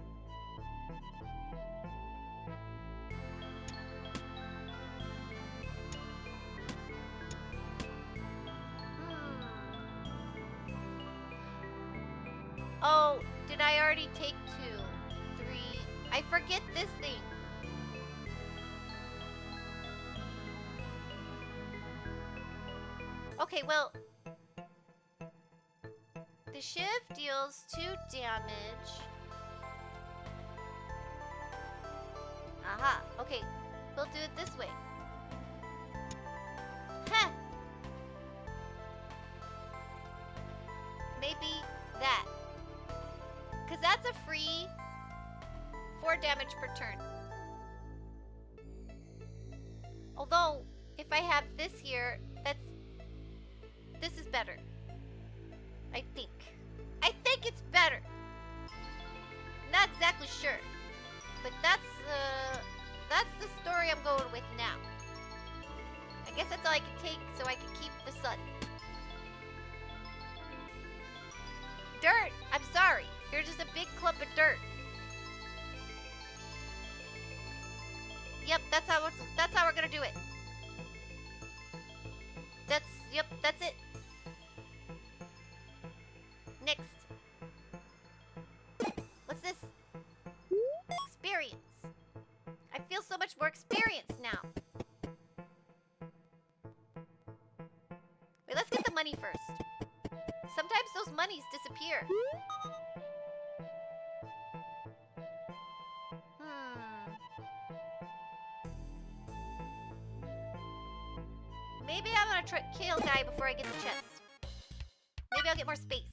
Oh, did I already take 2? 3. I forget this thing. Okay, well, the shiv deals 2 damage. Aha, okay, we'll do it this way. Heh! Maybe that. Because that's a free 4 damage per turn. Although, if I have this here, this is better. I think. I think it's better. Not exactly sure. But that's the story I'm going with now. I guess that's all I can take so I can keep the sun. Dirt! I'm sorry. You're just a big clump of dirt. Yep, that's how we're gonna do it. That's it. Next. What's this? Experience. I feel so much more experienced now. Wait, let's get the money first. Sometimes those monies disappear. Maybe I'm gonna try kill guy before I get the chest. Maybe I'll get more space.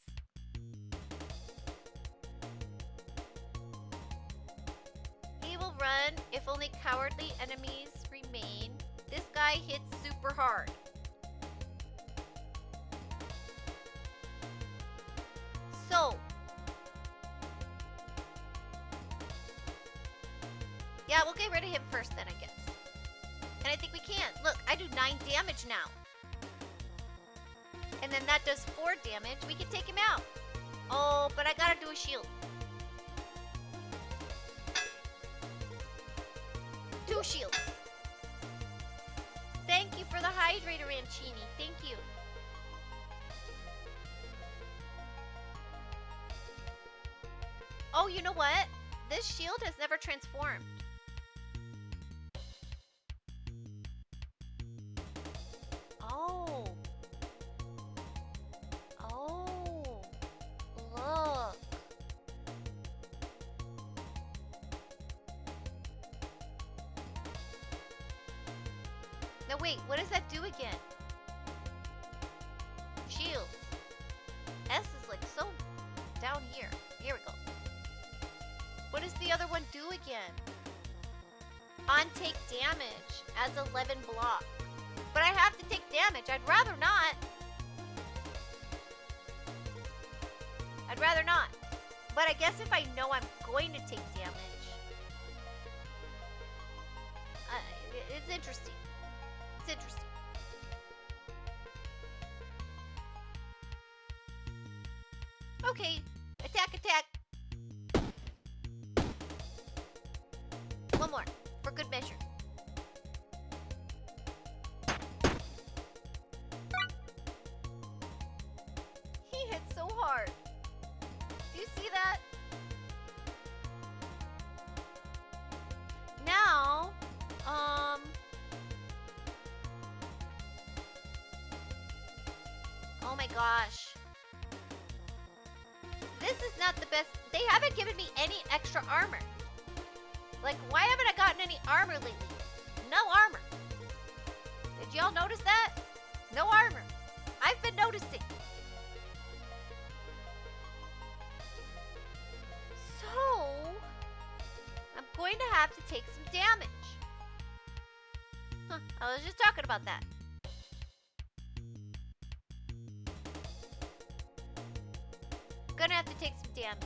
He will run if only cowardly enemies remain. This guy hits super hard. So. Yeah, we'll get rid of him first then, I guess. And I think we can. Look, I do 9 damage now. And then that does 4 damage. We can take him out. Oh, but I gotta do a shield. 2 shields. Thank you for the hydrator, Rancini. Thank you. Oh, you know what? This shield has never transformed. Oh. Oh. Look. No, wait. What does that do again? Shield. S is like so down here. Here we go. What does the other one do again? On take damage as 11 block. But I have to take damage. I'd rather not. I'd rather not. But I guess if I know I'm going to take damage. It's interesting. It's interesting. Okay. Attack, attack. One more. For good measure. He hit so hard. Do you see that? Now, oh my gosh. This is not the best. They haven't given me any extra armor. Like, why haven't I gotten any armor lately? No armor. Did y'all notice that? No armor. I've been noticing. So, I'm going to have to take some damage. Huh, I was just talking about that. Gonna have to take some damage.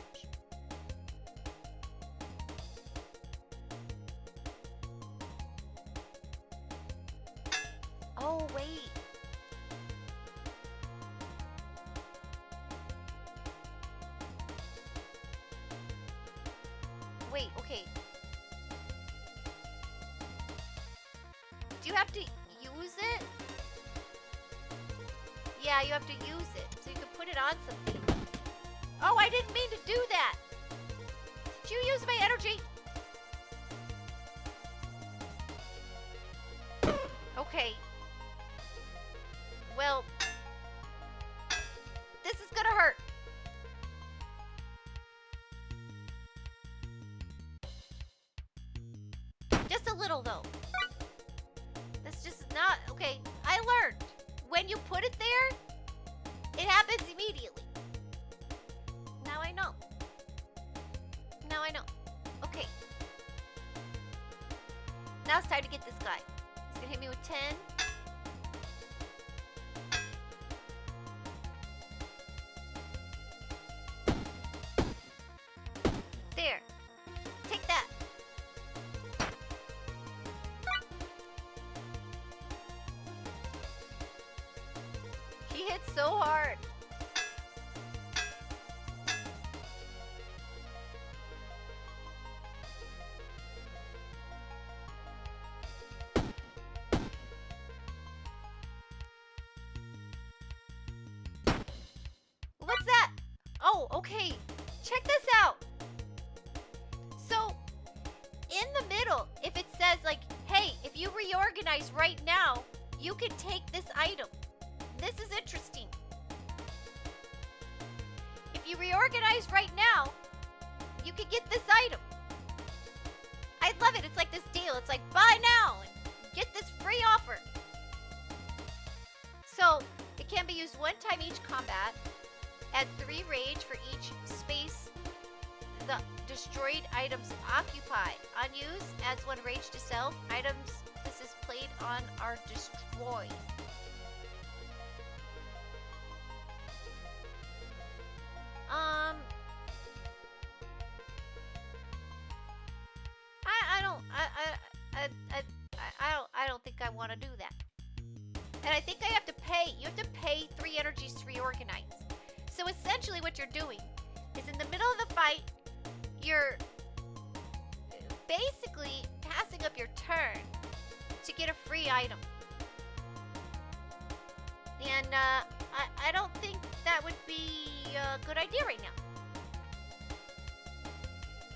Oh, wait. Wait, okay. Do you have to use it? Yeah, you have to use it. So you can put it on something. Oh, I didn't mean to do that. Did you use my energy? Okay. Well, this is gonna hurt. Just a little, though. That's just not... Okay, I learned. When you put it there, it happens immediately. Now I know. Now I know. Okay. Now it's time to get this guy. He's gonna hit me with 10. There. Take that. He hit so hard. What's that? Oh, okay. Check this out. So, in the middle, if it says like, hey, if you reorganize right now, you can take this item. This is interesting. If you reorganize right now, you can get this item. I love it. It's like this deal. It's like, buy now and get this free offer. It can be used one time each combat. Adds 3 rage for each space the destroyed items occupy. On use, adds 1 rage to self. Items this is played on are destroyed. I don't think I want to do that. And I think I have to pay. You have to pay 3 energies to reorganize. So essentially what you're doing is in the middle of the fight, you're basically passing up your turn to get a free item. And I don't think that would be a good idea right now.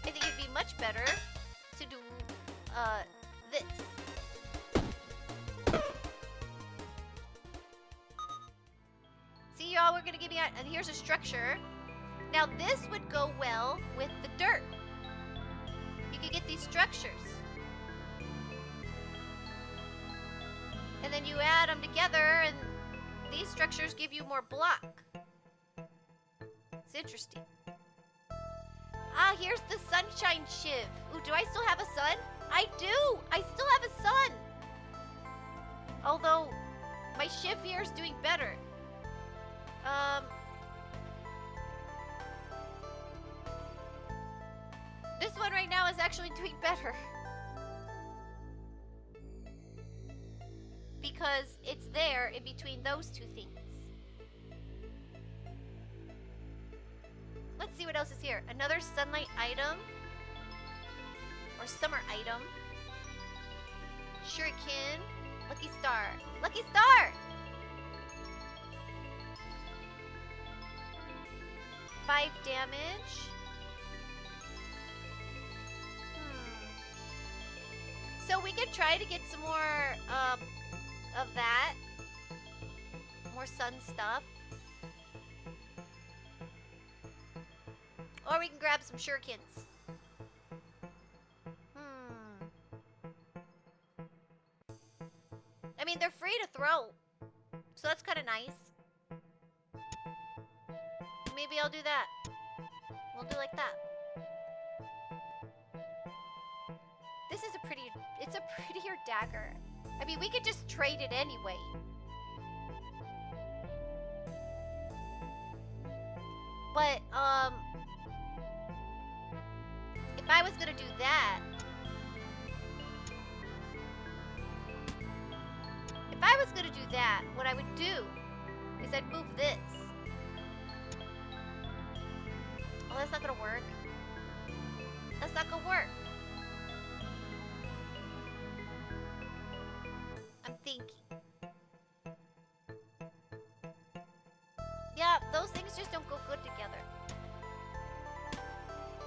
I think it'd be much better to do this. See, y'all, we're gonna give you and here's a structure. Now this would go well with the dirt. You could get these structures. And then you add them together and these structures give you more block. It's interesting. Ah, here's the sunshine shiv. Ooh, do I still have a sun? I do! I still have a sun! Although, my shiv here is doing better. This one right now is actually doing better. Because it's there in between those two things. Let's see what else is here. Another sunlight item. Or summer item. Shuriken. Lucky star. Lucky star! 5 damage. So we could try to get some more of that. More sun stuff. Or we can grab some shurikens. I mean, they're free to throw. So that's kind of nice. Maybe I'll do that. We'll do like that. This is a pretty... It's a prettier dagger. I mean, we could just trade it anyway. But, if I was gonna do that... If I was gonna do that, what I would do is I'd move this. Oh, that's not gonna work. That's not gonna work. I'm thinking. Yeah, those things just don't go good together.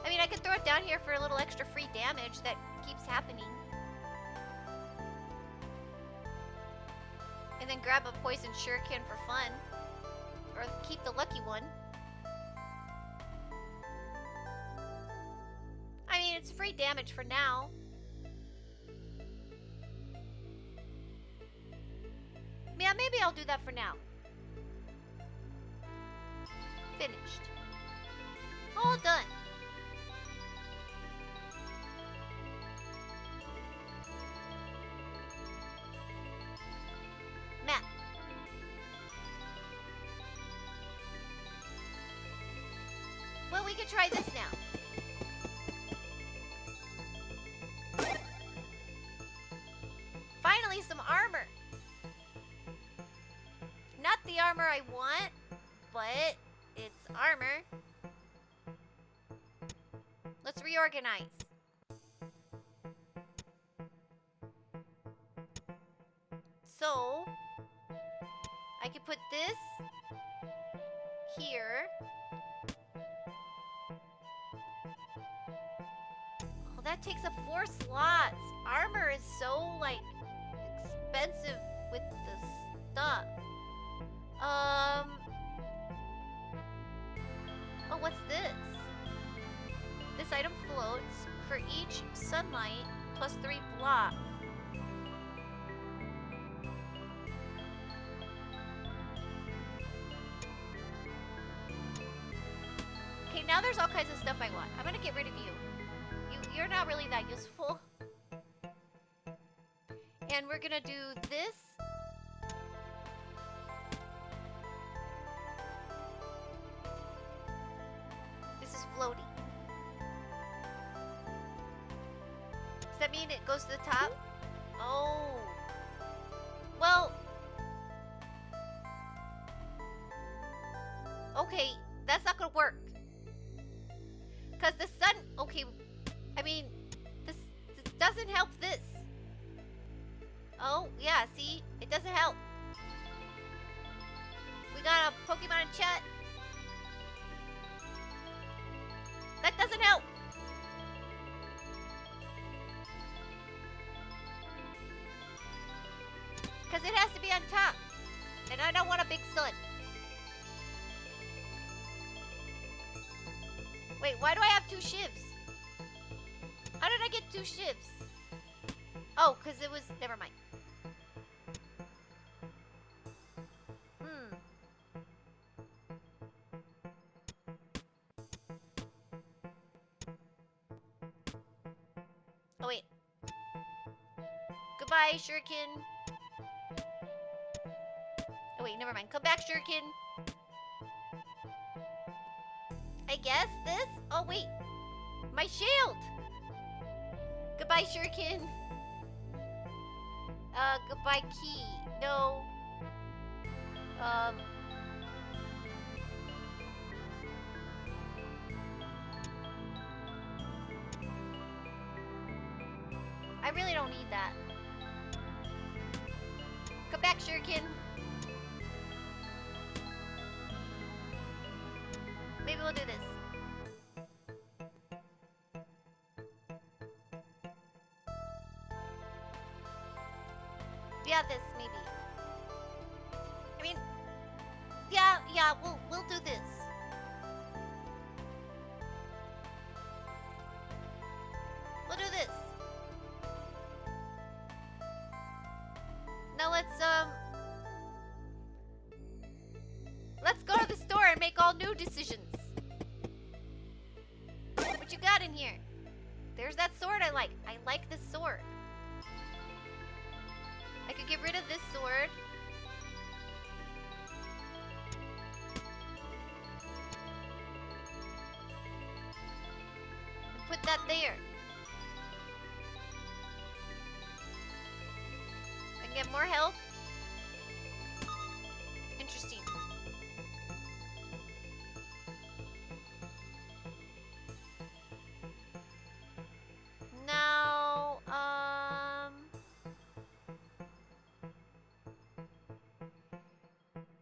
I mean, I could throw it down here for a little extra free damage that keeps happening. And then grab a poison shuriken for fun. Or keep the lucky one. I mean, it's free damage for now. Yeah, maybe I'll do that for now. Finished. All done. Map. Well, we could try this now. Finally, some armor. Not the armor I want, but it's armor. Let's reorganize. So, I can put this here. Oh, that takes up 4 slots. Armor is so, like, expensive with the stuff. Oh, what's this? This item floats for each sunlight plus 3 block. Right now there's all kinds of stuff I want. I'm gonna get rid of you. You're not really that useful. And we're gonna do this. This is floaty. Does that mean it goes to the top? Oh. Well. Okay, that's not gonna work. Because the sun... Okay, I mean, this doesn't help this. Oh, yeah, see? It doesn't help. We got a Pokemon in chat. That doesn't help. Because it has to be on top. And I don't want a big sun. Wait, why do I have 2 shivs? How did I get 2 shivs? Oh, because it was... Never mind. Oh, wait. Goodbye, Shuriken. Oh, wait, never mind. Come back, Shuriken. I guess this? Oh, wait. My shield! Goodbye, Shuriken. Goodbye, key. No. I really don't need that. Come back, Shuriken. Maybe we'll do this. Yeah, this maybe. I mean, yeah, we'll do this. We'll do this. Now let's go to the store and make all new decisions. What you got in here? There's that sword I like. I like this sword. I could get rid of this sword. And put that there. I can get more health. Interesting. Now,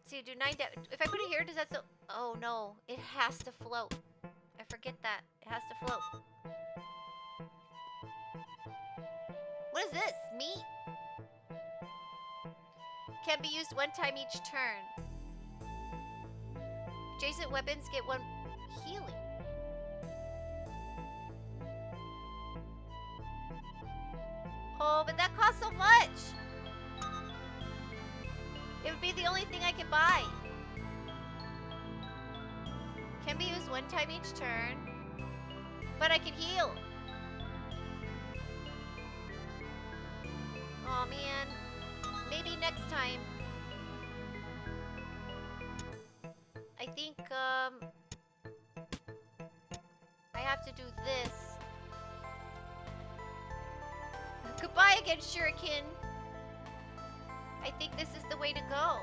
see, do 9 damage. If I put it here, does that still... Oh, no. It has to float. I forget that. It has to float. What is this? Meat? Can be used 1 time each turn. Adjacent weapons get 1 healing. Oh, but that costs so much! It would be the only thing I could buy. Can be used 1 time each turn. But I can heal. Oh man. Maybe next time. I think, I have to do this. Goodbye again, Shuriken. I think this is the way to go.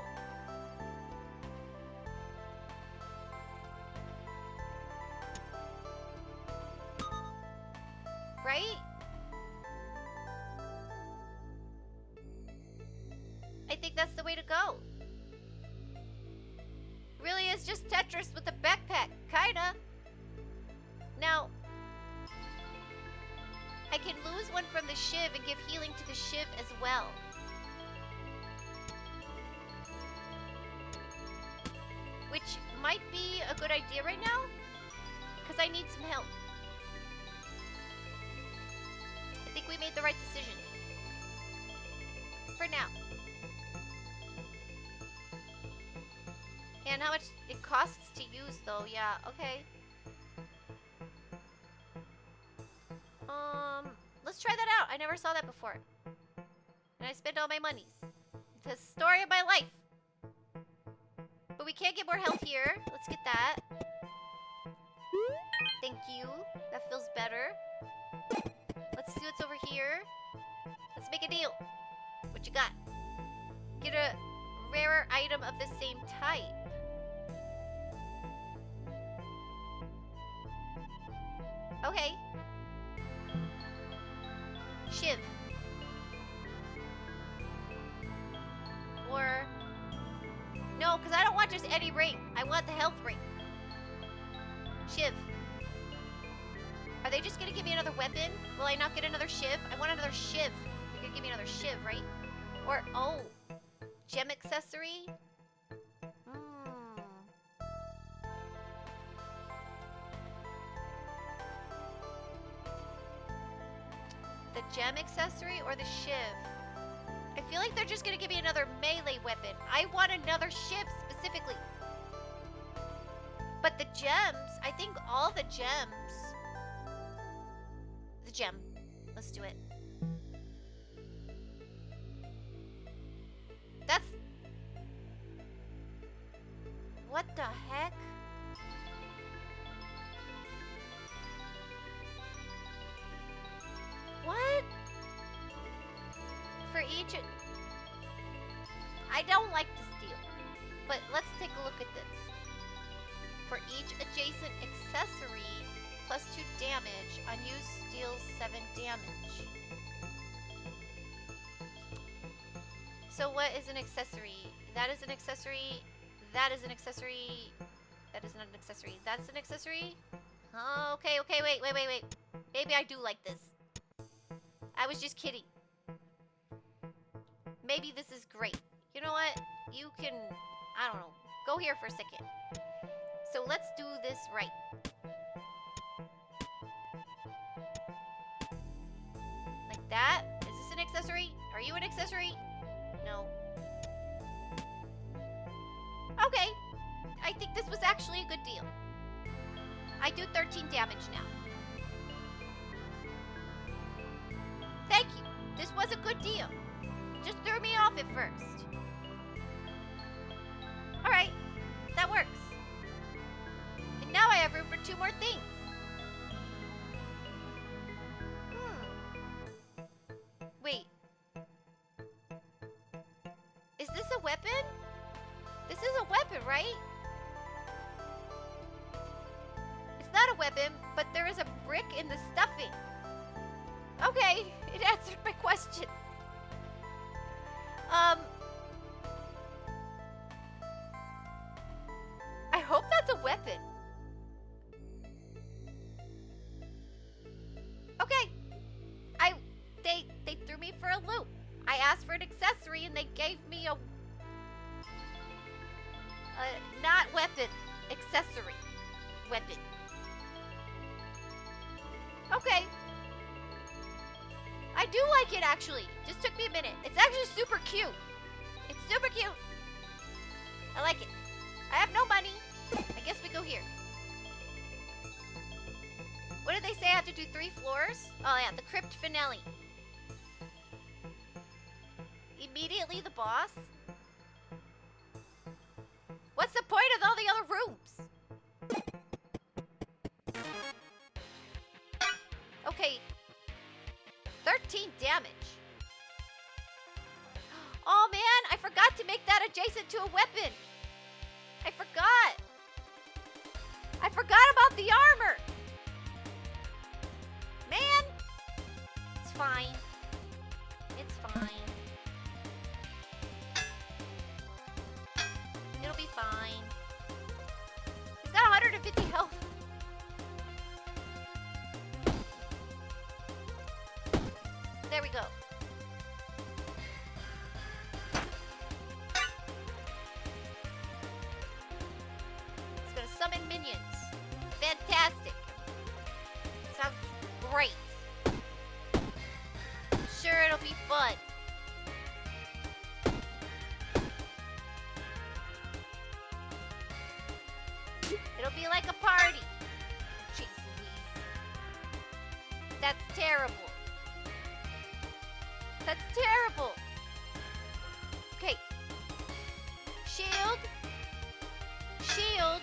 Right? I think that's the way to go. Really is just Tetris with a backpack, kinda. Now, I can lose 1 from the shiv and give healing to the shiv as well. Which might be a good idea right now, because I need some help. I think we made the right decision. For now. And how much it costs to use, though. Yeah, okay. Let's try that out. I never saw that before. And I spent all my monies. It's the story of my life. But we can't get more health here. Let's get that. Thank you. That feels better. Let's see what's over here. Let's make a deal. What you got? Get a rarer item of the same type. Okay. Shiv. Or... No, because I don't want just any ring. I want the health ring. Shiv. Are they just gonna give me another weapon? Will I not get another Shiv? I want another Shiv. You're gonna give me another Shiv, right? Or, oh, gem accessory? The gem accessory or the Shiv? I feel like they're just gonna give me another melee weapon. I want another Shiv specifically. But the gems, I think all the gems. The gem. Let's do it. That's... What the heck? What? For each... I don't like this deal. But let's take a look at this. For each adjacent accessory, plus 2 damage. Unused deals 7 damage. So what is an accessory? That is an accessory. That is an accessory. That is not an accessory. That's an accessory? Oh, okay, wait. Maybe I do like this. I was just kidding. Maybe this is great. You know what? You can, I don't know, go here for a second. So let's do this right. Like that. Is this an accessory? Are you an accessory? No. Okay. I think this was actually a good deal. I do 13 damage now. Thank you. This was a good deal. Just threw me off at first. Alright. That works. And now I have room for 2 more things. Wait. Is this a weapon? This is a weapon, right? It's not a weapon, but there is a brick in the stuffing. Okay, it answered my question. I hope that's a weapon. Okay. They threw me for a loop. I asked for an accessory and they gave me a not weapon accessory. Weapon. Okay. I do like it actually. Just took me a minute. It's actually super cute. It's super cute. I like it. I have no money. I guess we go here. What did they say? I have to do 3 floors? Oh yeah, the crypt finale. Immediately the boss? What's the point of all the other rooms? Okay. 13 damage. Oh man, I forgot to make that adjacent to a weapon. I forgot. I forgot about the armor. Man. It's fine. It's fine. It'll be fine. He's got 150 health. There we go. It's gonna summon minions. Fantastic. Sounds great. Sure, it'll be fun. It'll be like a party. Jeez Louise. That's terrible. That's terrible. Okay. Shield. Shield.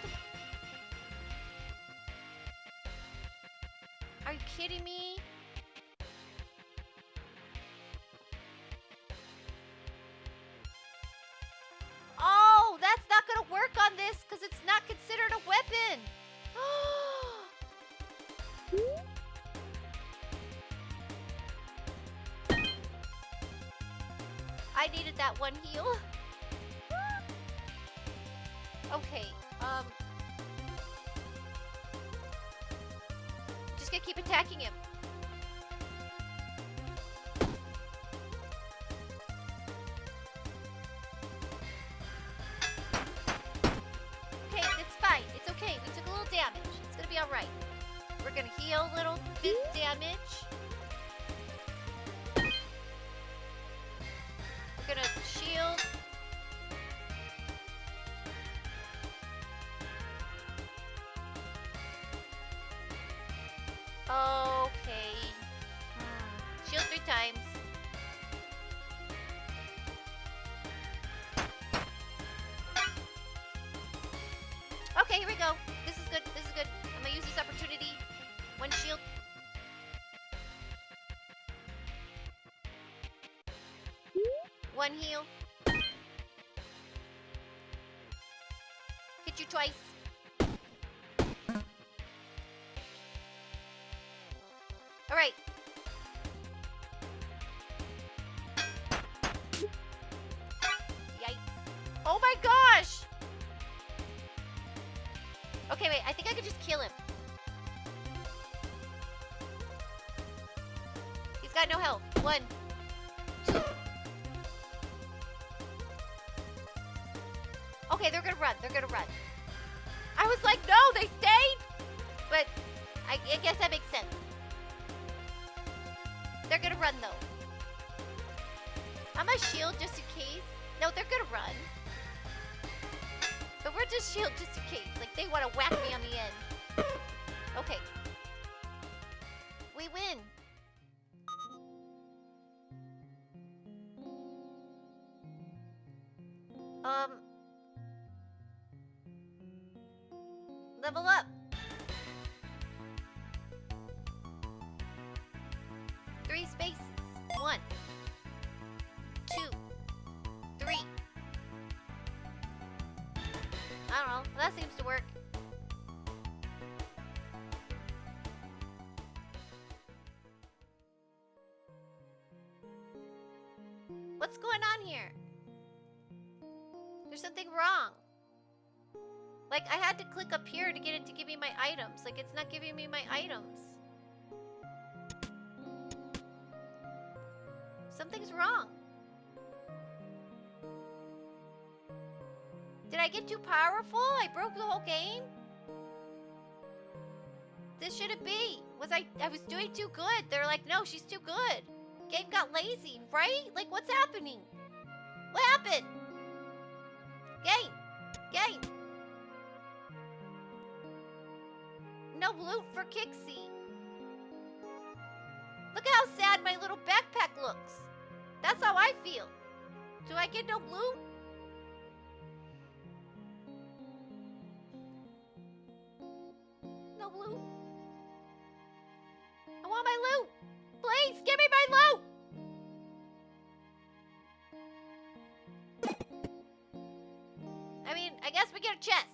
Are you kidding me? Oh, that's not gonna work on this because it's not considered a weapon. I needed that one heal. Okay, just gonna keep attacking him. Okay, it's fine. It's okay. We took a little damage. It's gonna be alright. We're gonna heal a little bit damage. We're gonna shield. Okay. Shield 3 times. Okay, here we go. This is good. This is good. I'm gonna use this opportunity. One shield. One heal. Hit you twice. All right. Yikes. Oh my gosh. Okay, wait. I think I could just kill him. He's got no health. 1, 2. Okay, they're gonna run. They're gonna run. I was like, no, they stayed. But I guess that makes sense. They're gonna run though. I'm gonna shield just in case. No, they're gonna run. But we're just shield just in case. Like they want to whack me on the end. Okay. We win. Level up. 3 spaces. 1, 2, 3. I don't know. That seems to work. What's going on here? There's something wrong. Like, I had to click up here to get it to give me my items. Like, it's not giving me my items. Something's wrong. Did I get too powerful? I broke the whole game? This shouldn't be. I was doing too good. They're like, no, she's too good. Game got lazy, right? Like, what's happening? What happened? Game. Game. No loot for Kixie. Look at how sad my little backpack looks. That's how I feel. Do I get no loot? No loot. I want my loot. Please, give me my loot. I mean, I guess we get a chest.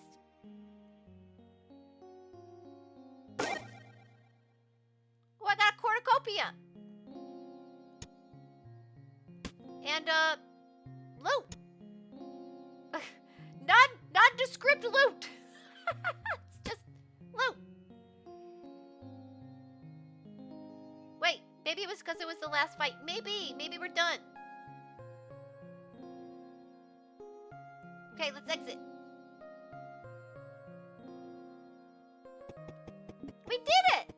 Oh, I got a cornucopia. And, loot. Nondescript loot. It's just loot. Wait, maybe it was because it was the last fight. Maybe we're done. Okay, let's exit. We did it!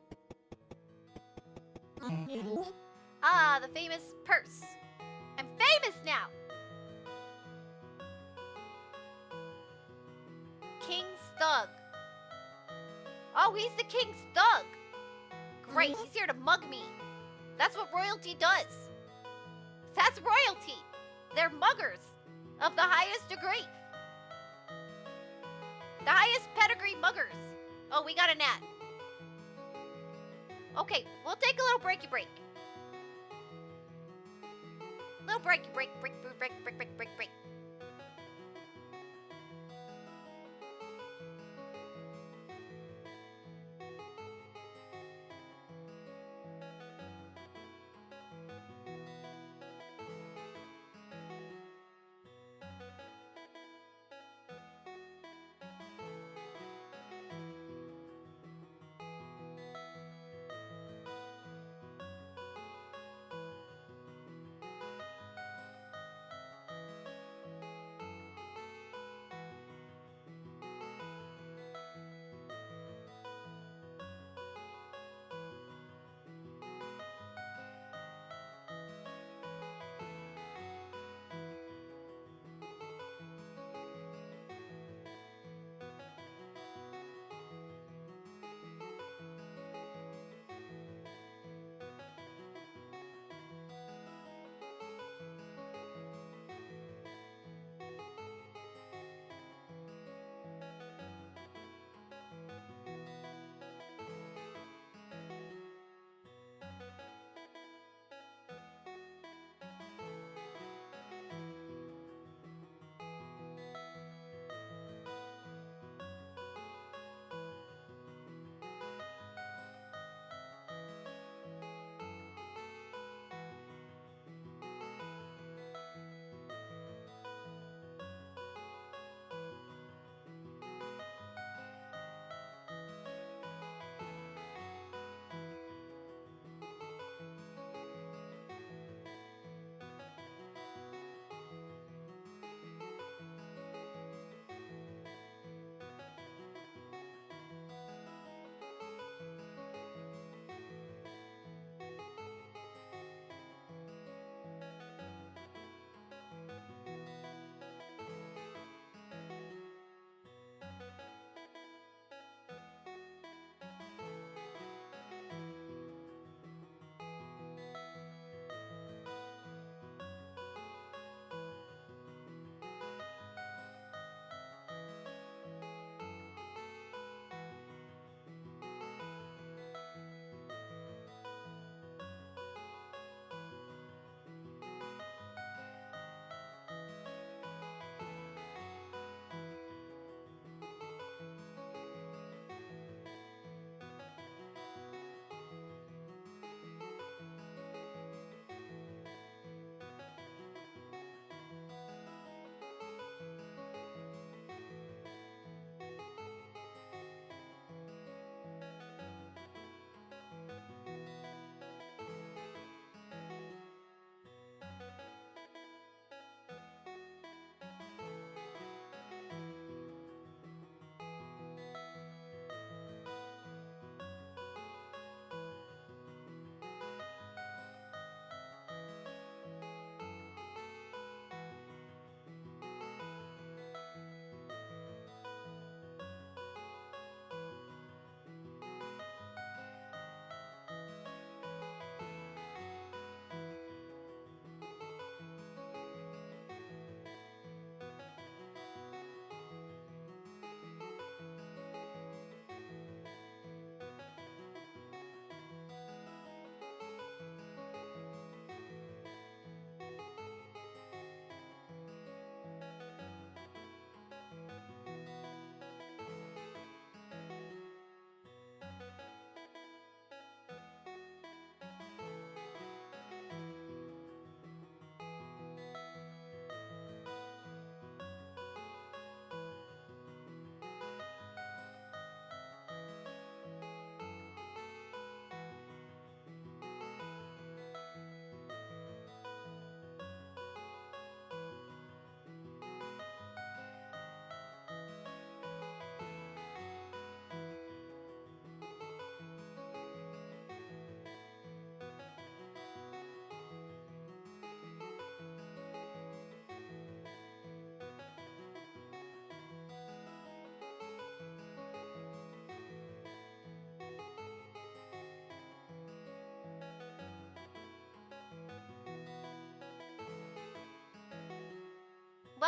Ah, the famous purse. I'm famous now! King's Thug. Oh, he's the King's Thug. Right, he's here to mug me. That's what royalty does. That's royalty. They're muggers of the highest degree. The highest pedigree muggers. Oh, we got a gnat. Okay, we'll take a little breaky break. Little breaky break.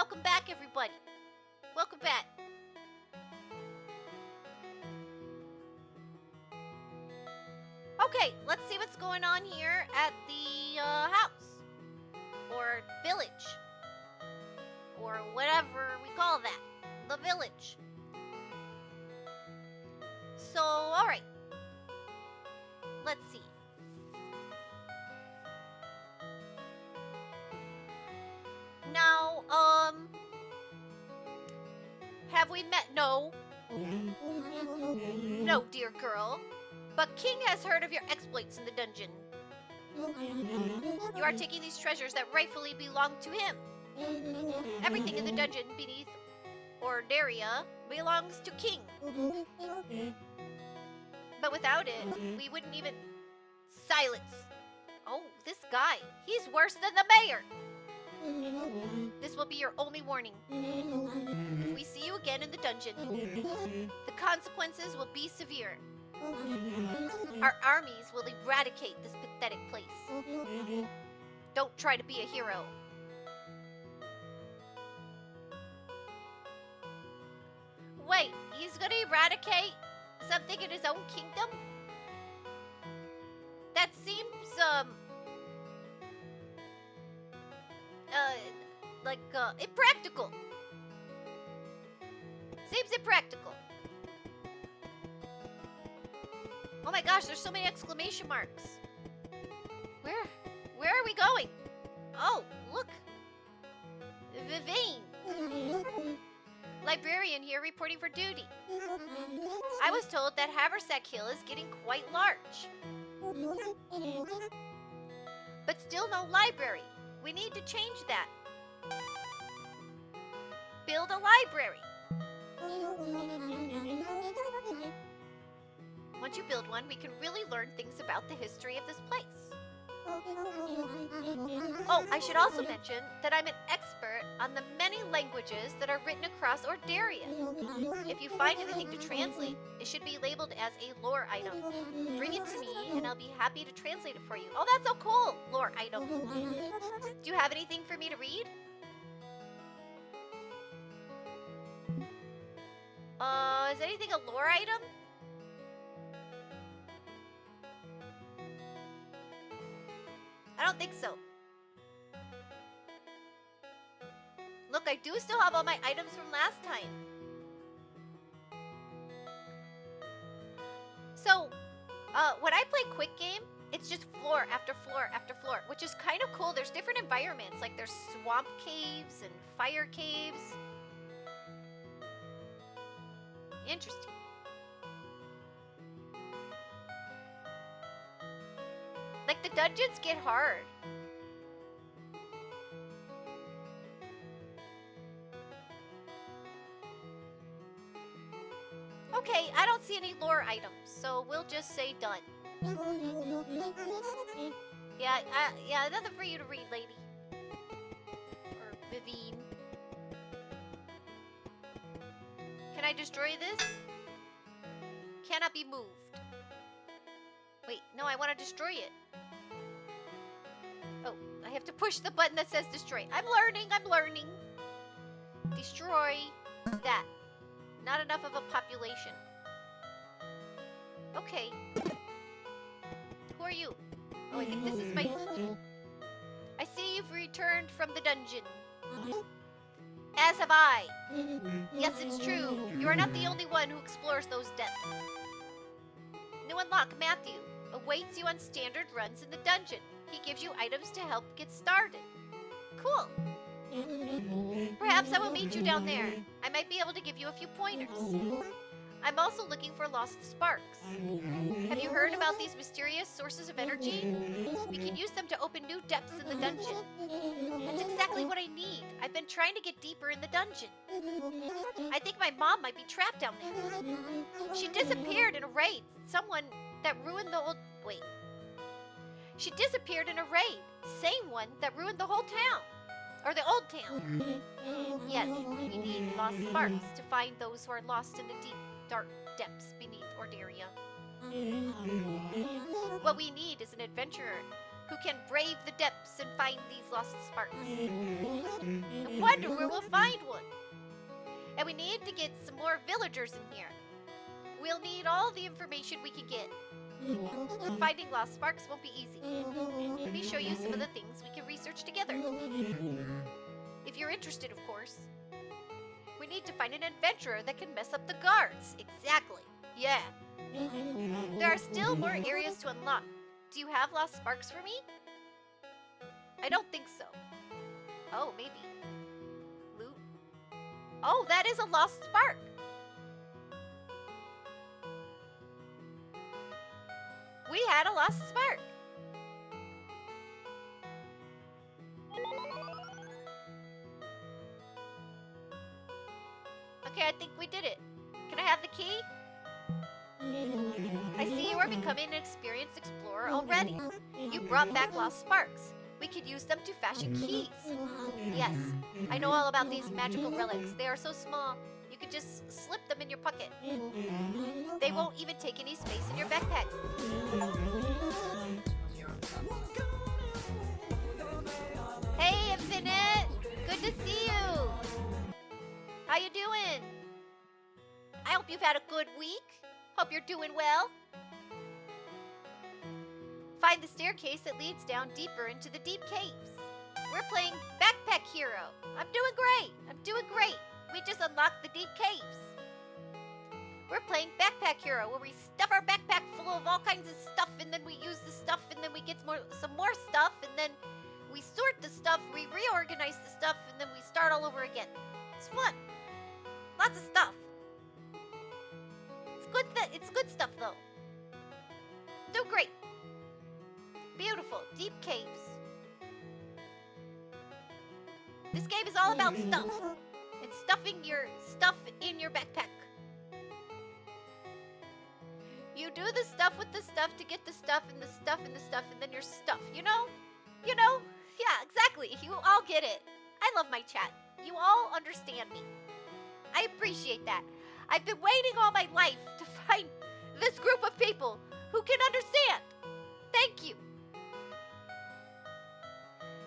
welcome back, everybody. Welcome back. Okay, let's see what's going on here at the house. Or village. Or whatever we call that. The village. So, alright. Let's see. Now, have we met? No. No, dear girl. But King has heard of your exploits in the dungeon. You are taking these treasures that rightfully belong to him. Everything in the dungeon beneath Ordaria belongs to King. But without it, we wouldn't even... Silence! Oh, this guy. He's worse than the mayor! This will be your only warning. If we see you again in the dungeon, the consequences will be severe. Our armies will eradicate this pathetic place. Don't try to be a hero. Wait, he's gonna eradicate something in his own kingdom? That seems, impractical. Seems impractical. Oh my gosh, there's so many exclamation marks. Where are we going? Oh, look. Vivian. Librarian here reporting for duty. I was told that Haversack Hill is getting quite large. But still no library. We need to change that. Build a library. Once you build one, we can really learn things about the history of this place. Oh, I should also mention that I'm an expert on the many languages that are written across Ordaria. If you find anything to translate, it should be labeled as a lore item. Bring it to me and I'll be happy to translate it for you. Oh, that's so cool! Lore item. Do you have anything for me to read? Is anything a lore item? I don't think so. Look, I do still have all my items from last time. So, when I play quick game, it's just floor after floor after floor, which is kind of cool. There's different environments, like there's swamp caves and fire caves. Interesting. Like, the dungeons get hard. Okay, I don't see any lore items, so we'll just say done. Yeah, nothing for you to read, lady. Or Vivian. Can I destroy this? Cannot be moved. Wait, no, I want to destroy it. Oh, I have to push the button that says destroy. I'm learning. Destroy that. Not enough of a population. Okay. Who are you? Oh, I think this is my... I see you've returned from the dungeon. As have I. Yes, it's true. You are not the only one who explores those depths. New unlock, Matthew, awaits you on standard runs in the dungeon. He gives you items to help get started. Cool. Perhaps I will meet you down there. I might be able to give you a few pointers. I'm also looking for lost sparks. Have you heard about these mysterious sources of energy? We can use them to open new depths in the dungeon. That's exactly what I need. I've been trying to get deeper in the dungeon. I think my mom might be trapped down there. She disappeared in a raid. Someone that ruined the old... Wait. She disappeared in a raid. Same one that ruined the whole town. Or the old town. Yes, we need lost sparks to find those who are lost in the deep, dark depths beneath Ordaria. What we need is an adventurer who can brave the depths and find these lost sparks. I wonder where we'll find one. And we need to get some more villagers in here. We'll need all the information we can get. Finding lost sparks won't be easy. Let me show you some of the things we can research together. If you're interested, of course. We need to find an adventurer that can mess up the guards. Exactly. Yeah. There are still more areas to unlock. Do you have lost sparks for me? I don't think so. Oh, maybe. Loot. Oh, that is a lost spark. We had a lost spark. Okay, I think we did it. Can I have the key? I see you are becoming an experienced explorer already. You brought back lost sparks. We could use them to fashion keys. Yes, I know all about these magical relics. They are so small, you could just slip them in your pocket. They won't even take any space in your backpack. Hey, Infinite! Good to see you! How you doing? I hope you've had a good week. Hope you're doing well. Find the staircase that leads down deeper into the deep caves. We're playing Backpack Hero. I'm doing great. I'm doing great. We just unlocked the deep caves. We're playing Backpack Hero, where we stuff our backpack full of all kinds of stuff, and then we use the stuff, and then we get some more stuff, and then we sort the stuff, we reorganize the stuff, and then we start all over again. It's fun. Lots of stuff. It's good stuff, though. Do great. Beautiful. Deep caves. This game is all about stuff. And stuffing your stuff in your backpack. You do the stuff with the stuff to get the stuff and the stuff and the stuff and then your stuff. You know? You know? Yeah, exactly. You all get it. I love my chat. You all understand me. I appreciate that. I've been waiting all my life to find this group of people who can understand. Thank you.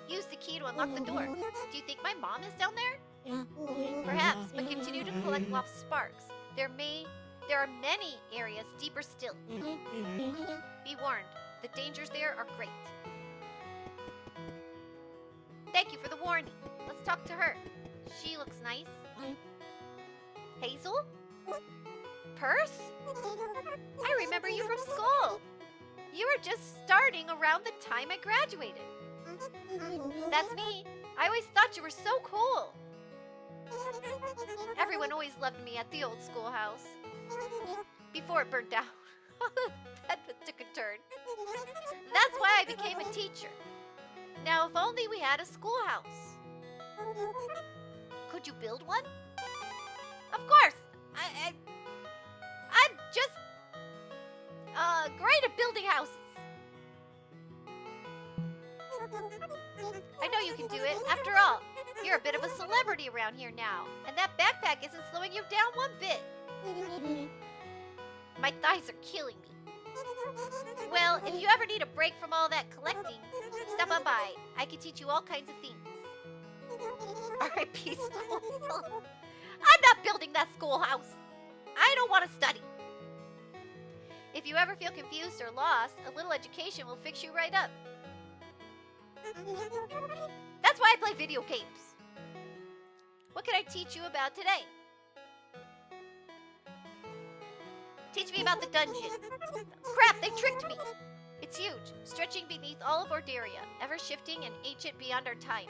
Use the key to unlock the door. Do you think my mom is down there? Perhaps, but continue to collect lost sparks. There are many areas deeper still. Be warned, the dangers there are great. Thank you for the warning. Let's talk to her. She looks nice. Hazel? Perse? I remember you from school. You were just starting around the time I graduated. That's me. I always thought you were so cool. Everyone always loved me at the old schoolhouse. Before it burnt down. That took a turn. That's why I became a teacher. Now, if only we had a schoolhouse. Could you build one? Of course. I'm just great at building houses. I know you can do it. After all, you're a bit of a celebrity around here now, and that backpack isn't slowing you down one bit. My thighs are killing me. Well, if you ever need a break from all that collecting, stop on by. I can teach you all kinds of things. R.I.P. school. I'm not building that schoolhouse. I don't want to study. If you ever feel confused or lost, a little education will fix you right up. That's why I play video games. What can I teach you about today? Teach me about the dungeon. Crap, they tricked me. It's huge, stretching beneath all of Ordaria, ever shifting and ancient beyond our time.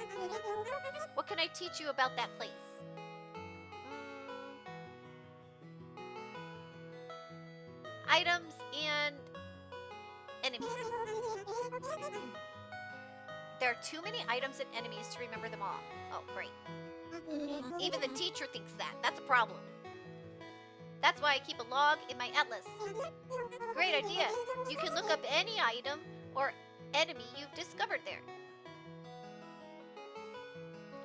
What can I teach you about that place? Items and enemies. There are too many items and enemies to remember them all. Oh, great. Even the teacher thinks that. That's a problem. That's why I keep a log in my atlas. Great idea. You can look up any item or enemy you've discovered there.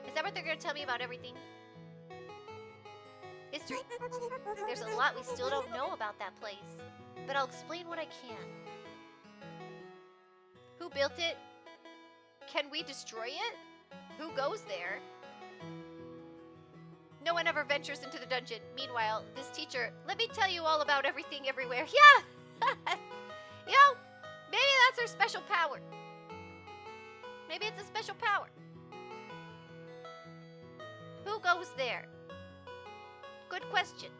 Is that what they're going to tell me about everything? History. There's a lot we still don't know about that place, but I'll explain what I can. Who built it? Can we destroy it? Who goes there? No one ever ventures into the dungeon. Meanwhile, this teacher, let me tell you all about everything everywhere. Yeah! You know, maybe that's her special power. Maybe it's a special power. Who goes there? Good question.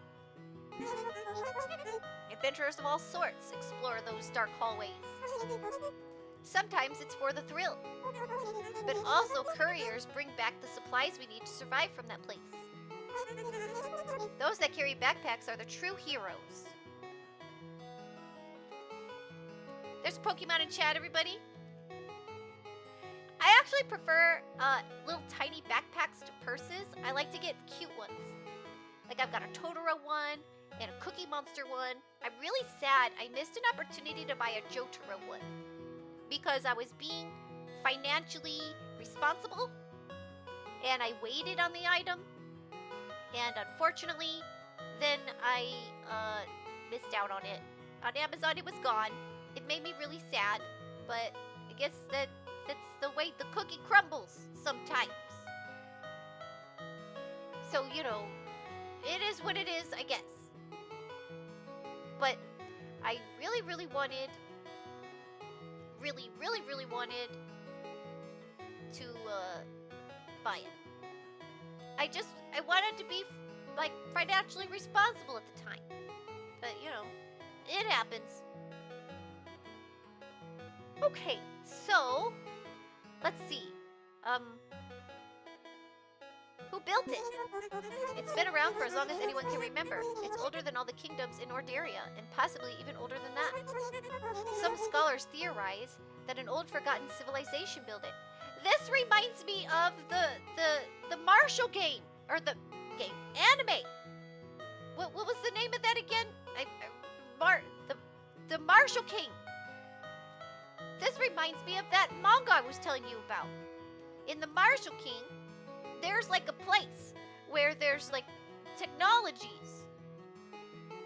Adventurers of all sorts explore those dark hallways. Sometimes it's for the thrill, but also couriers bring back the supplies we need to survive from that place. Those that carry backpacks are the true heroes. There's Pokemon in chat, everybody. I actually prefer little tiny backpacks to purses. I like to get cute ones. Like I've got a Totoro one and a Cookie Monster one. I'm really sad I missed an opportunity to buy a Jotaro one because I was being financially responsible and I waited on the item, and unfortunately then I missed out on it. On Amazon it was gone. It made me really sad, but I guess that's the way the cookie crumbles sometimes. So, you know, it is what it is, I guess. But I really, really wanted to buy it. I wanted to be like financially responsible at the time. But, you know, it happens. Okay, so let's see. Who built it? It's been around for as long as anyone can remember. It's older than all the kingdoms in Nordaria, and possibly even older than that. Some scholars theorize that an old forgotten civilization built it. This reminds me of the Marshall game, or the game anime. What was the name of that again? The Marshall King. This reminds me of that manga I was telling you about. In the Marshall King, there's like a place where there's like technologies.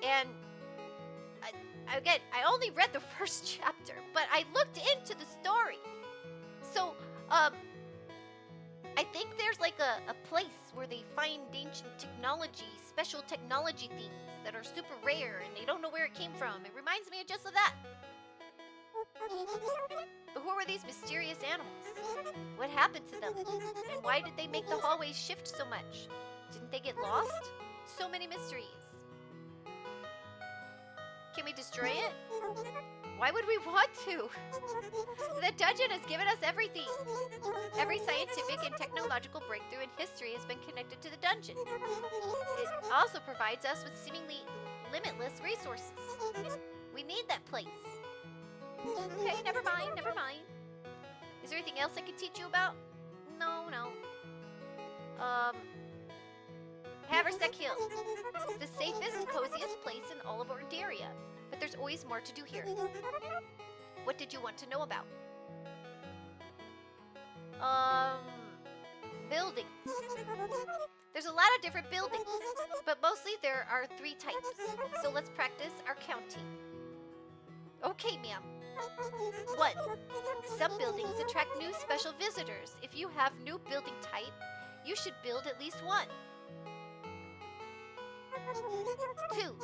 And I only read the first chapter, but I looked into the story. So, I think there's like a place where they find ancient technology, special technology things that are super rare and they don't know where it came from. It reminds me just of that. But who were these mysterious animals? What happened to them? And why did they make the hallways shift so much? Didn't they get lost? So many mysteries. Can we destroy it? Why would we want to? The dungeon has given us everything. Every scientific and technological breakthrough in history has been connected to the dungeon. It also provides us with seemingly limitless resources. We need that place. Okay, never mind. Is there anything else I can teach you about? No. Haversack Hill. It's the safest and coziest place in all of Ordaria, but there's always more to do here. What did you want to know about? Buildings. There's a lot of different buildings, but mostly there are 3 types. So let's practice our counting. Okay, ma'am. 1. Some buildings attract new special visitors. If you have new building type, you should build at least 1. 2.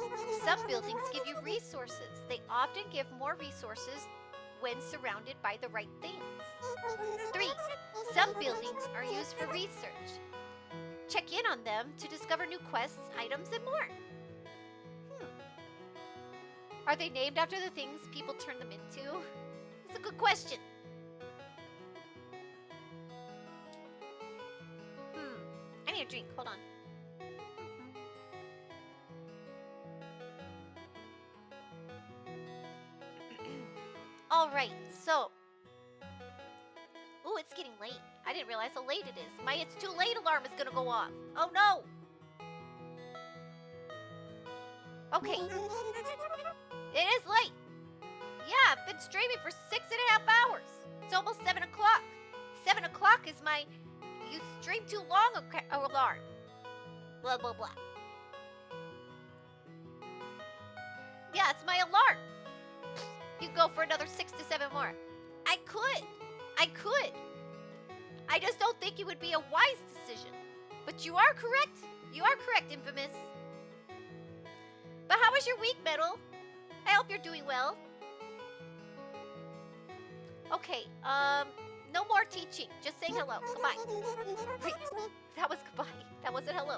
Some buildings give you resources. They often give more resources when surrounded by the right things. 3. Some buildings are used for research. Check in on them to discover new quests, items, and more. Are they named after the things people turn them into? That's a good question. I need a drink. Hold on. Alright, so. Ooh, it's getting late. I didn't realize how late it is. My it's too late alarm is gonna go off. Oh no! Okay. It is late. Yeah, I've been streaming for 6.5 hours. It's almost 7 o'clock. 7 o'clock is my you stream too long alarm. Blah, blah, blah. Yeah, it's my alarm. You go for another 6 to 7 more. I could. I just don't think it would be a wise decision. But you are correct. You are correct, Infamous. But how was your week, Metal? I hope you're doing well. Okay, no more teaching. Just saying hello. Goodbye. Wait, that was goodbye. That wasn't hello.